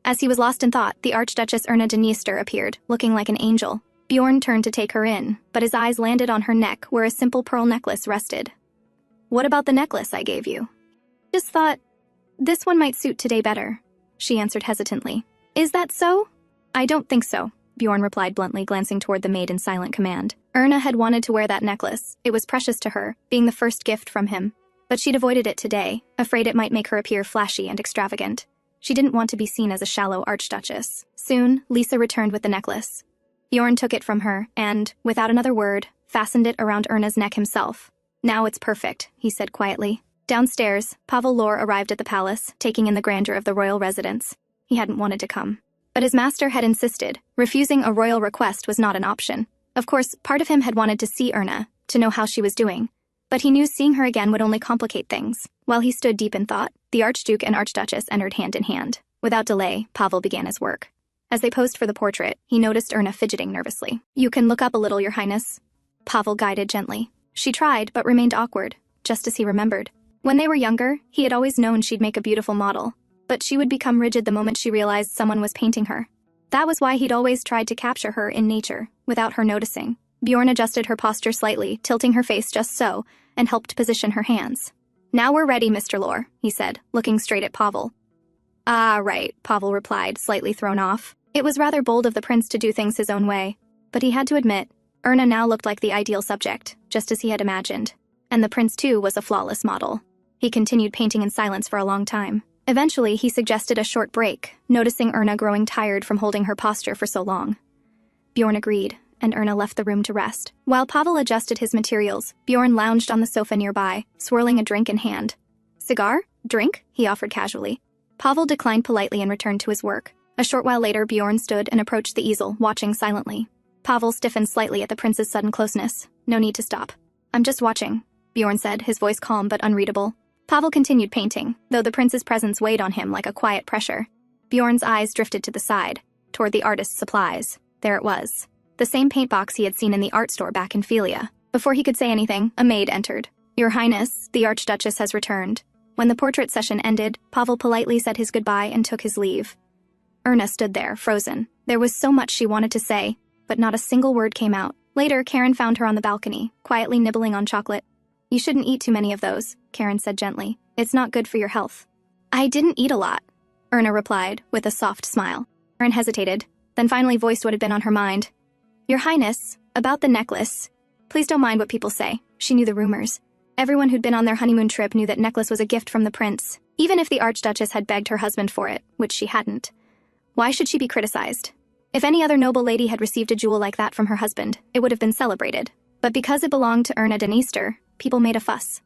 As he was lost in thought, the Archduchess Erna Dniester appeared, looking like an angel. Bjorn turned to take her in, but his eyes landed on her neck where a simple pearl necklace rested. "What about the necklace I gave you?" "Just thought, this one might suit today better," she answered hesitantly. "Is that so?" "I don't think so," Bjorn replied bluntly, glancing toward the maid in silent command. Erna had wanted to wear that necklace. It was precious to her, being the first gift from him. But she'd avoided it today, afraid it might make her appear flashy and extravagant. She didn't want to be seen as a shallow archduchess. Soon, Lisa returned with the necklace. Bjorn took it from her and, without another word, fastened it around Erna's neck himself. "Now it's perfect," he said quietly. Downstairs, Pavel Lor arrived at the palace, taking in the grandeur of the royal residence. He hadn't wanted to come. But his master had insisted. Refusing a royal request was not an option. Of course, part of him had wanted to see Erna, to know how she was doing. But he knew seeing her again would only complicate things. While he stood deep in thought, the Archduke and Archduchess entered hand in hand. Without delay, Pavel began his work. As they posed for the portrait, he noticed Erna fidgeting nervously. "You can look up a little, Your Highness." Pavel guided gently. She tried, but remained awkward, just as he remembered. When they were younger, he had always known she'd make a beautiful model, but she would become rigid the moment she realized someone was painting her. That was why he'd always tried to capture her in nature, without her noticing. Bjorn adjusted her posture slightly, tilting her face just so, and helped position her hands. "Now we're ready, Mr. Lor," he said, looking straight at Pavel. "Ah, right," Pavel replied, slightly thrown off. It was rather bold of the prince to do things his own way, but he had to admit, Erna now looked like the ideal subject, just as he had imagined. And the prince, too, was a flawless model. He continued painting in silence for a long time. Eventually, he suggested a short break, noticing Erna growing tired from holding her posture for so long. Bjorn agreed, and Erna left the room to rest. While Pavel adjusted his materials, Bjorn lounged on the sofa nearby, swirling a drink in hand. "Cigar? Drink?" he offered casually. Pavel declined politely and returned to his work. A short while later, Bjorn stood and approached the easel, watching silently. Pavel stiffened slightly at the prince's sudden closeness. "No need to stop." "I'm just watching," Bjorn said, his voice calm but unreadable. Pavel continued painting, though the prince's presence weighed on him like a quiet pressure. Bjorn's eyes drifted to the side, toward the artist's supplies. There it was. The same paint box he had seen in the art store back in Philia. Before he could say anything, a maid entered. "Your Highness, the Archduchess has returned." When the portrait session ended, Pavel politely said his goodbye and took his leave. Erna stood there, frozen. There was so much she wanted to say, but not a single word came out. Later, Karen found her on the balcony, quietly nibbling on chocolate. "You shouldn't eat too many of those," Karen said gently. "It's not good for your health." "I didn't eat a lot," Erna replied, with a soft smile. Karen hesitated, then finally voiced what had been on her mind. "Your Highness, about the necklace. Please don't mind what people say." She knew the rumors. Everyone who'd been on their honeymoon trip knew that necklace was a gift from the prince, even if the Archduchess had begged her husband for it, which she hadn't. Why should she be criticized? If any other noble lady had received a jewel like that from her husband, it would have been celebrated. But because it belonged to Erna Dniester, people made a fuss.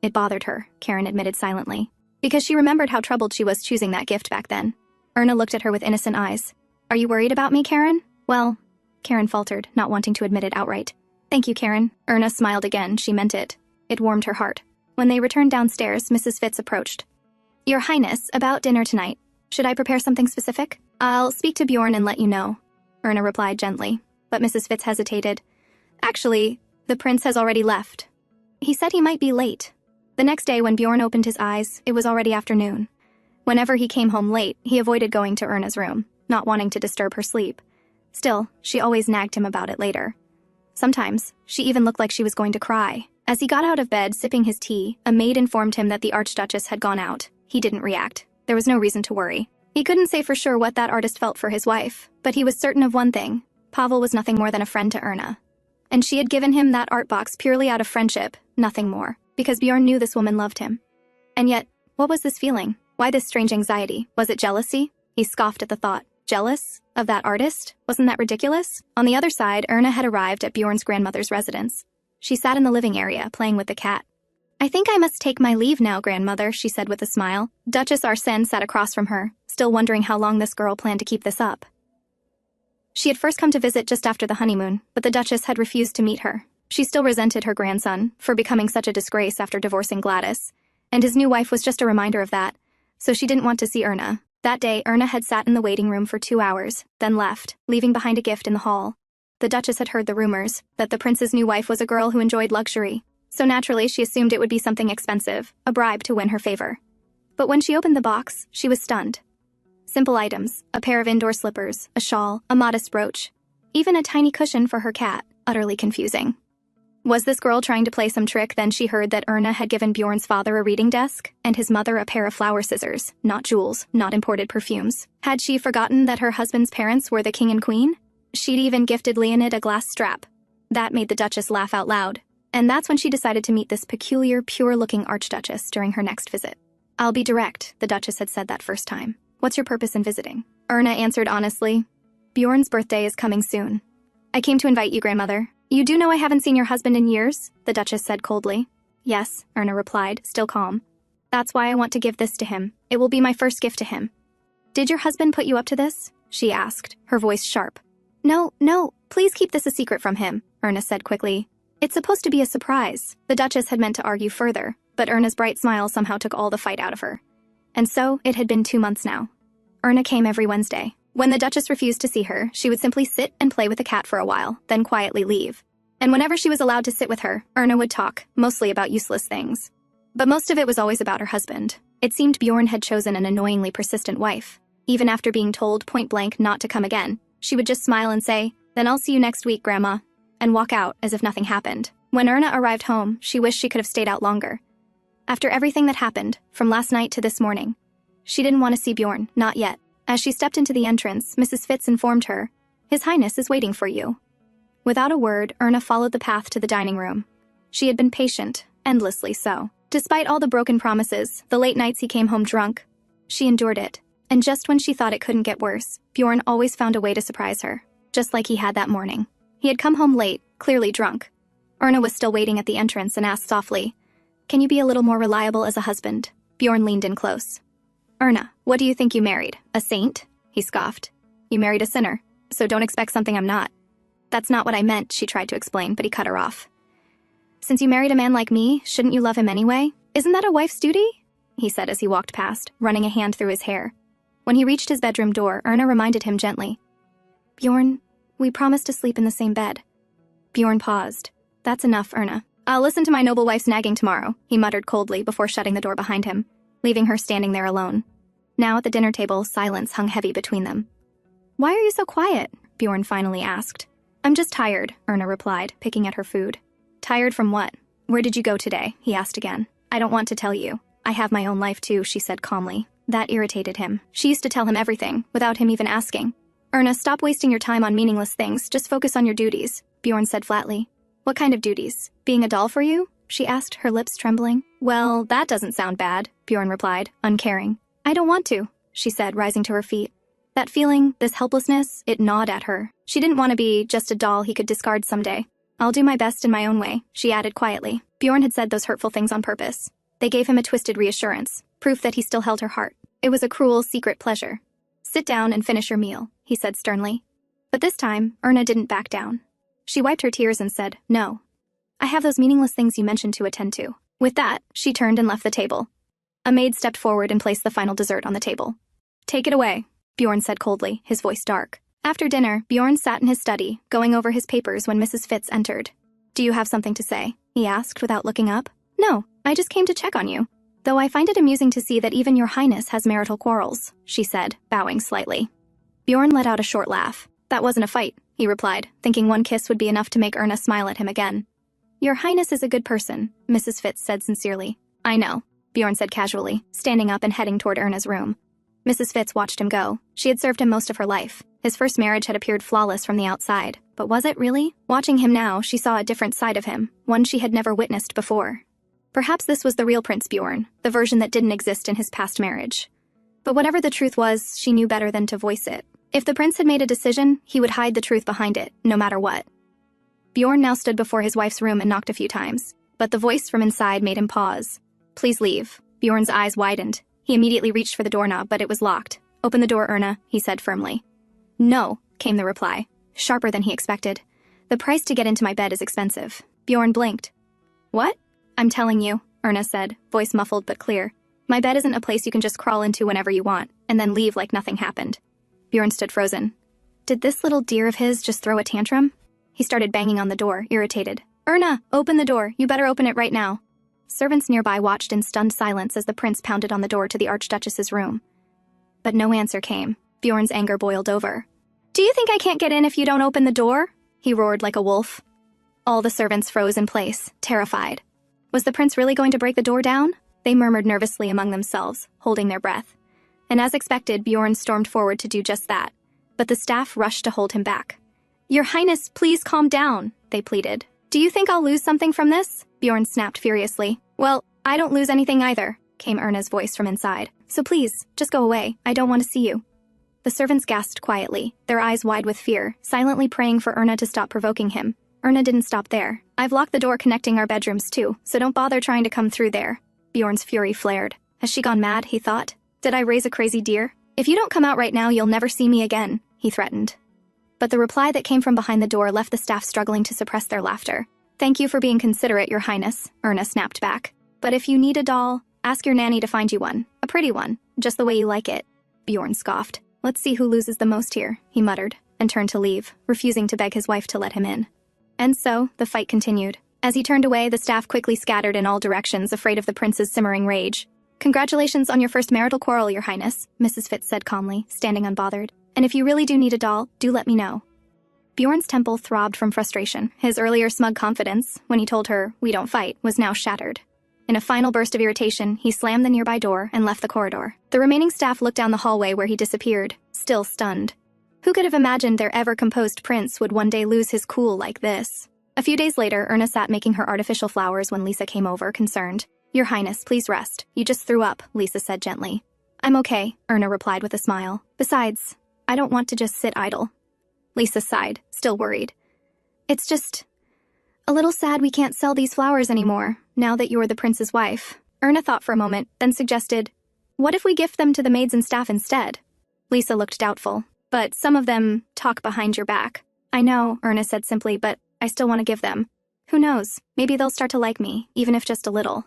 It bothered her, Karen admitted silently, because she remembered how troubled she was choosing that gift back then. Erna looked at her with innocent eyes. "Are you worried about me, Karen?" "Well," Karen faltered, not wanting to admit it outright. "Thank you, Karen." Erna smiled again, she meant it. It warmed her heart. When they returned downstairs, Mrs. Fitz approached. "Your Highness, about dinner tonight. Should I prepare something specific?" "I'll speak to Bjorn and let you know," Erna replied gently, but Mrs. Fitz hesitated. "Actually, the prince has already left. He said he might be late." The next day when Bjorn opened his eyes, it was already afternoon. Whenever he came home late, he avoided going to Erna's room, not wanting to disturb her sleep. Still, she always nagged him about it later. Sometimes, she even looked like she was going to cry. As he got out of bed, sipping his tea, a maid informed him that the Archduchess had gone out. He didn't react. There was no reason to worry. He couldn't say for sure what that artist felt for his wife, but he was certain of one thing. Pavel was nothing more than a friend to Erna. And she had given him that art box purely out of friendship, nothing more, because Bjorn knew this woman loved him. And yet, what was this feeling? Why this strange anxiety? Was it jealousy? He scoffed at the thought. Jealous? Of that artist? Wasn't that ridiculous? On the other side, Erna had arrived at Bjorn's grandmother's residence. She sat in the living area, playing with the cat. "I think I must take my leave now, grandmother," she said with a smile. Duchess Arsène sat across from her, still wondering how long this girl planned to keep this up. She had first come to visit just after the honeymoon, but the Duchess had refused to meet her. She still resented her grandson for becoming such a disgrace after divorcing Gladys, and his new wife was just a reminder of that, so she didn't want to see Erna. That day, Erna had sat in the waiting room for 2 hours, then left, leaving behind a gift in the hall. The Duchess had heard the rumors that the prince's new wife was a girl who enjoyed luxury, so naturally she assumed it would be something expensive, a bribe to win her favor. But when she opened the box, she was stunned. Simple items, a pair of indoor slippers, a shawl, a modest brooch, even a tiny cushion for her cat, utterly confusing. Was this girl trying to play some trick? Then she heard that Erna had given Bjorn's father a reading desk, and his mother a pair of flower scissors, not jewels, not imported perfumes. Had she forgotten that her husband's parents were the king and queen? She'd even gifted Leonid a glass strap. That made the Duchess laugh out loud, and that's when she decided to meet this peculiar, pure-looking Archduchess during her next visit. "I'll be direct," the Duchess had said that first time. "What's your purpose in visiting?" Erna answered honestly. "Bjorn's birthday is coming soon. I came to invite you, grandmother." "You do know I haven't seen your husband in years?" the Duchess said coldly. "Yes," Erna replied, still calm. "That's why I want to give this to him. It will be my first gift to him." "Did your husband put you up to this?" she asked, her voice sharp. No, please keep this a secret from him," Erna said quickly. "It's supposed to be a surprise." The Duchess had meant to argue further, but Erna's bright smile somehow took all the fight out of her. And so, it had been 2 months now. Erna came every Wednesday. When the Duchess refused to see her, she would simply sit and play with the cat for a while, then quietly leave. And whenever she was allowed to sit with her, Erna would talk, mostly about useless things. But most of it was always about her husband. It seemed Bjorn had chosen an annoyingly persistent wife. Even after being told point-blank not to come again, she would just smile and say, "Then I'll see you next week, Grandma," and walk out as if nothing happened. When Erna arrived home, she wished she could have stayed out longer. After everything that happened, from last night to this morning, she didn't want to see Bjorn, not yet. As she stepped into the entrance, Mrs. Fitz informed her, "His Highness is waiting for you." Without a word, Erna followed the path to the dining room. She had been patient, endlessly so. Despite all the broken promises, the late nights he came home drunk, she endured it. And just when she thought it couldn't get worse, Bjorn always found a way to surprise her, just like he had that morning. He had come home late, clearly drunk. Erna was still waiting at the entrance and asked softly, "Can you be a little more reliable as a husband?" Bjorn leaned in close. "Erna, what do you think you married? A saint?" he scoffed. "You married a sinner, so don't expect something I'm not." "That's not what I meant," she tried to explain, but he cut her off. "Since you married a man like me, shouldn't you love him anyway? Isn't that a wife's duty?" he said as he walked past, running a hand through his hair. When he reached his bedroom door, Erna reminded him gently, "Bjorn, we promised to sleep in the same bed." Bjorn paused. "That's enough, Erna. I'll listen to my noble wife's nagging tomorrow," he muttered coldly before shutting the door behind him, leaving her standing there alone. Now at the dinner table, silence hung heavy between them. "Why are you so quiet?" Bjorn finally asked. "I'm just tired," Erna replied, picking at her food. "Tired from what? Where did you go today?" he asked again. "I don't want to tell you. I have my own life too," she said calmly. That irritated him. She used to tell him everything, without him even asking. "Erna, stop wasting your time on meaningless things. Just focus on your duties," Bjorn said flatly. "What kind of duties? Being a doll for you?" she asked, her lips trembling. "Well, that doesn't sound bad," Bjorn replied, uncaring. "I don't want to," she said, rising to her feet. That feeling, this helplessness, it gnawed at her. She didn't want to be just a doll he could discard someday. "I'll do my best in my own way," she added quietly. Bjorn had said those hurtful things on purpose. They gave him a twisted reassurance, proof that he still held her heart. It was a cruel, secret pleasure. "Sit down and finish your meal," he said sternly. But this time, Erna didn't back down. She wiped her tears and said, "No. I have those meaningless things you mentioned to attend to." With that, she turned and left the table. A maid stepped forward and placed the final dessert on the table. "Take it away," Bjorn said coldly, his voice dark. After dinner, Bjorn sat in his study, going over his papers when Mrs. Fitz entered. "Do you have something to say?" he asked without looking up. "No, I just came to check on you. Though I find it amusing to see that even your highness has marital quarrels," she said, bowing slightly. Bjorn let out a short laugh. "That wasn't a fight," he replied, thinking one kiss would be enough to make Erna smile at him again. "Your highness is a good person," Mrs. Fitz said sincerely. "I know," Bjorn said casually, standing up and heading toward Erna's room. Mrs. Fitz watched him go. She had served him most of her life. His first marriage had appeared flawless from the outside. But was it really? Watching him now, she saw a different side of him, one she had never witnessed before. Perhaps this was the real Prince Bjorn, the version that didn't exist in his past marriage. But whatever the truth was, she knew better than to voice it. If the prince had made a decision, he would hide the truth behind it, no matter what. Bjorn now stood before his wife's room and knocked a few times, but the voice from inside made him pause. "Please leave." Bjorn's eyes widened. He immediately reached for the doorknob, but it was locked. "Open the door, Erna," he said firmly. "No," came the reply, sharper than he expected. "The price to get into my bed is expensive." Bjorn blinked. "What?" "I'm telling you," Erna said, voice muffled but clear. "My bed isn't a place you can just crawl into whenever you want, and then leave like nothing happened." Bjorn stood frozen. Did this little deer of his just throw a tantrum? He started banging on the door, irritated. "Erna, open the door. You better open it right now." Servants nearby watched in stunned silence as the prince pounded on the door to the Archduchess's room. But no answer came. Bjorn's anger boiled over. "Do you think I can't get in if you don't open the door?" he roared like a wolf. All the servants froze in place, terrified. Was the prince really going to break the door down? They murmured nervously among themselves, holding their breath. And as expected, Bjorn stormed forward to do just that. But the staff rushed to hold him back. "Your Highness, please calm down," they pleaded. "Do you think I'll lose something from this?" Bjorn snapped furiously. "Well, I don't lose anything either," came Erna's voice from inside. "So please, just go away. I don't want to see you." The servants gasped quietly, their eyes wide with fear, silently praying for Erna to stop provoking him. Erna didn't stop there. "I've locked the door connecting our bedrooms too, so don't bother trying to come through there." Bjorn's fury flared. Has she gone mad, he thought? Did I raise a crazy deer? "If you don't come out right now, you'll never see me again," he threatened. But the reply that came from behind the door left the staff struggling to suppress their laughter. "Thank you for being considerate, Your Highness," Erna snapped back. "But if you need a doll, ask your nanny to find you one. A pretty one, just the way you like it." Bjorn scoffed. "Let's see who loses the most here," he muttered, and turned to leave, refusing to beg his wife to let him in. And so, the fight continued. As he turned away, the staff quickly scattered in all directions, afraid of the prince's simmering rage. "Congratulations on your first marital quarrel, Your Highness," Mrs. Fitz said calmly, standing unbothered. "And if you really do need a doll, do let me know." Bjorn's temple throbbed from frustration. His earlier smug confidence, when he told her, "We don't fight," was now shattered. In a final burst of irritation, he slammed the nearby door and left the corridor. The remaining staff looked down the hallway where he disappeared, still stunned. Who could have imagined their ever-composed prince would one day lose his cool like this? A few days later, Erna sat making her artificial flowers when Lisa came over, concerned. "Your Highness, please rest. You just threw up," Lisa said gently. "I'm okay," Erna replied with a smile. "Besides, I don't want to just sit idle." Lisa sighed, still worried. "It's just a little sad we can't sell these flowers anymore, now that you're the prince's wife." Erna thought for a moment, then suggested, "What if we gift them to the maids and staff instead?" Lisa looked doubtful. "But some of them talk behind your back." "I know," Erna said simply, "but I still want to give them. Who knows, maybe they'll start to like me, even if just a little."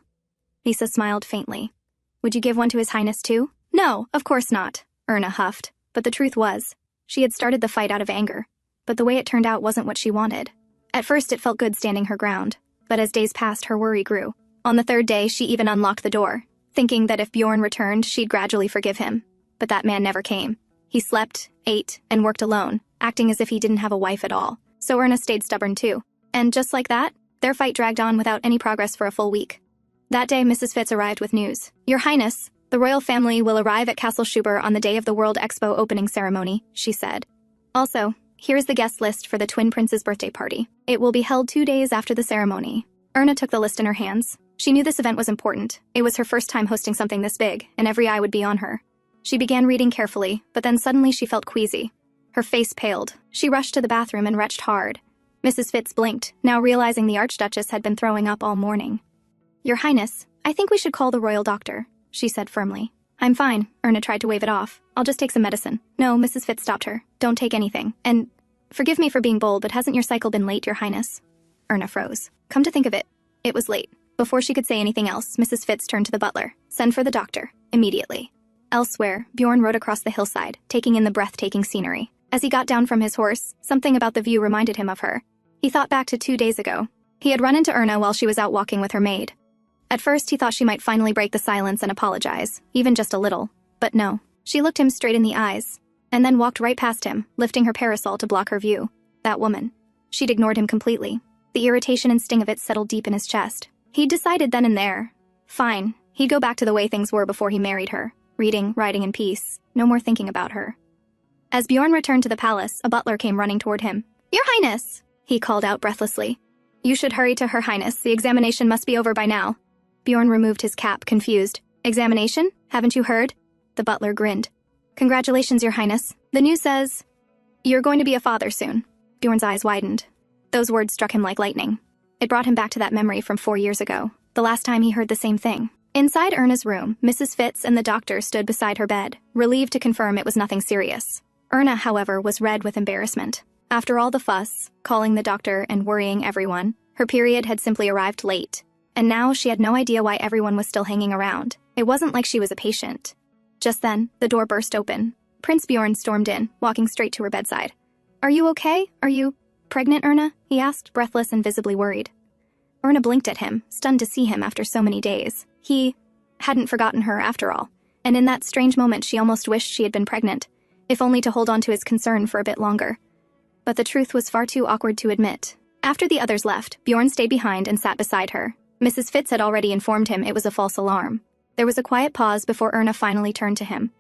Lisa smiled faintly. "Would you give one to His Highness too?" "No, of course not," Erna huffed. But the truth was, she had started the fight out of anger. But the way it turned out wasn't what she wanted. At first it felt good standing her ground, but as days passed her worry grew. On the third day she even unlocked the door, thinking that if Bjorn returned she'd gradually forgive him. But that man never came. He slept, ate, and worked alone, acting as if he didn't have a wife at all. So Erna stayed stubborn too. And just like that, their fight dragged on without any progress for a full week. That day Mrs. Fitz arrived with news. "Your Highness, the royal family will arrive at Castle Schuber on the day of the World Expo opening ceremony," she said. "Also, here's the guest list for the twin prince's birthday party. It will be held 2 days after the ceremony." Erna took the list in her hands. She knew this event was important. It was her first time hosting something this big, and every eye would be on her. She began reading carefully, but then suddenly she felt queasy. Her face paled. She rushed to the bathroom and retched hard. Mrs. Fitz blinked, now realizing the Archduchess had been throwing up all morning. "Your Highness, I think we should call the royal doctor," she said firmly. "I'm fine," Erna tried to wave it off. "I'll just take some medicine." "No," Mrs. Fitz stopped her. "Don't take anything. And forgive me for being bold, but hasn't your cycle been late, Your Highness?" Erna froze. Come to think of it, it was late. Before she could say anything else, Mrs. Fitz turned to the butler. "Send for the doctor, immediately." Elsewhere, Bjorn rode across the hillside, taking in the breathtaking scenery. As he got down from his horse, something about the view reminded him of her. He thought back to 2 days ago. He had run into Erna while she was out walking with her maid. At first, he thought she might finally break the silence and apologize, even just a little. But no. She looked him straight in the eyes, and then walked right past him, lifting her parasol to block her view. That woman. She'd ignored him completely. The irritation and sting of it settled deep in his chest. He'd decided then and there. Fine. He'd go back to the way things were before he married her. Reading, writing in peace. No more thinking about her. As Bjorn returned to the palace, a butler came running toward him. "Your Highness!" he called out breathlessly. "You should hurry to Her Highness. The examination must be over by now." Bjorn removed his cap, confused. "Examination? Haven't you heard?" The butler grinned. "Congratulations, Your Highness. The news says you're going to be a father soon." Bjorn's eyes widened. Those words struck him like lightning. It brought him back to that memory from 4 years ago, the last time he heard the same thing. Inside Erna's room, Mrs. Fitz and the doctor stood beside her bed, relieved to confirm it was nothing serious. Erna, however, was red with embarrassment. After all the fuss, calling the doctor and worrying everyone, her period had simply arrived late. And now she had no idea why everyone was still hanging around. It wasn't like she was a patient. Just then, the door burst open. Prince Bjorn stormed in, walking straight to her bedside. "Are you okay? Are you pregnant, Erna?" he asked, breathless and visibly worried. Erna blinked at him, stunned to see him after so many days. He hadn't forgotten her after all, and in that strange moment she almost wished she had been pregnant, if only to hold on to his concern for a bit longer. But the truth was far too awkward to admit. After the others left, Bjorn stayed behind and sat beside her. Mrs. Fitz had already informed him it was a false alarm. There was a quiet pause before Erna finally turned to him.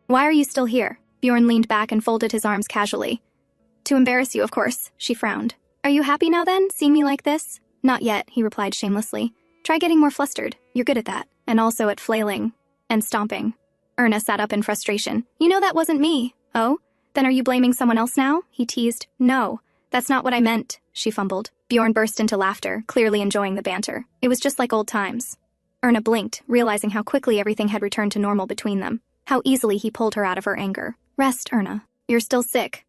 "Why are you still here?" Bjorn leaned back and folded his arms casually. "To embarrass you, of course," she frowned. "Are you happy now then, seeing me like this?" "Not yet," he replied shamelessly. "Try getting more flustered. You're good at that. And also at flailing and stomping." Erna sat up in frustration. "You know that wasn't me." "Oh? Then are you blaming someone else now?" he teased. "No, that's not what I meant," she fumbled. Bjorn burst into laughter, clearly enjoying the banter. It was just like old times. Erna blinked, realizing how quickly everything had returned to normal between them. How easily he pulled her out of her anger. "Rest, Erna. You're still sick."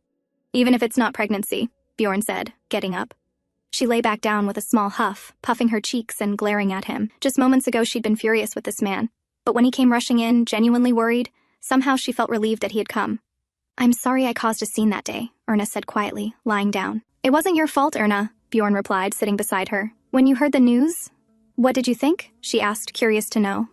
"Even if it's not pregnancy," Bjorn said, getting up. She lay back down with a small huff, puffing her cheeks and glaring at him. Just moments ago she'd been furious with this man. But when he came rushing in, genuinely worried, somehow she felt relieved that he had come. "I'm sorry I caused a scene that day," Erna said quietly, lying down. "It wasn't your fault, Erna," Bjorn replied, sitting beside her. "When you heard the news? What did you think?" she asked, curious to know.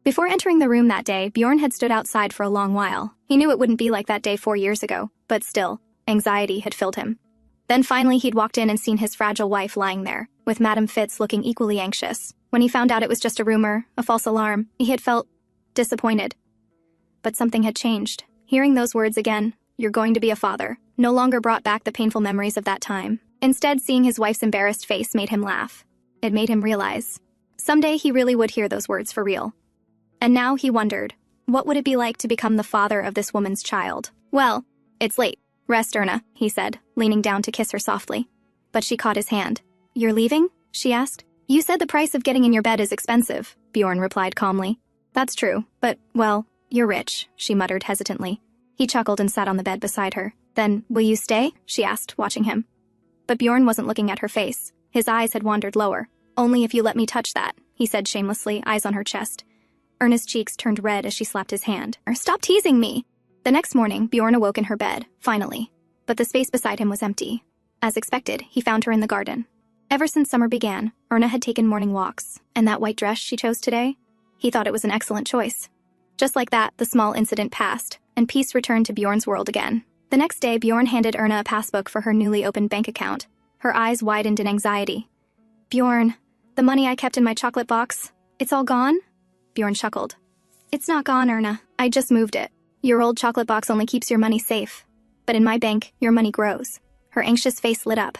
Before entering the room that day, Bjorn had stood outside for a long while. He knew it wouldn't be like that day 4 years ago, but still, anxiety had filled him. Then finally he'd walked in and seen his fragile wife lying there, with Madame Fitz looking equally anxious. When he found out it was just a rumor, a false alarm, he had felt disappointed. But something had changed. Hearing those words again, "You're going to be a father," no longer brought back the painful memories of that time. Instead, seeing his wife's embarrassed face made him laugh. It made him realize someday he really would hear those words for real. And now he wondered, what would it be like to become the father of this woman's child? "Well, it's late. Rest, Erna," he said, leaning down to kiss her softly. But she caught his hand. "You're leaving?" she asked. "You said the price of getting in your bed is expensive," Bjorn replied calmly. "That's true, but, well, you're rich," she muttered hesitantly. He chuckled and sat on the bed beside her. "Then, will you stay?" she asked, watching him. But Bjorn wasn't looking at her face. His eyes had wandered lower. "Only if you let me touch that," he said shamelessly, eyes on her chest. Erna's cheeks turned red as she slapped his hand. "Stop teasing me!" The next morning, Bjorn awoke in her bed, finally. But the space beside him was empty. As expected, he found her in the garden. Ever since summer began, Erna had taken morning walks, and that white dress she chose today? He thought it was an excellent choice. Just like that, the small incident passed, and peace returned to Bjorn's world again. The next day, Bjorn handed Erna a passbook for her newly opened bank account. Her eyes widened in anxiety. "Bjorn, the money I kept in my chocolate box, it's all gone?" Bjorn chuckled. "It's not gone, Erna. I just moved it. Your old chocolate box only keeps your money safe. But in my bank, your money grows." Her anxious face lit up.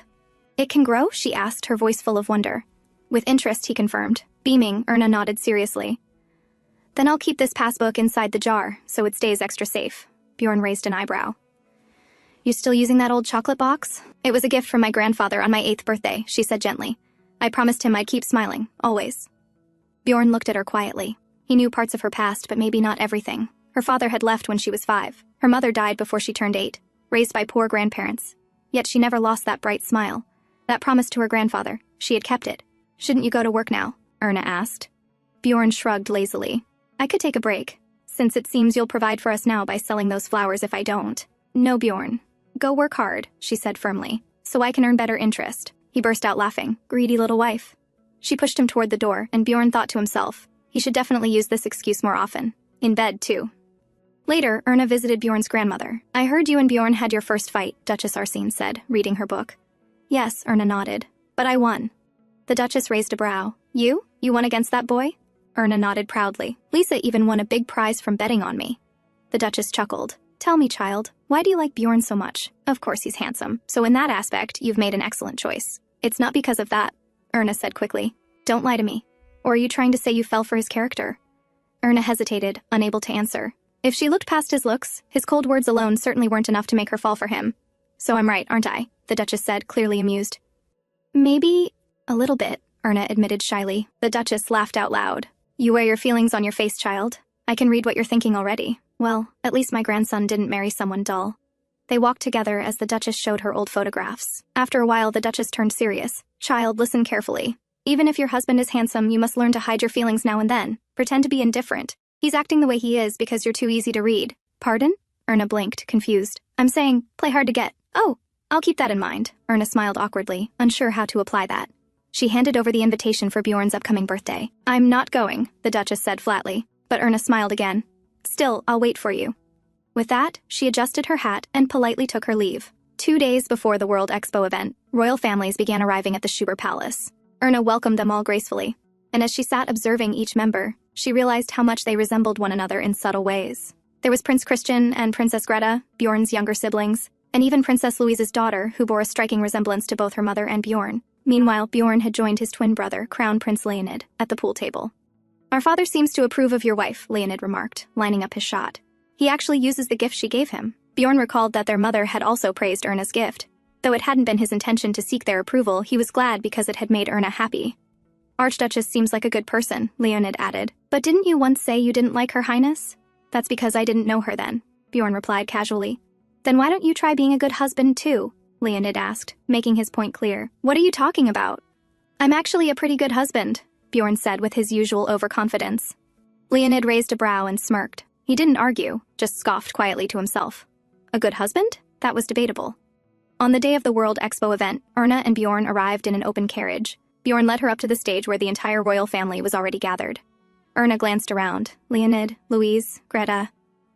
"It can grow?" she asked, her voice full of wonder. With interest, he confirmed. Beaming, Erna nodded seriously. "Then I'll keep this passbook inside the jar, so it stays extra safe." Bjorn raised an eyebrow. "You still using that old chocolate box?" "It was a gift from my grandfather on my 8th birthday," she said gently. "I promised him I'd keep smiling, always." Bjorn looked at her quietly. He knew parts of her past, but maybe not everything. Her father had left when she was 5. Her mother died before she turned 8, raised by poor grandparents. Yet she never lost that bright smile. That promise to her grandfather. She had kept it. "Shouldn't you go to work now?" Erna asked. Bjorn shrugged lazily. "I could take a break, since it seems you'll provide for us now by selling those flowers if I don't." "No, Bjorn. Go work hard," she said firmly, "so I can earn better interest." He burst out laughing. Greedy little wife. She pushed him toward the door, and Bjorn thought to himself, he should definitely use this excuse more often. In bed, too. Later, Erna visited Bjorn's grandmother. "I heard you and Bjorn had your first fight," Duchess Arsene said, reading her book. "Yes," Erna nodded. "But I won." The Duchess raised a brow. "You? You won against that boy?" Erna nodded proudly. "Lisa even won a big prize from betting on me." The Duchess chuckled. "Tell me, child, why do you like Bjorn so much?" "Of course he's handsome, so in that aspect, you've made an excellent choice." "It's not because of that," Erna said quickly. "Don't lie to me. Or are you trying to say you fell for his character?" Erna hesitated, unable to answer. If she looked past his looks, his cold words alone certainly weren't enough to make her fall for him. "So I'm right, aren't I?" the Duchess said, clearly amused. "Maybe a little bit," Erna admitted shyly. The Duchess laughed out loud. You wear your feelings on your face, child. I can read what you're thinking already. Well, at least my grandson didn't marry someone dull. They walked together as the Duchess showed her old photographs. After a while, the Duchess turned serious. Child, listen carefully. Even if your husband is handsome, you must learn to hide your feelings now and then. Pretend to be indifferent. He's acting the way he is because you're too easy to read. Pardon? Erna blinked, confused. I'm saying, play hard to get. Oh, I'll keep that in mind. Erna smiled awkwardly, unsure how to apply that. She handed over the invitation for Bjorn's upcoming birthday. I'm not going, the Duchess said flatly. But Erna smiled again. Still, I'll wait for you. With that, she adjusted her hat and politely took her leave. 2 days before the World Expo event, royal families began arriving at the Schubert Palace. Erna welcomed them all gracefully, and as she sat observing each member, she realized how much they resembled one another in subtle ways. There was Prince Christian and Princess Greta, Bjorn's younger siblings, and even Princess Louise's daughter, who bore a striking resemblance to both her mother and Bjorn. Meanwhile, Bjorn had joined his twin brother, Crown Prince Leonid, at the pool table. Our father seems to approve of your wife, Leonid remarked, lining up his shot. He actually uses the gift she gave him. Bjorn recalled that their mother had also praised Erna's gift. Though it hadn't been his intention to seek their approval, he was glad because it had made Erna happy. Archduchess seems like a good person, Leonid added. But didn't you once say you didn't like Her Highness? That's because I didn't know her then, Bjorn replied casually. Then why don't you try being a good husband too? Leonid asked, making his point clear. What are you talking about? I'm actually a pretty good husband, Bjorn said with his usual overconfidence. Leonid raised a brow and smirked. He didn't argue, just scoffed quietly to himself. A good husband? That was debatable. On the day of the World Expo event, Erna and Bjorn arrived in an open carriage. Bjorn led her up to the stage where the entire royal family was already gathered. Erna glanced around. Leonid, Louise, Greta.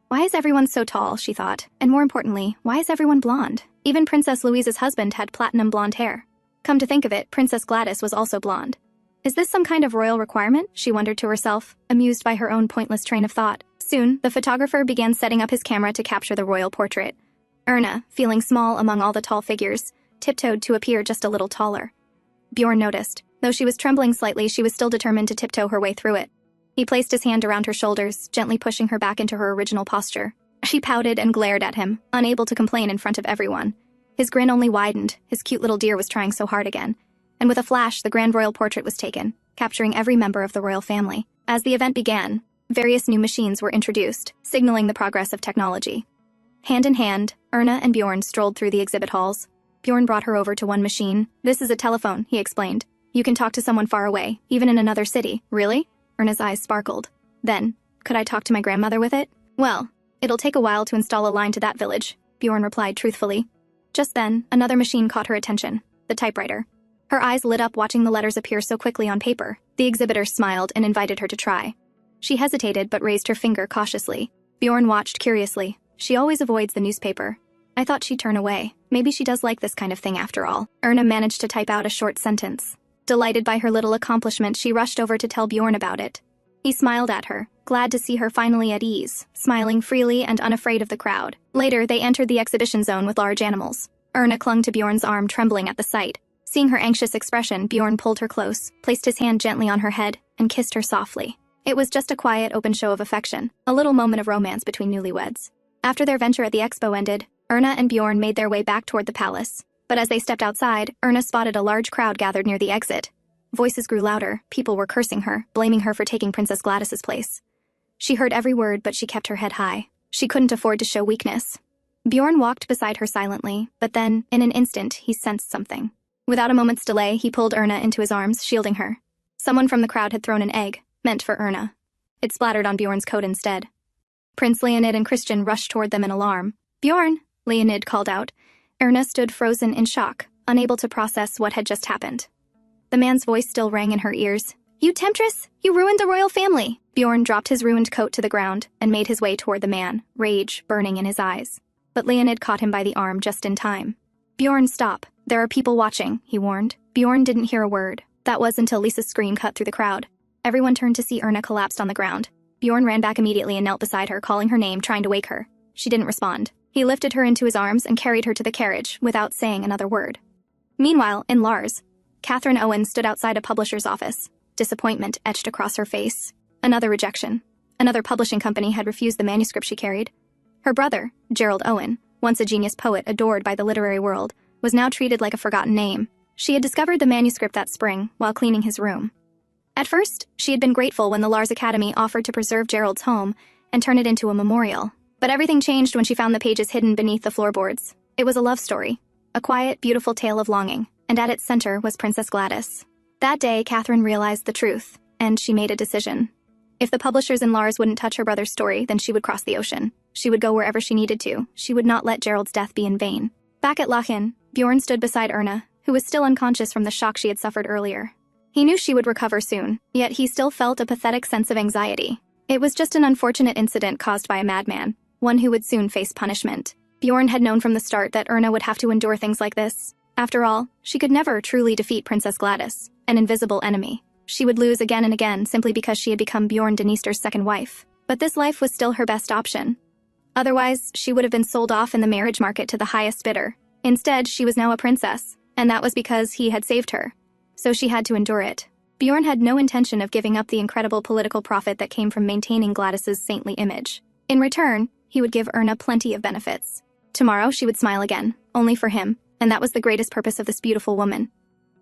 Why is everyone so tall, she thought, and more importantly, why is everyone blonde? Even Princess Louise's husband had platinum blonde hair. Come to think of it, Princess Gladys was also blonde. Is this some kind of royal requirement? She wondered to herself, amused by her own pointless train of thought. Soon, the photographer began setting up his camera to capture the royal portrait. Erna, feeling small among all the tall figures, tiptoed to appear just a little taller. Bjorn noticed. Though she was trembling slightly, she was still determined to tiptoe her way through it. He placed his hand around her shoulders, gently pushing her back into her original posture. She pouted and glared at him, unable to complain in front of everyone. His grin only widened, his cute little dear was trying so hard again. And with a flash, the grand royal portrait was taken, capturing every member of the royal family. As the event began, various new machines were introduced, signaling the progress of technology. Hand in hand, Erna and Bjorn strolled through the exhibit halls. Bjorn brought her over to one machine. This is a telephone, he explained. You can talk to someone far away, even in another city. Really? Erna's eyes sparkled. Then, could I talk to my grandmother with it? Well, it'll take a while to install a line to that village, Bjorn replied truthfully. Just then, another machine caught her attention, the typewriter. Her eyes lit up watching the letters appear so quickly on paper. The exhibitor smiled and invited her to try. She hesitated but raised her finger cautiously. Bjorn watched curiously. She always avoids the newspaper. I thought she'd turn away. Maybe she does like this kind of thing after all. Erna managed to type out a short sentence. Delighted by her little accomplishment, she rushed over to tell Bjorn about it. He smiled at her, glad to see her finally at ease, smiling freely and unafraid of the crowd. Later, they entered the exhibition zone with large animals. Erna clung to Bjorn's arm, trembling at the sight. Seeing her anxious expression, Bjorn pulled her close, placed his hand gently on her head, and kissed her softly. It was just a quiet, open show of affection, a little moment of romance between newlyweds. After their venture at the expo ended, Erna and Bjorn made their way back toward the palace. But as they stepped outside, Erna spotted a large crowd gathered near the exit. Voices grew louder, people were cursing her, blaming her for taking Princess Gladys's place. She heard every word, but she kept her head high. She couldn't afford to show weakness. Bjorn walked beside her silently, but then, in an instant, he sensed something. Without a moment's delay, he pulled Erna into his arms, shielding her. Someone from the crowd had thrown an egg, meant for Erna. It splattered on Bjorn's coat instead. Prince Leonid and Christian rushed toward them in alarm. Bjorn, Leonid called out. Erna stood frozen in shock, unable to process what had just happened. The man's voice still rang in her ears. You temptress! You ruined the royal family! Bjorn dropped his ruined coat to the ground and made his way toward the man, rage burning in his eyes. But Leonid caught him by the arm just in time. Bjorn, stop. There are people watching, he warned. Bjorn didn't hear a word. That was until Lisa's scream cut through the crowd. Everyone turned to see Erna collapsed on the ground. Bjorn ran back immediately and knelt beside her, calling her name, trying to wake her. She didn't respond. He lifted her into his arms and carried her to the carriage, without saying another word. Meanwhile, in Lars, Catherine Owen stood outside a publisher's office. Disappointment etched across her face. Another rejection. Another publishing company had refused the manuscript she carried. Her brother, Gerald Owen, once a genius poet adored by the literary world, was now treated like a forgotten name. She had discovered the manuscript that spring while cleaning his room. At first, she had been grateful when the Lars Academy offered to preserve Gerald's home and turn it into a memorial. But everything changed when she found the pages hidden beneath the floorboards. It was a love story, a quiet, beautiful tale of longing, and at its center was Princess Gladys. That day, Catherine realized the truth, and she made a decision. If the publishers in Lars wouldn't touch her brother's story, then she would cross the ocean. She would go wherever she needed to. She would not let Gerald's death be in vain. Back at Lechen, Bjorn stood beside Erna, who was still unconscious from the shock she had suffered earlier. He knew she would recover soon, yet he still felt a pathetic sense of anxiety. It was just an unfortunate incident caused by a madman, one who would soon face punishment. Bjorn had known from the start that Erna would have to endure things like this. After all, she could never truly defeat Princess Gladys, an invisible enemy. She would lose again and again simply because she had become Bjorn Dniester's second wife. But this life was still her best option. Otherwise, she would have been sold off in the marriage market to the highest bidder. Instead, she was now a princess, and that was because he had saved her. So she had to endure it. Bjorn had no intention of giving up the incredible political profit that came from maintaining Gladys's saintly image. In return, he would give Erna plenty of benefits. Tomorrow, she would smile again, only for him, and that was the greatest purpose of this beautiful woman.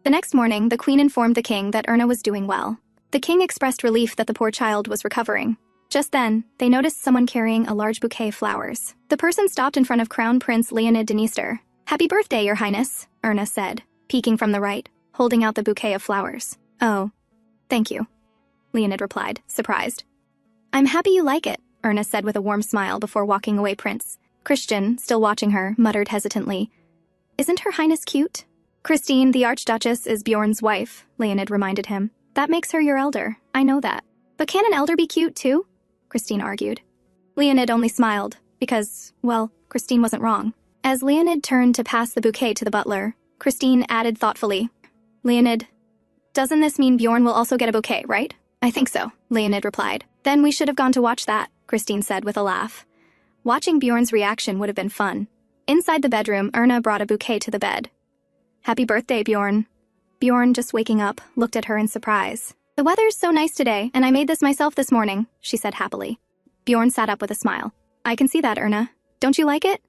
The next morning, the queen informed the king that Erna was doing well. The king expressed relief that the poor child was recovering. Just then, they noticed someone carrying a large bouquet of flowers. The person stopped in front of Crown Prince Lechen Dniester. "Happy birthday, Your Highness," Erna said, peeking from the right, holding out the bouquet of flowers. "Oh, thank you," Leonid replied, surprised. "I'm happy you like it," Erna said with a warm smile before walking away. Prince Christian, still watching her, muttered hesitantly, "Isn't Her Highness cute?" "Christine, the Archduchess, is Bjorn's wife," Leonid reminded him. "That makes her your elder, I know that." "But can an elder be cute too?" Christine argued. Leonid only smiled, because, well, Christine wasn't wrong. As Leonid turned to pass the bouquet to the butler, Christine added thoughtfully, "Leonid, doesn't this mean Bjorn will also get a bouquet, right?" "I think so," Leonid replied. "Then we should have gone to watch that," Christine said with a laugh. Watching Bjorn's reaction would have been fun. Inside the bedroom, Erna brought a bouquet to the bed. "Happy birthday, Bjorn." Bjorn, just waking up, looked at her in surprise. "The weather's so nice today, and I made this myself this morning," she said happily. Bjorn sat up with a smile. "I can see that, Erna. Don't you like it?"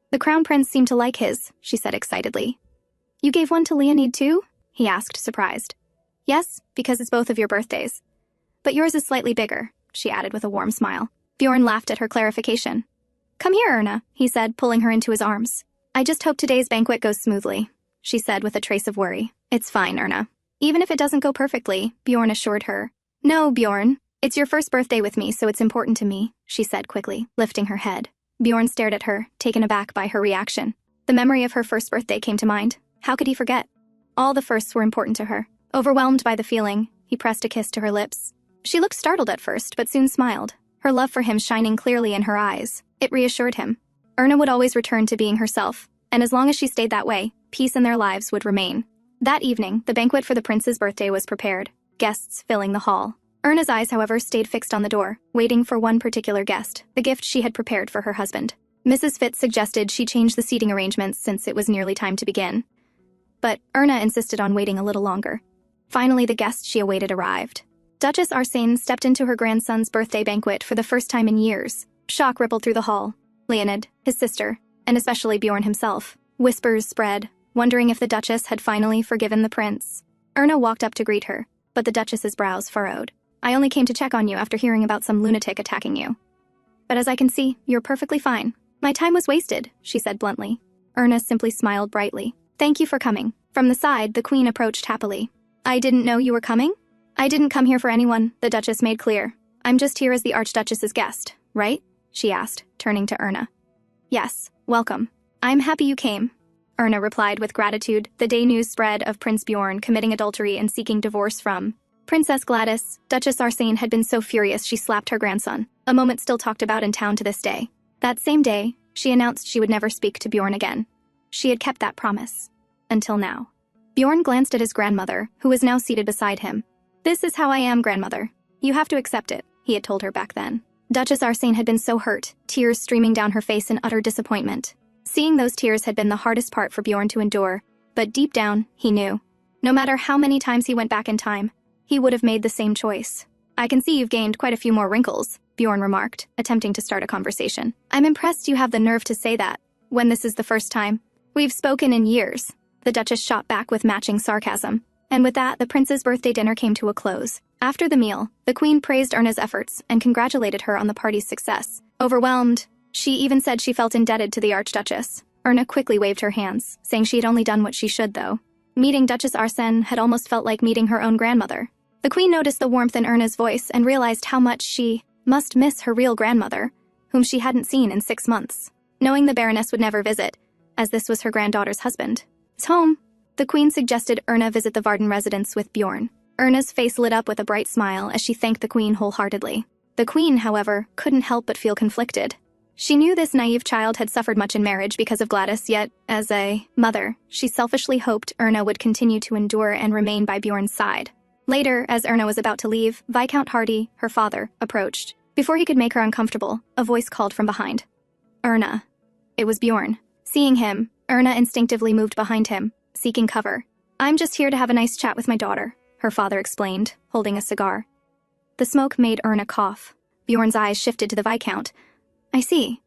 "The crown prince seemed to like his," she said excitedly. "You gave one to Leonid too?" he asked, surprised. "Yes, because it's both of your birthdays. But yours is slightly bigger," she added with a warm smile. Bjorn laughed at her clarification. "Come here, Erna," he said, pulling her into his arms. "I just hope today's banquet goes smoothly," she said with a trace of worry. "It's fine, Erna." "Even if it doesn't go perfectly," Bjorn assured her. "No, Bjorn. It's your first birthday with me, so it's important to me," she said quickly, lifting her head. Bjorn stared at her, taken aback by her reaction. The memory of her first birthday came to mind. How could he forget? All the firsts were important to her. Overwhelmed by the feeling, he pressed a kiss to her lips. She looked startled at first, but soon smiled, her love for him shining clearly in her eyes. It reassured him. Erna would always return to being herself, and as long as she stayed that way, peace in their lives would remain. That evening, the banquet for the prince's birthday was prepared, guests filling the hall. Erna's eyes, however, stayed fixed on the door, waiting for one particular guest, the gift she had prepared for her husband. Mrs. Fitz suggested she change the seating arrangements since it was nearly time to begin. But Erna insisted on waiting a little longer. Finally, the guest she awaited arrived. Duchess Arsene stepped into her grandson's birthday banquet for the first time in years. Shock rippled through the hall. Leonid, his sister, and especially Bjorn himself. Whispers spread, wondering if the Duchess had finally forgiven the prince. Erna walked up to greet her, but the Duchess's brows furrowed. "I only came to check on you after hearing about some lunatic attacking you. But as I can see, you're perfectly fine." "My time was wasted," she said bluntly. Erna simply smiled brightly. "Thank you for coming." From the side, the queen approached happily. "I didn't know you were coming?" "I didn't come here for anyone," the Duchess made clear. "I'm just here as the Archduchess's guest, right?" she asked, turning to Erna. "Yes, welcome. I'm happy you came," Erna replied with gratitude. The day news spread of Prince Bjorn committing adultery and seeking divorce from Princess Gladys. Duchess Arsene had been so furious she slapped her grandson, a moment still talked about in town to this day. That same day, she announced she would never speak to Bjorn again. She had kept that promise. Until now. Bjorn glanced at his grandmother, who was now seated beside him. "This is how I am, grandmother. You have to accept it," he had told her back then. Duchess Arsene had been so hurt, tears streaming down her face in utter disappointment. Seeing those tears had been the hardest part for Bjorn to endure, but deep down, he knew. No matter how many times he went back in time, he would have made the same choice. "I can see you've gained quite a few more wrinkles," Bjorn remarked, attempting to start a conversation. "I'm impressed you have the nerve to say that, when this is the first time. We've spoken in years." The Duchess shot back with matching sarcasm. And with that, the prince's birthday dinner came to a close. After the meal, the queen praised Erna's efforts and congratulated her on the party's success. Overwhelmed, she even said she felt indebted to the Archduchess. Erna quickly waved her hands, saying she had only done what she should, though. Meeting Duchess Arsène had almost felt like meeting her own grandmother. The queen noticed the warmth in Erna's voice and realized how much she must miss her real grandmother, whom she hadn't seen in 6 months. Knowing the Baroness would never visit, as this was her granddaughter's husband. His home. The queen suggested Erna visit the Varden residence with Bjorn. Erna's face lit up with a bright smile as she thanked the queen wholeheartedly. The queen, however, couldn't help but feel conflicted. She knew this naive child had suffered much in marriage because of Gladys, yet, as a mother, she selfishly hoped Erna would continue to endure and remain by Bjorn's side. Later, as Erna was about to leave, Viscount Hardy, her father, approached. Before he could make her uncomfortable, a voice called from behind. Erna. It was Bjorn. Seeing him, Erna instinctively moved behind him, seeking cover. I'm just here to have a nice chat with my daughter, her father explained, holding a cigar. The smoke made Erna cough. Bjorn's eyes shifted to the Viscount. I see.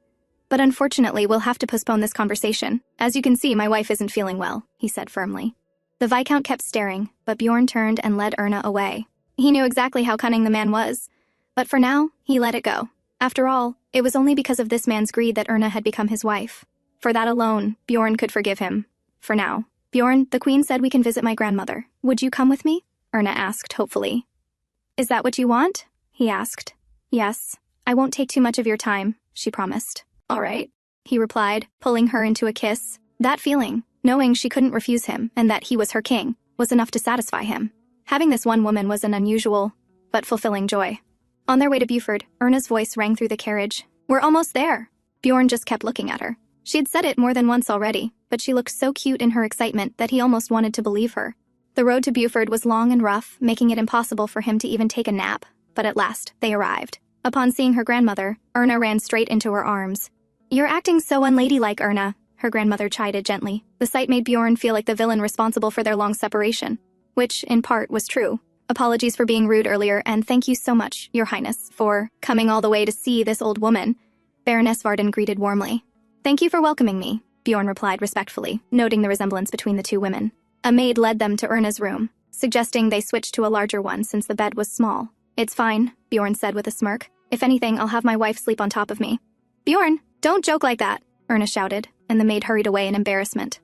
But unfortunately, we'll have to postpone this conversation. As you can see, my wife isn't feeling well, he said firmly. The Viscount kept staring, but Bjorn turned and led Erna away. He knew exactly how cunning the man was, but for now, he let it go. After all, it was only because of this man's greed that Erna had become his wife. For that alone, Bjorn could forgive him. For now. Bjorn, the queen said we can visit my grandmother. Would you come with me? Erna asked hopefully. Is that what you want? He asked. Yes. I won't take too much of your time, she promised. All right, he replied, pulling her into a kiss. That feeling, knowing she couldn't refuse him and that he was her king, was enough to satisfy him. Having this one woman was an unusual, but fulfilling joy. On their way to Buford, Erna's voice rang through the carriage. We're almost there. Bjorn just kept looking at her. She had said it more than once already, but she looked so cute in her excitement that he almost wanted to believe her. The road to Buford was long and rough, making it impossible for him to even take a nap, but at last, they arrived. Upon seeing her grandmother, Erna ran straight into her arms. You're acting so unladylike, Erna, her grandmother chided gently. The sight made Bjorn feel like the villain responsible for their long separation, which, in part, was true. Apologies for being rude earlier, and thank you so much, Your Highness, for coming all the way to see this old woman, Baroness Varden greeted warmly. Thank you for welcoming me, Bjorn replied respectfully, noting the resemblance between the two women. A maid led them to Erna's room, suggesting they switch to a larger one since the bed was small. It's fine, Bjorn said with a smirk. If anything, I'll have my wife sleep on top of me. Bjorn, don't joke like that, Erna shouted, and the maid hurried away in embarrassment.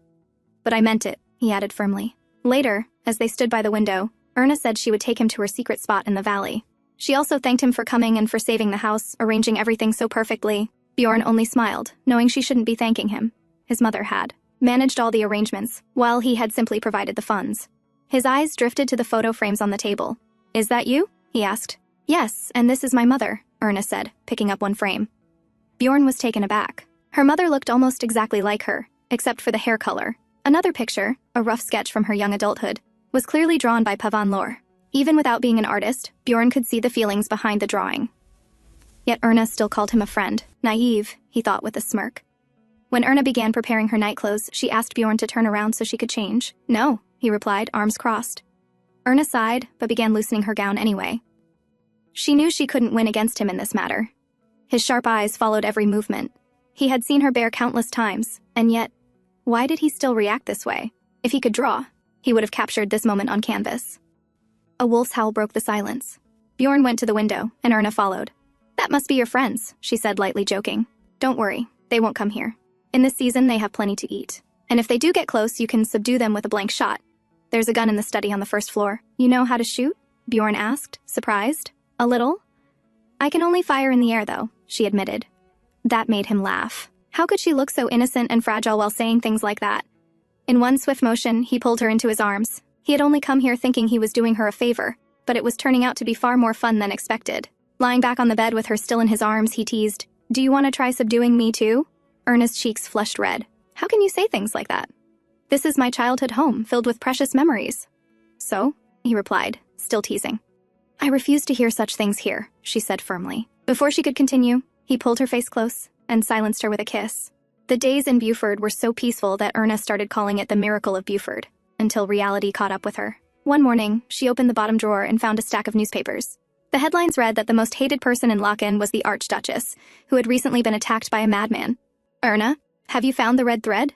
But I meant it, he added firmly. Later, as they stood by the window, Erna said she would take him to her secret spot in the valley. She also thanked him for coming and for saving the house, arranging everything so perfectly. Bjorn only smiled, knowing she shouldn't be thanking him. His mother had managed all the arrangements, while he had simply provided the funds. His eyes drifted to the photo frames on the table. Is that you? He asked. Yes, and this is my mother, Erna said, picking up one frame. Bjorn was taken aback. Her mother looked almost exactly like her, except for the hair color. Another picture, a rough sketch from her young adulthood, was clearly drawn by Pavan Lore. Even without being an artist, Bjorn could see the feelings behind the drawing. Yet Erna still called him a friend. Naive, he thought with a smirk. When Erna began preparing her nightclothes, she asked Bjorn to turn around so she could change. No, he replied, arms crossed. Erna sighed, but began loosening her gown anyway. She knew she couldn't win against him in this matter. His sharp eyes followed every movement. He had seen her bare countless times, and yet, why did he still react this way? If he could draw, he would have captured this moment on canvas. A wolf's howl broke the silence. Bjorn went to the window, and Erna followed. That must be your friends, she said, lightly joking. Don't worry, they won't come here. In this season, they have plenty to eat. And if they do get close, you can subdue them with a blank shot. There's a gun in the study on the first floor. You know how to shoot? Bjorn asked, surprised. A little? I can only fire in the air, though, she admitted. That made him laugh. How could she look so innocent and fragile while saying things like that? In one swift motion, he pulled her into his arms. He had only come here thinking he was doing her a favor, but it was turning out to be far more fun than expected. Lying back on the bed with her still in his arms, he teased, Do you want to try subduing me too? Erna's cheeks flushed red. How can you say things like that? This is my childhood home, filled with precious memories. So, he replied, still teasing. I refuse to hear such things here, she said firmly. Before she could continue, he pulled her face close and silenced her with a kiss. The days in Buford were so peaceful that Erna started calling it the miracle of Buford, until reality caught up with her. One morning, she opened the bottom drawer and found a stack of newspapers. The headlines read that the most hated person in Lechen was the Archduchess, who had recently been attacked by a madman. Erna, have you found the red thread?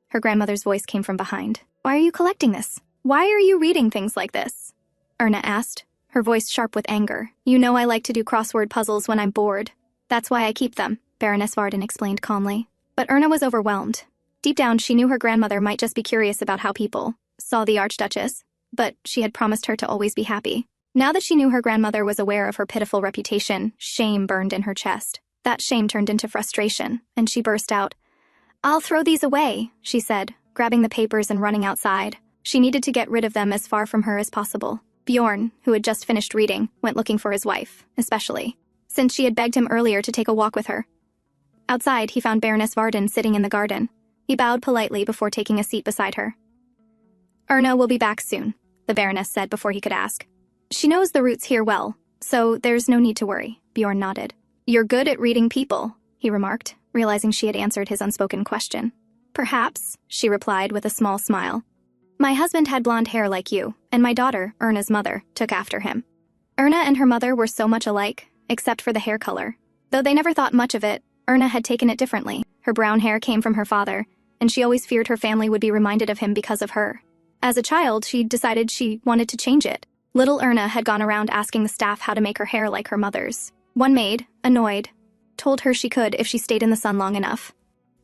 Her grandmother's voice came from behind. Why are you collecting this? Why are you reading things like this? Erna asked, her voice sharp with anger. You know I like to do crossword puzzles when I'm bored. That's why I keep them, Baroness Varden explained calmly. But Erna was overwhelmed. Deep down, she knew her grandmother might just be curious about how people saw the Archduchess, but she had promised her to always be happy. Now that she knew her grandmother was aware of her pitiful reputation, shame burned in her chest. That shame turned into frustration, and she burst out. I'll throw these away, she said, grabbing the papers and running outside. She needed to get rid of them as far from her as possible. Bjorn, who had just finished reading, went looking for his wife, especially since she had begged him earlier to take a walk with her. Outside, he found Baroness Varden sitting in the garden. He bowed politely before taking a seat beside her. Erna will be back soon, the Baroness said before he could ask. She knows the routes here well, so there's no need to worry, Bjorn nodded. You're good at reading people, he remarked, realizing she had answered his unspoken question. Perhaps, she replied with a small smile. My husband had blonde hair like you, and my daughter, Erna's mother, took after him. Erna and her mother were so much alike, except for the hair color. Though they never thought much of it, Erna had taken it differently. Her brown hair came from her father, and she always feared her family would be reminded of him because of her. As a child, she decided she wanted to change it. Little Erna had gone around asking the staff how to make her hair like her mother's. One maid, annoyed, told her she could if she stayed in the sun long enough.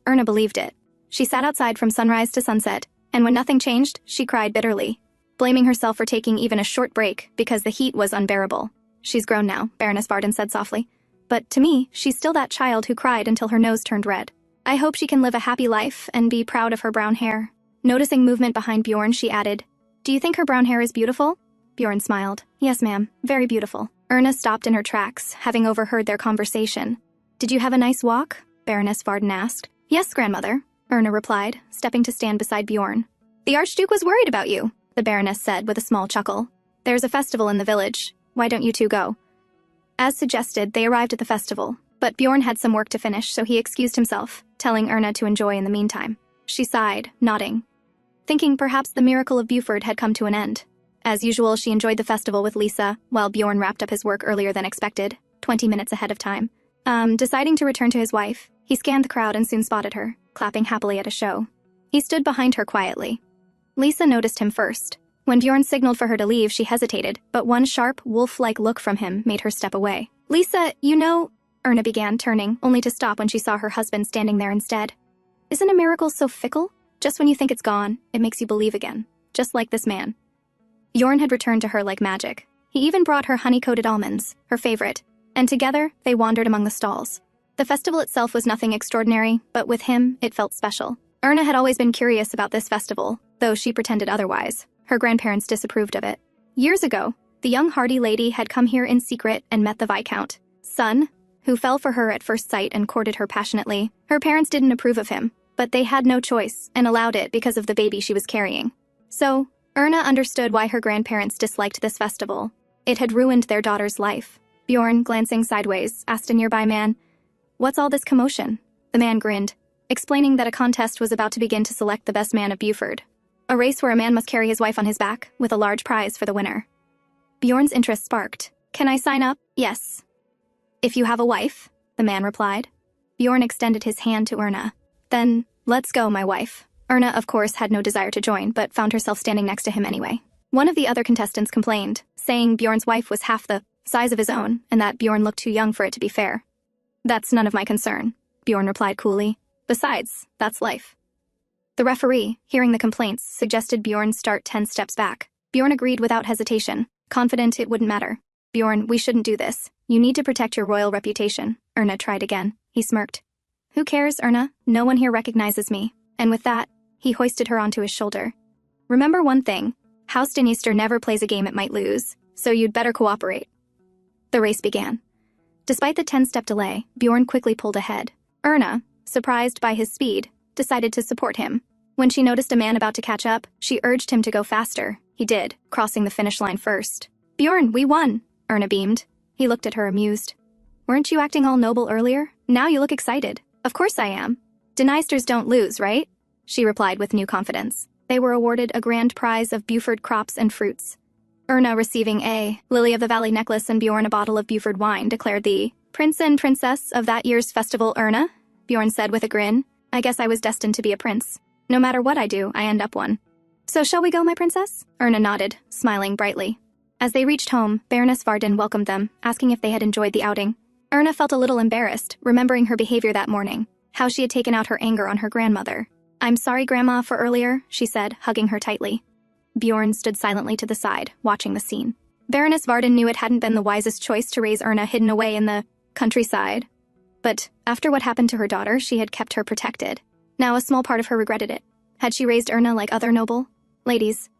Erna believed it. She sat outside from sunrise to sunset, and when nothing changed, she cried bitterly, blaming herself for taking even a short break because the heat was unbearable. She's grown now, Baroness Varden said softly. But to me, she's still that child who cried until her nose turned red. I hope she can live a happy life and be proud of her brown hair. Noticing movement behind Bjorn, she added, Do you think her brown hair is beautiful? Bjorn smiled. Yes, ma'am, very beautiful. Erna stopped in her tracks, having overheard their conversation. Did you have a nice walk? Baroness Varden asked. Yes, grandmother, Erna replied, stepping to stand beside Bjorn. The Archduke was worried about you, the Baroness said with a small chuckle. There's a festival in the village. Why don't you two go? As suggested, they arrived at the festival, but Bjorn had some work to finish, so he excused himself, telling Erna to enjoy in the meantime. She sighed, nodding, thinking perhaps the miracle of Buford had come to an end. As usual, she enjoyed the festival with Lisa, while Bjorn wrapped up his work earlier than expected, 20 minutes ahead of time. Deciding to return to his wife, he scanned the crowd and soon spotted her, clapping happily at a show. He stood behind her quietly. Lisa noticed him first. When Bjorn signaled for her to leave, she hesitated, but one sharp, wolf-like look from him made her step away. Lisa, you know, Erna began, turning, only to stop when she saw her husband standing there instead. Isn't a miracle so fickle? Just when you think it's gone, it makes you believe again. Just like this man. Bjorn had returned to her like magic. He even brought her honey-coated almonds, her favorite, and together, they wandered among the stalls. The festival itself was nothing extraordinary, but with him, it felt special. Erna had always been curious about this festival, though she pretended otherwise. Her grandparents disapproved of it. Years ago, the young hardy lady had come here in secret and met the Viscount, son, who fell for her at first sight and courted her passionately. Her parents didn't approve of him, but they had no choice and allowed it because of the baby she was carrying. So, Erna understood why her grandparents disliked this festival. It had ruined their daughter's life. Bjorn, glancing sideways, asked a nearby man, What's all this commotion? The man grinned, explaining that a contest was about to begin to select the best man of Buford. A race where a man must carry his wife on his back, with a large prize for the winner. Bjorn's interest sparked. Can I sign up? Yes. If you have a wife, the man replied. Bjorn extended his hand to Erna. Then, let's go, my wife. Erna, of course, had no desire to join, but found herself standing next to him anyway. One of the other contestants complained, saying Bjorn's wife was half the size of his own, and that Bjorn looked too young for it to be fair. That's none of my concern, Bjorn replied coolly. Besides, that's life. The referee, hearing the complaints, suggested Bjorn start 10 steps back. Bjorn agreed without hesitation, confident it wouldn't matter. Bjorn, we shouldn't do this. You need to protect your royal reputation. Erna tried again. He smirked. Who cares, Erna? No one here recognizes me. And with that, he hoisted her onto his shoulder. Remember one thing. House Dniester never plays a game it might lose, so you'd better cooperate. The race began. Despite the 10-step delay, Bjorn quickly pulled ahead. Erna, surprised by his speed, decided to support him. When she noticed a man about to catch up, she urged him to go faster. He did, crossing the finish line first. Bjorn, we won, Erna beamed. He looked at her amused. Weren't you acting all noble earlier? Now you look excited. Of course I am. Dniesters don't lose, right? She replied with new confidence. They were awarded a grand prize of Buford crops and fruits. Erna receiving a Lily of the Valley necklace and Bjorn a bottle of Buford wine, declared the prince and princess of that year's festival. Erna, Bjorn said with a grin. I guess I was destined to be a prince. No matter what I do, I end up one. So shall we go, my princess? Erna nodded, smiling brightly. As they reached home, Baroness Varden welcomed them, asking if they had enjoyed the outing. Erna felt a little embarrassed, remembering her behavior that morning, how she had taken out her anger on her grandmother. I'm sorry, Grandma, for earlier, she said, hugging her tightly. Bjorn stood silently to the side, watching the scene. Baroness Varden knew it hadn't been the wisest choice to raise Erna hidden away in the countryside. But after what happened to her daughter, she had kept her protected. Now a small part of her regretted it. Had she raised Erna like other noble ladies,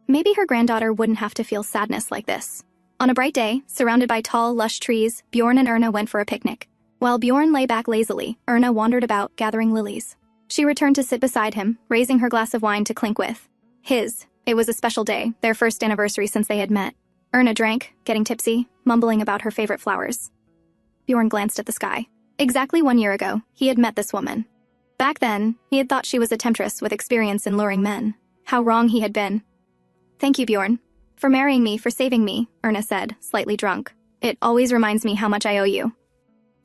maybe her granddaughter wouldn't have to feel sadness like this. On a bright day, surrounded by tall, lush trees, Bjorn and Erna went for a picnic. While Bjorn lay back lazily, Erna wandered about, gathering lilies. She returned to sit beside him, raising her glass of wine to clink with his. It was a special day, their first anniversary since they had met. Erna drank, getting tipsy, mumbling about her favorite flowers. Bjorn glanced at the sky. Exactly 1 year ago, he had met this woman. Back then, he had thought she was a temptress with experience in luring men. How wrong he had been. Thank you, Bjorn. For marrying me, for saving me, Erna said, slightly drunk. It always reminds me how much I owe you.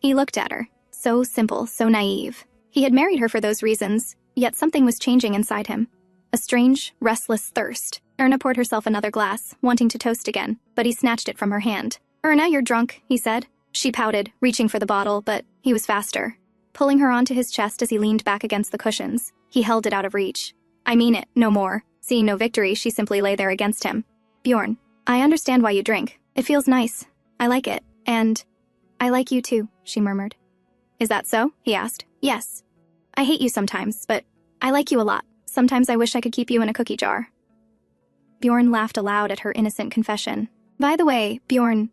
He looked at her. So simple, so naive. He had married her for those reasons, yet something was changing inside him. A strange, restless thirst. Erna poured herself another glass, wanting to toast again, but he snatched it from her hand. Erna, you're drunk, he said. She pouted, reaching for the bottle, but he was faster. Pulling her onto his chest as he leaned back against the cushions, he held it out of reach. I mean it, no more. Seeing no victory, she simply lay there against him. Bjorn, I understand why you drink. It feels nice. I like it. And I like you too, she murmured. Is that so? He asked. Yes. I hate you sometimes, but I like you a lot. Sometimes I wish I could keep you in a cookie jar. Bjorn laughed aloud at her innocent confession. By the way, Bjorn,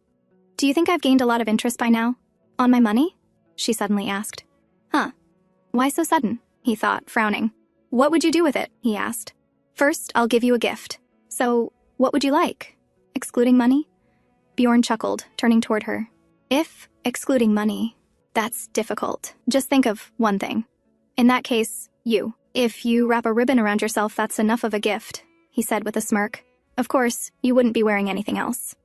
do you think I've gained a lot of interest by now? On my money? She suddenly asked. Huh. Why so sudden? He thought, frowning. What would you do with it? He asked. First, I'll give you a gift. So, what would you like? Excluding money? Bjorn chuckled, turning toward her. If excluding money, that's difficult. Just think of one thing. In that case, you. If you wrap a ribbon around yourself, that's enough of a gift, he said with a smirk. Of course, you wouldn't be wearing anything else.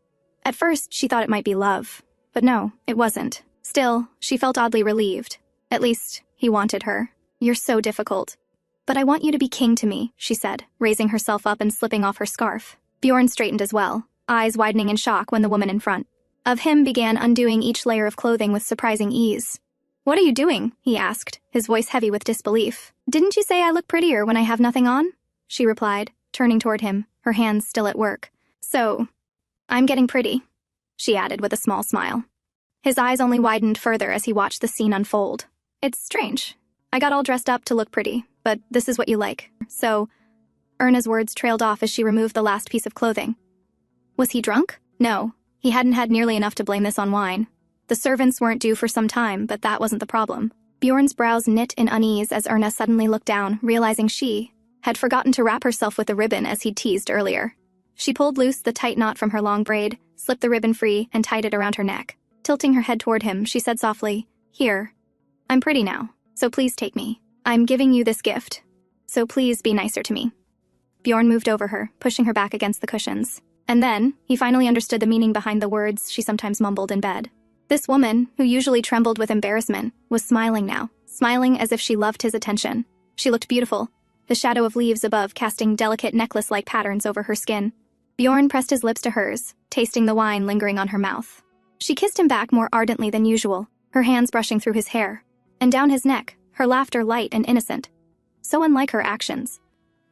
At first, she thought it might be love. But no, it wasn't. Still, she felt oddly relieved. At least, he wanted her. You're so difficult. But I want you to be king to me, she said, raising herself up and slipping off her scarf. Bjorn straightened as well, eyes widening in shock when the woman in front of him began undoing each layer of clothing with surprising ease. What are you doing? He asked, his voice heavy with disbelief. Didn't you say I look prettier when I have nothing on? She replied, turning toward him, her hands still at work. So, I'm getting pretty, she added with a small smile. His eyes only widened further as he watched the scene unfold. It's strange. I got all dressed up to look pretty, but this is what you like. So, Erna's words trailed off as she removed the last piece of clothing. Was he drunk? No, he hadn't had nearly enough to blame this on wine. The servants weren't due for some time, but that wasn't the problem. Bjorn's brows knit in unease as Erna suddenly looked down, realizing she had forgotten to wrap herself with the ribbon as he'd teased earlier. She pulled loose the tight knot from her long braid, slipped the ribbon free, and tied it around her neck. Tilting her head toward him, she said softly, Here. I'm pretty now, so please take me. I'm giving you this gift, so please be nicer to me. Bjorn moved over her, pushing her back against the cushions. And then, he finally understood the meaning behind the words she sometimes mumbled in bed. This woman, who usually trembled with embarrassment, was smiling now, smiling as if she loved his attention. She looked beautiful, the shadow of leaves above casting delicate necklace-like patterns over her skin. Bjorn pressed his lips to hers, tasting the wine lingering on her mouth. She kissed him back more ardently than usual, her hands brushing through his hair, and down his neck, her laughter light and innocent. So unlike her actions.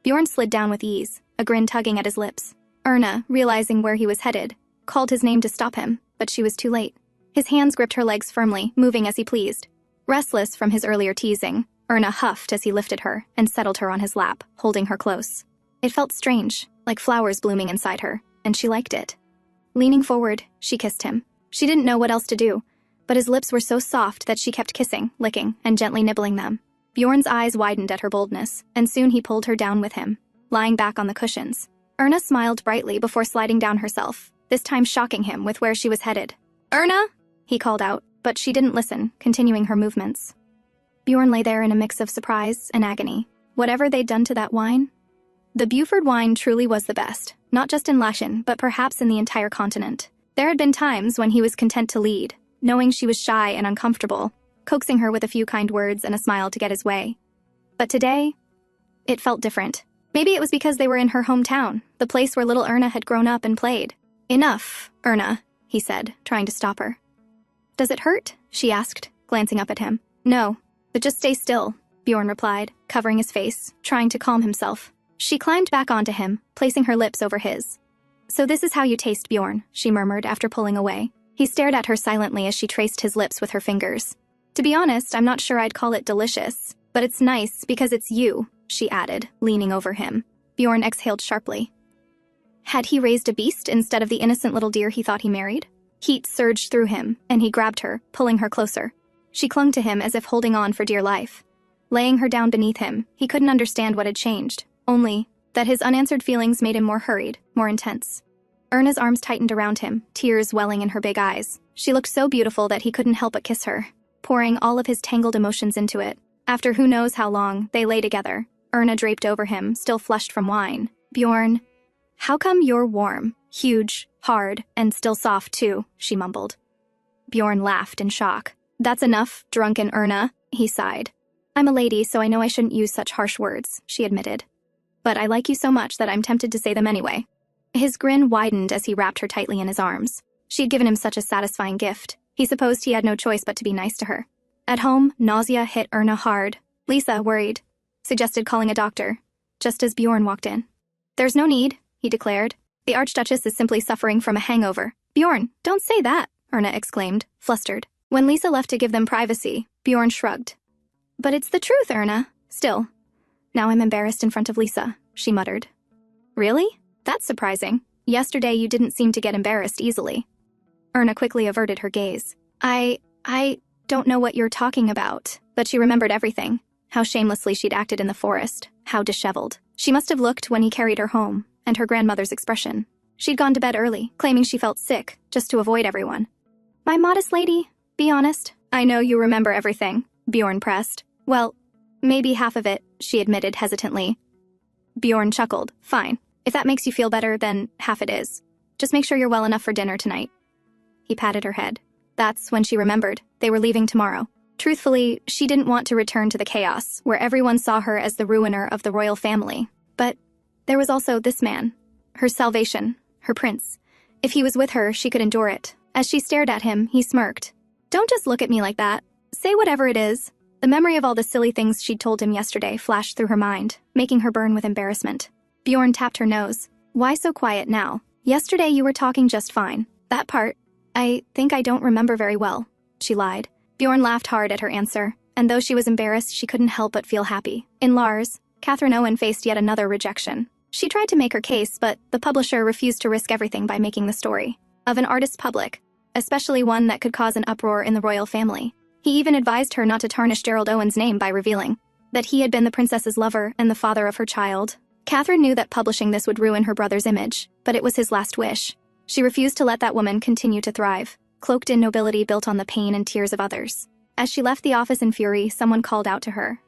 Bjorn slid down with ease, a grin tugging at his lips. Erna, realizing where he was headed, called his name to stop him, but she was too late. His hands gripped her legs firmly, moving as he pleased. Restless from his earlier teasing, Erna huffed as he lifted her and settled her on his lap, holding her close. It felt strange, like flowers blooming inside her, and she liked it. Leaning forward, she kissed him. She didn't know what else to do, but his lips were so soft that she kept kissing, licking, and gently nibbling them. Bjorn's eyes widened at her boldness, and soon he pulled her down with him, lying back on the cushions. Erna smiled brightly before sliding down herself, this time shocking him with where she was headed. Erna! He called out, but she didn't listen, continuing her movements. Bjorn lay there in a mix of surprise and agony. Whatever they'd done to that wine? The Buford wine truly was the best, not just in Lechen, but perhaps in the entire continent. There had been times when he was content to lead, knowing she was shy and uncomfortable, coaxing her with a few kind words and a smile to get his way. But today, it felt different. Maybe it was because they were in her hometown, the place where little Erna had grown up and played. "Enough, Erna," he said, trying to stop her. "Does it hurt?" she asked, glancing up at him. "No, but just stay still," Bjorn replied, covering his face, trying to calm himself. She climbed back onto him, placing her lips over his. "So this is how you taste, Bjorn," she murmured after pulling away. He stared at her silently as she traced his lips with her fingers. "To be honest, I'm not sure I'd call it delicious, but it's nice because it's you," she added, leaning over him. Bjorn exhaled sharply. Had he raised a beast instead of the innocent little deer he thought he married? Heat surged through him, and he grabbed her, pulling her closer. She clung to him as if holding on for dear life. Laying her down beneath him, he couldn't understand what had changed, only that his unanswered feelings made him more hurried, more intense. Erna's arms tightened around him, tears welling in her big eyes. She looked so beautiful that he couldn't help but kiss her, pouring all of his tangled emotions into it. After who knows how long, they lay together, Erna draped over him, still flushed from wine. "Bjorn, how come you're warm, huge, hard, and still soft too?" she mumbled. Bjorn laughed in shock. "That's enough, drunken Erna," he sighed. "I'm a lady, so I know I shouldn't use such harsh words," she admitted. "But I like you so much that I'm tempted to say them anyway." His grin widened as he wrapped her tightly in his arms. She had given him such a satisfying gift. He supposed he had no choice but to be nice to her. At home, nausea hit Erna hard. Lisa, worried, suggested calling a doctor, just as Bjorn walked in. "There's no need," he declared. "The Archduchess is simply suffering from a hangover." "Bjorn, don't say that," Erna exclaimed, flustered. When Lisa left to give them privacy, Bjorn shrugged. "But it's the truth, Erna. Still. Now I'm embarrassed in front of Lisa," she muttered. "Really? That's surprising. Yesterday you didn't seem to get embarrassed easily." Erna quickly averted her gaze. I don't know what you're talking about," but she remembered everything. How shamelessly she'd acted in the forest, how disheveled. She must have looked when he carried her home, and her grandmother's expression. She'd gone to bed early, claiming she felt sick, just to avoid everyone. "My modest lady, be honest." "I know you remember everything," Bjorn pressed. "Well, maybe half of it," she admitted hesitantly. Bjorn chuckled. "Fine. If that makes you feel better, then half it is. Just make sure you're well enough for dinner tonight." He patted her head. That's when she remembered. They were leaving tomorrow. Truthfully, she didn't want to return to the chaos, where everyone saw her as the ruiner of the royal family. But there was also this man. Her salvation. Her prince. If he was with her, she could endure it. As she stared at him, he smirked. "Don't just look at me like that. Say whatever it is." The memory of all the silly things she'd told him yesterday flashed through her mind, making her burn with embarrassment. Bjorn tapped her nose. "Why so quiet now? Yesterday you were talking just fine. That part, I think I don't remember very well," she lied. Bjorn laughed hard at her answer, and though she was embarrassed, she couldn't help but feel happy. In Lars, Catherine Owen faced yet another rejection. She tried to make her case, but the publisher refused to risk everything by making the story of an artist public, especially one that could cause an uproar in the royal family. He even advised her not to tarnish Gerald Owen's name by revealing that he had been the princess's lover and the father of her child. Catherine knew that publishing this would ruin her brother's image, but it was his last wish. She refused to let that woman continue to thrive, cloaked in nobility built on the pain and tears of others. As she left the office in fury, someone called out to her.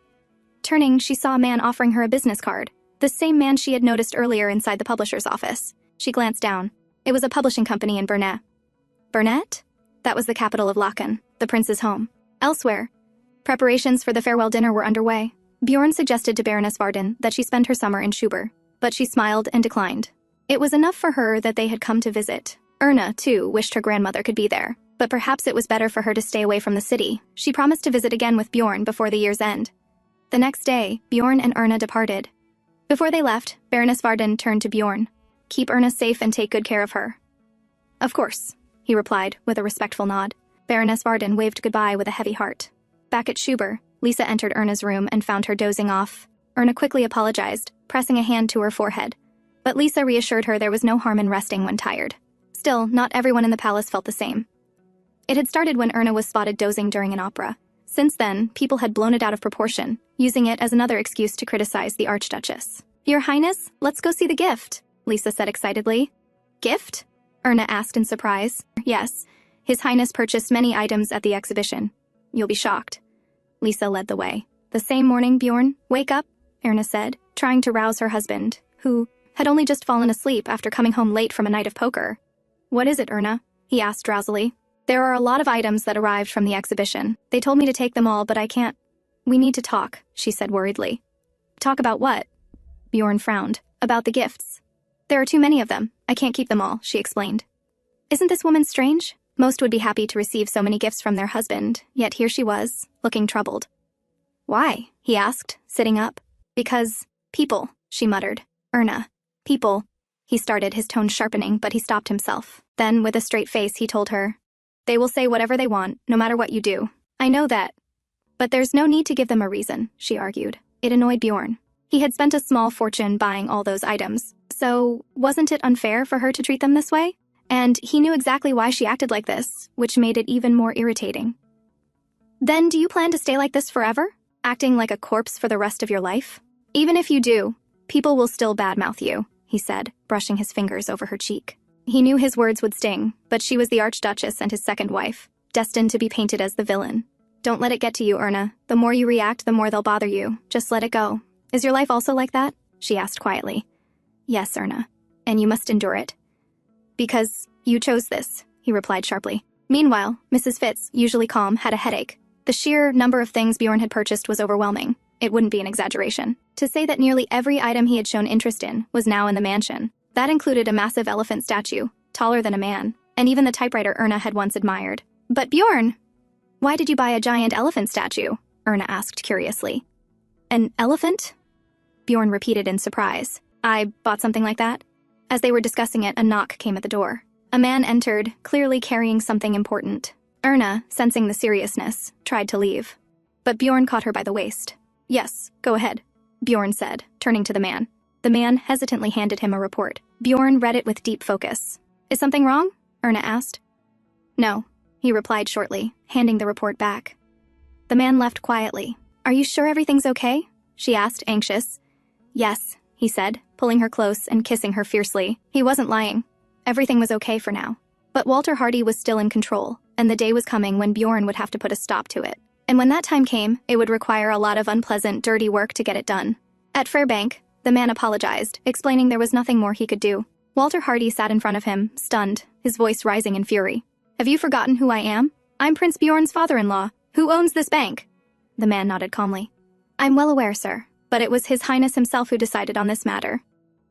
Turning, she saw a man offering her a business card, the same man she had noticed earlier inside the publisher's office. She glanced down. It was a publishing company in Burnett. Burnett? That was the capital of Lechen, the prince's home. Elsewhere, preparations for the farewell dinner were underway. Bjorn suggested to Baroness Varden that she spend her summer in Schubert, but she smiled and declined. It was enough for her that they had come to visit. Erna, too, wished her grandmother could be there, but perhaps it was better for her to stay away from the city. She promised to visit again with Bjorn before the year's end. The next day, Bjorn and Erna departed. Before they left, Baroness Varden turned to Bjorn. "Keep Erna safe and take good care of her." "Of course," he replied, with a respectful nod. Baroness Varden waved goodbye with a heavy heart. Back at Schubert, Lisa entered Erna's room and found her dozing off. Erna quickly apologized, pressing a hand to her forehead. But Lisa reassured her there was no harm in resting when tired. Still, not everyone in the palace felt the same. It had started when Erna was spotted dozing during an opera. Since then, people had blown it out of proportion, using it as another excuse to criticize the Archduchess. "Your Highness, let's go see the gift," Lisa said excitedly. "Gift?" Erna asked in surprise. "Yes, His Highness purchased many items at the exhibition. You'll be shocked." Lisa led the way. "The same morning, Bjorn, wake up," Erna said, trying to rouse her husband, who had only just fallen asleep after coming home late from a night of poker. "What is it, Erna?" he asked drowsily. "There are a lot of items that arrived from the exhibition. They told me to take them all, but I can't." "We need to talk," she said worriedly. "Talk about what?" Bjorn frowned. About the gifts. There are too many of them. I can't keep them all, she explained. Isn't this woman strange? Most would be happy to receive so many gifts from their husband, yet here she was, looking troubled. Why? He asked, sitting up. Because, people, she muttered. Erna. People. He started, his tone sharpening, but he stopped himself. Then, with a straight face, he told her, They will say whatever they want, no matter what you do. I know that. But there's no need to give them a reason, she argued. It annoyed Bjorn. He had spent a small fortune buying all those items, so wasn't it unfair for her to treat them this way? And he knew exactly why she acted like this, which made it even more irritating. Then do you plan to stay like this forever? Acting like a corpse for the rest of your life? Even if you do, people will still badmouth you, he said, brushing his fingers over her cheek. He knew his words would sting, but she was the Archduchess and his second wife, destined to be painted as the villain. Don't let it get to you, Erna. The more you react, the more they'll bother you. Just let it go. Is your life also like that? She asked quietly. Yes, Erna. And you must endure it. Because you chose this, he replied sharply. Meanwhile, Mrs. Fitz, usually calm, had a headache. The sheer number of things Bjorn had purchased was overwhelming. It wouldn't be an exaggeration to say that nearly every item he had shown interest in was now in the mansion. That included a massive elephant statue, taller than a man, and even the typewriter Erna had once admired. But Bjorn! Why did you buy a giant elephant statue? Erna asked curiously. An elephant? Bjorn repeated in surprise. I bought something like that. As they were discussing it, a knock came at the door. A man entered, clearly carrying something important. Erna, sensing the seriousness, tried to leave. But Bjorn caught her by the waist. Yes, go ahead, Bjorn said, turning to the man. The man hesitantly handed him a report. Bjorn read it with deep focus. Is something wrong? Erna asked. No, he replied shortly, handing the report back. The man left quietly. Are you sure everything's okay? She asked, anxious. Yes, he said, pulling her close and kissing her fiercely. He wasn't lying. Everything was okay for now. But Walter Hardy was still in control, and the day was coming when Bjorn would have to put a stop to it. And when that time came, it would require a lot of unpleasant, dirty work to get it done. At Fairbank, the man apologized, explaining there was nothing more he could do. Walter Hardy sat in front of him, stunned, his voice rising in fury. Have you forgotten who I am? I'm Prince Bjorn's father-in-law. Who owns this bank? The man nodded calmly. I'm well aware, sir, but it was His Highness himself who decided on this matter.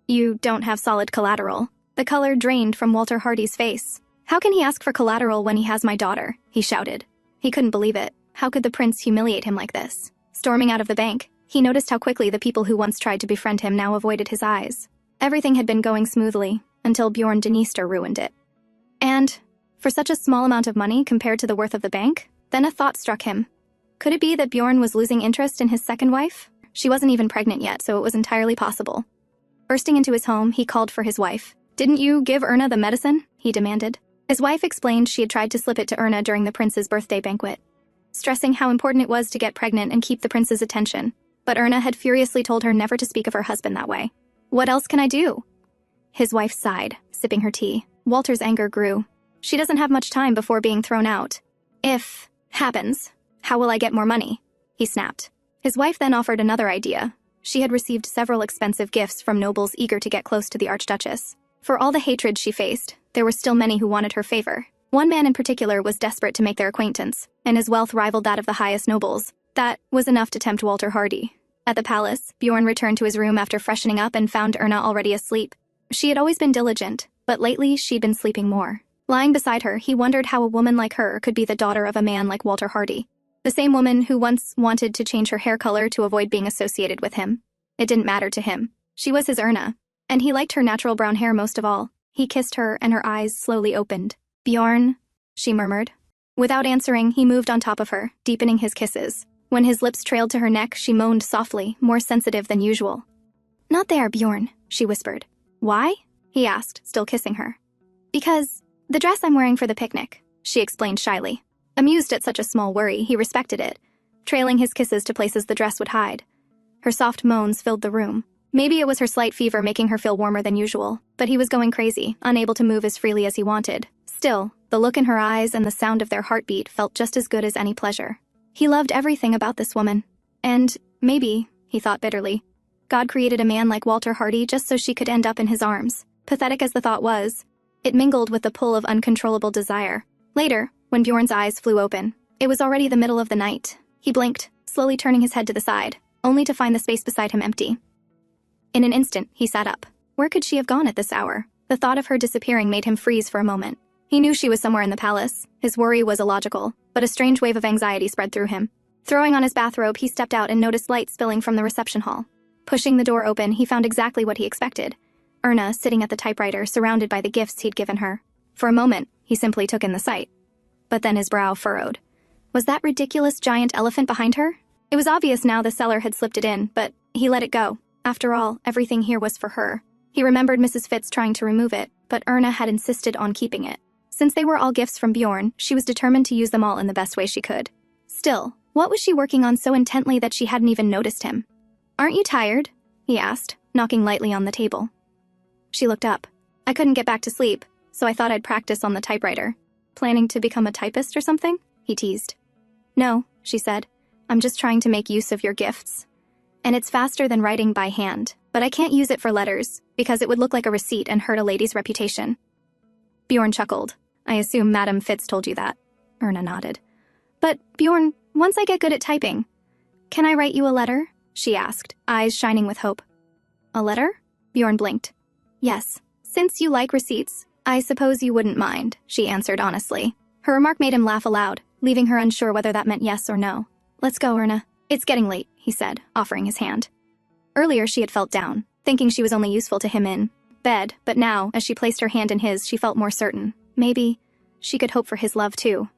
You don't have solid collateral. The color drained from Walter Hardy's face. How can he ask for collateral when he has my daughter? He shouted. He couldn't believe it. How could the prince humiliate him like this? Storming out of the bank, he noticed how quickly the people who once tried to befriend him now avoided his eyes. Everything had been going smoothly, until Bjorn Dniester ruined it. And, for such a small amount of money compared to the worth of the bank, then a thought struck him. Could it be that Bjorn was losing interest in his second wife? She wasn't even pregnant yet, so it was entirely possible. Bursting into his home, he called for his wife. Didn't you give Erna the medicine? He demanded. His wife explained she had tried to slip it to Erna during the prince's birthday banquet, stressing how important it was to get pregnant and keep the prince's attention. But Erna had furiously told her never to speak of her husband that way. What else can I do? His wife sighed, sipping her tea. Walter's anger grew. She doesn't have much time before being thrown out. If happens, how will I get more money? He snapped. His wife then offered another idea. She had received several expensive gifts from nobles eager to get close to the Archduchess. For all the hatred she faced, there were still many who wanted her favor. One man in particular was desperate to make their acquaintance, and his wealth rivaled that of the highest nobles. That was enough to tempt Walter Hardy. At the palace, Bjorn returned to his room after freshening up and found Erna already asleep. She had always been diligent, but lately she'd been sleeping more. Lying beside her, he wondered how a woman like her could be the daughter of a man like Walter Hardy. The same woman who once wanted to change her hair color to avoid being associated with him. It didn't matter to him. She was his Erna, and he liked her natural brown hair most of all. He kissed her, and her eyes slowly opened. Bjorn, she murmured. Without answering, he moved on top of her, deepening his kisses. When his lips trailed to her neck, she moaned softly, more sensitive than usual. Not there, Bjorn, she whispered. Why? He asked, still kissing her. Because the dress I'm wearing for the picnic, she explained shyly. Amused at such a small worry, he respected it, trailing his kisses to places the dress would hide. Her soft moans filled the room. Maybe it was her slight fever making her feel warmer than usual, but he was going crazy, unable to move as freely as he wanted. Still, the look in her eyes and the sound of their heartbeat felt just as good as any pleasure. He loved everything about this woman. And maybe, he thought bitterly, God created a man like Walter Hardy just so she could end up in his arms. Pathetic as the thought was, it mingled with the pull of uncontrollable desire. Later, when Bjorn's eyes flew open, it was already the middle of the night. He blinked, slowly turning his head to the side, only to find the space beside him empty. In an instant, he sat up. Where could she have gone at this hour? The thought of her disappearing made him freeze for a moment. He knew she was somewhere in the palace. His worry was illogical, but a strange wave of anxiety spread through him. Throwing on his bathrobe, he stepped out and noticed light spilling from the reception hall. Pushing the door open, he found exactly what he expected. Erna sitting at the typewriter, surrounded by the gifts he'd given her. For a moment, he simply took in the sight. But then his brow furrowed. Was that ridiculous giant elephant behind her? It was obvious now the seller had slipped it in, but he let it go. After all, everything here was for her. He remembered Mrs. Fitz trying to remove it, but Erna had insisted on keeping it. Since they were all gifts from Bjorn, she was determined to use them all in the best way she could. Still, what was she working on so intently that she hadn't even noticed him? "Aren't you tired?" he asked, knocking lightly on the table. She looked up. "I couldn't get back to sleep, so I thought I'd practice on the typewriter." "Planning to become a typist or something?" he teased. "No," she said. "I'm just trying to make use of your gifts. And it's faster than writing by hand, but I can't use it for letters, because it would look like a receipt and hurt a lady's reputation." Bjorn chuckled. "I assume Madame Fitz told you that." Erna nodded. "But, Bjorn, once I get good at typing, can I write you a letter?" she asked, eyes shining with hope. "A letter?" Bjorn blinked. "Yes. Since you like receipts, I suppose you wouldn't mind," she answered honestly. Her remark made him laugh aloud, leaving her unsure whether that meant yes or no. "Let's go, Erna. It's getting late," he said, offering his hand. Earlier she had felt down, thinking she was only useful to him in bed, but now, as she placed her hand in his, she felt more certain. Maybe she could hope for his love too.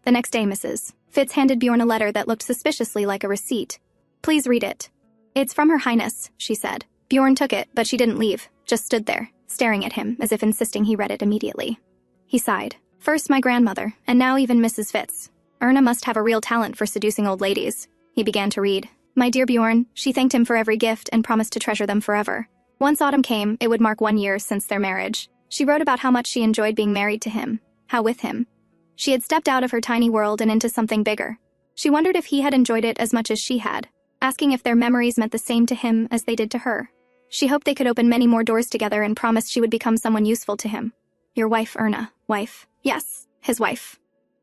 The next day, Mrs. Fitz handed Bjorn a letter that looked suspiciously like a receipt. "Please read it." "It's from Her Highness," she said. Bjorn took it, but she didn't leave, just stood there, staring at him as if insisting he read it immediately. He sighed. "First my grandmother, and now even Mrs. Fitz. Erna must have a real talent for seducing old ladies." He began to read. "My dear Bjorn," she thanked him for every gift and promised to treasure them forever. Once autumn came, it would mark 1 year since their marriage. She wrote about how much she enjoyed being married to him, how with him she had stepped out of her tiny world and into something bigger. She wondered if he had enjoyed it as much as she had, asking if their memories meant the same to him as they did to her. She hoped they could open many more doors together and promised she would become someone useful to him. "Your wife, Erna. Wife." Yes, his wife.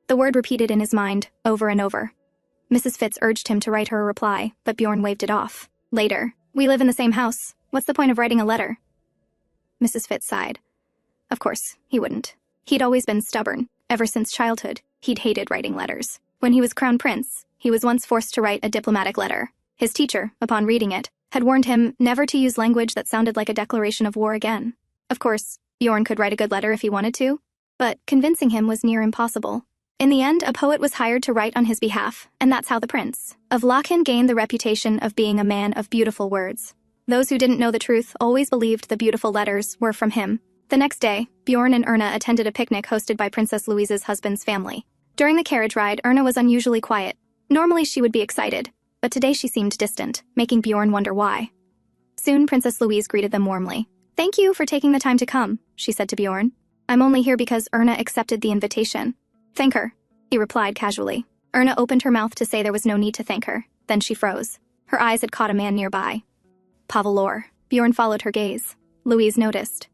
The word repeated in his mind, over and over. Mrs. Fitz urged him to write her a reply, but Bjorn waved it off. Later. "We live in the same house. What's the point of writing a letter?" Mrs. Fitz sighed. Of course, he wouldn't. He'd always been stubborn. Ever since childhood, he'd hated writing letters. When he was crown prince, he was once forced to write a diplomatic letter. His teacher, upon reading it, had warned him never to use language that sounded like a declaration of war again. Of course, Bjorn could write a good letter if he wanted to, but convincing him was near impossible. In the end, a poet was hired to write on his behalf, and that's how the Prince of Lechen gained the reputation of being a man of beautiful words. Those who didn't know the truth always believed the beautiful letters were from him. The next day, Bjorn and Erna attended a picnic hosted by Princess Louise's husband's family. During the carriage ride, Erna was unusually quiet. Normally she would be excited, but today she seemed distant, making Bjorn wonder why. Soon, Princess Louise greeted them warmly. "Thank you for taking the time to come," she said to Bjorn. "I'm only here because Erna accepted the invitation." "Thank her," he replied casually. Erna opened her mouth to say there was no need to thank her, then she froze. Her eyes had caught a man nearby. "Pavel." Bjorn followed her gaze. Louise noticed.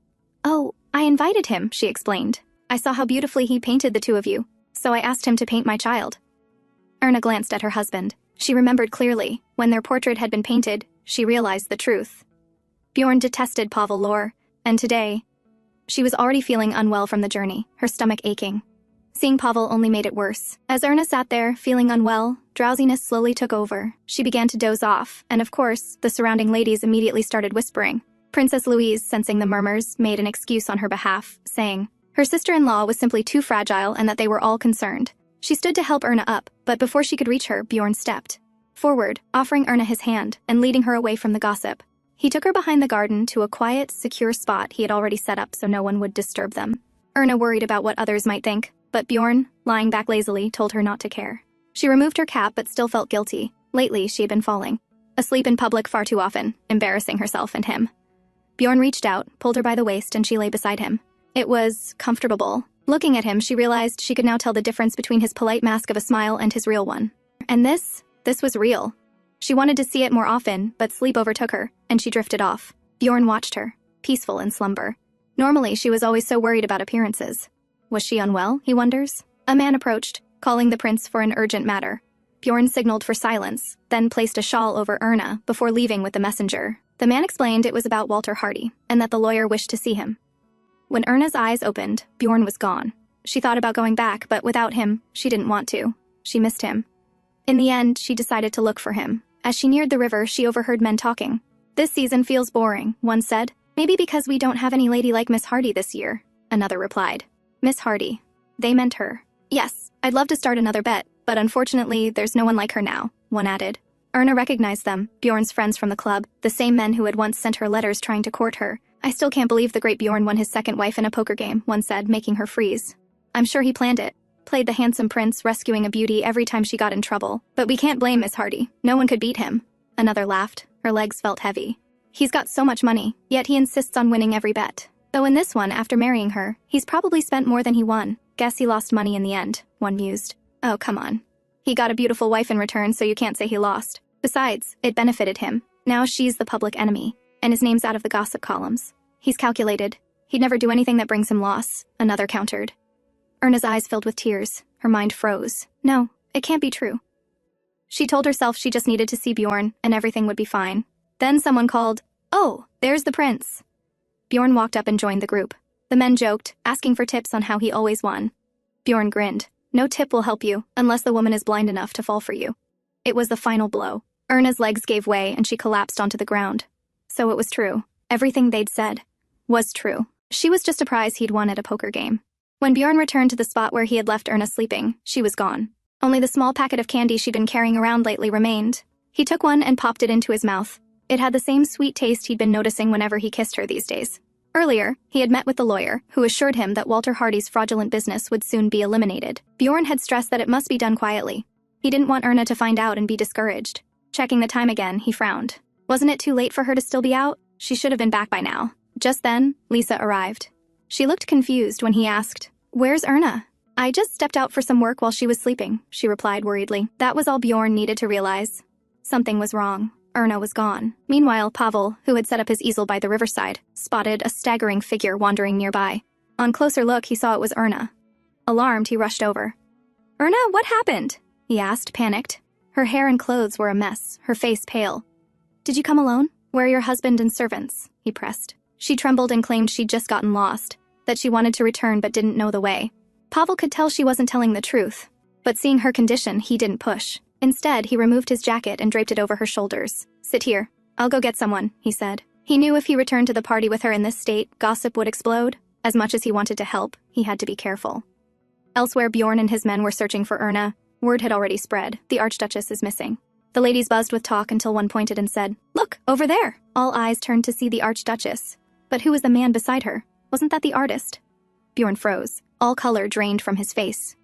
"Oh, I invited him," she explained. "I saw how beautifully he painted the two of you, so I asked him to paint my child." Erna glanced at her husband. She remembered clearly, when their portrait had been painted, she realized the truth. Bjorn detested Pavel, and today, she was already feeling unwell from the journey, her stomach aching. Seeing Pavel only made it worse. As Erna sat there, feeling unwell, drowsiness slowly took over. She began to doze off, and of course, the surrounding ladies immediately started whispering. Princess Louise, sensing the murmurs, made an excuse on her behalf, saying her sister-in-law was simply too fragile and that they were all concerned. She stood to help Erna up, but before she could reach her, Bjorn stepped forward, offering Erna his hand and leading her away from the gossip. He took her behind the garden to a quiet, secure spot he had already set up so no one would disturb them. Erna worried about what others might think, but Bjorn, lying back lazily, told her not to care. She removed her cap but still felt guilty. Lately, she had been falling asleep in public far too often, embarrassing herself and him. Bjorn reached out, pulled her by the waist, and she lay beside him. It was comfortable. Looking at him, she realized she could now tell the difference between his polite mask of a smile and his real one. And this was real. She wanted to see it more often, but sleep overtook her, and she drifted off. Bjorn watched her, peaceful in slumber. Normally, she was always so worried about appearances. Was she unwell, he wonders? A man approached, calling the prince for an urgent matter. Bjorn signaled for silence, then placed a shawl over Erna before leaving with the messenger. The man explained it was about Walter Hardy, and that the lawyer wished to see him. When Erna's eyes opened, Bjorn was gone. She thought about going back, but without him, she didn't want to. She missed him. In the end, she decided to look for him. As she neared the river, she overheard men talking. "This season feels boring," one said. "Maybe because we don't have any lady like Miss Hardy this year," another replied. Miss Hardy. They meant her. "Yes, I'd love to start another bet, but unfortunately, there's no one like her now," one added. Erna recognized them, Bjorn's friends from the club, the same men who had once sent her letters trying to court her. "I still can't believe the great Bjorn won his second wife in a poker game," one said, making her freeze. "I'm sure he planned it. Played the handsome prince, rescuing a beauty every time she got in trouble. But we can't blame Miss Hardy. No one could beat him." Another laughed. Her legs felt heavy. "He's got so much money, yet he insists on winning every bet. Though in this one, after marrying her, he's probably spent more than he won. Guess he lost money in the end," one mused. "Oh, come on. He got a beautiful wife in return, so you can't say he lost. Besides, it benefited him. Now she's the public enemy, and his name's out of the gossip columns. He's calculated. He'd never do anything that brings him loss," another countered. Erna's eyes filled with tears. Her mind froze. No, it can't be true. She told herself she just needed to see Bjorn, and everything would be fine. Then someone called, "Oh, there's the prince." Bjorn walked up and joined the group. The men joked, asking for tips on how he always won. Bjorn grinned. "No tip will help you, unless the woman is blind enough to fall for you." It was the final blow. Erna's legs gave way and she collapsed onto the ground. So it was true. Everything they'd said was true. She was just a prize he'd won at a poker game. When Bjorn returned to the spot where he had left Erna sleeping, she was gone. Only the small packet of candy she'd been carrying around lately remained. He took one and popped it into his mouth. It had the same sweet taste he'd been noticing whenever he kissed her these days. Earlier, he had met with the lawyer, who assured him that Walter Hardy's fraudulent business would soon be eliminated. Bjorn had stressed that it must be done quietly. He didn't want Erna to find out and be discouraged. Checking the time again, he frowned. Wasn't it too late for her to still be out? She should have been back by now. Just then, Lisa arrived. She looked confused when he asked, "Where's Erna?" "I just stepped out for some work while she was sleeping," she replied worriedly. That was all Bjorn needed to realize. Something was wrong. Erna was gone. Meanwhile, Pavel, who had set up his easel by the riverside, spotted a staggering figure wandering nearby. On closer look, he saw it was Erna. Alarmed, he rushed over. "Erna, what happened?" he asked, panicked. Her hair and clothes were a mess, her face pale. "Did you come alone? Where are your husband and servants?" he pressed. She trembled and claimed she'd just gotten lost, that she wanted to return but didn't know the way. Pavel could tell she wasn't telling the truth, but seeing her condition, he didn't push. Instead, he removed his jacket and draped it over her shoulders. "Sit here. I'll go get someone," he said. He knew if he returned to the party with her in this state, gossip would explode. As much as he wanted to help, he had to be careful. Elsewhere, Bjorn and his men were searching for Erna. Word had already spread. The Archduchess is missing. The ladies buzzed with talk until one pointed and said, "Look, over there!" All eyes turned to see the Archduchess. But who was the man beside her? Wasn't that the artist? Bjorn froze. All color drained from his face.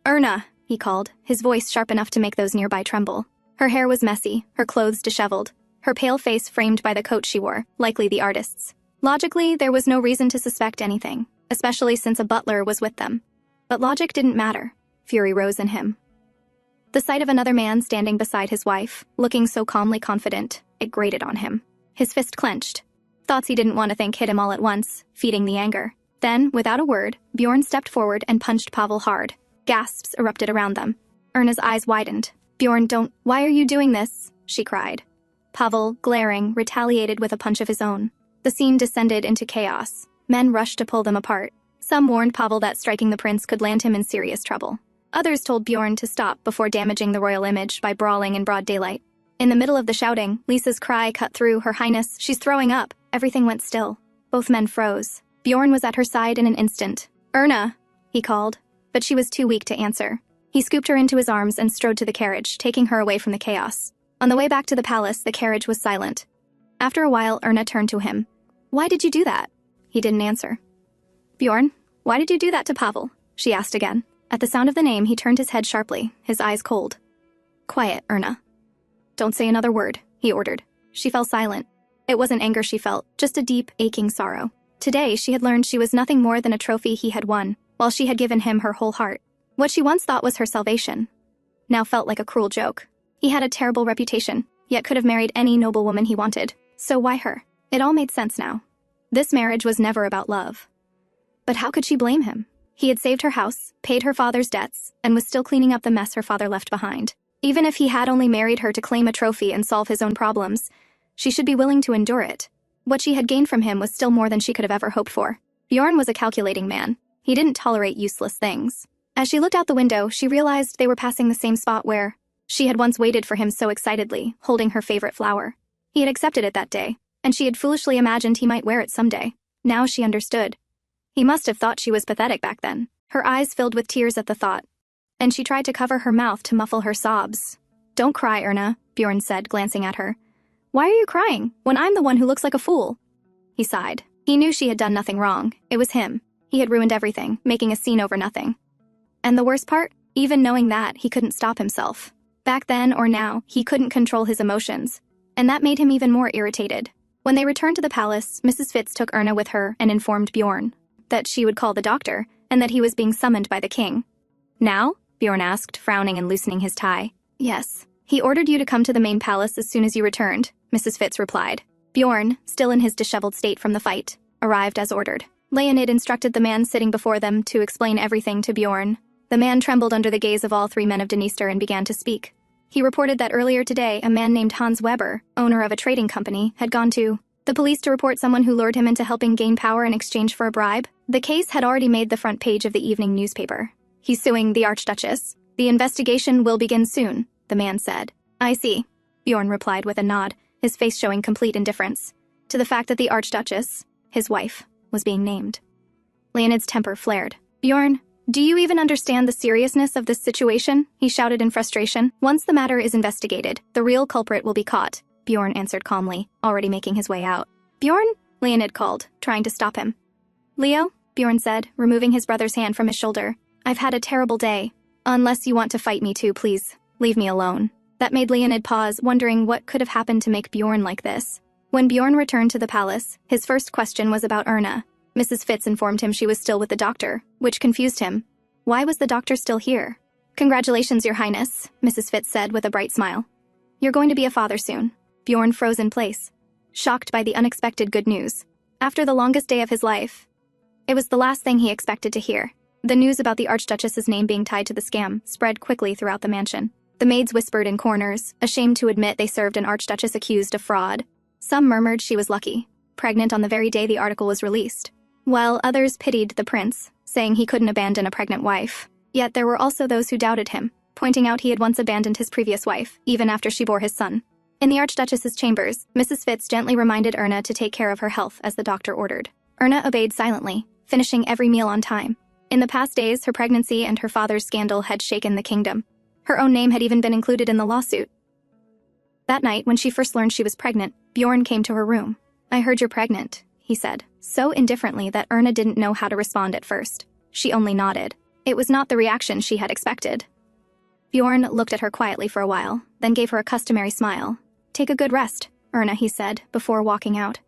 "Erna," he called, his voice sharp enough to make those nearby tremble. Her hair was messy, her clothes disheveled, her pale face framed by the coat she wore, likely the artist's. Logically, there was no reason to suspect anything, especially since a butler was with them. But logic didn't matter. Fury rose in him. The sight of another man standing beside his wife, looking so calmly confident, it grated on him. His fist clenched. Thoughts he didn't want to think hit him all at once, feeding the anger. Then, without a word, Bjorn stepped forward and punched Pavel hard. Gasps erupted around them. Erna's eyes widened. "Bjorn, don't— Why are you doing this?" she cried. Pavel, glaring, retaliated with a punch of his own. The scene descended into chaos. Men rushed to pull them apart. Some warned Pavel that striking the prince could land him in serious trouble. Others told Bjorn to stop before damaging the royal image by brawling in broad daylight. In the middle of the shouting, Lisa's cry cut through. "Her Highness, she's throwing up." Everything went still. Both men froze. Bjorn was at her side in an instant. "Erna," he called, but she was too weak to answer. He scooped her into his arms and strode to the carriage, taking her away from the chaos. On the way back to the palace, the carriage was silent. After a while, Erna turned to him. "Why did you do that?" He didn't answer. "Bjorn, why did you do that to Pavel?" she asked again. At the sound of the name, he turned his head sharply, his eyes cold. "Quiet, Erna. Don't say another word," he ordered. She fell silent. It wasn't anger she felt, just a deep, aching sorrow. Today, she had learned she was nothing more than a trophy he had won, while she had given him her whole heart. What she once thought was her salvation now felt like a cruel joke. He had a terrible reputation, yet could have married any noble woman he wanted. So why her? It all made sense now. This marriage was never about love. But how could she blame him? He had saved her house, paid her father's debts, and was still cleaning up the mess her father left behind. Even if he had only married her to claim a trophy and solve his own problems, she should be willing to endure it. What she had gained from him was still more than she could have ever hoped for. Bjorn was a calculating man. He didn't tolerate useless things. As she looked out the window, she realized they were passing the same spot where she had once waited for him so excitedly, holding her favorite flower. He had accepted it that day, and she had foolishly imagined he might wear it someday. Now she understood. He must have thought she was pathetic back then. Her eyes filled with tears at the thought, and she tried to cover her mouth to muffle her sobs. "Don't cry, Erna," Bjorn said, glancing at her. "Why are you crying, when I'm the one who looks like a fool?" He sighed. He knew she had done nothing wrong. It was him. He had ruined everything, making a scene over nothing. And the worst part? Even knowing that, he couldn't stop himself. Back then or now, he couldn't control his emotions, and that made him even more irritated. When they returned to the palace, Mrs. Fitz took Erna with her and informed Bjorn that she would call the doctor and that he was being summoned by the king. "Now?" Bjorn asked, frowning and loosening his tie. "Yes. He ordered you to come to the main palace as soon as you returned," Mrs. Fitz replied. Bjorn, still in his disheveled state from the fight, arrived as ordered. Lechen instructed the man sitting before them to explain everything to Bjorn. The man trembled under the gaze of all three men of Dniester and began to speak. He reported that earlier today, a man named Hans Weber, owner of a trading company, had gone to the police to report someone who lured him into helping gain power in exchange for a bribe. The case had already made the front page of the evening newspaper. "He's suing the Archduchess. The investigation will begin soon," the man said. "I see," Bjorn replied with a nod, his face showing complete indifference to the fact that the Archduchess, his wife, was being named. Leonid's temper flared. "Bjorn, do you even understand the seriousness of this situation?" he shouted in frustration. "Once the matter is investigated, the real culprit will be caught," Bjorn answered calmly, already making his way out. "Bjorn?" Leonid called, trying to stop him. "Leo," Bjorn said, removing his brother's hand from his shoulder. "I've had a terrible day. Unless you want to fight me too, please, leave me alone." That made Leonid pause, wondering what could have happened to make Bjorn like this. When Bjorn returned to the palace, his first question was about Erna. Mrs. Fitz informed him she was still with the doctor, which confused him. Why was the doctor still here? "Congratulations, Your Highness," Mrs. Fitz said with a bright smile. "You're going to be a father soon." Bjorn froze in place, shocked by the unexpected good news. After the longest day of his life, it was the last thing he expected to hear. The news about the Archduchess's name being tied to the scam spread quickly throughout the mansion. The maids whispered in corners, ashamed to admit they served an Archduchess accused of fraud. Some murmured she was lucky, pregnant on the very day the article was released, while others pitied the prince, saying he couldn't abandon a pregnant wife. Yet there were also those who doubted him, pointing out he had once abandoned his previous wife, even after she bore his son. In the Archduchess's chambers, Mrs. Fitz gently reminded Erna to take care of her health as the doctor ordered. Erna obeyed silently, finishing every meal on time. In the past days, her pregnancy and her father's scandal had shaken the kingdom. Her own name had even been included in the lawsuit. That night, when she first learned she was pregnant, Bjorn came to her room. "I heard you're pregnant," he said, so indifferently that Erna didn't know how to respond at first. She only nodded. It was not the reaction she had expected. Bjorn looked at her quietly for a while, then gave her a customary smile. "Take a good rest, Erna," he said, before walking out.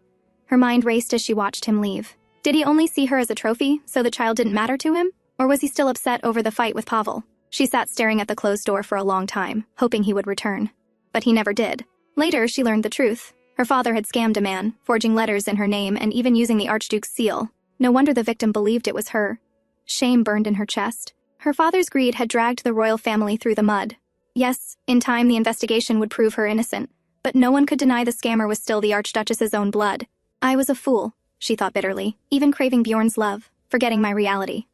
Her mind raced as she watched him leave. Did he only see her as a trophy, so the child didn't matter to him? Or was he still upset over the fight with Pavel? She sat staring at the closed door for a long time, hoping he would return. But he never did. Later, she learned the truth. Her father had scammed a man, forging letters in her name and even using the Archduke's seal. No wonder the victim believed it was her. Shame burned in her chest. Her father's greed had dragged the royal family through the mud. Yes, in time the investigation would prove her innocent, but no one could deny the scammer was still the Archduchess's own blood. "I was a fool," she thought bitterly, even craving Bjorn's love, forgetting my reality.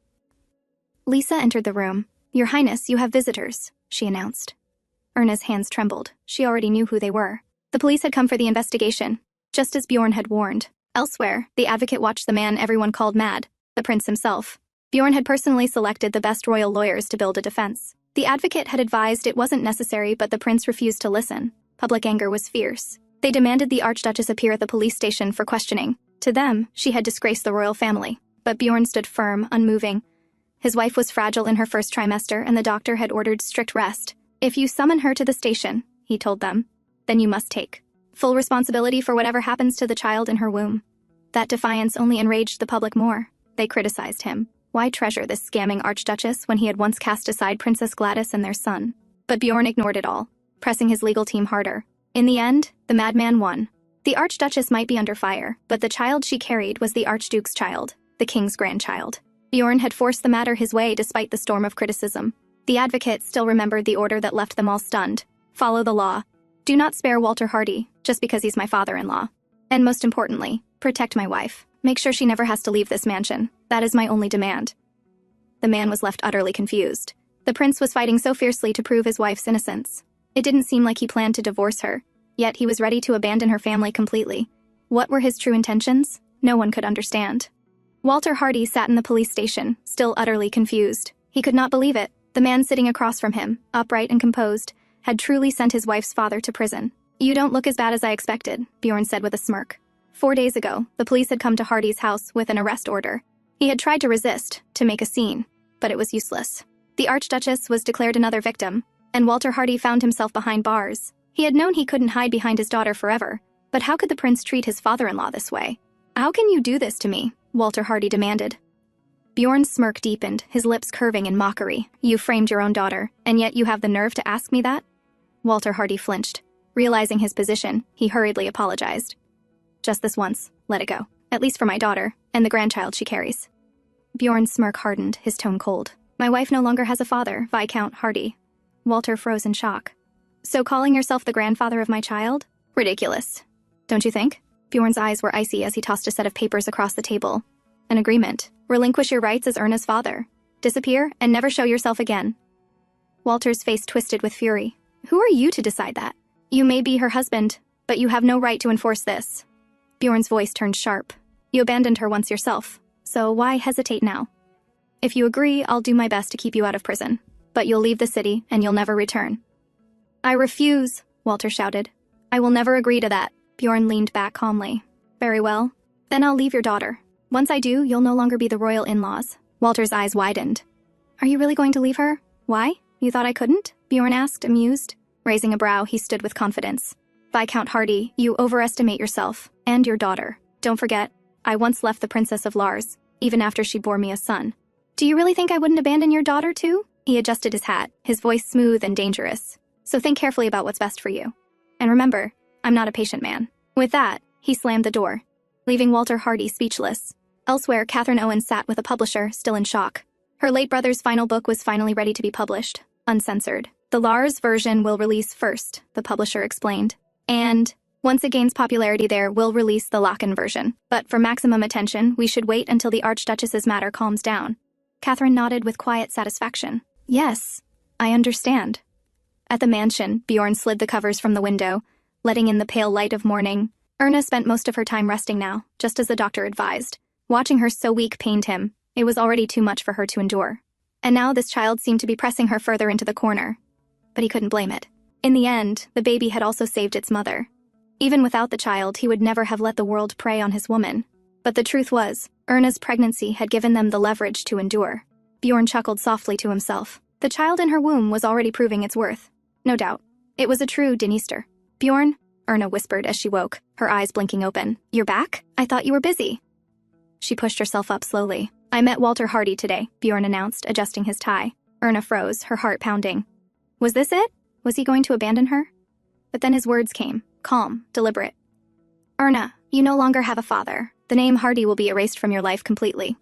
Lisa entered the room. "Your Highness, you have visitors," she announced. Erna's hands trembled. She already knew who they were. The police had come for the investigation, just as Bjorn had warned. Elsewhere, the advocate watched the man everyone called mad, the prince himself. Bjorn had personally selected the best royal lawyers to build a defense. The advocate had advised it wasn't necessary, but the prince refused to listen. Public anger was fierce. They demanded the Archduchess appear at the police station for questioning. To them, she had disgraced the royal family. But Bjorn stood firm, unmoving. His wife was fragile in her first trimester, and the doctor had ordered strict rest. "If you summon her to the station," he told them, "then you must take full responsibility for whatever happens to the child in her womb." That defiance only enraged the public more. They criticized him. Why treasure this scamming Archduchess when he had once cast aside Princess Gladys and their son? But Bjorn ignored it all, pressing his legal team harder. In the end, the madman won. The Archduchess might be under fire, but the child she carried was the Archduke's child, the king's grandchild. Bjorn had forced the matter his way despite the storm of criticism. The advocate still remembered the order that left them all stunned. Follow the law. Do not spare Walter Hardy, just because he's my father-in-law. And most importantly, protect my wife. Make sure she never has to leave this mansion. That is my only demand. The man was left utterly confused. The prince was fighting so fiercely to prove his wife's innocence. It didn't seem like he planned to divorce her, yet he was ready to abandon her family completely. What were his true intentions? No one could understand. Walter Hardy sat in the police station, still utterly confused. He could not believe it. The man sitting across from him, upright and composed, had truly sent his wife's father to prison. You don't look as bad as I expected, Bjorn said with a smirk. 4 days ago, the police had come to Hardy's house with an arrest order. He had tried to resist, to make a scene, but it was useless. The Archduchess was declared another victim, and Walter Hardy found himself behind bars. He had known he couldn't hide behind his daughter forever, but how could the prince treat his father-in-law this way? How can you do this to me? Walter Hardy demanded. Bjorn's smirk deepened, his lips curving in mockery. You framed your own daughter, and yet you have the nerve to ask me that? Walter Hardy flinched. Realizing his position, he hurriedly apologized. Just this once, let it go. At least for my daughter, and the grandchild she carries. Bjorn's smirk hardened, his tone cold. My wife no longer has a father, Viscount Hardy. Walter froze in shock. So calling yourself the grandfather of my child? Ridiculous. Don't you think? Bjorn's eyes were icy as he tossed a set of papers across the table. An agreement. Relinquish your rights as Erna's father. Disappear and never show yourself again. Walter's face twisted with fury. Who are you to decide that? You may be her husband, but you have no right to enforce this. Bjorn's voice turned sharp. You abandoned her once yourself, so why hesitate now? If you agree, I'll do my best to keep you out of prison, but you'll leave the city and you'll never return. I refuse, Walter shouted. I will never agree to that. Bjorn leaned back calmly. Very well. Then I'll leave your daughter. Once I do, you'll no longer be the royal in-laws. Walter's eyes widened. Are you really going to leave her? Why? You thought I couldn't? Bjorn asked, amused. Raising a brow, he stood with confidence. Viscount Hardy, you overestimate yourself, and your daughter. Don't forget, I once left the Princess of Lars, even after she bore me a son. Do you really think I wouldn't abandon your daughter too? He adjusted his hat, his voice smooth and dangerous. So think carefully about what's best for you. And remember, I'm not a patient man. With that, he slammed the door, leaving Walter Hardy speechless. Elsewhere, Catherine Owen sat with a publisher, still in shock. Her late brother's final book was finally ready to be published, uncensored. The Lars version will release first, the publisher explained. And, once it gains popularity there, we'll release the Lechen version. But for maximum attention, we should wait until the Archduchess's matter calms down. Catherine nodded with quiet satisfaction. Yes, I understand. At the mansion, Bjorn slid the covers from the window, letting in the pale light of morning. Erna spent most of her time resting now, just as the doctor advised. Watching her so weak pained him. It was already too much for her to endure. And now this child seemed to be pressing her further into the corner. But he couldn't blame it. In the end, the baby had also saved its mother. Even without the child, he would never have let the world prey on his woman. But the truth was, Erna's pregnancy had given them the leverage to endure. Bjorn chuckled softly to himself. The child in her womb was already proving its worth. No doubt. It was a true Dniester. Bjorn, Erna whispered as she woke, her eyes blinking open. You're back? I thought you were busy. She pushed herself up slowly. I met Walter Hardy today, Bjorn announced, adjusting his tie. Erna froze, her heart pounding. Was this it? Was he going to abandon her? But then his words came, calm, deliberate. Erna, you no longer have a father. The name Hardy will be erased from your life completely.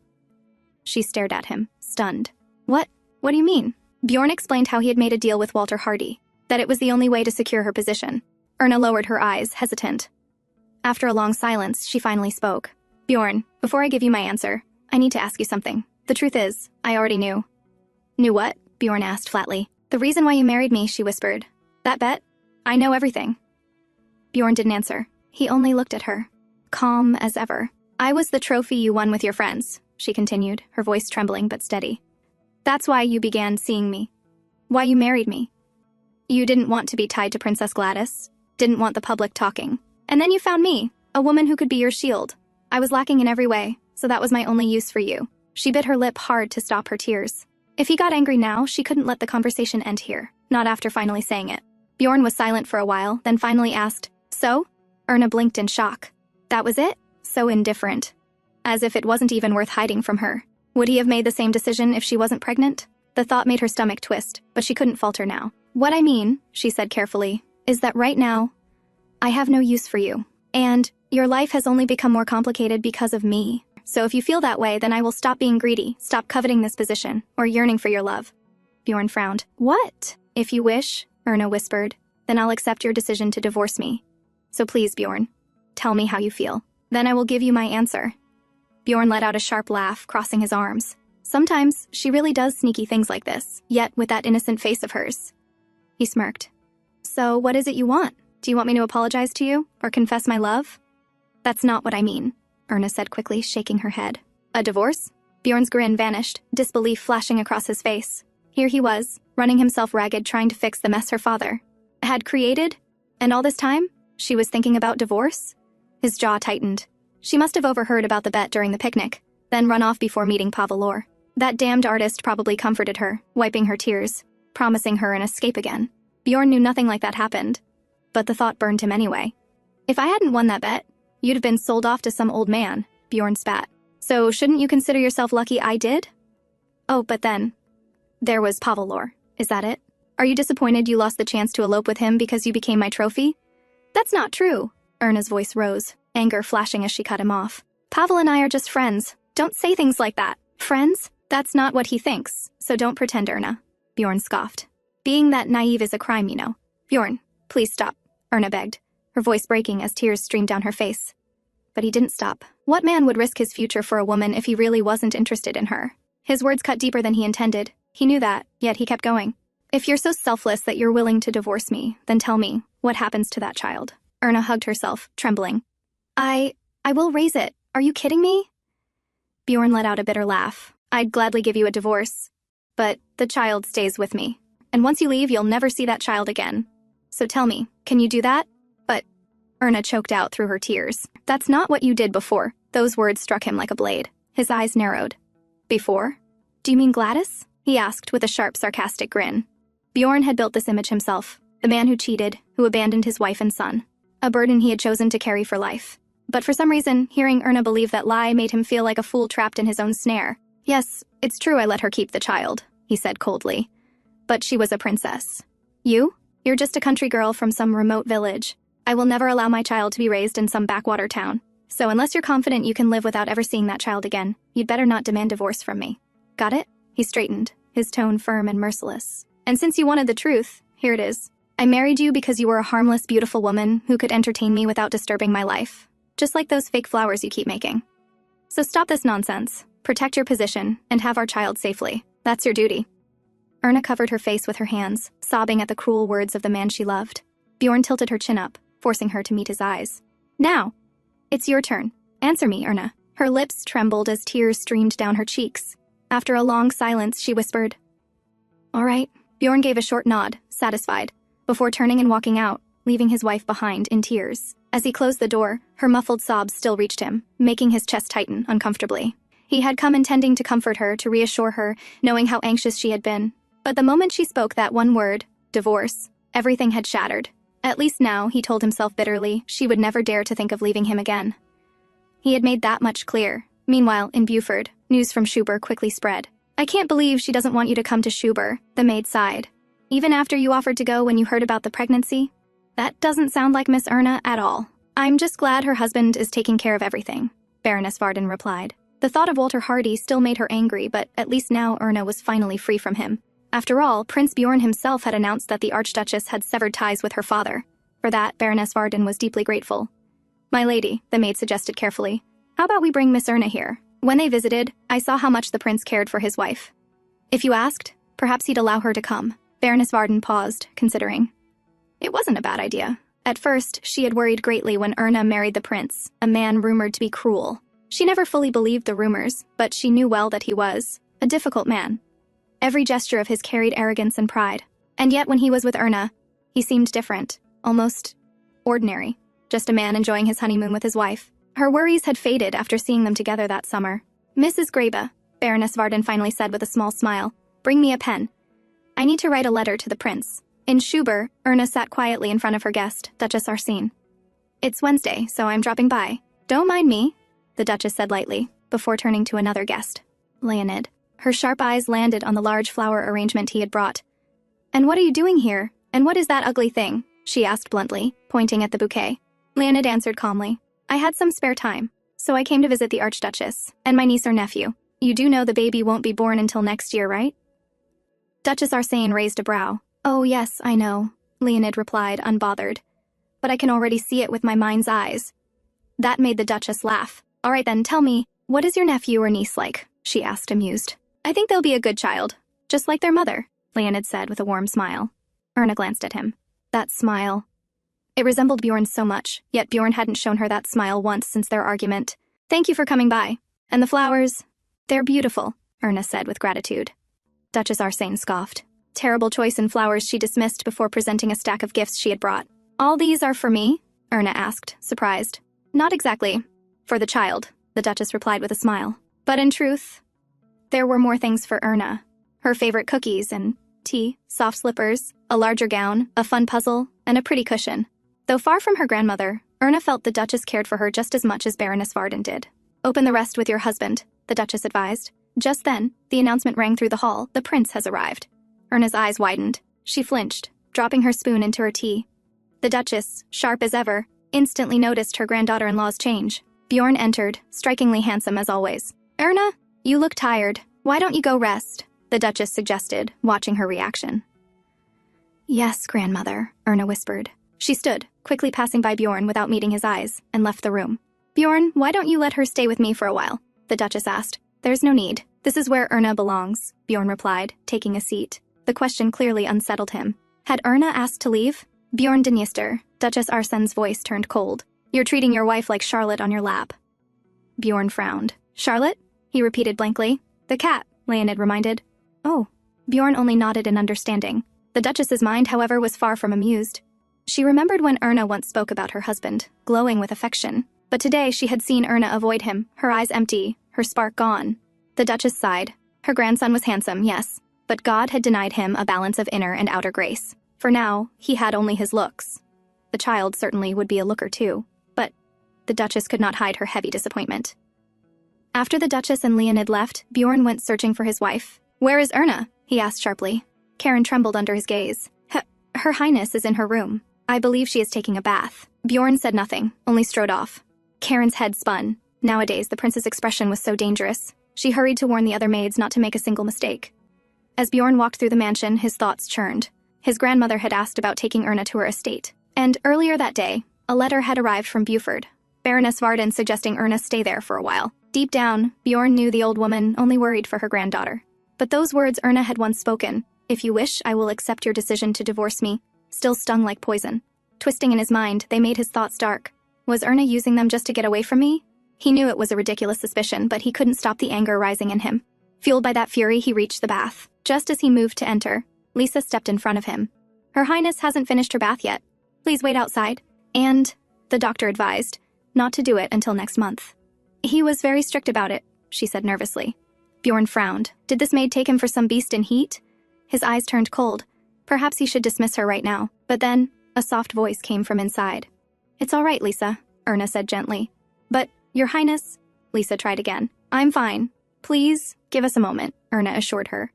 She stared at him, stunned. What? What do you mean? Bjorn explained how he had made a deal with Walter Hardy, that it was the only way to secure her position. Erna lowered her eyes, hesitant. After a long silence, she finally spoke. Bjorn, before I give you my answer, I need to ask you something. The truth is, I already knew. Knew what? Bjorn asked flatly. The reason why you married me, she whispered. That bet? I know everything. Bjorn didn't answer. He only looked at her, calm as ever. I was the trophy you won with your friends, she continued, her voice trembling but steady. That's why you began seeing me. Why you married me. You didn't want to be tied to Princess Gladys, didn't want the public talking. And then you found me, a woman who could be your shield. I was lacking in every way, so that was my only use for you. She bit her lip hard to stop her tears. If he got angry now, she couldn't let the conversation end here, not after finally saying it. Bjorn was silent for a while, then finally asked, So? Erna blinked in shock. That was it? So indifferent. As if it wasn't even worth hiding from her. Would he have made the same decision if she wasn't pregnant? The thought made her stomach twist, but she couldn't falter now. What I mean, she said carefully, is that right now, I have no use for you. And your life has only become more complicated because of me. So if you feel that way, then I will stop being greedy, stop coveting this position, or yearning for your love. Bjorn frowned. What? If you wish, Erna whispered, then I'll accept your decision to divorce me. So please, Bjorn, tell me how you feel. Then I will give you my answer. Bjorn let out a sharp laugh, crossing his arms. Sometimes she really does sneaky things like this, yet with that innocent face of hers. He smirked. So what is it you want? Do you want me to apologize to you, or confess my love? That's not what I mean, Erna said quickly, shaking her head. A divorce? Bjorn's grin vanished, disbelief flashing across his face. Here he was, running himself ragged trying to fix the mess her father had created, and all this time, she was thinking about divorce? His jaw tightened. She must have overheard about the bet during the picnic, then run off before meeting Pavalor. That damned artist probably comforted her, wiping her tears, promising her an escape again. Bjorn knew nothing like that happened, but the thought burned him anyway. If I hadn't won that bet, you'd have been sold off to some old man, Bjorn spat. So shouldn't you consider yourself lucky I did? Oh, but then, there was Pavalor. Is that it? Are you disappointed you lost the chance to elope with him because you became my trophy? That's not true. Erna's voice rose, anger flashing as she cut him off. Pavel and I are just friends. Don't say things like that. Friends? That's not what he thinks, so don't pretend, Erna. Bjorn scoffed. Being that naive is a crime, you know. Bjorn, please stop, Erna begged, her voice breaking as tears streamed down her face. But he didn't stop. What man would risk his future for a woman if he really wasn't interested in her? His words cut deeper than he intended. He knew that, yet he kept going. If you're so selfless that you're willing to divorce me, then tell me, what happens to that child? Erna hugged herself, trembling. I will raise it. Are you kidding me? Bjorn let out a bitter laugh. I'd gladly give you a divorce, but the child stays with me. And once you leave, you'll never see that child again. So tell me, can you do that? But Erna choked out through her tears. That's not what you did before. Those words struck him like a blade. His eyes narrowed. Before? Do you mean Gladys? He asked with a sharp, sarcastic grin. Bjorn had built this image himself, the man who cheated, who abandoned his wife and son, a burden he had chosen to carry for life. But for some reason, hearing Erna believe that lie made him feel like a fool trapped in his own snare. Yes, it's true I let her keep the child, he said coldly. But she was a princess. You? You're just a country girl from some remote village. I will never allow my child to be raised in some backwater town. So unless you're confident you can live without ever seeing that child again, you'd better not demand divorce from me. Got it? He straightened, his tone firm and merciless. And since you wanted the truth, here it is. I married you because you were a harmless, beautiful woman who could entertain me without disturbing my life. Just like those fake flowers you keep making. So stop this nonsense, protect your position, and have our child safely. That's your duty. Erna covered her face with her hands, sobbing at the cruel words of the man she loved. Bjorn tilted her chin up, forcing her to meet his eyes. Now, it's your turn. Answer me, Erna. Her lips trembled as tears streamed down her cheeks. After a long silence, she whispered, All right. Bjorn gave a short nod, satisfied, before turning and walking out, leaving his wife behind in tears. As he closed the door, her muffled sobs still reached him, making his chest tighten uncomfortably. He had come intending to comfort her, to reassure her, knowing how anxious she had been. But the moment she spoke that one word, divorce, everything had shattered. At least now, he told himself bitterly, she would never dare to think of leaving him again. He had made that much clear. Meanwhile, in Buford, news from Schuber quickly spread. I can't believe she doesn't want you to come to Schuber, the maid sighed. Even after you offered to go when you heard about the pregnancy? That doesn't sound like Miss Erna at all. I'm just glad her husband is taking care of everything, Baroness Varden replied. The thought of Walter Hardy still made her angry, but at least now Erna was finally free from him. After all, Prince Bjorn himself had announced that the Archduchess had severed ties with her father. For that, Baroness Varden was deeply grateful. My lady, the maid suggested carefully, how about we bring Miss Erna here? When they visited, I saw how much the prince cared for his wife. If you asked, perhaps he'd allow her to come. Baroness Varden paused, considering. It wasn't a bad idea. At first, she had worried greatly when Erna married the prince, a man rumored to be cruel. She never fully believed the rumors, but she knew well that he was a difficult man. Every gesture of his carried arrogance and pride. And yet when he was with Erna, he seemed different, almost ordinary. Just a man enjoying his honeymoon with his wife. Her worries had faded after seeing them together that summer. Mrs. Grabe, Baroness Varden finally said with a small smile, bring me a pen. I need to write a letter to the prince. In Schuber, Erna sat quietly in front of her guest, Duchess Arsene. It's Wednesday, so I'm dropping by. Don't mind me, the Duchess said lightly, before turning to another guest, Leonid. Her sharp eyes landed on the large flower arrangement he had brought. And what are you doing here? And what is that ugly thing? She asked bluntly, pointing at the bouquet. Leonid answered calmly. I had some spare time, so I came to visit the Archduchess, and my niece or nephew. You do know the baby won't be born until next year, right? Duchess Arsene raised a brow. Oh yes, I know, Leonid replied, unbothered. But I can already see it with my mind's eyes. That made the Duchess laugh. All right then, tell me, what is your nephew or niece like? She asked, amused. I think they'll be a good child, just like their mother, Leonid said with a warm smile. Erna glanced at him. That smile. It resembled Bjorn's so much, yet Bjorn hadn't shown her that smile once since their argument. Thank you for coming by. And the flowers? They're beautiful, Erna said with gratitude. Duchess Arsene scoffed. Terrible choice in flowers she dismissed before presenting a stack of gifts she had brought. All these are for me? Erna asked, surprised. Not exactly. For the child, the Duchess replied with a smile. But in truth, there were more things for Erna. Her favorite cookies and tea, soft slippers, a larger gown, a fun puzzle, and a pretty cushion. Though far from her grandmother, Erna felt the Duchess cared for her just as much as Baroness Varden did. Open the rest with your husband, the Duchess advised. Just then, the announcement rang through the hall, the prince has arrived. Erna's eyes widened. She flinched, dropping her spoon into her tea. The Duchess, sharp as ever, instantly noticed her granddaughter-in-law's change. Bjorn entered, strikingly handsome as always. Erna, you look tired. Why don't you go rest? The Duchess suggested, watching her reaction. Yes, grandmother, Erna whispered. She stood, quickly passing by Bjorn without meeting his eyes, and left the room. Bjorn, why don't you let her stay with me for a while? The Duchess asked. There's no need. This is where Erna belongs, Bjorn replied, taking a seat. The question clearly unsettled him. Had Erna asked to leave? Bjorn Dniester, Duchess Arsene's voice turned cold. You're treating your wife like Charlotte on your lap. Bjorn frowned. Charlotte? He repeated blankly. The cat, Leonid reminded. Oh. Bjorn only nodded in understanding. The Duchess's mind, however, was far from amused. She remembered when Erna once spoke about her husband, glowing with affection. But today she had seen Erna avoid him, her eyes empty, her spark gone. The Duchess sighed. Her grandson was handsome, yes, but God had denied him a balance of inner and outer grace. For now, he had only his looks. The child certainly would be a looker too, but the Duchess could not hide her heavy disappointment. After the Duchess and Leonid left, Bjorn went searching for his wife. Where is Erna? He asked sharply. Karen trembled under his gaze. Her Highness is in her room. I believe she is taking a bath. Bjorn said nothing, only strode off. Karen's head spun. Nowadays, the prince's expression was so dangerous. She hurried to warn the other maids not to make a single mistake. As Bjorn walked through the mansion, his thoughts churned. His grandmother had asked about taking Erna to her estate. And earlier that day, a letter had arrived from Buford, Baroness Varden suggesting Erna stay there for a while. Deep down, Bjorn knew the old woman only worried for her granddaughter. But those words Erna had once spoken, "If you wish, I will accept your decision to divorce me," still stung like poison. Twisting in his mind, they made his thoughts dark. Was Erna using them just to get away from me? He knew it was a ridiculous suspicion, but he couldn't stop the anger rising in him. Fueled by that fury, he reached the bath. Just as he moved to enter, Lisa stepped in front of him. Her Highness hasn't finished her bath yet. Please wait outside. And, the doctor advised, not to do it until next month. He was very strict about it, she said nervously. Bjorn frowned. Did this maid take him for some beast in heat? His eyes turned cold. Perhaps he should dismiss her right now. But then, a soft voice came from inside. It's all right, Lisa, Erna said gently. But, Your Highness, Lisa tried again. I'm fine. Please, give us a moment, Erna assured her.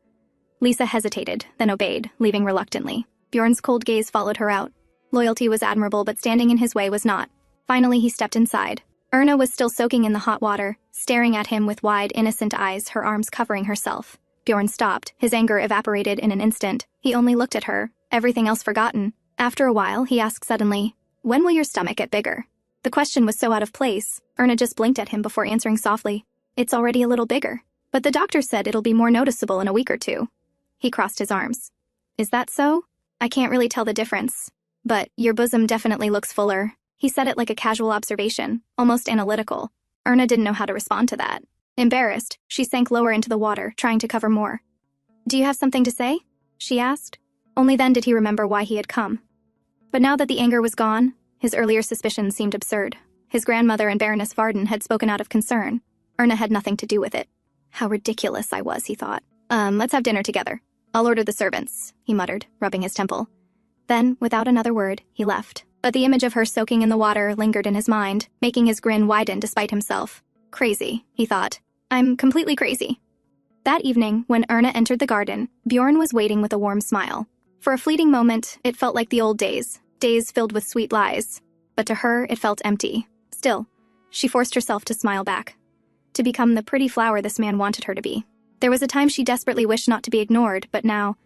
Lisa hesitated, then obeyed, leaving reluctantly. Bjorn's cold gaze followed her out. Loyalty was admirable, but standing in his way was not. Finally, he stepped inside. Erna was still soaking in the hot water, staring at him with wide, innocent eyes, her arms covering herself. Bjorn stopped, his anger evaporated in an instant. He only looked at her, everything else forgotten. After a while, he asked suddenly, "When will your stomach get bigger?" The question was so out of place, Erna just blinked at him before answering softly, "It's already a little bigger. But the doctor said it'll be more noticeable in a week or two." He crossed his arms. "Is that so? I can't really tell the difference. But your bosom definitely looks fuller." He said it like a casual observation, almost analytical. Erna didn't know how to respond to that. Embarrassed, she sank lower into the water, trying to cover more. "Do you have something to say?" she asked. Only then did he remember why he had come. But now that the anger was gone, his earlier suspicions seemed absurd. His grandmother and Baroness Varden had spoken out of concern. Erna had nothing to do with it. How ridiculous I was, he thought. Let's have dinner together. I'll order the servants," he muttered, rubbing his temple. Then, without another word, he left. But the image of her soaking in the water lingered in his mind, making his grin widen despite himself. Crazy, he thought. I'm completely crazy. That evening, when Erna entered the garden, Bjorn was waiting with a warm smile. For a fleeting moment, it felt like the old days filled with sweet lies. But to her, it felt empty. Still, she forced herself to smile back. To become the pretty flower this man wanted her to be. There was a time she desperately wished not to be ignored, but now,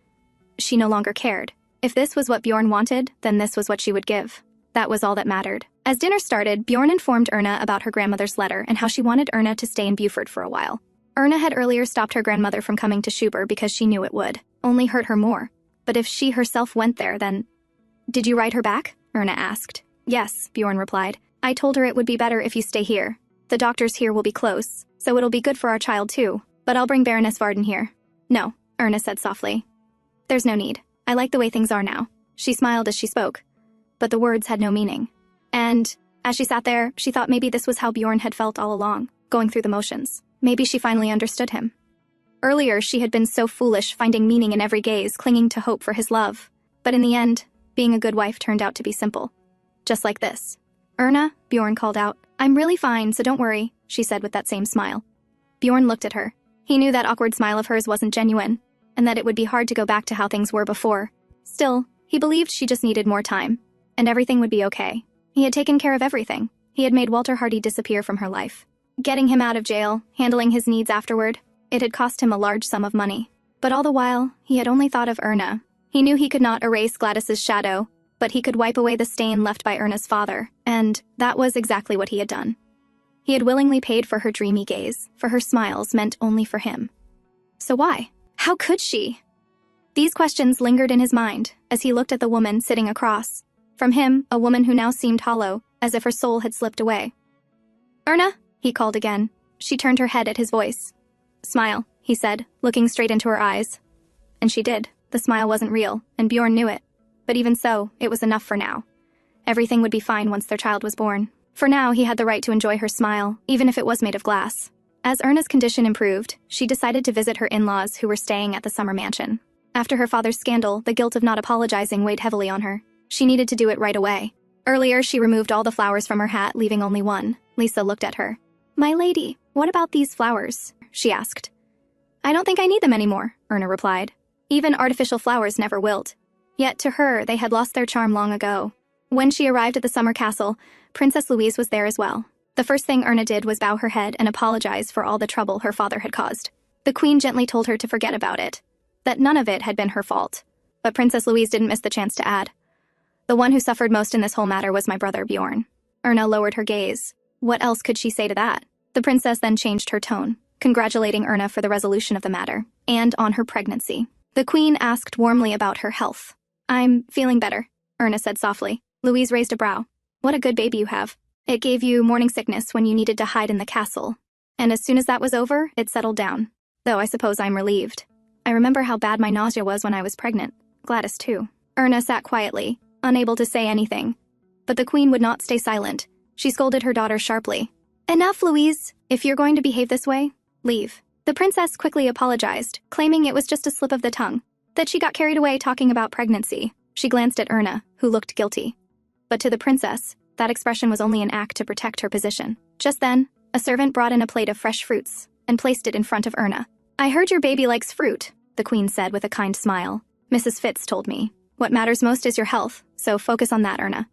she no longer cared. If this was what Bjorn wanted, then this was what she would give. That was all that mattered. As dinner started, Bjorn informed Erna about her grandmother's letter and how she wanted Erna to stay in Buford for a while. Erna had earlier stopped her grandmother from coming to Schubert because she knew it would only hurt her more. But if she herself went there, then... "Did you write her back?" Erna asked. "Yes," Bjorn replied. "I told her it would be better if you stay here. The doctors here will be close, so it'll be good for our child too. But I'll bring Baroness Varden here." "No," Erna said softly. "There's no need. I like the way things are now." She smiled as she spoke, but the words had no meaning. And, as she sat there, she thought maybe this was how Bjorn had felt all along, going through the motions. Maybe she finally understood him. Earlier, she had been so foolish, finding meaning in every gaze, clinging to hope for his love. But in the end, being a good wife turned out to be simple. Just like this. "Erna," Bjorn called out. "I'm really fine, so don't worry," she said with that same smile. Bjorn looked at her. He knew that awkward smile of hers wasn't genuine, and that it would be hard to go back to how things were before. Still, he believed she just needed more time, and everything would be okay. He had taken care of everything. He had made Walter Hardy disappear from her life. Getting him out of jail, handling his needs afterward, it had cost him a large sum of money. But all the while, he had only thought of Erna. He knew he could not erase Gladys's shadow, but he could wipe away the stain left by Erna's father, and that was exactly what he had done. He had willingly paid for her dreamy gaze, for her smiles meant only for him. So why? How could she? These questions lingered in his mind as he looked at the woman sitting across. From him, a woman who now seemed hollow, as if her soul had slipped away. "Erna," he called again. She turned her head at his voice. "Smile," he said, looking straight into her eyes. And she did. The smile wasn't real, and Bjorn knew it. But even so, it was enough for now. Everything would be fine once their child was born. For now, he had the right to enjoy her smile, even if it was made of glass. As Erna's condition improved, she decided to visit her in-laws who were staying at the summer mansion. After her father's scandal, the guilt of not apologizing weighed heavily on her. She needed to do it right away. Earlier, she removed all the flowers from her hat, leaving only one. Lisa looked at her. "My lady, what about these flowers?" she asked. "I don't think I need them anymore," Erna replied. Even artificial flowers never wilt. Yet to her, they had lost their charm long ago. When she arrived at the summer castle, Princess Louise was there as well. The first thing Erna did was bow her head and apologize for all the trouble her father had caused. The queen gently told her to forget about it, that none of it had been her fault. But Princess Louise didn't miss the chance to add, "The one who suffered most in this whole matter was my brother Bjorn." Erna lowered her gaze. What else could she say to that? The princess then changed her tone, congratulating Erna for the resolution of the matter, and on her pregnancy. The queen asked warmly about her health. "I'm feeling better," Erna said softly. Louise raised a brow. "What a good baby you have. It gave you morning sickness when you needed to hide in the castle. And as soon as that was over, it settled down. Though I suppose I'm relieved. I remember how bad my nausea was when I was pregnant. Gladys too." Erna sat quietly, unable to say anything. But the queen would not stay silent. She scolded her daughter sharply. "Enough, Louise. If you're going to behave this way, leave." The princess quickly apologized, claiming it was just a slip of the tongue, that she got carried away talking about pregnancy. She glanced at Erna, who looked guilty. But to the princess, that expression was only an act to protect her position. Just then, a servant brought in a plate of fresh fruits and placed it in front of Erna. "I heard your baby likes fruit," the queen said with a kind smile. "Mrs. Fitz told me. What matters most is your health, so focus on that, Erna."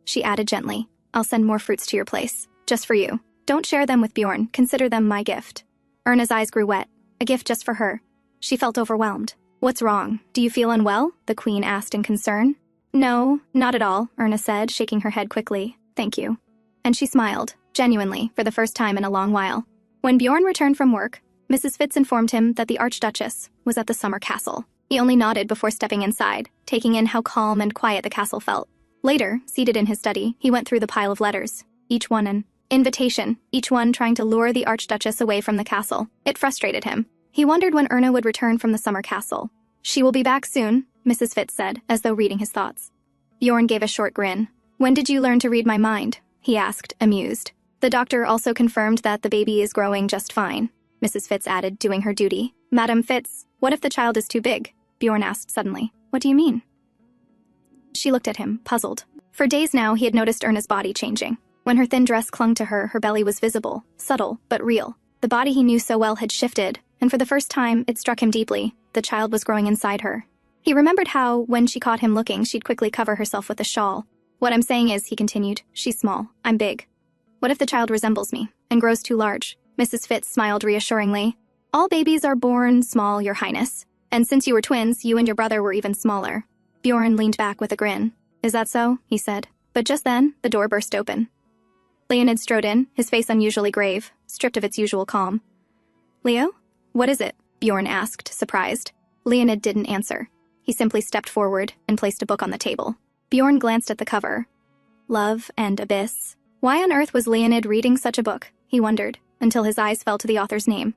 She added gently, "I'll send more fruits to your place, just for you. Don't share them with Bjorn, consider them my gift." Erna's eyes grew wet. A gift just for her. She felt overwhelmed. "What's wrong? Do you feel unwell?" the queen asked in concern. "No, not at all," Erna said, shaking her head quickly. "Thank you." And she smiled, genuinely, for the first time in a long while. When Bjorn returned from work, Mrs. Fitz informed him that the Archduchess was at the summer castle. He only nodded before stepping inside, taking in how calm and quiet the castle felt. Later, seated in his study, he went through the pile of letters, each one an invitation, each one trying to lure the Archduchess away from the castle. It frustrated him. He wondered when Erna would return from the summer castle. "She will be back soon," Mrs. Fitz said, as though reading his thoughts. Bjorn gave a short grin. "When did you learn to read my mind?" he asked, amused. The doctor also confirmed that the baby is growing just fine, Mrs. Fitz added, doing her duty. "Madam Fitz, what if the child is too big?" Bjorn asked suddenly. "What do you mean?" She looked at him, puzzled. For days now, he had noticed Erna's body changing. When her thin dress clung to her, her belly was visible, subtle, but real. The body he knew so well had shifted, and for the first time, it struck him deeply. The child was growing inside her. He remembered how, when she caught him looking, she'd quickly cover herself with a shawl. "What I'm saying is," he continued, "she's small. I'm big. What if the child resembles me, and grows too large?" Mrs. Fitz smiled reassuringly. "All babies are born small, Your Highness. And since you were twins, you and your brother were even smaller. Bjorn leaned back with a grin. Is that so? He said. But just then, the door burst open. Leonid strode in, his face unusually grave, stripped of its usual calm. Leo? What is it? Bjorn asked, surprised. Leonid didn't answer. He simply stepped forward and placed a book on the table. Bjorn glanced at the cover. Love and Abyss. Why on earth was Leonid reading such a book, he wondered, until his eyes fell to the author's name.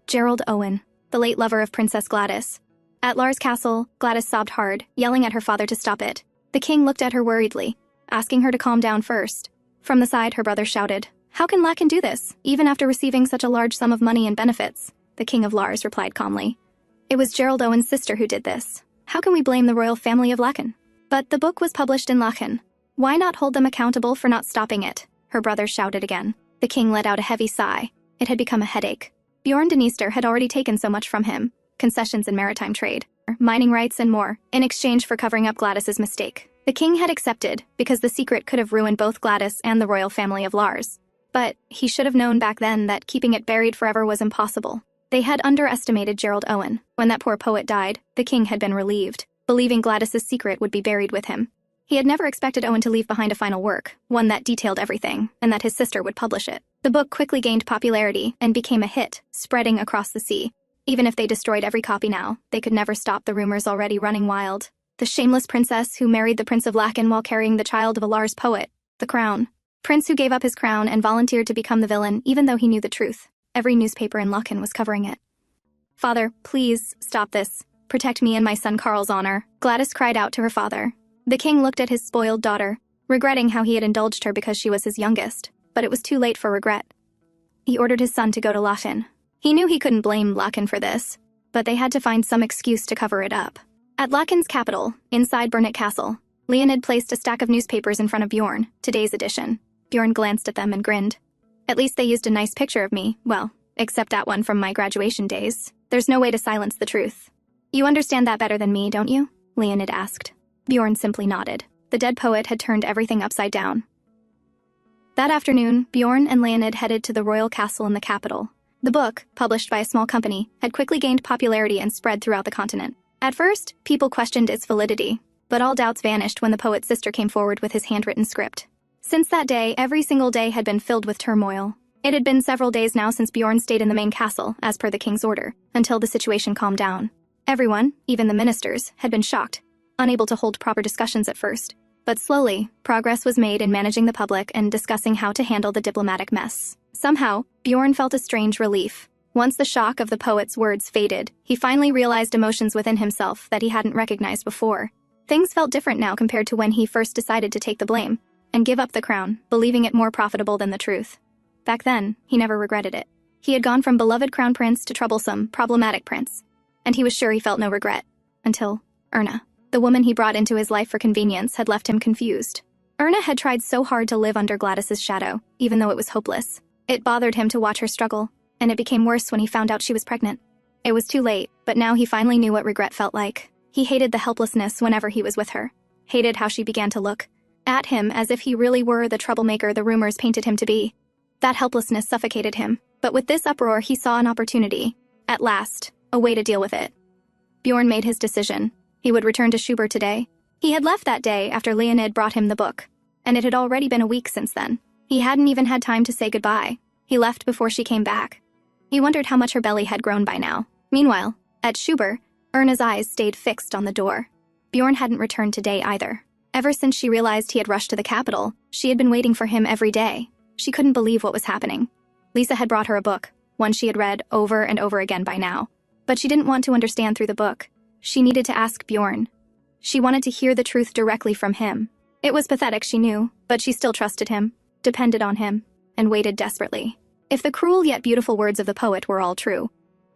Gerald Owen, the late lover of Princess Gladys. At Lars' castle, Gladys sobbed hard, yelling at her father to stop it. The king looked at her worriedly, asking her to calm down first. From the side, her brother shouted, How can Lechen do this, even after receiving such a large sum of money and benefits? The king of Lars replied calmly. It was Gerald Owen's sister who did this. How can we blame the royal family of Lechen? But the book was published in Lechen. Why not hold them accountable for not stopping it? Her brother shouted again. The king let out a heavy sigh. It had become a headache. Bjorn Dniester had already taken so much from him. Concessions in maritime trade, mining rights and more, in exchange for covering up Gladys's mistake. The king had accepted, because the secret could have ruined both Gladys and the royal family of Lars. But he should have known back then that keeping it buried forever was impossible. They had underestimated Gerald Owen. When that poor poet died, the king had been relieved, believing Gladys's secret would be buried with him. He had never expected Owen to leave behind a final work, one that detailed everything, and that his sister would publish it. The book quickly gained popularity and became a hit, spreading across the sea. Even if they destroyed every copy now, they could never stop the rumors already running wild. The shameless princess who married the Prince of Lechen while carrying the child of a Lars poet. The crown. Prince who gave up his crown and volunteered to become the villain even though he knew the truth. Every newspaper in Lechen was covering it. Father, please, stop this. Protect me and my son Carl's honor, Gladys cried out to her father. The king looked at his spoiled daughter, regretting how he had indulged her because she was his youngest, but it was too late for regret. He ordered his son to go to Lechen. He knew he couldn't blame Lechen for this, but they had to find some excuse to cover it up. At Lechen's capital, inside Burnett Castle, Leonid placed a stack of newspapers in front of Bjorn, today's edition. Bjorn glanced at them and grinned. At least they used a nice picture of me, well, except that one from my graduation days. There's no way to silence the truth. You understand that better than me, don't you? Leonid asked. Bjorn simply nodded. The dead poet had turned everything upside down. That afternoon, Bjorn and Leonid headed to the royal castle in the capital. The book, published by a small company, had quickly gained popularity and spread throughout the continent. At first, people questioned its validity, but all doubts vanished when the poet's sister came forward with his handwritten script. Since that day, every single day had been filled with turmoil. It had been several days now since Bjorn stayed in the main castle, as per the king's order, until the situation calmed down. Everyone, even the ministers, had been shocked, unable to hold proper discussions at first. But slowly, progress was made in managing the public and discussing how to handle the diplomatic mess. Somehow, Bjorn felt a strange relief. Once the shock of the poet's words faded, he finally realized emotions within himself that he hadn't recognized before. Things felt different now compared to when he first decided to take the blame and give up the crown, believing it more profitable than the truth. Back then, he never regretted it. He had gone from beloved crown prince to troublesome, problematic prince, and he was sure he felt no regret. Until Erna. The woman he brought into his life for convenience had left him confused. Erna had tried so hard to live under Gladys's shadow, even though it was hopeless. It bothered him to watch her struggle, and it became worse when he found out she was pregnant. It was too late, but now he finally knew what regret felt like. He hated the helplessness whenever he was with her, hated how she began to look at him as if he really were the troublemaker the rumors painted him to be. That helplessness suffocated him, but with this uproar he saw an opportunity. At last, a way to deal with it. Bjorn made his decision. He would return to Schubert today. He had left that day after Leonid brought him the book, and it had already been a week since then. He hadn't even had time to say goodbye. He left before she came back. He wondered how much her belly had grown by now. Meanwhile, at Schubert, Erna's eyes stayed fixed on the door. Bjorn hadn't returned today either. Ever since she realized he had rushed to the capital, she had been waiting for him every day. She couldn't believe what was happening. Lisa had brought her a book, one she had read over and over again by now. But she didn't want to understand through the book. She needed to ask Bjorn. She wanted to hear the truth directly from him. It was pathetic, she knew, but she still trusted him, depended on him, and waited desperately. If the cruel yet beautiful words of the poet were all true,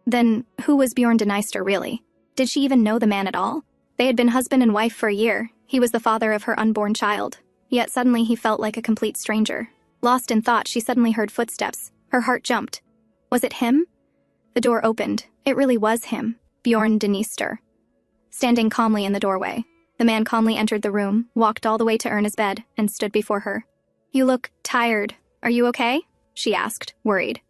then who was Bjorn Dniester really? Did she even know the man at all? They had been husband and wife for a year. He was the father of her unborn child. Yet suddenly he felt like a complete stranger. Lost in thought, she suddenly heard footsteps. Her heart jumped. Was it him? The door opened. It really was him, Bjorn Dniester. Standing calmly in the doorway, the man calmly entered the room, walked all the way to Erna's bed, and stood before her. You look tired. Are you okay? She asked, worried.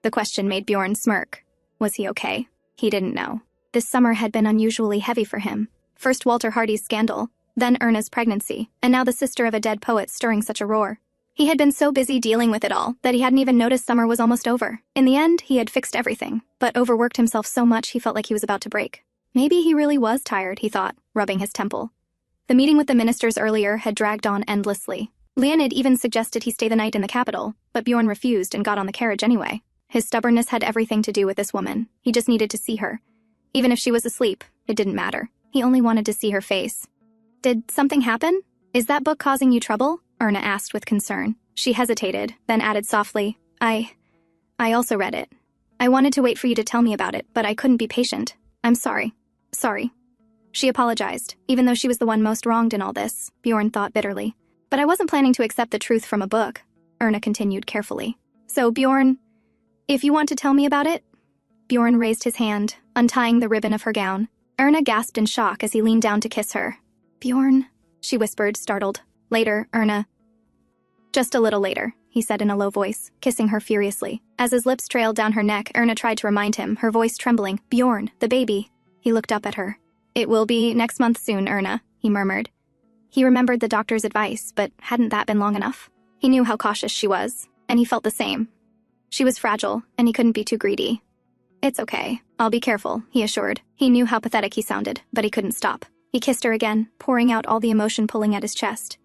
The question made Bjorn smirk. Was he okay? He didn't know. This summer had been unusually heavy for him. First Walter Hardy's scandal, then Erna's pregnancy, and now the sister of a dead poet stirring such a roar. He had been so busy dealing with it all that he hadn't even noticed summer was almost over. In the end, he had fixed everything, but overworked himself so much he felt like he was about to break. Maybe he really was tired, he thought, rubbing his temple. The meeting with the ministers earlier had dragged on endlessly. Leonid even suggested he stay the night in the capital, but Bjorn refused and got on the carriage anyway. His stubbornness had everything to do with this woman. He just needed to see her. Even if she was asleep, it didn't matter. He only wanted to see her face. Did something happen? Is that book causing you trouble? Erna asked with concern. She hesitated, then added softly, I also read it. I wanted to wait for you to tell me about it, but I couldn't be patient. I'm sorry. Sorry. She apologized, even though she was the one most wronged in all this, Bjorn thought bitterly. But I wasn't planning to accept the truth from a book, Erna continued carefully. So, Bjorn, if you want to tell me about it? Bjorn raised his hand, untying the ribbon of her gown. Erna gasped in shock as he leaned down to kiss her. Bjorn, she whispered, startled. Later, Erna. Just a little later, he said in a low voice, kissing her furiously. As his lips trailed down her neck, Erna tried to remind him, her voice trembling. Bjorn, the baby. He looked up at her. It will be next month soon, Erna, he murmured. He remembered the doctor's advice, but hadn't that been long enough? He knew how cautious she was, and he felt the same. She was fragile, and he couldn't be too greedy. It's okay. I'll be careful, he assured. He knew how pathetic he sounded, but he couldn't stop. He kissed her again, pouring out all the emotion pulling at his chest.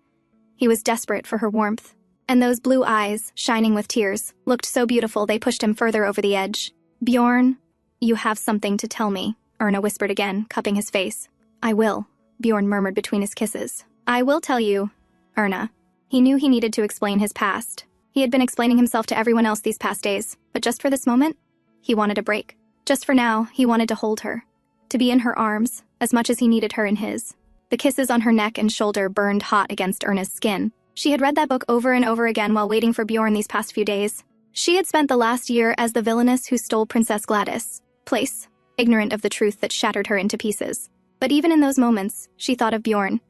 He was desperate for her warmth. And those blue eyes, shining with tears, looked so beautiful they pushed him further over the edge. Bjorn, you have something to tell me, Erna whispered again, cupping his face. I will, Bjorn murmured between his kisses. I will tell you, Erna. He knew he needed to explain his past. He had been explaining himself to everyone else these past days, but just for this moment, he wanted a break. Just for now, he wanted to hold her. To be in her arms, as much as he needed her in his. The kisses on her neck and shoulder burned hot against Erna's skin. She had read that book over and over again while waiting for Bjorn these past few days. She had spent the last year as the villainess who stole Princess Gladys' place, ignorant of the truth that shattered her into pieces. But even in those moments, she thought of Bjorn,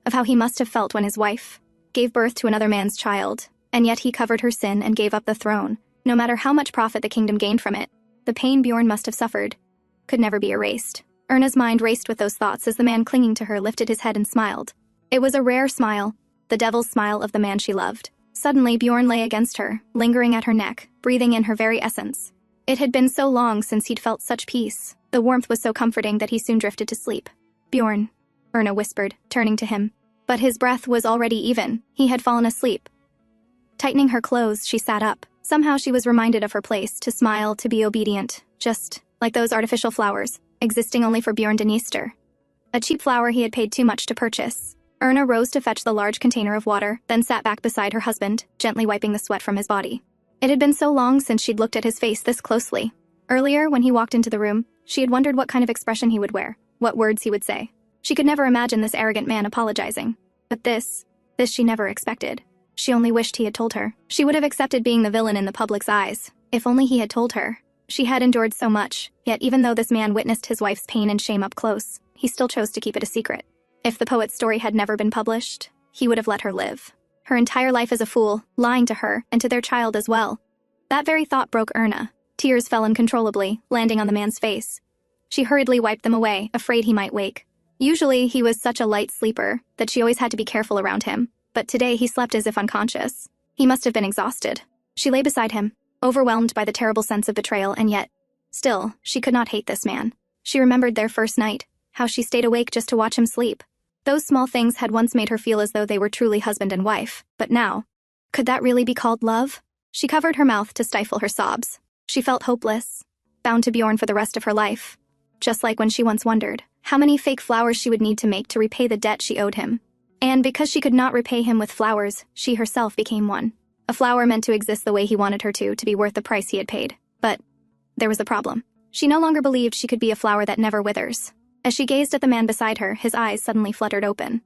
of how he must have felt when his wife gave birth to another man's child, and yet he covered her sin and gave up the throne. No matter how much profit the kingdom gained from it, the pain Bjorn must have suffered could never be erased. Erna's mind raced with those thoughts as the man clinging to her lifted his head and smiled. It was a rare smile, the devil's smile of the man she loved. Suddenly, Bjorn lay against her, lingering at her neck, breathing in her very essence. It had been so long since he'd felt such peace. The warmth was so comforting that he soon drifted to sleep. Bjorn, Erna whispered, turning to him. But his breath was already even. He had fallen asleep. Tightening her clothes, she sat up. Somehow she was reminded of her place, to smile, to be obedient, just like those artificial flowers, existing only for Bjorn Dniester. A cheap flower he had paid too much to purchase. Erna rose to fetch the large container of water, then sat back beside her husband, gently wiping the sweat from his body. It had been so long since she'd looked at his face this closely. Earlier, when he walked into the room, she had wondered what kind of expression he would wear, what words he would say. She could never imagine this arrogant man apologizing. But this she never expected. She only wished he had told her. She would have accepted being the villain in the public's eyes, if only he had told her. She had endured so much, yet even though this man witnessed his wife's pain and shame up close, he still chose to keep it a secret. If the poet's story had never been published, he would have let her live. Her entire life as a fool, lying to her, and to their child as well. That very thought broke Erna. Tears fell uncontrollably, landing on the man's face. She hurriedly wiped them away, afraid he might wake. Usually, he was such a light sleeper that she always had to be careful around him, but today he slept as if unconscious. He must have been exhausted. She lay beside him, overwhelmed by the terrible sense of betrayal, and yet, still, she could not hate this man. She remembered their first night, how she stayed awake just to watch him sleep. Those small things had once made her feel as though they were truly husband and wife, but now, could that really be called love? She covered her mouth to stifle her sobs. She felt hopeless, bound to Bjorn for the rest of her life. Just like when she once wondered how many fake flowers she would need to make to repay the debt she owed him. And because she could not repay him with flowers, she herself became one. A flower meant to exist the way he wanted her to be worth the price he had paid. But there was a problem. She no longer believed she could be a flower that never withers. As she gazed at the man beside her, his eyes suddenly fluttered open.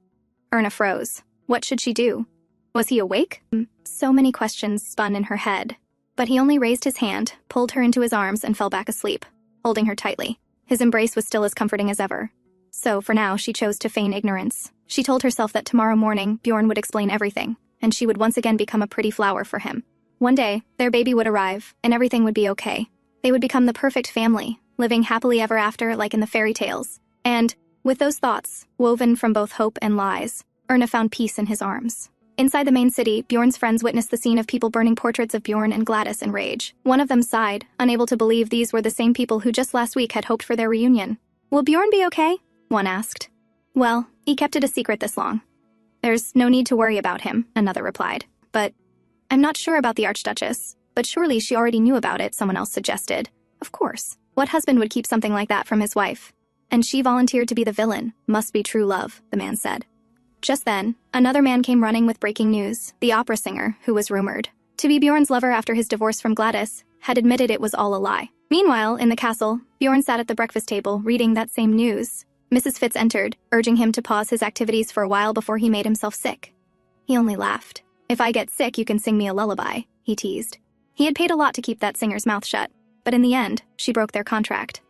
Erna froze. What should she do? Was he awake? So many questions spun in her head. But he only raised his hand, pulled her into his arms, and fell back asleep, holding her tightly. His embrace was still as comforting as ever. So, for now, she chose to feign ignorance. She told herself that tomorrow morning, Bjorn would explain everything, and she would once again become a pretty flower for him. One day, their baby would arrive, and everything would be okay. They would become the perfect family, living happily ever after like in the fairy tales. And, with those thoughts, woven from both hope and lies, Erna found peace in his arms. Inside the main city, Bjorn's friends witnessed the scene of people burning portraits of Bjorn and Gladys in rage. One of them sighed, unable to believe these were the same people who just last week had hoped for their reunion. "Will Bjorn be okay?" one asked. "Well, he kept it a secret this long. There's no need to worry about him," another replied. "But I'm not sure about the Archduchess, but surely she already knew about it," someone else suggested. "Of course. What husband would keep something like that from his wife? And she volunteered to be the villain. Must be true love," the man said. Just then, another man came running with breaking news. The opera singer, who was rumored to be Bjorn's lover after his divorce from Gladys, had admitted it was all a lie. Meanwhile, in the castle, Bjorn sat at the breakfast table reading that same news. Mrs. Fitz entered, urging him to pause his activities for a while before he made himself sick. He only laughed. "If I get sick, you can sing me a lullaby," he teased. He had paid a lot to keep that singer's mouth shut, but in the end, she broke their contract.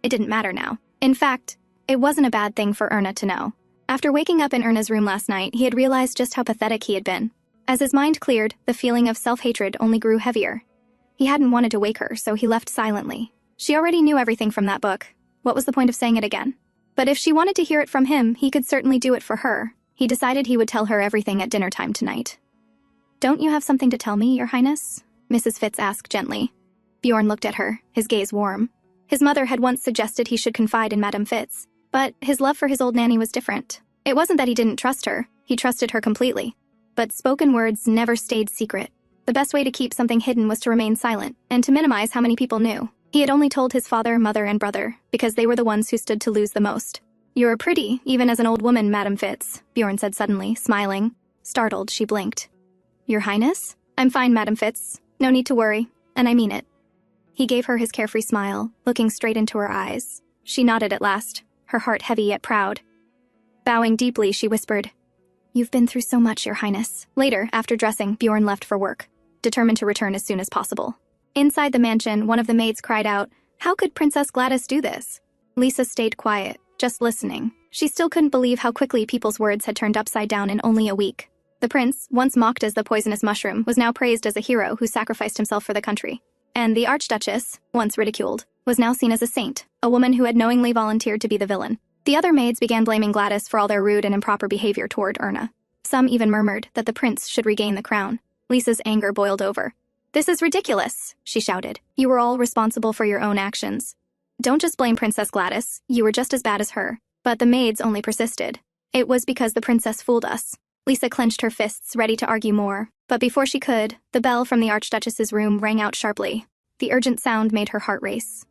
It didn't matter now. In fact, it wasn't a bad thing for Erna to know. After waking up in Erna's room last night, he had realized just how pathetic he had been. As his mind cleared, the feeling of self-hatred only grew heavier. He hadn't wanted to wake her, so he left silently. She already knew everything from that book. What was the point of saying it again? But if she wanted to hear it from him, he could certainly do it for her. He decided he would tell her everything at dinner time tonight. "Don't you have something to tell me, Your Highness?" Mrs. Fitz asked gently. Bjorn looked at her, his gaze warm. His mother had once suggested he should confide in Madame Fitz, but his love for his old nanny was different. It wasn't that he didn't trust her, he trusted her completely. But spoken words never stayed secret. The best way to keep something hidden was to remain silent, and to minimize how many people knew. He had only told his father, mother, and brother, because they were the ones who stood to lose the most. "You're pretty, even as an old woman, Madame Fitz," Bjorn said suddenly, smiling. Startled, she blinked. "Your Highness?" "I'm fine, Madame Fitz. No need to worry, and I mean it." He gave her his carefree smile, looking straight into her eyes. She nodded at last, her heart heavy yet proud. Bowing deeply, she whispered, "You've been through so much, Your Highness." Later, after dressing, Bjorn left for work, determined to return as soon as possible. Inside the mansion, one of the maids cried out, "How could Princess Gladys do this?" Lisa stayed quiet, just listening. She still couldn't believe how quickly people's words had turned upside down in only a week. The prince, once mocked as the poisonous mushroom, was now praised as a hero who sacrificed himself for the country. And the Archduchess, once ridiculed, was now seen as a saint, a woman who had knowingly volunteered to be the villain. The other maids began blaming Gladys for all their rude and improper behavior toward Erna. Some even murmured that the prince should regain the crown. Lisa's anger boiled over. "This is ridiculous," she shouted. "You were all responsible for your own actions. Don't just blame Princess Gladys, you were just as bad as her." But the maids only persisted. "It was because the princess fooled us." Lisa clenched her fists, ready to argue more. But before she could, the bell from the Archduchess's room rang out sharply. The urgent sound made her heart race.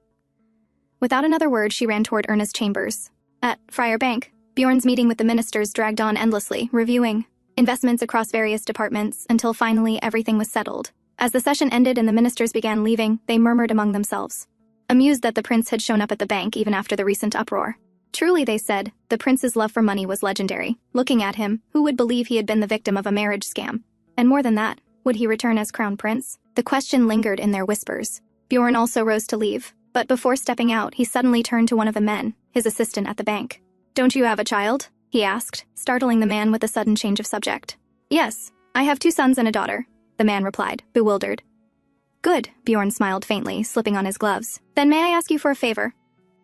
Without another word, she ran toward Erna's chambers. At Friar Bank, Bjorn's meeting with the ministers dragged on endlessly, reviewing investments across various departments until finally everything was settled. As the session ended and the ministers began leaving, they murmured among themselves, amused that the prince had shown up at the bank even after the recent uproar. Truly, they said, the prince's love for money was legendary. Looking at him, who would believe he had been the victim of a marriage scam? And more than that, would he return as crown prince? The question lingered in their whispers. Bjorn also rose to leave, but before stepping out, he suddenly turned to one of the men, his assistant at the bank. "Don't you have a child?" he asked, startling the man with a sudden change of subject. "Yes, I have 2 sons and a daughter," the man replied, bewildered. "Good," Bjorn smiled faintly, slipping on his gloves. "Then may I ask you for a favor?"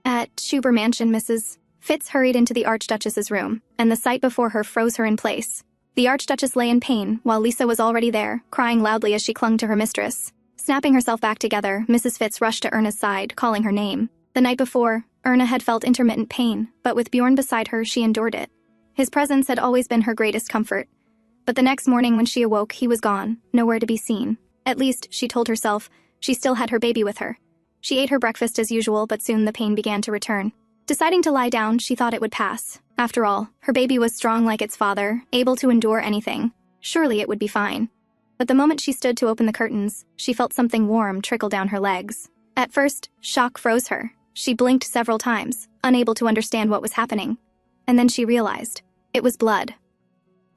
At Schuber Mansion, Mrs. Fitz hurried into the Archduchess's room, and the sight before her froze her in place. The Archduchess lay in pain, while Lisa was already there, crying loudly as she clung to her mistress. Snapping herself back together, Mrs. Fitz rushed to Erna's side, calling her name. The night before, Erna had felt intermittent pain, but with Bjorn beside her, she endured it. His presence had always been her greatest comfort. But the next morning when she awoke, he was gone, nowhere to be seen. At least, she told herself, she still had her baby with her. She ate her breakfast as usual, but soon the pain began to return. Deciding to lie down, she thought it would pass. After all, her baby was strong like its father, able to endure anything. Surely it would be fine. But the moment she stood to open the curtains, she felt something warm trickle down her legs. At first, shock froze her. She blinked several times, unable to understand what was happening. And then she realized. It was blood.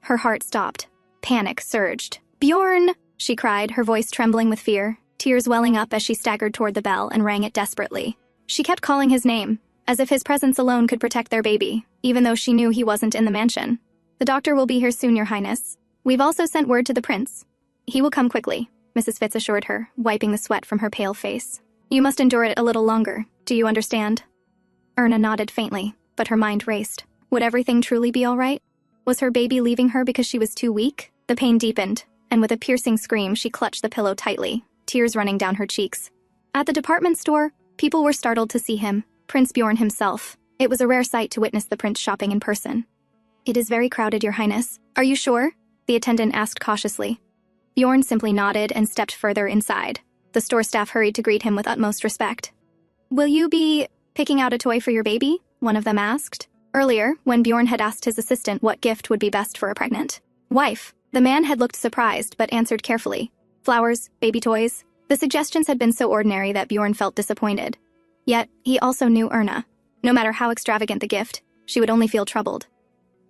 Her heart stopped. Panic surged. "Bjorn!" she cried, her voice trembling with fear, tears welling up as she staggered toward the bell and rang it desperately. She kept calling his name, as if his presence alone could protect their baby, even though she knew he wasn't in the mansion. "The doctor will be here soon, Your Highness. We've also sent word to the prince. He will come quickly," Mrs. Fitz assured her, wiping the sweat from her pale face. "You must endure it a little longer. Do you understand? Erna nodded faintly, but her mind raced. Would everything truly be all right? Was her baby leaving her because she was too weak? The pain deepened, and with a piercing scream, she clutched the pillow tightly, tears running down her cheeks. At the department store, people were startled to see him, Prince Bjorn himself. It was a rare sight to witness the prince shopping in person. It is very crowded, Your Highness. Are you sure? The attendant asked cautiously. Bjorn simply nodded and stepped further inside. The store staff hurried to greet him with utmost respect. Will you be picking out a toy for your baby? One of them asked. Earlier, when Bjorn had asked his assistant what gift would be best for a pregnant wife, the man had looked surprised but answered carefully. Flowers, baby toys. The suggestions had been so ordinary that Bjorn felt disappointed. Yet, he also knew Erna. No matter how extravagant the gift, she would only feel troubled.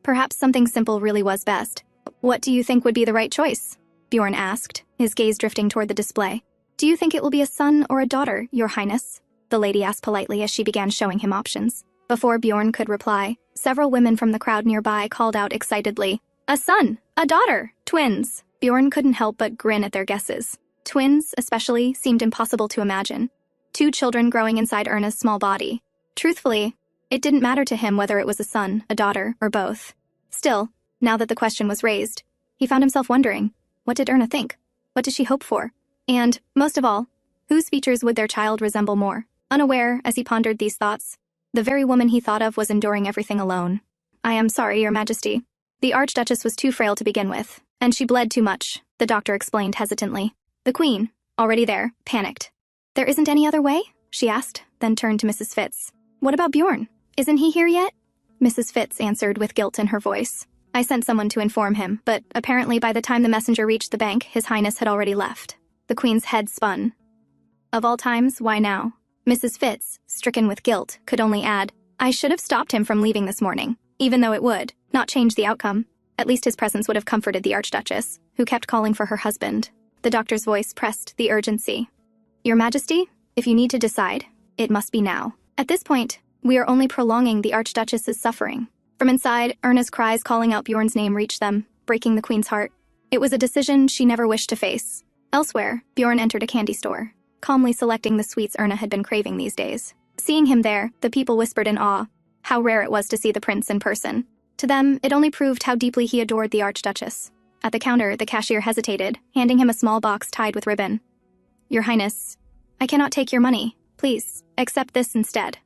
Perhaps something simple really was best. What do you think would be the right choice? Bjorn asked, his gaze drifting toward the display. Do you think it will be a son or a daughter, Your Highness? The lady asked politely as she began showing him options. Before Bjorn could reply, several women from the crowd nearby called out excitedly, A son! A daughter! Twins! Bjorn couldn't help but grin at their guesses. Twins, especially, seemed impossible to imagine. 2 children growing inside Erna's small body. Truthfully, it didn't matter to him whether it was a son, a daughter, or both. Still, now that the question was raised, he found himself wondering, what did Erna think? What did she hope for? And, most of all, whose features would their child resemble more? Unaware, as he pondered these thoughts, the very woman he thought of was enduring everything alone. I am sorry, Your Majesty. The Archduchess was too frail to begin with, and she bled too much, the doctor explained hesitantly. The Queen, already there, panicked. There isn't any other way? She asked, then turned to Mrs. Fitz. What about Bjorn? Isn't he here yet? Mrs. Fitz answered with guilt in her voice. I sent someone to inform him, but apparently by the time the messenger reached the bank, His Highness had already left. The Queen's head spun. Of all times, why now? Mrs. Fitz, stricken with guilt, could only add, I should have stopped him from leaving this morning, even though it would not change the outcome. At least his presence would have comforted the Archduchess, who kept calling for her husband. The doctor's voice pressed the urgency. Your Majesty, if you need to decide, it must be now. At this point, we are only prolonging the Archduchess's suffering. From inside, Erna's cries calling out Bjorn's name reached them, breaking the Queen's heart. It was a decision she never wished to face. Elsewhere, Bjorn entered a candy store, calmly selecting the sweets Erna had been craving these days. Seeing him there, the people whispered in awe, how rare it was to see the prince in person. To them, it only proved how deeply he adored the Archduchess. At the counter, the cashier hesitated, handing him a small box tied with ribbon. Your Highness, I cannot take your money. Please, accept this instead.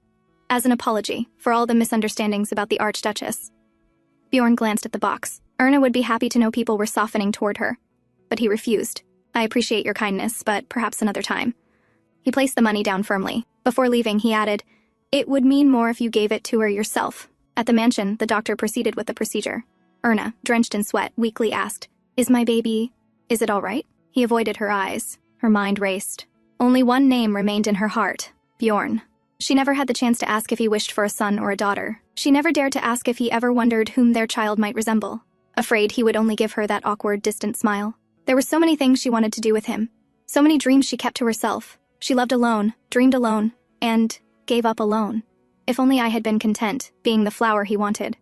As an apology for all the misunderstandings about the Archduchess. Bjorn glanced at the box. Erna would be happy to know people were softening toward her. But he refused. I appreciate your kindness, but perhaps another time. He placed the money down firmly. Before leaving, he added, It would mean more if you gave it to her yourself. At the mansion, the doctor proceeded with the procedure. Erna, drenched in sweat, weakly asked, Is it all right? He avoided her eyes. Her mind raced. Only one name remained in her heart, Bjorn. She never had the chance to ask if he wished for a son or a daughter. She never dared to ask if he ever wondered whom their child might resemble. Afraid he would only give her that awkward, distant smile. There were so many things she wanted to do with him. So many dreams she kept to herself. She loved alone, dreamed alone, and gave up alone. If only I had been content, being the flower he wanted.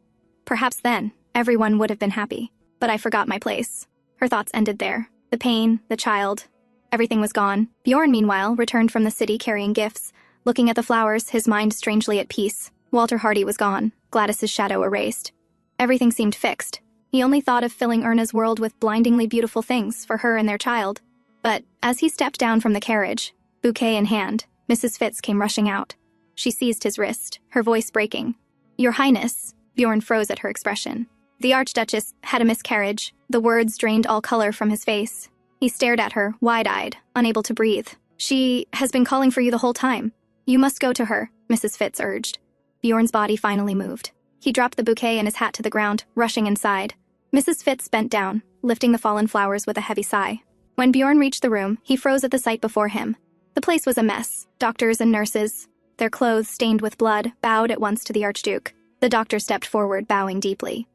Perhaps then, everyone would have been happy. But I forgot my place. Her thoughts ended there. The pain, the child, everything was gone. Bjorn, meanwhile, returned from the city carrying gifts. Looking at the flowers, his mind strangely at peace. Walter Hardy was gone, Gladys's shadow erased. Everything seemed fixed. He only thought of filling Erna's world with blindingly beautiful things for her and their child. But as he stepped down from the carriage, bouquet in hand, Mrs. Fitz came rushing out. She seized his wrist, her voice breaking. Your Highness, Bjorn froze at her expression. The Archduchess had a miscarriage. The words drained all color from his face. He stared at her, wide-eyed, unable to breathe. She has been calling for you the whole time. You must go to her, Mrs. Fitz urged. Bjorn's body finally moved. He dropped the bouquet and his hat to the ground, rushing inside. Mrs. Fitz bent down, lifting the fallen flowers with a heavy sigh. When Bjorn reached the room, he froze at the sight before him. The place was a mess. Doctors and nurses, their clothes stained with blood, bowed at once to the Archduke. The doctor stepped forward, bowing deeply.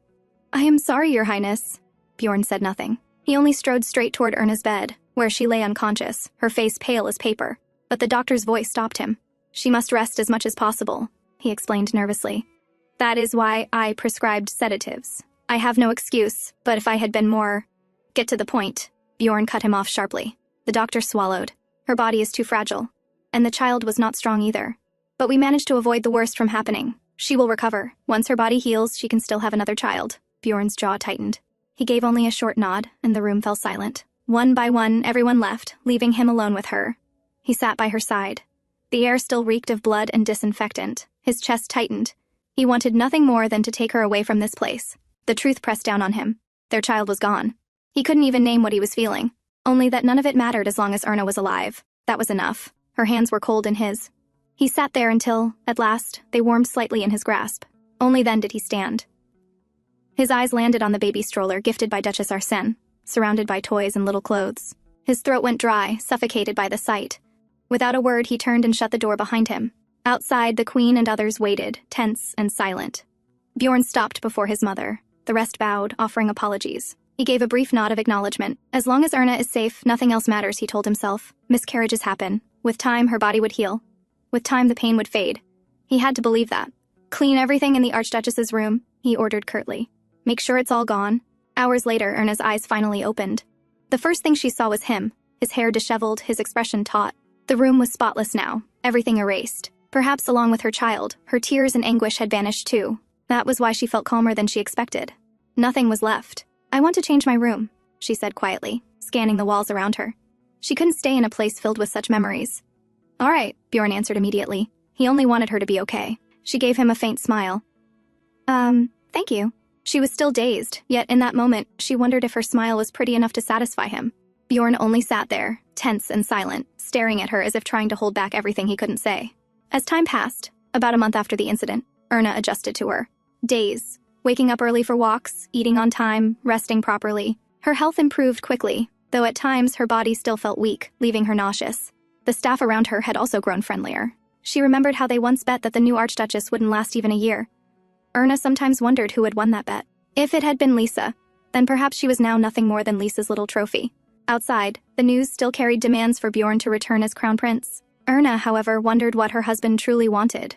I am sorry, Your Highness. Bjorn said nothing. He only strode straight toward Erna's bed, where she lay unconscious, her face pale as paper. But the doctor's voice stopped him. She must rest as much as possible, he explained nervously. That is why I prescribed sedatives. I have no excuse, but if I had been more... Get to the point. Bjorn cut him off sharply. The doctor swallowed. Her body is too fragile. And the child was not strong either. But we managed to avoid the worst from happening. She will recover. Once her body heals, she can still have another child. Bjorn's jaw tightened. He gave only a short nod, and the room fell silent. One by one, everyone left, leaving him alone with her. He sat by her side. The air still reeked of blood and disinfectant. His chest tightened. He wanted nothing more than to take her away from this place. The truth pressed down on him. Their child was gone. He couldn't even name what he was feeling. Only that none of it mattered as long as Erna was alive. That was enough. Her hands were cold in his. He sat there until, at last, they warmed slightly in his grasp. Only then did he stand. His eyes landed on the baby stroller gifted by Duchess Arsène, surrounded by toys and little clothes. His throat went dry, suffocated by the sight. Without a word, he turned and shut the door behind him. Outside, the queen and others waited, tense and silent. Bjorn stopped before his mother. The rest bowed, offering apologies. He gave a brief nod of acknowledgement. As long as Erna is safe, nothing else matters, he told himself. Miscarriages happen. With time, her body would heal. With time, the pain would fade. He had to believe that. Clean everything in the Archduchess's room, he ordered curtly. Make sure it's all gone. Hours later, Erna's eyes finally opened. The first thing she saw was him, his hair disheveled, his expression taut. The room was spotless now, everything erased. Perhaps along with her child, her tears and anguish had vanished too. That was why she felt calmer than she expected. Nothing was left. I want to change my room, she said quietly, scanning the walls around her. She couldn't stay in a place filled with such memories. All right, Bjorn answered immediately. He only wanted her to be okay. She gave him a faint smile. Thank you. She was still dazed, yet in that moment, she wondered if her smile was pretty enough to satisfy him. Bjorn only sat there, tense and silent, staring at her as if trying to hold back everything he couldn't say. As time passed, about a month after the incident, Erna adjusted to her. Days, waking up early for walks, eating on time, resting properly. Her health improved quickly, though at times her body still felt weak, leaving her nauseous. The staff around her had also grown friendlier. She remembered how they once bet that the new Archduchess wouldn't last even a year. Erna sometimes wondered who had won that bet. If it had been Lisa, then perhaps she was now nothing more than Lisa's little trophy. Outside, the news still carried demands for Bjorn to return as crown prince. Erna, however, wondered what her husband truly wanted.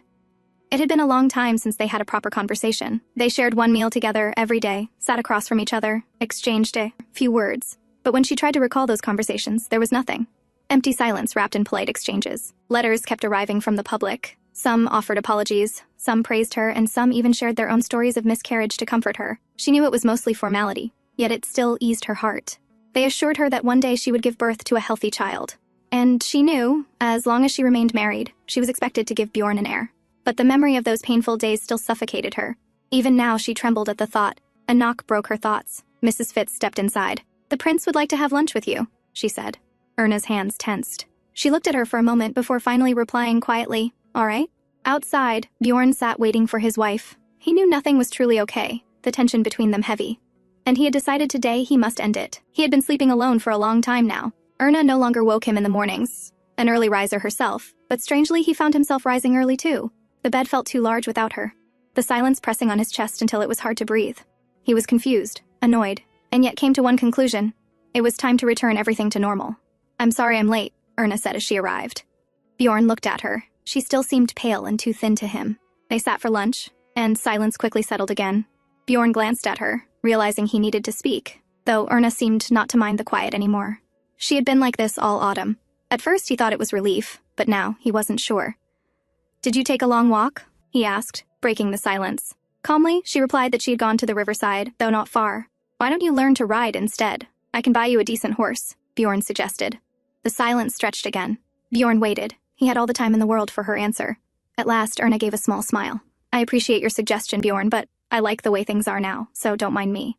It had been a long time since they had a proper conversation. They shared one meal together every day, sat across from each other, exchanged a few words. But when she tried to recall those conversations, there was nothing. Empty silence wrapped in polite exchanges. Letters kept arriving from the public. Some offered apologies, some praised her, and some even shared their own stories of miscarriage to comfort her. She knew it was mostly formality, yet it still eased her heart. They assured her that one day she would give birth to a healthy child. And she knew, as long as she remained married, she was expected to give Bjorn an heir. But the memory of those painful days still suffocated her. Even now, she trembled at the thought. A knock broke her thoughts. Mrs. Fitz stepped inside. "The prince would like to have lunch with you," she said. Erna's hands tensed. She looked at her for a moment before finally replying quietly, "All right." Outside, Bjorn sat waiting for his wife. He knew nothing was truly okay, the tension between them heavy. And he had decided today he must end it. He had been sleeping alone for a long time now. Erna no longer woke him in the mornings. An early riser herself, but strangely he found himself rising early too. The bed felt too large without her. The silence pressing on his chest until it was hard to breathe. He was confused, annoyed, and yet came to one conclusion. It was time to return everything to normal. "I'm sorry I'm late," Erna said as she arrived. Bjorn looked at her. She still seemed pale and too thin to him. They sat for lunch, and silence quickly settled again. Bjorn glanced at her, realizing he needed to speak, though Erna seemed not to mind the quiet anymore. She had been like this all autumn. At first he thought it was relief, but now he wasn't sure. "Did you take a long walk?" he asked, breaking the silence. Calmly, she replied that she had gone to the riverside, though not far. "Why don't you learn to ride instead? I can buy you a decent horse," Bjorn suggested. The silence stretched again. Bjorn waited. He had all the time in the world for her answer. At last, Erna gave a small smile. "I appreciate your suggestion, Bjorn, but I like the way things are now, so don't mind me."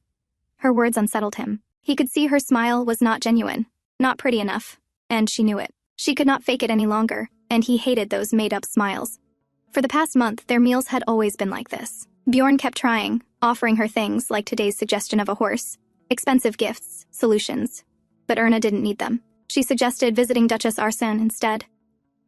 Her words unsettled him. He could see her smile was not genuine, not pretty enough, and she knew it. She could not fake it any longer, and he hated those made-up smiles. For the past month, their meals had always been like this. Bjorn kept trying, offering her things like today's suggestion of a horse, expensive gifts, solutions. But Erna didn't need them. She suggested visiting Duchess Arsène instead.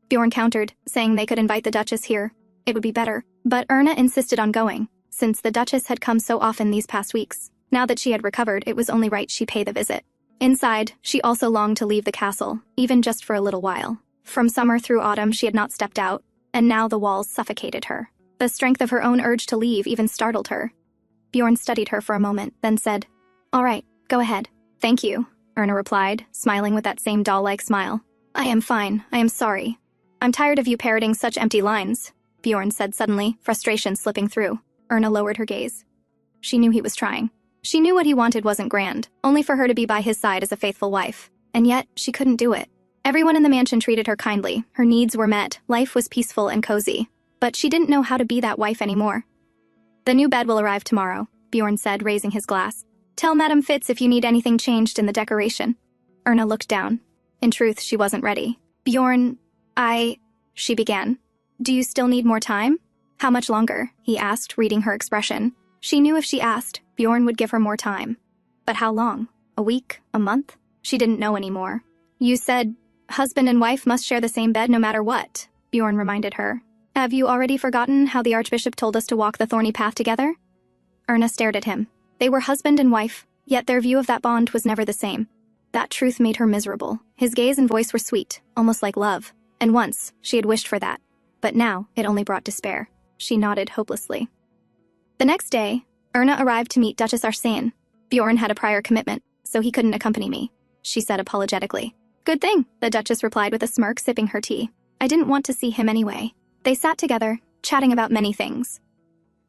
Bjorn countered, saying they could invite the Duchess here. It would be better. But Erna insisted on going, since the Duchess had come so often these past weeks. Now that she had recovered, it was only right she pay the visit. Inside, she also longed to leave the castle, even just for a little while. From summer through autumn, she had not stepped out, and now the walls suffocated her. The strength of her own urge to leave even startled her. Bjorn studied her for a moment, then said, "All right, go ahead." "Thank you," Erna replied, smiling with that same doll-like smile. "I am fine. I am sorry. I'm tired of you parroting such empty lines, Bjorn said suddenly, frustration slipping through. Erna lowered her gaze. She knew he was trying. She knew what he wanted wasn't grand, only for her to be by his side as a faithful wife. And yet, she couldn't do it. Everyone in the mansion treated her kindly, her needs were met, life was peaceful and cozy. But she didn't know how to be that wife anymore. The new bed will arrive tomorrow, Bjorn said, raising his glass. Tell Madame Fitz if you need anything changed in the decoration. Erna looked down. In truth, she wasn't ready. Bjorn, she began. Do you still need more time? How much longer? He asked, reading her expression. She knew if she asked, Bjorn would give her more time. But how long? A week? A month? She didn't know anymore. You said, husband and wife must share the same bed no matter what, Bjorn reminded her. Have you already forgotten how the Archbishop told us to walk the thorny path together? Erna stared at him. They were husband and wife, yet their view of that bond was never the same. That truth made her miserable. His gaze and voice were sweet, almost like love. And once, she had wished for that. But now, it only brought despair. She nodded hopelessly. The next day, Erna arrived to meet Duchess Arsène. Bjorn had a prior commitment, so he couldn't accompany me, she said apologetically. Good thing, the Duchess replied with a smirk, sipping her tea. I didn't want to see him anyway. They sat together, chatting about many things.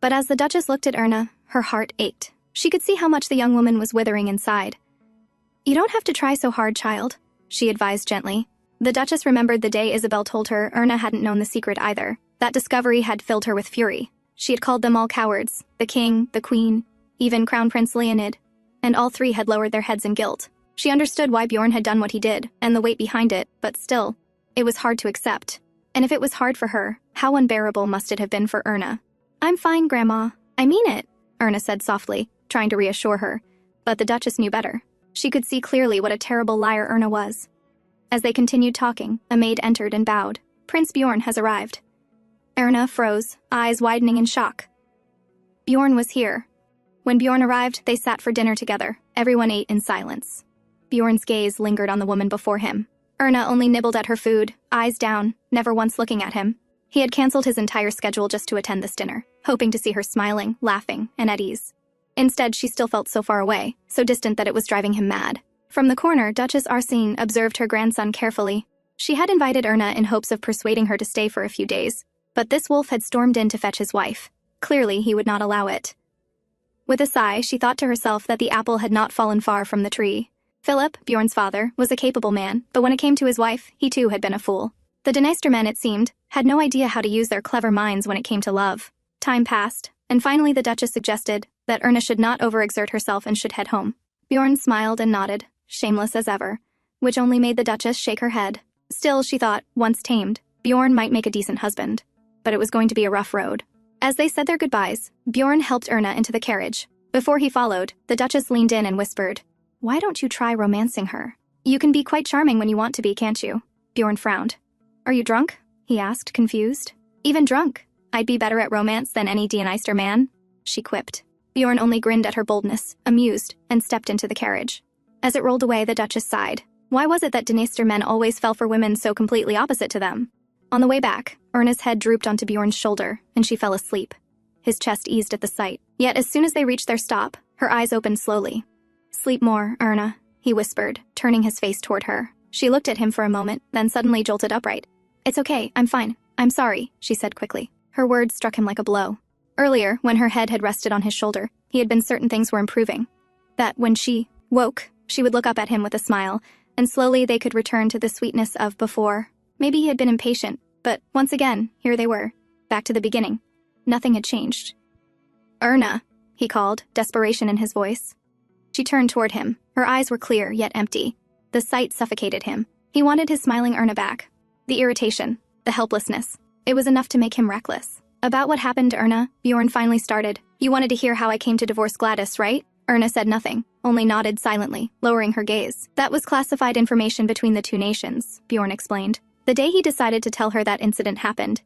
But as the Duchess looked at Erna, her heart ached. She could see how much the young woman was withering inside. You don't have to try so hard, child, she advised gently. The Duchess remembered the day Isabel told her Erna hadn't known the secret either. That discovery had filled her with fury. She had called them all cowards, the king, the queen, even Crown Prince Leonid, and all three had lowered their heads in guilt. She understood why Bjorn had done what he did, and the weight behind it, but still, it was hard to accept. And if it was hard for her, how unbearable must it have been for Erna? I'm fine, Grandma. I mean it, Erna said softly, trying to reassure her. But the Duchess knew better. She could see clearly what a terrible liar Erna was. As they continued talking, a maid entered and bowed. Prince Bjorn has arrived. Erna froze, eyes widening in shock. Bjorn was here. When Bjorn arrived, they sat for dinner together. Everyone ate in silence. Bjorn's gaze lingered on the woman before him. Erna only nibbled at her food, eyes down, never once looking at him. He had canceled his entire schedule just to attend this dinner, hoping to see her smiling, laughing, and at ease. Instead, she still felt so far away, so distant that it was driving him mad. From the corner, Duchess Arsène observed her grandson carefully. She had invited Erna in hopes of persuading her to stay for a few days, but this wolf had stormed in to fetch his wife. Clearly, he would not allow it. With a sigh, she thought to herself that the apple had not fallen far from the tree. Philip, Bjorn's father, was a capable man, but when it came to his wife, he too had been a fool. The Dniester men, it seemed, had no idea how to use their clever minds when it came to love. Time passed, and finally the Duchess suggested that Erna should not overexert herself and should head home. Bjorn smiled and nodded, shameless as ever, which only made the Duchess shake her head. Still, she thought, once tamed, Bjorn might make a decent husband. But it was going to be a rough road. As they said their goodbyes, Bjorn helped Erna into the carriage. Before he followed, the Duchess leaned in and whispered, Why don't you try romancing her? You can be quite charming when you want to be, can't you? Bjorn frowned. Are you drunk? He asked, confused. Even drunk. I'd be better at romance than any Dniester man, she quipped. Bjorn only grinned at her boldness, amused, and stepped into the carriage. As it rolled away, the Duchess sighed. Why was it that Dniester men always fell for women so completely opposite to them? On the way back, Erna's head drooped onto Bjorn's shoulder, and she fell asleep. His chest eased at the sight. Yet as soon as they reached their stop, her eyes opened slowly. Sleep more, Erna, he whispered, turning his face toward her. She looked at him for a moment, then suddenly jolted upright. It's okay, I'm fine. I'm sorry, she said quickly. Her words struck him like a blow. Earlier, when her head had rested on his shoulder, he had been certain things were improving. That when she woke, she would look up at him with a smile, and slowly they could return to the sweetness of before. Maybe he had been impatient, but once again, here they were, back to the beginning. Nothing had changed. Erna, he called, desperation in his voice. She turned toward him. Her eyes were clear, yet empty. The sight suffocated him. He wanted his smiling Erna back. The irritation, the helplessness. It was enough to make him reckless. About what happened to Erna, Bjorn finally started. You wanted to hear how I came to divorce Gladys, right? Erna said nothing, only nodded silently, lowering her gaze. That was classified information between the two nations, Bjorn explained. The day he decided to tell her that incident happened,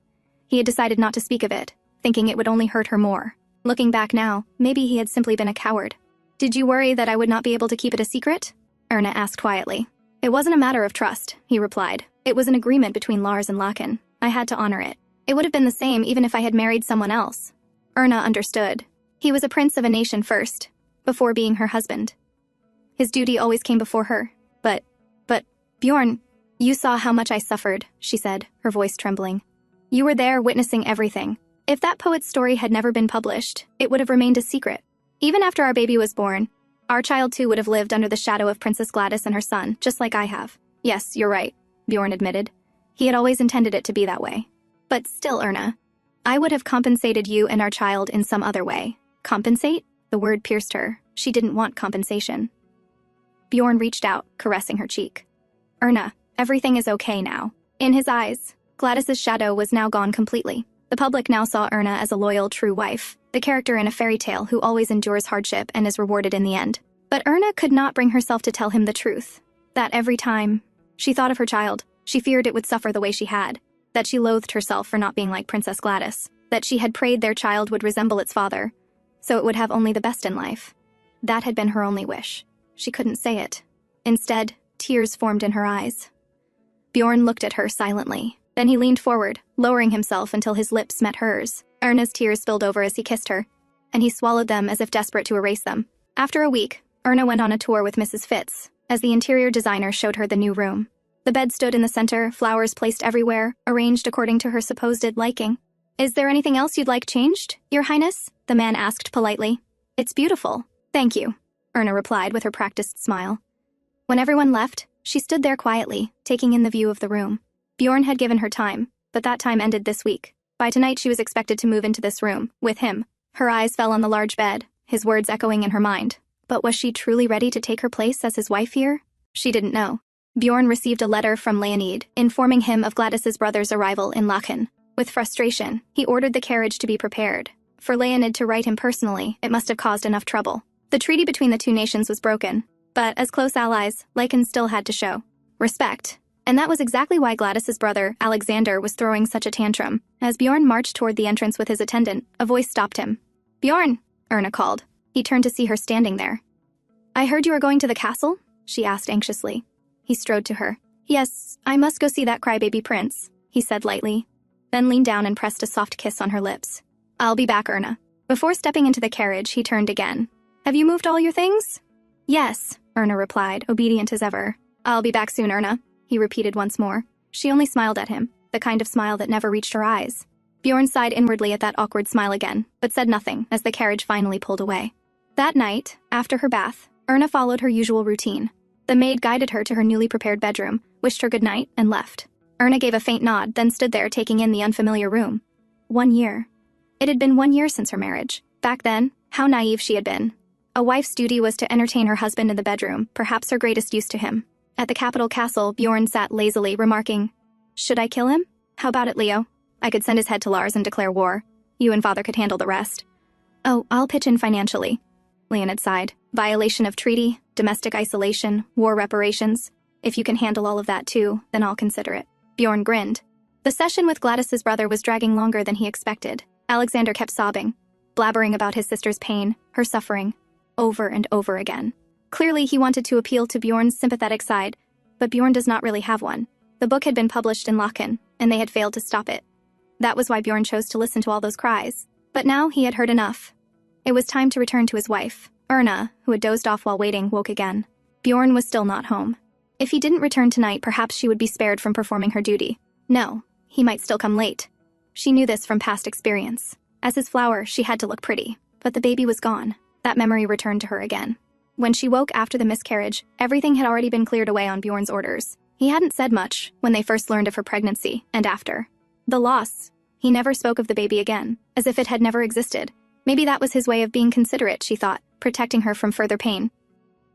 he had decided not to speak of it, thinking it would only hurt her more. Looking back now, maybe he had simply been a coward. Did you worry that I would not be able to keep it a secret? Erna asked quietly. It wasn't a matter of trust, he replied. It was an agreement between Lars and Lechen. I had to honor it. It would have been the same even if I had married someone else. Erna understood. He was a prince of a nation first, before being her husband. His duty always came before her. But, Bjorn, You saw how much I suffered, she said, her voice trembling. You were there witnessing everything. If that poet's story had never been published, it would have remained a secret. Even after our baby was born, our child too would have lived under the shadow of Princess Gladys and her son, just like I have. Yes, you're right, Bjorn admitted. He had always intended it to be that way. But still, Erna, I would have compensated you and our child in some other way. Compensate? The word pierced her. She didn't want compensation. Bjorn reached out, caressing her cheek. Erna, everything is okay now. In his eyes, Gladys's shadow was now gone completely. The public now saw Erna as a loyal, true wife, the character in a fairy tale who always endures hardship and is rewarded in the end. But Erna could not bring herself to tell him the truth. That every time she thought of her child, she feared it would suffer the way she had. That she loathed herself for not being like Princess Gladys. That she had prayed their child would resemble its father, so it would have only the best in life. That had been her only wish. She couldn't say it. Instead, tears formed in her eyes. Bjorn looked at her silently. Then he leaned forward, lowering himself until his lips met hers. Erna's tears spilled over as he kissed her, and he swallowed them as if desperate to erase them. After a week, Erna went on a tour with Mrs. Fitz, as the interior designer showed her the new room. The bed stood in the center, flowers placed everywhere, arranged according to her supposed liking. Is there anything else you'd like changed, Your Highness? The man asked politely. It's beautiful. Thank you, Erna replied with her practiced smile. When everyone left, she stood there quietly, taking in the view of the room. Bjorn had given her time, but that time ended this week. By tonight she was expected to move into this room, with him. Her eyes fell on the large bed, his words echoing in her mind. But was she truly ready to take her place as his wife here? She didn't know. Bjorn received a letter from Lechen, informing him of Gladys's brother's arrival in Lechen. With frustration, he ordered the carriage to be prepared. For Lechen to write him personally, it must have caused enough trouble. The treaty between the two nations was broken, but as close allies, Lechen still had to show respect. And that was exactly why Gladys's brother, Alexander, was throwing such a tantrum. As Bjorn marched toward the entrance with his attendant, a voice stopped him. Bjorn, Erna called. He turned to see her standing there. I heard you were going to the castle? She asked anxiously. He strode to her. Yes, I must go see that crybaby prince, he said lightly, then leaned down and pressed a soft kiss on her lips. I'll be back, Erna. Before stepping into the carriage, he turned again. Have you moved all your things? Yes, Erna replied, obedient as ever. I'll be back soon, Erna, he repeated once more. She only smiled at him, the kind of smile that never reached her eyes. Bjorn sighed inwardly at that awkward smile again, but said nothing as the carriage finally pulled away. That night, after her bath, Erna followed her usual routine. The maid guided her to her newly prepared bedroom, wished her good night, and left. Erna gave a faint nod, then stood there taking in the unfamiliar room. 1 year. It had been 1 year since her marriage. Back then, how naive she had been. A wife's duty was to entertain her husband in the bedroom, perhaps her greatest use to him. At the capital castle, Bjorn sat lazily, remarking, Should I kill him? How about it, Leo? I could send his head to Lars and declare war. You and father could handle the rest. Oh, I'll pitch in financially. Leonid sighed. Violation of treaty, domestic isolation, war reparations. If you can handle all of that too, then I'll consider it. Bjorn grinned. The session with Gladys's brother was dragging longer than he expected. Alexander kept sobbing, blabbering about his sister's pain, her suffering, over and over again. Clearly, he wanted to appeal to Bjorn's sympathetic side, but Bjorn does not really have one. The book had been published in Lechen, and they had failed to stop it. That was why Bjorn chose to listen to all those cries. But now he had heard enough. It was time to return to his wife. Erna, who had dozed off while waiting, woke again. Bjorn was still not home. If he didn't return tonight, perhaps she would be spared from performing her duty. No, he might still come late. She knew this from past experience. As his flower, she had to look pretty. But the baby was gone. That memory returned to her again. When she woke after the miscarriage, everything had already been cleared away on Bjorn's orders. He hadn't said much when they first learned of her pregnancy, and after. The loss. He never spoke of the baby again, as if it had never existed. Maybe that was his way of being considerate, she thought, protecting her from further pain.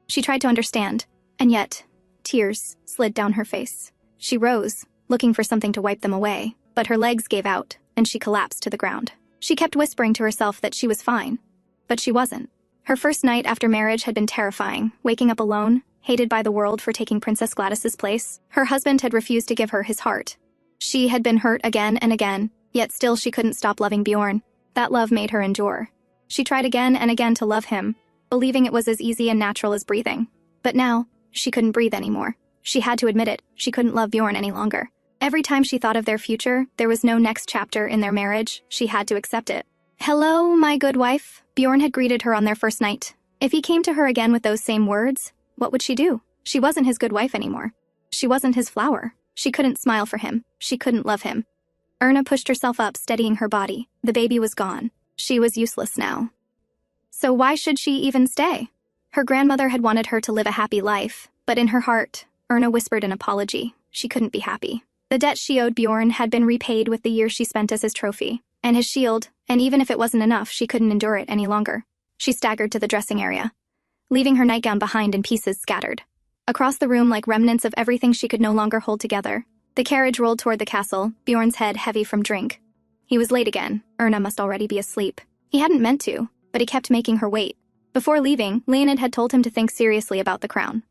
She tried to understand, and yet, tears slid down her face. She rose, looking for something to wipe them away, but her legs gave out, and she collapsed to the ground. She kept whispering to herself that she was fine, but she wasn't. Her first night after marriage had been terrifying, waking up alone, hated by the world for taking Princess Gladys's place. Her husband had refused to give her his heart. She had been hurt again and again, yet still she couldn't stop loving Bjorn. That love made her endure. She tried again and again to love him, believing it was as easy and natural as breathing. But now, she couldn't breathe anymore. She had to admit it, she couldn't love Bjorn any longer. Every time she thought of their future, there was no next chapter in their marriage. She had to accept it. Hello, my good wife, Bjorn had greeted her on their first night. If he came to her again with those same words, what would she do? She wasn't his good wife anymore. She wasn't his flower. She couldn't smile for him. She couldn't love him. Erna pushed herself up, steadying her body. The baby was gone. She was useless now. So why should she even stay? Her grandmother had wanted her to live a happy life, but in her heart, Erna whispered an apology. She couldn't be happy. The debt she owed Bjorn had been repaid with the years she spent as his trophy, and his shield, and even if it wasn't enough, she couldn't endure it any longer. She staggered to the dressing area, leaving her nightgown behind in pieces scattered. Across the room, like remnants of everything she could no longer hold together, the carriage rolled toward the castle, Bjorn's head heavy from drink. He was late again. Erna must already be asleep. He hadn't meant to, but he kept making her wait. Before leaving, Lechen had told him to think seriously about the crown.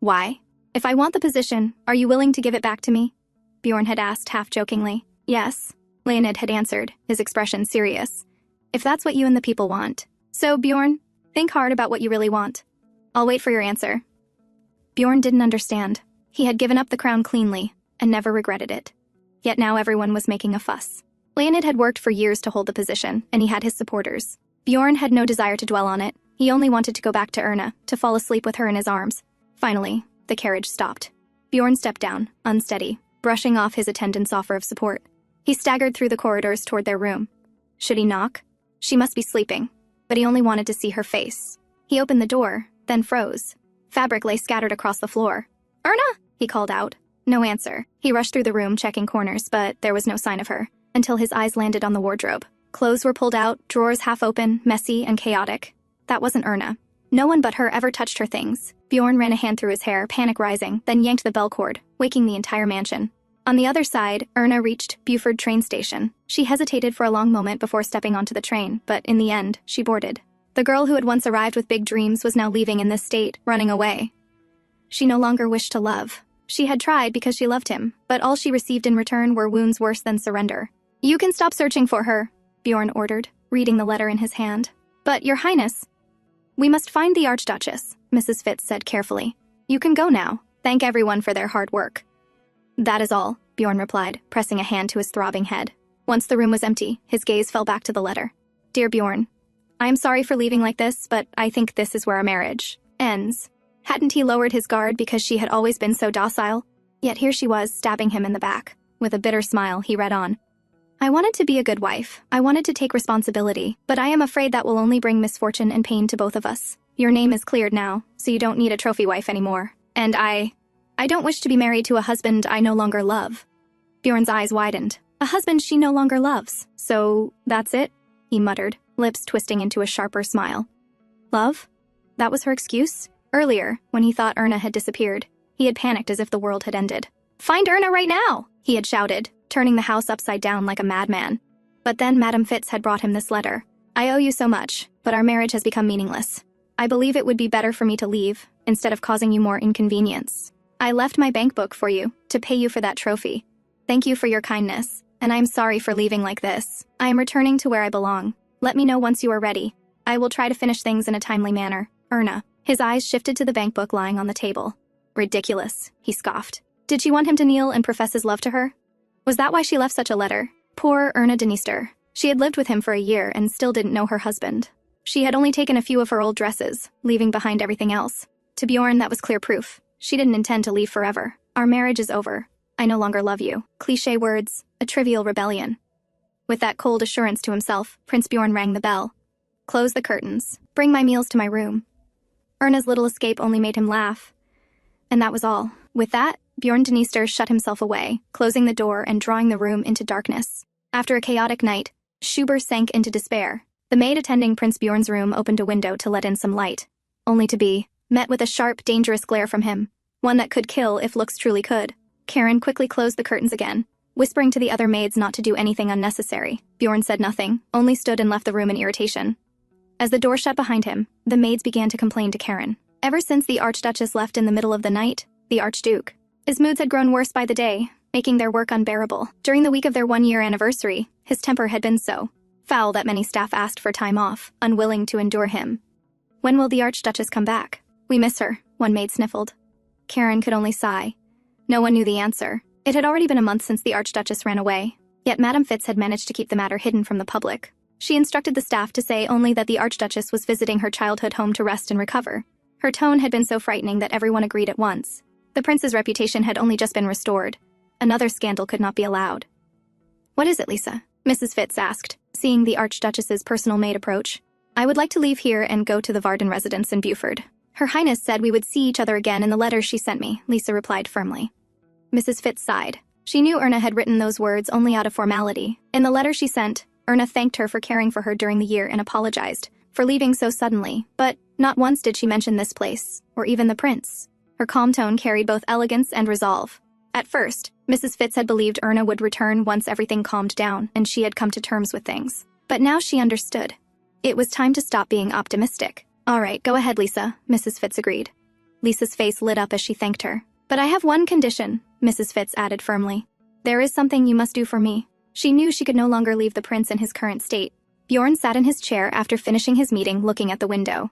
Why? If I want the position, are you willing to give it back to me? Bjorn had asked half-jokingly. Yes, Lechen had answered, his expression serious. If that's what you and the people want. So, Bjorn, think hard about what you really want. I'll wait for your answer. Bjorn didn't understand. He had given up the crown cleanly, and never regretted it. Yet now everyone was making a fuss. Lechen had worked for years to hold the position, and he had his supporters. Bjorn had no desire to dwell on it. He only wanted to go back to Erna, to fall asleep with her in his arms. Finally, the carriage stopped. Bjorn stepped down, unsteady, brushing off his attendant's offer of support. He staggered through the corridors toward their room. Should he knock? She must be sleeping, but he only wanted to see her face. He opened the door, then froze. Fabric lay scattered across the floor. Erna! He called out. No answer. He rushed through the room, checking corners, but there was no sign of her, until his eyes landed on the wardrobe. Clothes were pulled out, drawers half open, messy and chaotic. That wasn't Erna. No one but her ever touched her things. Bjorn ran a hand through his hair, panic rising, then yanked the bell cord, waking the entire mansion. On the other side, Erna reached Buford train station. She hesitated for a long moment before stepping onto the train, but in the end, she boarded. The girl who had once arrived with big dreams was now leaving in this state, running away. She no longer wished to love. She had tried because she loved him, but all she received in return were wounds worse than surrender. You can stop searching for her, Bjorn ordered, reading the letter in his hand. But, Your Highness, we must find the Archduchess, Mrs. Fitz said carefully. You can go now. Thank everyone for their hard work. That is all, Bjorn replied, pressing a hand to his throbbing head. Once the room was empty, his gaze fell back to the letter. Dear Bjorn, I am sorry for leaving like this, but I think this is where our marriage ends. Hadn't he lowered his guard because she had always been so docile? Yet here she was, stabbing him in the back. With a bitter smile, he read on. I wanted to be a good wife. I wanted to take responsibility, but I am afraid that will only bring misfortune and pain to both of us. Your name is cleared now, so you don't need a trophy wife anymore. And I don't wish to be married to a husband I no longer love. Bjorn's eyes widened. A husband she no longer loves. So, that's it? He muttered, lips twisting into a sharper smile. Love? That was her excuse? Earlier, when he thought Erna had disappeared, he had panicked as if the world had ended. Find Erna right now! He had shouted, turning the house upside down like a madman. But then Madame Fitz had brought him this letter. I owe you so much, but our marriage has become meaningless. I believe it would be better for me to leave, instead of causing you more inconvenience. I left my bank book for you, to pay you for that trophy. Thank you for your kindness, and I am sorry for leaving like this. I am returning to where I belong. Let me know once you are ready. I will try to finish things in a timely manner. Erna. His eyes shifted to the bank book lying on the table. Ridiculous, he scoffed. Did she want him to kneel and profess his love to her? Was that why she left such a letter? Poor Erna Dniester. She had lived with him for a year and still didn't know her husband. She had only taken a few of her old dresses, leaving behind everything else. To Bjorn, that was clear proof. She didn't intend to leave forever. Our marriage is over. I no longer love you. Cliché words, a trivial rebellion. With that cold assurance to himself, Prince Bjorn rang the bell. Close the curtains. Bring my meals to my room. Erna's little escape only made him laugh. And that was all. With that, Bjorn Dniester shut himself away, closing the door and drawing the room into darkness. After a chaotic night, Schubert sank into despair. The maid attending Prince Bjorn's room opened a window to let in some light, only to be met with a sharp, dangerous glare from him, one that could kill if looks truly could. Karen quickly closed the curtains again, whispering to the other maids not to do anything unnecessary. Bjorn said nothing, only stood and left the room in irritation. As the door shut behind him, the maids began to complain to Karen. Ever since the Archduchess left in the middle of the night, the Archduke, his moods had grown worse by the day, making their work unbearable. During the week of their one-year anniversary, his temper had been so foul that many staff asked for time off, unwilling to endure him. When will the Archduchess come back? We miss her, one maid sniffled. Karen could only sigh. No one knew the answer. It had already been a month since the Archduchess ran away, yet Madame Fitz had managed to keep the matter hidden from the public. She instructed the staff to say only that the Archduchess was visiting her childhood home to rest and recover. Her tone had been so frightening that everyone agreed at once. The prince's reputation had only just been restored. Another scandal could not be allowed. "What is it, Lisa?" Mrs. Fitz asked, seeing the Archduchess's personal maid approach. "I would like to leave here and go to the Varden residence in Buford. Her Highness said we would see each other again in the letter she sent me," Lisa replied firmly. Mrs. Fitz sighed. She knew Erna had written those words only out of formality. In the letter she sent, Erna thanked her for caring for her during the year and apologized for leaving so suddenly, but not once did she mention this place, or even the prince. Her calm tone carried both elegance and resolve. At first, Mrs. Fitz had believed Erna would return once everything calmed down and she had come to terms with things. But now she understood. It was time to stop being optimistic. "All right, go ahead, Lisa," Mrs. Fitz agreed. Lisa's face lit up as she thanked her. "But I have one condition," Mrs. Fitz added firmly. "There is something you must do for me." She knew she could no longer leave the prince in his current state. Bjorn sat in his chair after finishing his meeting, looking at the window.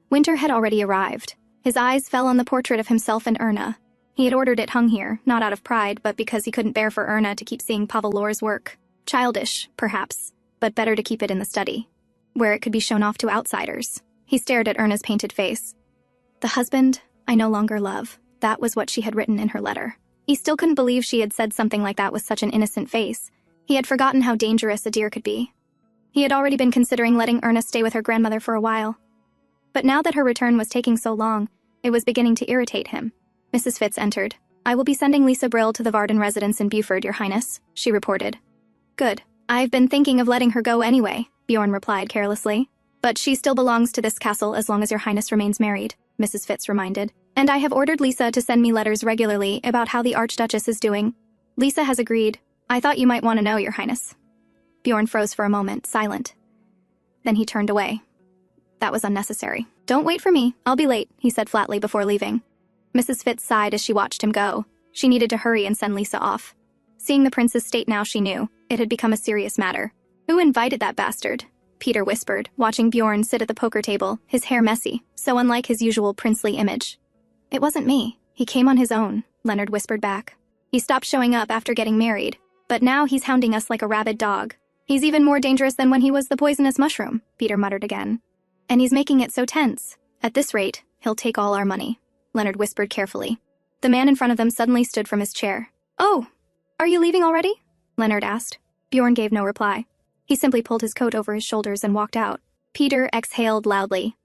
Winter had already arrived. His eyes fell on the portrait of himself and Erna. He had ordered it hung here, not out of pride, but because he couldn't bear for Erna to keep seeing Pavel Lor's work. Childish, perhaps, but better to keep it in the study, where it could be shown off to outsiders. He stared at Erna's painted face. "The husband I no longer love," that was what she had written in her letter. He still couldn't believe she had said something like that with such an innocent face. He had forgotten how dangerous a dear could be. He had already been considering letting Erna stay with her grandmother for a while. But now that her return was taking so long, it was beginning to irritate him. Mrs. Fitz entered. "I will be sending Lisa Brill to the Varden residence in Buford, Your Highness," she reported. "Good. I've been thinking of letting her go anyway," Bjorn replied carelessly. "But she still belongs to this castle as long as Your Highness remains married," Mrs. Fitz reminded. "And I have ordered Lisa to send me letters regularly about how the Archduchess is doing. Lisa has agreed. I thought you might want to know, Your Highness." Bjorn froze for a moment, silent. Then he turned away. That was unnecessary. "Don't wait for me. I'll be late," he said flatly before leaving. Mrs. Fitz sighed as she watched him go. She needed to hurry and send Lisa off. Seeing the prince's state now, she knew it had become a serious matter. "Who invited that bastard?" Peter whispered, watching Bjorn sit at the poker table, his hair messy, so unlike his usual princely image. "It wasn't me. He came on his own," Leonard whispered back. "He stopped showing up after getting married, but now he's hounding us like a rabid dog. He's even more dangerous than when he was the poisonous mushroom," Peter muttered again. "And he's making it so tense. At this rate, he'll take all our money," Leonard whispered carefully. The man in front of them suddenly stood from his chair. "Oh, are you leaving already?" Leonard asked. Bjorn gave no reply. He simply pulled his coat over his shoulders and walked out. Peter exhaled loudly.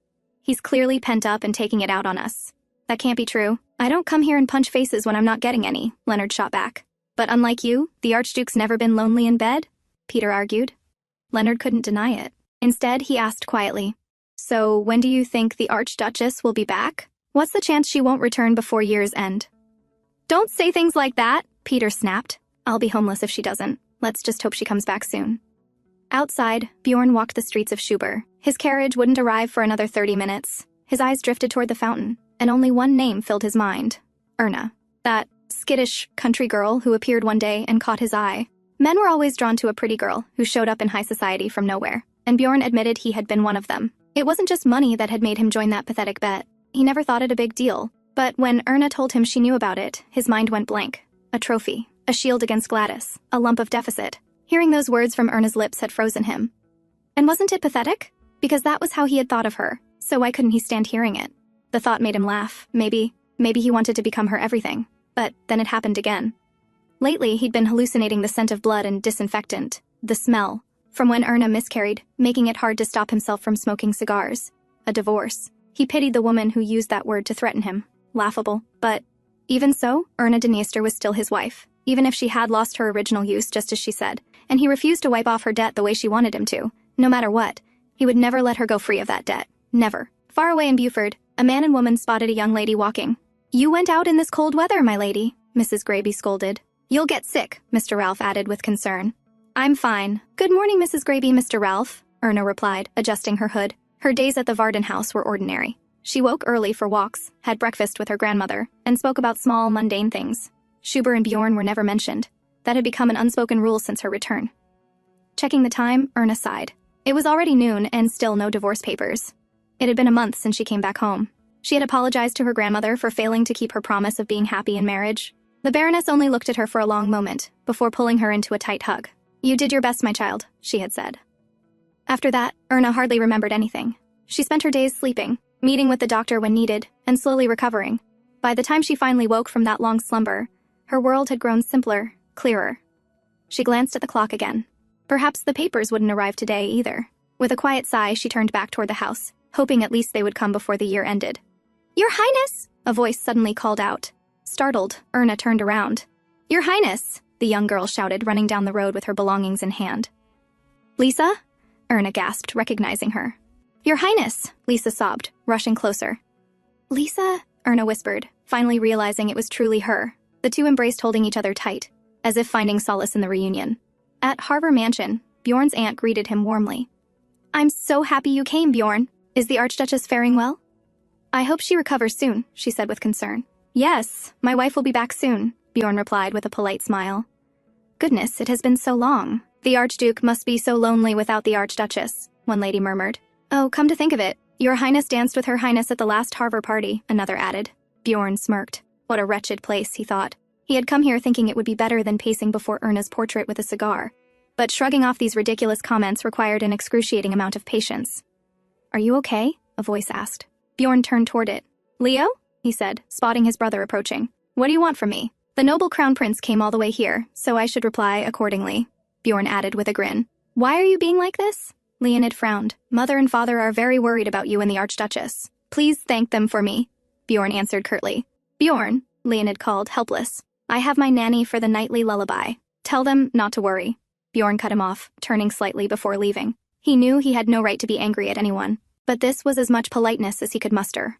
"He's clearly pent up and taking it out on us." "That can't be true. I don't come here and punch faces when I'm not getting any," Leonard shot back. "But unlike you, the Archduke's never been lonely in bed," Peter argued. Leonard couldn't deny it. Instead, he asked quietly, "So when do you think the Archduchess will be back? What's the chance she won't return before year's end?" "Don't say things like that," Peter snapped. "I'll be homeless if she doesn't. Let's just hope she comes back soon." Outside, Bjorn walked the streets of Schubert. His carriage wouldn't arrive for another 30 minutes. His eyes drifted toward the fountain, and only one name filled his mind: Erna. That skittish country girl who appeared one day and caught his eye. Men were always drawn to a pretty girl who showed up in high society from nowhere, and Bjorn admitted he had been one of them. It wasn't just money that had made him join that pathetic bet. He never thought it a big deal. But when Erna told him she knew about it, his mind went blank. A trophy, a shield against Gladys, a lump of deficit. Hearing those words from Erna's lips had frozen him. And wasn't it pathetic? Because that was how he had thought of her, so why couldn't he stand hearing it? The thought made him laugh. Maybe he wanted to become her everything. But then it happened again. Lately, he'd been hallucinating the scent of blood and disinfectant, the smell, from when Erna miscarried, making it hard to stop himself from smoking cigars. A divorce. He pitied the woman who used that word to threaten him. Laughable. But even so, Erna Dniester was still his wife, even if she had lost her original use, just as she said, and he refused to wipe off her debt the way she wanted him to. No matter what, he would never let her go free of that debt. Never. Far away in Buford, a man and woman spotted a young lady walking. "You went out in this cold weather, my lady," Mrs. Graby scolded. "You'll get sick," Mr. Ralph added with concern. "I'm fine. Good morning, Mrs. Graby, Mr. Ralph," Erna replied, adjusting her hood. Her days at the Varden house were ordinary. She woke early for walks, had breakfast with her grandmother, and spoke about small, mundane things. Schubert and Bjorn were never mentioned. That had become an unspoken rule since her return. Checking the time, Erna sighed. It was already noon and still no divorce papers. It had been a month since she came back home. She had apologized to her grandmother for failing to keep her promise of being happy in marriage. The Baroness only looked at her for a long moment, before pulling her into a tight hug. "You did your best, my child," she had said. After that, Erna hardly remembered anything. She spent her days sleeping, meeting with the doctor when needed, and slowly recovering. By the time she finally woke from that long slumber, her world had grown simpler, clearer. She glanced at the clock again. Perhaps the papers wouldn't arrive today either. With a quiet sigh, she turned back toward the house, hoping at least they would come before the year ended. "Your Highness!" a voice suddenly called out. Startled, Erna turned around. "Your Highness!" the young girl shouted, running down the road with her belongings in hand. "Lisa?" Erna gasped, recognizing her. "Your Highness!" Lisa sobbed, rushing closer. "Lisa?" Erna whispered, finally realizing it was truly her. The two embraced, holding each other tight, as if finding solace in the reunion. At Harbor Mansion, Bjorn's aunt greeted him warmly. "I'm so happy you came, Bjorn. Is the Archduchess faring well?" "I hope she recovers soon," she said with concern. "Yes, my wife will be back soon," Bjorn replied with a polite smile. "Goodness, it has been so long. The Archduke must be so lonely without the Archduchess," one lady murmured. "Oh, come to think of it, Your Highness danced with Her Highness at the last Harbor party," another added. Bjorn smirked. What a wretched place, he thought. He had come here thinking it would be better than pacing before Erna's portrait with a cigar. But shrugging off these ridiculous comments required an excruciating amount of patience. "Are you okay?" a voice asked. Bjorn turned toward it. "Leo?" he said, spotting his brother approaching. "What do you want from me?" "The noble crown prince came all the way here, so I should reply accordingly," Bjorn added with a grin. "Why are you being like this?" Leonid frowned. "Mother and father are very worried about you and the Archduchess. Please thank them for me," Bjorn answered curtly. "Bjorn," Leonid called, helpless. "I have my nanny for the nightly lullaby. Tell them not to worry." Bjorn cut him off, turning slightly before leaving. He knew he had no right to be angry at anyone, but this was as much politeness as he could muster.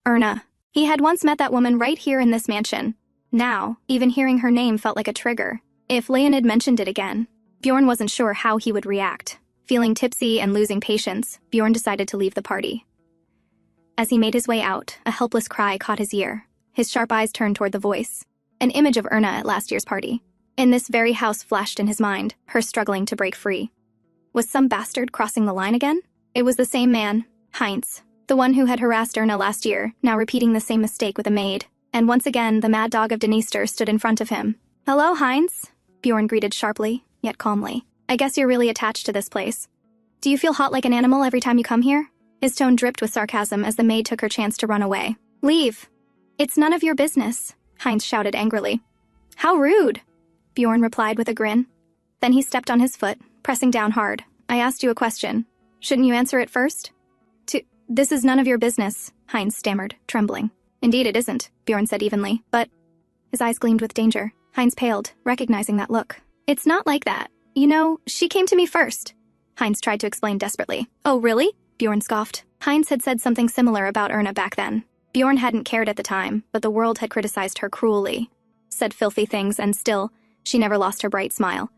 Erna. He had once met that woman right here in this mansion. Now, even hearing her name felt like a trigger. If Leonid mentioned it again, Bjorn wasn't sure how he would react. Feeling tipsy and losing patience, Bjorn decided to leave the party. As he made his way out, a helpless cry caught his ear. His sharp eyes turned toward the voice. An image of Erna at last year's party. In this very house flashed in his mind, her struggling to break free. Was some bastard crossing the line again? It was the same man, Heinz, the one who had harassed Erna last year, now repeating the same mistake with a maid. And once again, the mad dog of Dniester stood in front of him. "Hello, Heinz," Bjorn greeted sharply, yet calmly. "I guess you're really attached to this place. Do you feel hot like an animal every time you come here?" His tone dripped with sarcasm as the maid took her chance to run away. "Leave. It's none of your business," Heinz shouted angrily. "How rude," Bjorn replied with a grin. Then he stepped on his foot, pressing down hard. "I asked you a question. Shouldn't you answer it first?" This is none of your business," Heinz stammered, trembling. "Indeed it isn't," Bjorn said evenly, "but—" His eyes gleamed with danger. Heinz paled, recognizing that look. "It's not like that. You know, she came to me first," Heinz tried to explain desperately. "Oh, really?" Bjorn scoffed. Heinz had said something similar about Erna back then. Bjorn hadn't cared at the time, but the world had criticized her cruelly. Said filthy things, and still, she never lost her bright smile.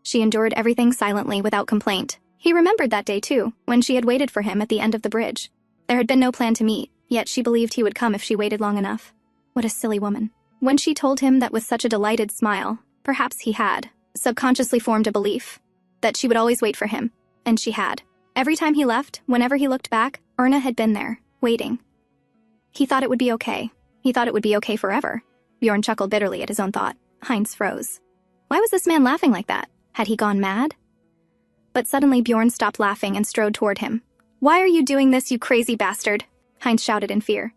She endured everything silently without complaint. He remembered that day too, when she had waited for him at the end of the bridge. There had been no plan to meet, yet she believed he would come if she waited long enough. What a silly woman. When she told him that with such a delighted smile, perhaps he had subconsciously formed a belief that she would always wait for him, and she had. Every time he left, whenever he looked back, Erna had been there, waiting. He thought it would be okay. He thought it would be okay forever. Bjorn chuckled bitterly at his own thought. Heinz froze. Why was this man laughing like that? Had he gone mad? But suddenly Bjorn stopped laughing and strode toward him. "Why are you doing this, you crazy bastard?" Heinz shouted in fear.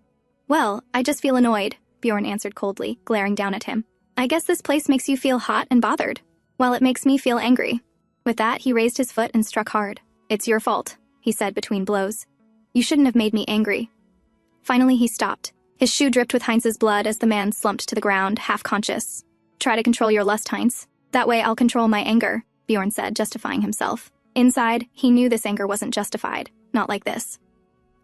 "Well, I just feel annoyed," Bjorn answered coldly, glaring down at him. "I guess this place makes you feel hot and bothered, while it makes me feel angry." With that, he raised his foot and struck hard. "It's your fault," he said between blows. "You shouldn't have made me angry." Finally, he stopped. His shoe dripped with Heinz's blood as the man slumped to the ground, half-conscious. "Try to control your lust, Heinz. That way I'll control my anger," Bjorn said, justifying himself. Inside, he knew this anger wasn't justified, not like this.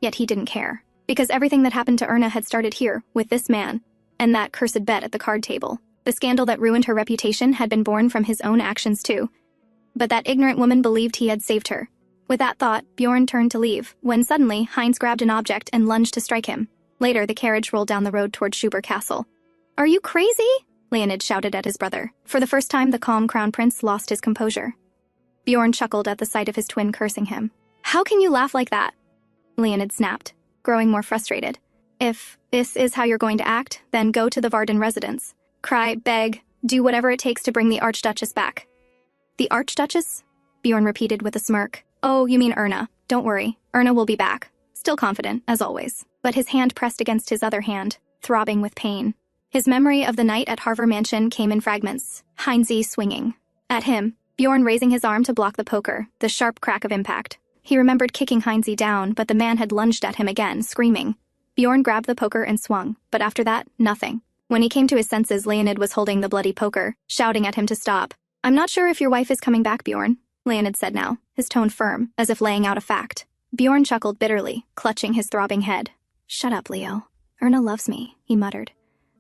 Yet he didn't care, because everything that happened to Erna had started here, with this man, and that cursed bet at the card table. The scandal that ruined her reputation had been born from his own actions too. But that ignorant woman believed he had saved her. With that thought, Bjorn turned to leave, when suddenly Heinz grabbed an object and lunged to strike him. Later, the carriage rolled down the road toward Schubert Castle. "Are you crazy?" Leonid shouted at his brother. For the first time, the calm crown prince lost his composure. Bjorn chuckled at the sight of his twin cursing him. "How can you laugh like that?" Leonid snapped, growing more frustrated. "If this is how you're going to act, then go to the Varden residence. Cry, beg, do whatever it takes to bring the Archduchess back." "The Archduchess?" Bjorn repeated with a smirk. "Oh, you mean Erna. Don't worry, Erna will be back." Still confident, as always. But his hand pressed against his other hand. throbbing with pain. His memory of the night at Harver Mansion came in fragments, Heinze swinging. At him, Bjorn raising his arm to block the poker, the sharp crack of impact. He remembered kicking Heinze down, but the man had lunged at him again, screaming. Bjorn grabbed the poker and swung, but after that, nothing. When he came to his senses, Leonid was holding the bloody poker, shouting at him to stop. "I'm not sure if your wife is coming back, Bjorn," Leonid said now, his tone firm, as if laying out a fact. Bjorn chuckled bitterly, clutching his throbbing head. "Shut up, Leo. Erna loves me," he muttered.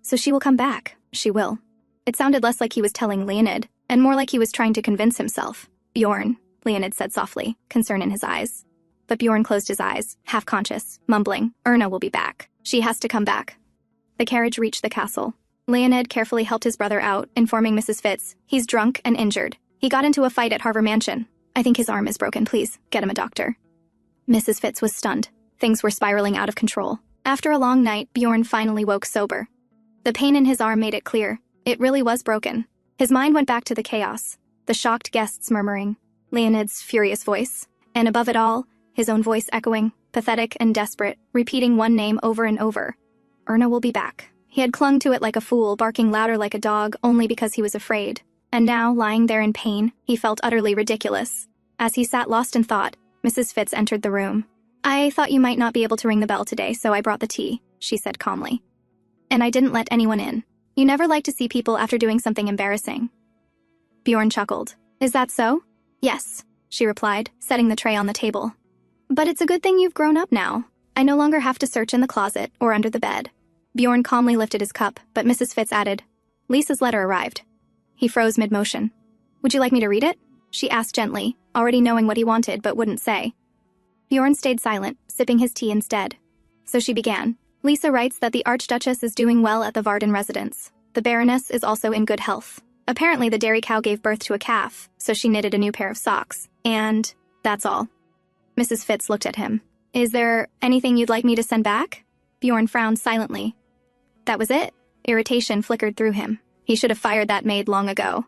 "So she will come back. She will." It sounded less like he was telling Leonid, and more like he was trying to convince himself. "Bjorn," Leonid said softly, concern in his eyes. But Bjorn closed his eyes, half-conscious, mumbling, "Erna will be back. She has to come back." The carriage reached the castle. Leonid carefully helped his brother out, informing Mrs. Fitz, "He's drunk and injured. He got into a fight at Harver Mansion. I think his arm is broken. Please, get him a doctor." Mrs. Fitz was stunned. Things were spiraling out of control. After a long night, Bjorn finally woke sober. The pain in his arm made it clear. It really was broken. His mind went back to the chaos, the shocked guests murmuring, Leonid's furious voice, and above it all, his own voice echoing, pathetic and desperate, repeating one name over and over. Erna will be back. He had clung to it like a fool, barking louder like a dog only because he was afraid. And now, lying there in pain, he felt utterly ridiculous. As he sat lost in thought, Mrs. Fitz entered the room. "I thought you might not be able to ring the bell today, so I brought the tea," she said calmly. "And I didn't let anyone in. You never like to see people after doing something embarrassing." Bjorn chuckled. "Is that so?" "Yes," she replied, setting the tray on the table. "But it's a good thing you've grown up now. I no longer have to search in the closet or under the bed." Bjorn calmly lifted his cup, but Mrs. Fitz added, "Lisa's letter arrived." He froze mid-motion. "Would you like me to read it?" she asked gently, already knowing what he wanted but wouldn't say. Bjorn stayed silent, sipping his tea instead. So she began. "Lisa writes that the Archduchess is doing well at the Varden residence. The Baroness is also in good health. Apparently the dairy cow gave birth to a calf, so she knitted a new pair of socks. And that's all." Mrs. Fitz looked at him. "Is there anything you'd like me to send back?" Bjorn frowned silently. That was it. Irritation flickered through him. He should have fired that maid long ago.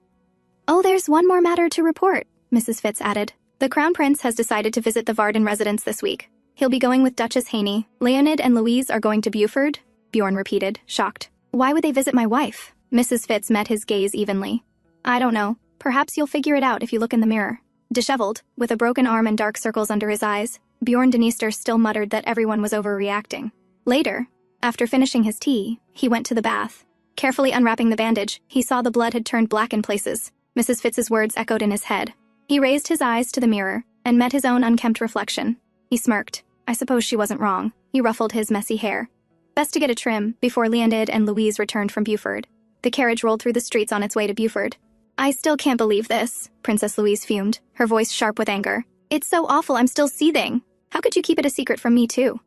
"Oh, there's one more matter to report," Mrs. Fitz added. "The Crown Prince has decided to visit the Varden residence this week. He'll be going with Duchess Haney. Leonid and Louise are going to Buford," Bjorn repeated, shocked. "Why would they visit my wife?" Mrs. Fitz met his gaze evenly. "I don't know. Perhaps you'll figure it out if you look in the mirror." Disheveled, with a broken arm and dark circles under his eyes, Bjorn Dniester still muttered that everyone was overreacting. Later, after finishing his tea, he went to the bath. Carefully unwrapping the bandage, he saw the blood had turned black in places. Mrs. Fitz's words echoed in his head. He raised his eyes to the mirror and met his own unkempt reflection. He smirked. I suppose she wasn't wrong. He ruffled his messy hair. Best to get a trim before Leonid and Louise returned from Buford. The carriage rolled through the streets on its way to Buford. "I still can't believe this," Princess Louise fumed, her voice sharp with anger. "It's so awful, I'm still seething. How could you keep it a secret from me, too?"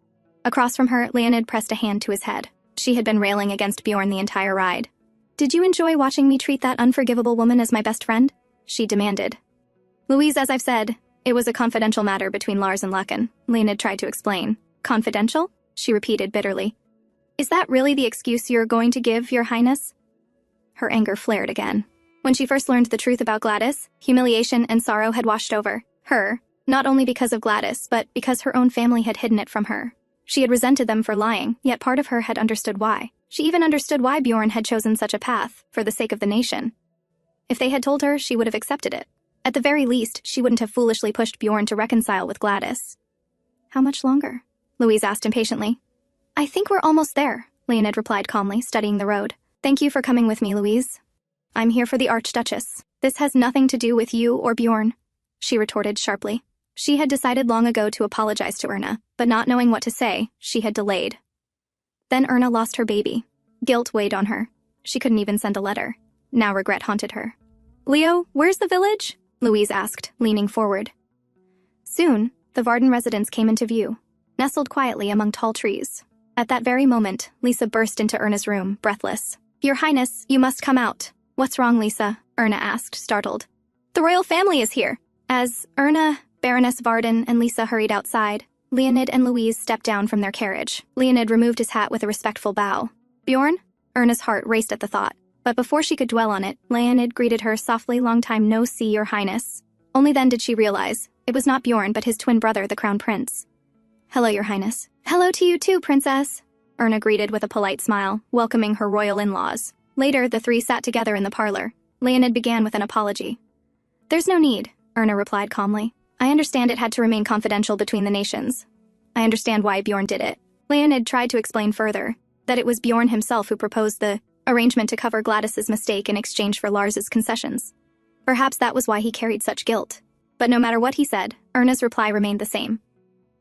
Across from her, Leonid pressed a hand to his head. She had been railing against Bjorn the entire ride. "Did you enjoy watching me treat that unforgivable woman as my best friend?" she demanded. "Louise, as I've said, it was a confidential matter between Lars and Lechen," Leonid tried to explain. "Confidential?" she repeated bitterly. "Is that really the excuse you're going to give, Your Highness?" Her anger flared again. When she first learned the truth about Gladys, humiliation and sorrow had washed over her, not only because of Gladys, but because her own family had hidden it from her. She had resented them for lying, yet part of her had understood why. She even understood why Bjorn had chosen such a path, for the sake of the nation. If they had told her, she would have accepted it. At the very least, she wouldn't have foolishly pushed Bjorn to reconcile with Gladys. "How much longer?" Louise asked impatiently. "I think we're almost there," Leonid replied calmly, studying the road. "Thank you for coming with me, Louise." "I'm here for the Archduchess. This has nothing to do with you or Bjorn," she retorted sharply. She had decided long ago to apologize to Erna, but not knowing what to say, she had delayed. Then Erna lost her baby. Guilt weighed on her. She couldn't even send a letter. Now regret haunted her. "Leo, where's the village?" Louise asked, leaning forward. Soon, the Varden residence came into view, nestled quietly among tall trees. At that very moment, Lisa burst into Erna's room, breathless. "Your Highness, you must come out." "What's wrong, Lisa?" Erna asked, startled. "The royal family is here." As Erna, Baroness Varden, and Lisa hurried outside, Leonid and Louise stepped down from their carriage. Leonid removed his hat with a respectful bow. "Bjorn?" Erna's heart raced at the thought. But before she could dwell on it, Leonid greeted her softly, "Long time no see, Your Highness." Only then did she realize it was not Bjorn but his twin brother, the Crown Prince. "Hello, Your Highness." "Hello to you too, Princess." Erna greeted with a polite smile, welcoming her royal in-laws. Later, the three sat together in the parlor. Leonid began with an apology. "There's no need," Erna replied calmly. "I understand it had to remain confidential between the nations. I understand why Bjorn did it." Leonid tried to explain further that it was Bjorn himself who proposed the arrangement to cover Gladys's mistake in exchange for Lars's concessions. Perhaps that was why he carried such guilt. But no matter what he said, Erna's reply remained the same.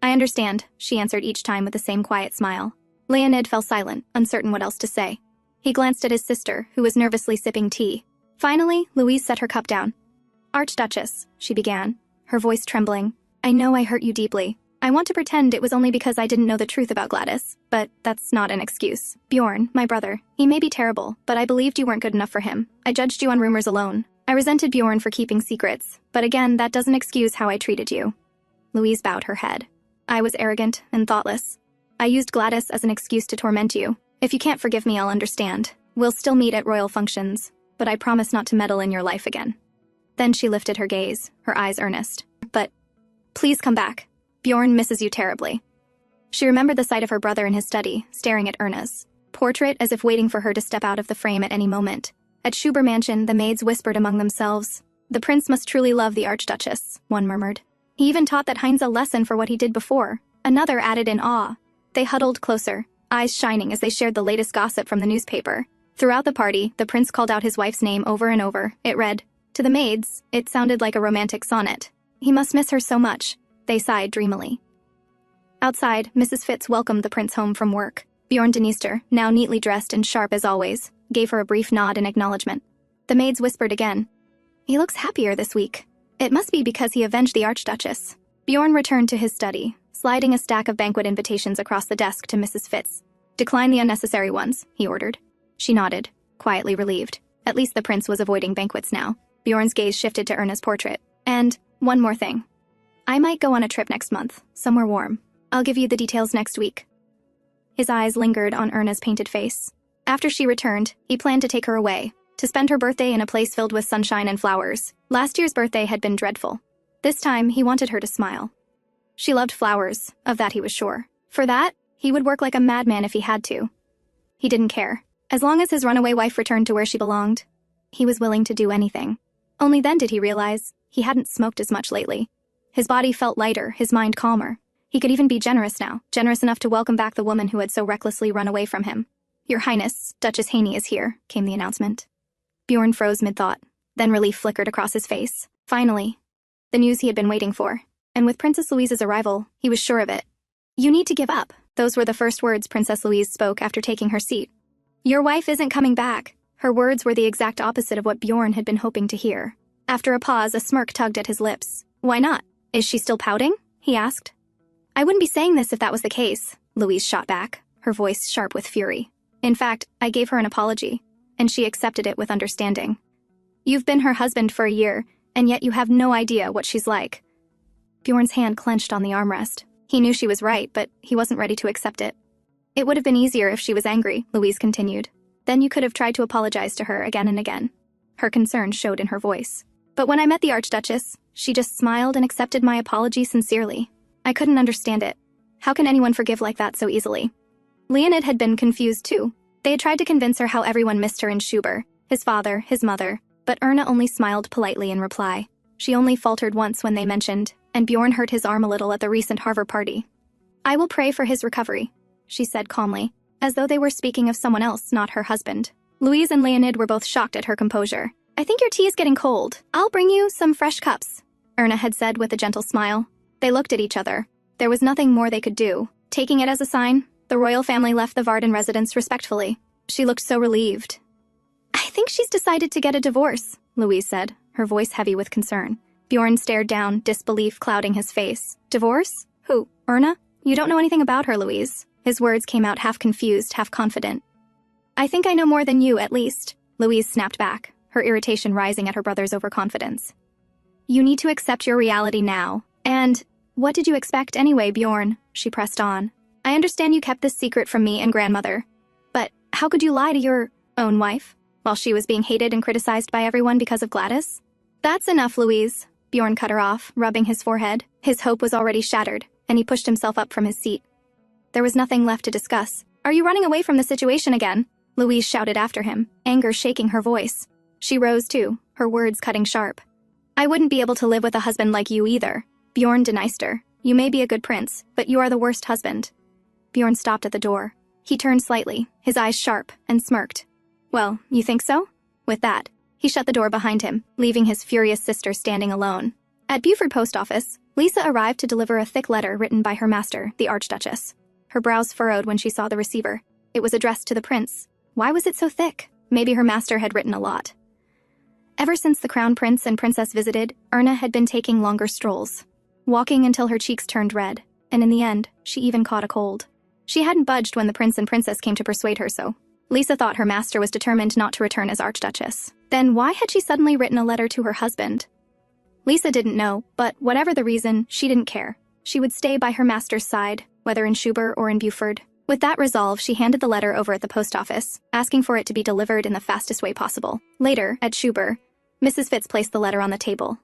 "I understand," she answered each time with the same quiet smile. Leonid fell silent, uncertain what else to say. He glanced at his sister, who was nervously sipping tea. Finally, Louise set her cup down. "Archduchess," she began, her voice trembling, "I know I hurt you deeply. I want to pretend it was only because I didn't know the truth about Gladys, but that's not an excuse. Bjorn, my brother, he may be terrible, but I believed you weren't good enough for him. I judged you on rumors alone. I resented Bjorn for keeping secrets, but again, that doesn't excuse how I treated you." Louise bowed her head. "I was arrogant and thoughtless. I used Gladys as an excuse to torment you. If you can't forgive me, I'll understand. We'll still meet at royal functions, but I promise not to meddle in your life again." Then she lifted her gaze, her eyes earnest. "But please come back. Bjorn misses you terribly." She remembered the sight of her brother in his study, staring at Erna's portrait as if waiting for her to step out of the frame at any moment. At Schuber Mansion, the maids whispered among themselves, "The prince must truly love the Archduchess," one murmured. "He even taught that Heinz a lesson for what he did before," another added in awe. They huddled closer, eyes shining as they shared the latest gossip from the newspaper. Throughout the party, the prince called out his wife's name over and over. It read, to the maids, it sounded like a romantic sonnet. "He must miss her so much," they sighed dreamily. Outside, Mrs. Fitz welcomed the prince home from work. Bjorn Dniester, now neatly dressed and sharp as always, gave her a brief nod in acknowledgement. The maids whispered again, "He looks happier this week. It must be because he avenged the Archduchess." Bjorn returned to his study, sliding a stack of banquet invitations across the desk to Mrs. Fitz. "Decline the unnecessary ones," he ordered. She nodded, quietly relieved. At least the prince was avoiding banquets now. Bjorn's gaze shifted to Erna's portrait. "And one more thing. I might go on a trip next month, somewhere warm. I'll give you the details next week." His eyes lingered on Erna's painted face. After she returned, he planned to take her away, to spend her birthday in a place filled with sunshine and flowers. Last year's birthday had been dreadful. This time, he wanted her to smile. She loved flowers, of that he was sure. For that, he would work like a madman if he had to. He didn't care. As long as his runaway wife returned to where she belonged, he was willing to do anything. Only then did he realize he hadn't smoked as much lately. His body felt lighter, his mind calmer. He could even be generous now, generous enough to welcome back the woman who had so recklessly run away from him. "Your Highness, Duchess Haney is here," came the announcement. Bjorn froze mid-thought. Then relief flickered across his face. Finally, the news he had been waiting for. And with Princess Louise's arrival, he was sure of it. "You need to give up." Those were the first words Princess Louise spoke after taking her seat. "Your wife isn't coming back." Her words were the exact opposite of what Bjorn had been hoping to hear. After a pause, a smirk tugged at his lips. "Why not? Is she still pouting?" he asked. "I wouldn't be saying this if that was the case," Louise shot back, her voice sharp with fury. "In fact, I gave her an apology, and she accepted it with understanding. You've been her husband for a year, and yet you have no idea what she's like." Bjorn's hand clenched on the armrest. He knew she was right, but he wasn't ready to accept it. "It would have been easier if she was angry," Louise continued. "Then you could have tried to apologize to her again and again." Her concern showed in her voice. "But when I met the Archduchess, she just smiled and accepted my apology sincerely. I couldn't understand it. How can anyone forgive like that so easily?" Leonid had been confused too. They had tried to convince her how everyone missed her in Schuber, his father, his mother, but Erna only smiled politely in reply. She only faltered once when they mentioned, and Bjorn hurt his arm a little at the recent Harvard party. "I will pray for his recovery," she said calmly, as though they were speaking of someone else, not her husband. Louise and Leonid were both shocked at her composure. "I think your tea is getting cold. I'll bring you some fresh cups," Erna had said with a gentle smile. They looked at each other. There was nothing more they could do. Taking it as a sign, the royal family left the Varden residence respectfully. She looked so relieved. "I think she's decided to get a divorce," Louise said, her voice heavy with concern. Bjorn stared down, disbelief clouding his face. "Divorce? Who? Erna? You don't know anything about her, Louise." His words came out half confused, half confident. "I think I know more than you, at least." Louise snapped back, her irritation rising at her brother's overconfidence. "You need to accept your reality now. And what did you expect anyway, Bjorn?" she pressed on. "I understand you kept this secret from me and grandmother. But how could you lie to your own wife, while she was being hated and criticized by everyone because of Gladys?" "That's enough, Louise," Bjorn cut her off, rubbing his forehead. His hope was already shattered, and he pushed himself up from his seat. There was nothing left to discuss. Are you running away from the situation again? Louise shouted after him, anger shaking her voice. She rose too, her words cutting sharp. I wouldn't be able to live with a husband like you either. Bjorn Dniester, you may be a good prince, but you are the worst husband. Bjorn stopped at the door. He turned slightly, his eyes sharp, and smirked. Well, you think so? With that, he shut the door behind him, leaving his furious sister standing alone. At Buford post office, Lisa arrived to deliver a thick letter written by her master, the Archduchess. Her brows furrowed when she saw the receiver. It was addressed to the prince. Why was it so thick? Maybe her master had written a lot. Ever since the crown prince and princess visited, Erna had been taking longer strolls, walking until her cheeks turned red, and in the end, she even caught a cold. She hadn't budged when the prince and princess came to persuade her so. Lisa thought her master was determined not to return as Archduchess. Then why had she suddenly written a letter to her husband? Lisa didn't know, but whatever the reason, she didn't care. She would stay by her master's side, whether in Schubert or in Buford. With that resolve, she handed the letter over at the post office, asking for it to be delivered in the fastest way possible. Later, at Schubert, Mrs. Fitz placed the letter on the table.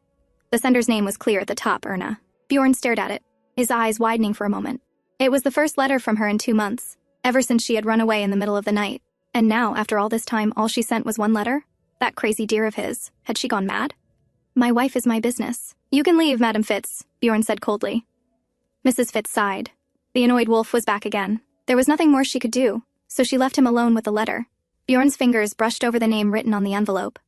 The sender's name was clear at the top, Erna. Bjorn stared at it, his eyes widening for a moment. It was the first letter from her in 2 months, ever since she had run away in the middle of the night. And now, after all this time, all she sent was one letter? That crazy dear of his. Had she gone mad? My wife is my business. You can leave, Madam Fitz, Bjorn said coldly. Mrs. Fitz sighed. The annoyed wolf was back again. There was nothing more she could do, so she left him alone with the letter. Bjorn's fingers brushed over the name written on the envelope.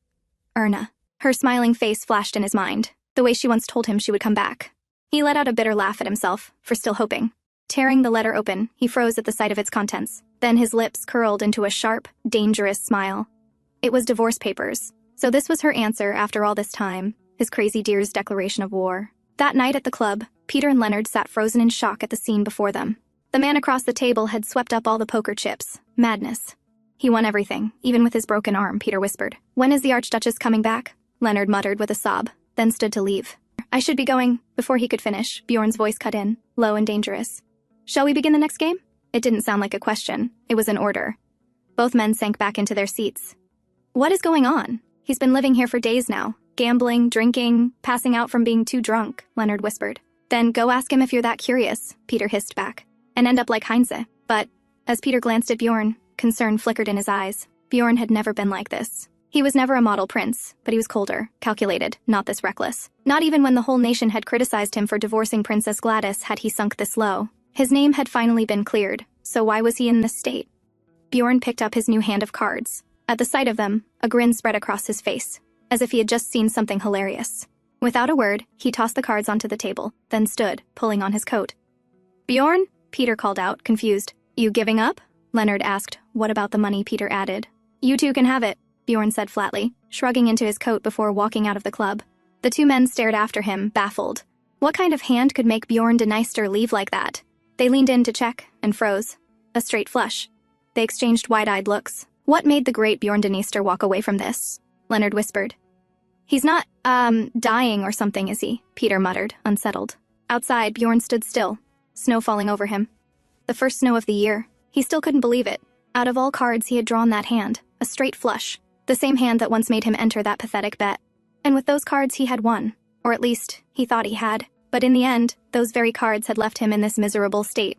Erna. Her smiling face flashed in his mind, the way she once told him she would come back. He let out a bitter laugh at himself, for still hoping. Tearing the letter open, he froze at the sight of its contents. Then his lips curled into a sharp, dangerous smile. It was divorce papers. So this was her answer after all this time, his crazy dear's declaration of war. That night at the club, Peter and Leonard sat frozen in shock at the scene before them. The man across the table had swept up all the poker chips. Madness. He won everything, even with his broken arm, Peter whispered. When is the Archduchess coming back? Leonard muttered with a sob, then stood to leave. I should be going. Before he could finish, Bjorn's voice cut in, low and dangerous. Shall we begin the next game? It didn't sound like a question. It was an order. Both men sank back into their seats. What is going on? He's been living here for days now. Gambling, drinking, passing out from being too drunk, Leonard whispered. Then go ask him if you're that curious, Peter hissed back. And end up like Heinze. But, as Peter glanced at Bjorn, concern flickered in his eyes. Bjorn had never been like this. He was never a model prince, but he was colder, calculated, not this reckless. Not even when the whole nation had criticized him for divorcing Princess Gladys had he sunk this low. His name had finally been cleared, so why was he in this state? Bjorn picked up his new hand of cards. At the sight of them, a grin spread across his face, as if he had just seen something hilarious. Without a word, he tossed the cards onto the table, then stood, pulling on his coat. Bjorn? Peter called out, confused. You giving up? Leonard asked. What about the money? Peter added. You two can have it, Bjorn said flatly, shrugging into his coat before walking out of the club. The two men stared after him, baffled. What kind of hand could make Bjorn Dniester leave like that? They leaned in to check, and froze. A straight flush. They exchanged wide-eyed looks. What made the great Bjorn Dniester walk away from this? Leonard whispered. He's not, dying or something, is he? Peter muttered, unsettled. Outside, Bjorn stood still, snow falling over him. The first snow of the year. He still couldn't believe it. Out of all cards, he had drawn that hand, a straight flush, the same hand that once made him enter that pathetic bet. And with those cards, he had won. Or at least, he thought he had. But in the end, those very cards had left him in this miserable state.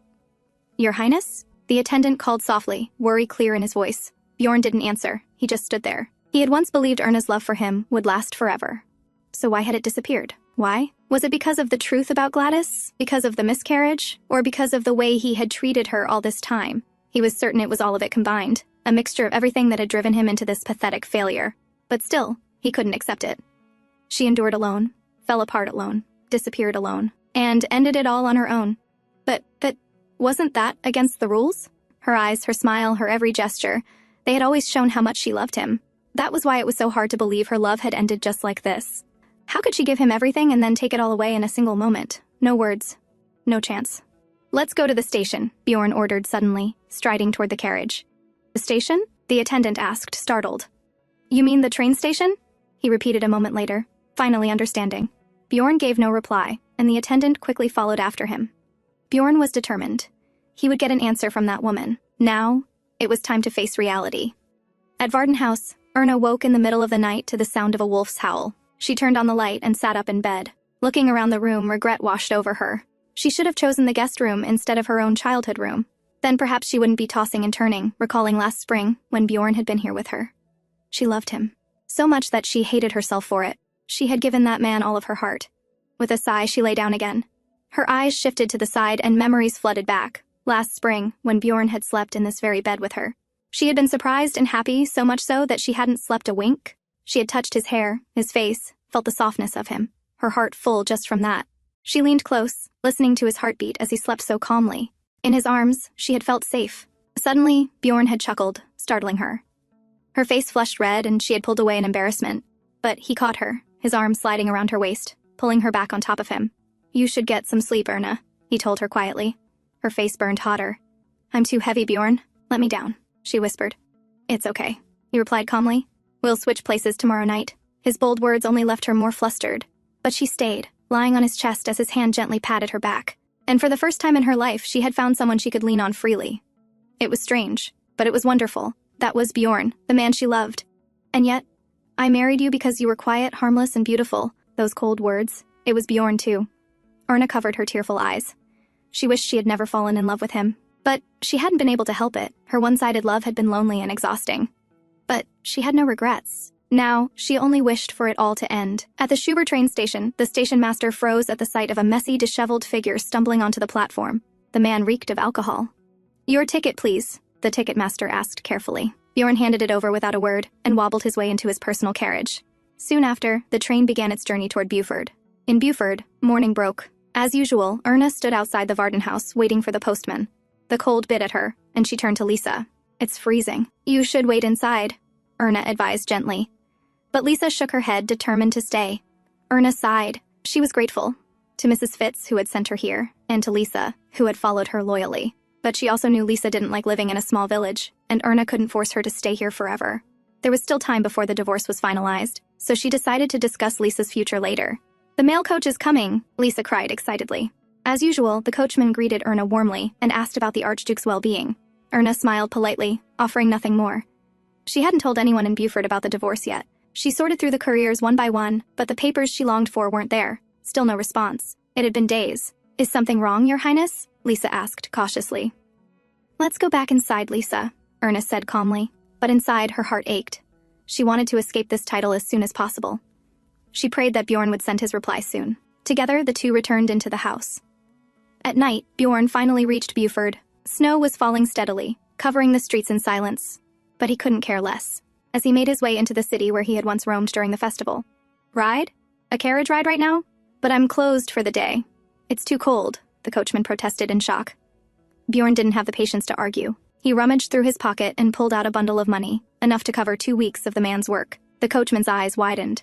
Your Highness? The attendant called softly, worry clear in his voice. Bjorn didn't answer. He just stood there. He had once believed Erna's love for him would last forever. So why had it disappeared? Why? Was it because of the truth about Gladys? Because of the miscarriage? Or because of the way he had treated her all this time? He was certain it was all of it combined, a mixture of everything that had driven him into this pathetic failure. But still, he couldn't accept it. She endured alone, fell apart alone, disappeared alone, and ended it all on her own. But wasn't that against the rules? Her eyes, her smile, her every gesture, they had always shown how much she loved him. That was why it was so hard to believe her love had ended just like this. How could she give him everything and then take it all away in a single moment? No words. No chance. Let's go to the station, Bjorn ordered suddenly, striding toward the carriage. The station? The attendant asked, startled. You mean the train station? He repeated a moment later, finally understanding. Bjorn gave no reply, and the attendant quickly followed after him. Bjorn was determined. He would get an answer from that woman. Now, it was time to face reality. At Varden House, Erna woke in the middle of the night to the sound of a wolf's howl. She turned on the light and sat up in bed. Looking around the room, regret washed over her. She should have chosen the guest room instead of her own childhood room. Then perhaps she wouldn't be tossing and turning, recalling last spring when Bjorn had been here with her. She loved him. So much that she hated herself for it. She had given that man all of her heart. With a sigh, she lay down again. Her eyes shifted to the side and memories flooded back. Last spring, when Bjorn had slept in this very bed with her. She had been surprised and happy, so much so that she hadn't slept a wink. She had touched his hair, his face, felt the softness of him, her heart full just from that. She leaned close, listening to his heartbeat as he slept so calmly. In his arms, she had felt safe. Suddenly, Bjorn had chuckled, startling her. Her face flushed red and she had pulled away in embarrassment. But he caught her, his arm sliding around her waist, pulling her back on top of him. "You should get some sleep, Erna," he told her quietly. Her face burned hotter. "I'm too heavy, Bjorn. Let me down," she whispered. "It's okay," he replied calmly. "We'll switch places tomorrow night." His bold words only left her more flustered. But she stayed, lying on his chest as his hand gently patted her back. And for the first time in her life, she had found someone she could lean on freely. It was strange, but it was wonderful. That was Bjorn, the man she loved. And yet, "I married you because you were quiet, harmless, and beautiful." Those cold words. It was Bjorn, too. Erna covered her tearful eyes. She wished she had never fallen in love with him. But she hadn't been able to help it. Her one-sided love had been lonely and exhausting. But she had no regrets. Now, she only wished for it all to end. At the Schubert train station, the station master froze at the sight of a messy, disheveled figure stumbling onto the platform. The man reeked of alcohol. "Your ticket, please," the ticket master asked carefully. Bjorn handed it over without a word and wobbled his way into his personal carriage. Soon after, the train began its journey toward Buford. In Buford, morning broke. As usual, Erna stood outside the Varden house waiting for the postman. The cold bit at her, and she turned to Lisa. "It's freezing. You should wait inside," Erna advised gently. But Lisa shook her head, determined to stay. Erna sighed. She was grateful. To Mrs. Fitz, who had sent her here, and to Lisa, who had followed her loyally. But she also knew Lisa didn't like living in a small village, and Erna couldn't force her to stay here forever. There was still time before the divorce was finalized, so she decided to discuss Lisa's future later. "The mail coach is coming," Lisa cried excitedly. As usual, the coachman greeted Erna warmly and asked about the Archduke's well-being. Erna smiled politely, offering nothing more. She hadn't told anyone in Buford about the divorce yet. She sorted through the couriers one by one, but the papers she longed for weren't there. Still no response. It had been days. "Is something wrong, Your Highness?" Lisa asked cautiously. "Let's go back inside, Lisa," Erna said calmly. But inside, her heart ached. She wanted to escape this title as soon as possible. She prayed that Bjorn would send his reply soon. Together, the two returned into the house. At night, Bjorn finally reached Buford. Snow was falling steadily, covering the streets in silence. But he couldn't care less. As he made his way into the city where he had once roamed during the festival. "Ride? A carriage ride right now? But I'm closed for the day." "It's too cold," the coachman protested in shock. Bjorn didn't have the patience to argue. He rummaged through his pocket and pulled out a bundle of money, enough to cover 2 weeks of the man's work. The coachman's eyes widened.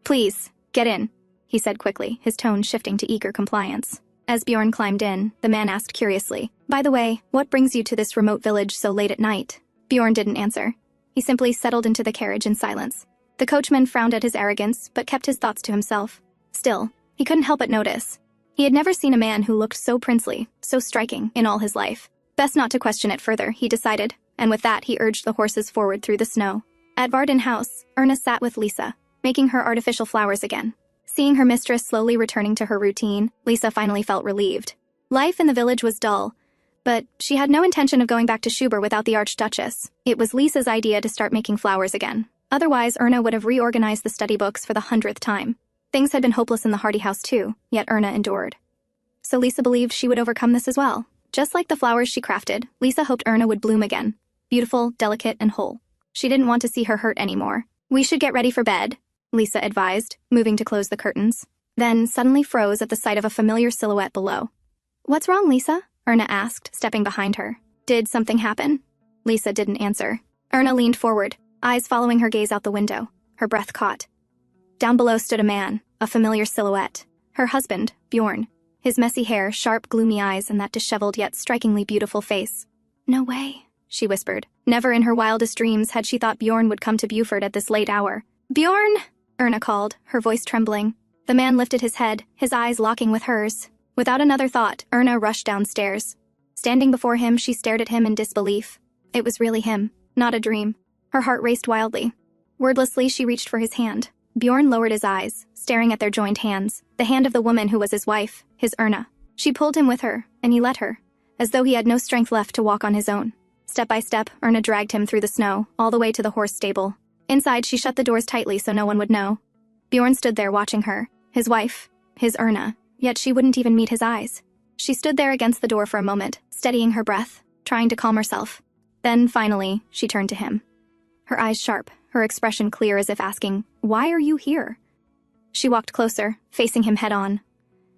"Please, get in," he said quickly, his tone shifting to eager compliance. As Bjorn climbed in, the man asked curiously, "By the way, what brings you to this remote village so late at night?" Bjorn didn't answer. He simply settled into the carriage in silence. The coachman frowned at his arrogance, but kept his thoughts to himself. Still, he couldn't help but notice. He had never seen a man who looked so princely, so striking, in all his life. Best not to question it further, he decided, and with that he urged the horses forward through the snow. At Varden House, Erna sat with Lisa, making her artificial flowers again. Seeing her mistress slowly returning to her routine, Lisa finally felt relieved. Life in the village was dull, but she had no intention of going back to Schubert without the Archduchess. It was Lisa's idea to start making flowers again. Otherwise, Erna would have reorganized the study books for the 100th time. Things had been hopeless in the Hardy house too, yet Erna endured. So Lisa believed she would overcome this as well. Just like the flowers she crafted, Lisa hoped Erna would bloom again. Beautiful, delicate, and whole. She didn't want to see her hurt anymore. "We should get ready for bed," Lisa advised, moving to close the curtains. Then suddenly froze at the sight of a familiar silhouette below. "What's wrong, Lisa?" Erna asked, stepping behind her. "Did something happen?" Lisa didn't answer. Erna leaned forward, eyes following her gaze out the window. Her breath caught. Down below stood a man, a familiar silhouette. Her husband, Bjorn. His messy hair, sharp, gloomy eyes, and that disheveled yet strikingly beautiful face. "No way," she whispered. Never in her wildest dreams had she thought Bjorn would come to Buford at this late hour. "Bjorn!" Erna called, her voice trembling. The man lifted his head, his eyes locking with hers. Without another thought, Erna rushed downstairs. Standing before him, she stared at him in disbelief. It was really him, not a dream. Her heart raced wildly. Wordlessly, she reached for his hand. Bjorn lowered his eyes, staring at their joined hands, the hand of the woman who was his wife, his Erna. She pulled him with her, and he let her. as though he had no strength left to walk on his own. Step by step, Erna dragged him through the snow, all the way to the horse stable. Inside, she shut the doors tightly so no one would know. Bjorn stood there watching her, his wife, his Erna, yet she wouldn't even meet his eyes. She stood there against the door for a moment, steadying her breath, trying to calm herself. Then, finally, she turned to him. Her eyes sharp, her expression clear as if asking, "Why are you here?" She walked closer, facing him head-on.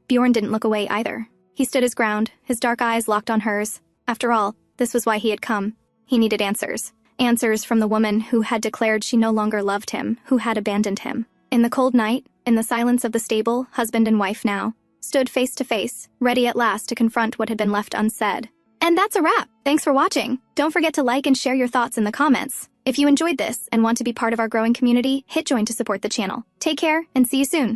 Bjorn didn't look away either. He stood his ground, his dark eyes locked on hers. After all, this was why he had come. He needed answers. Answers from the woman who had declared she no longer loved him, who had abandoned him. In the cold night, in the silence of the stable, husband and wife now stood face to face, ready at last to confront what had been left unsaid. And that's a wrap! Thanks for watching! Don't forget to like and share your thoughts in the comments. If you enjoyed this and want to be part of our growing community, hit join to support the channel. Take care and see you soon!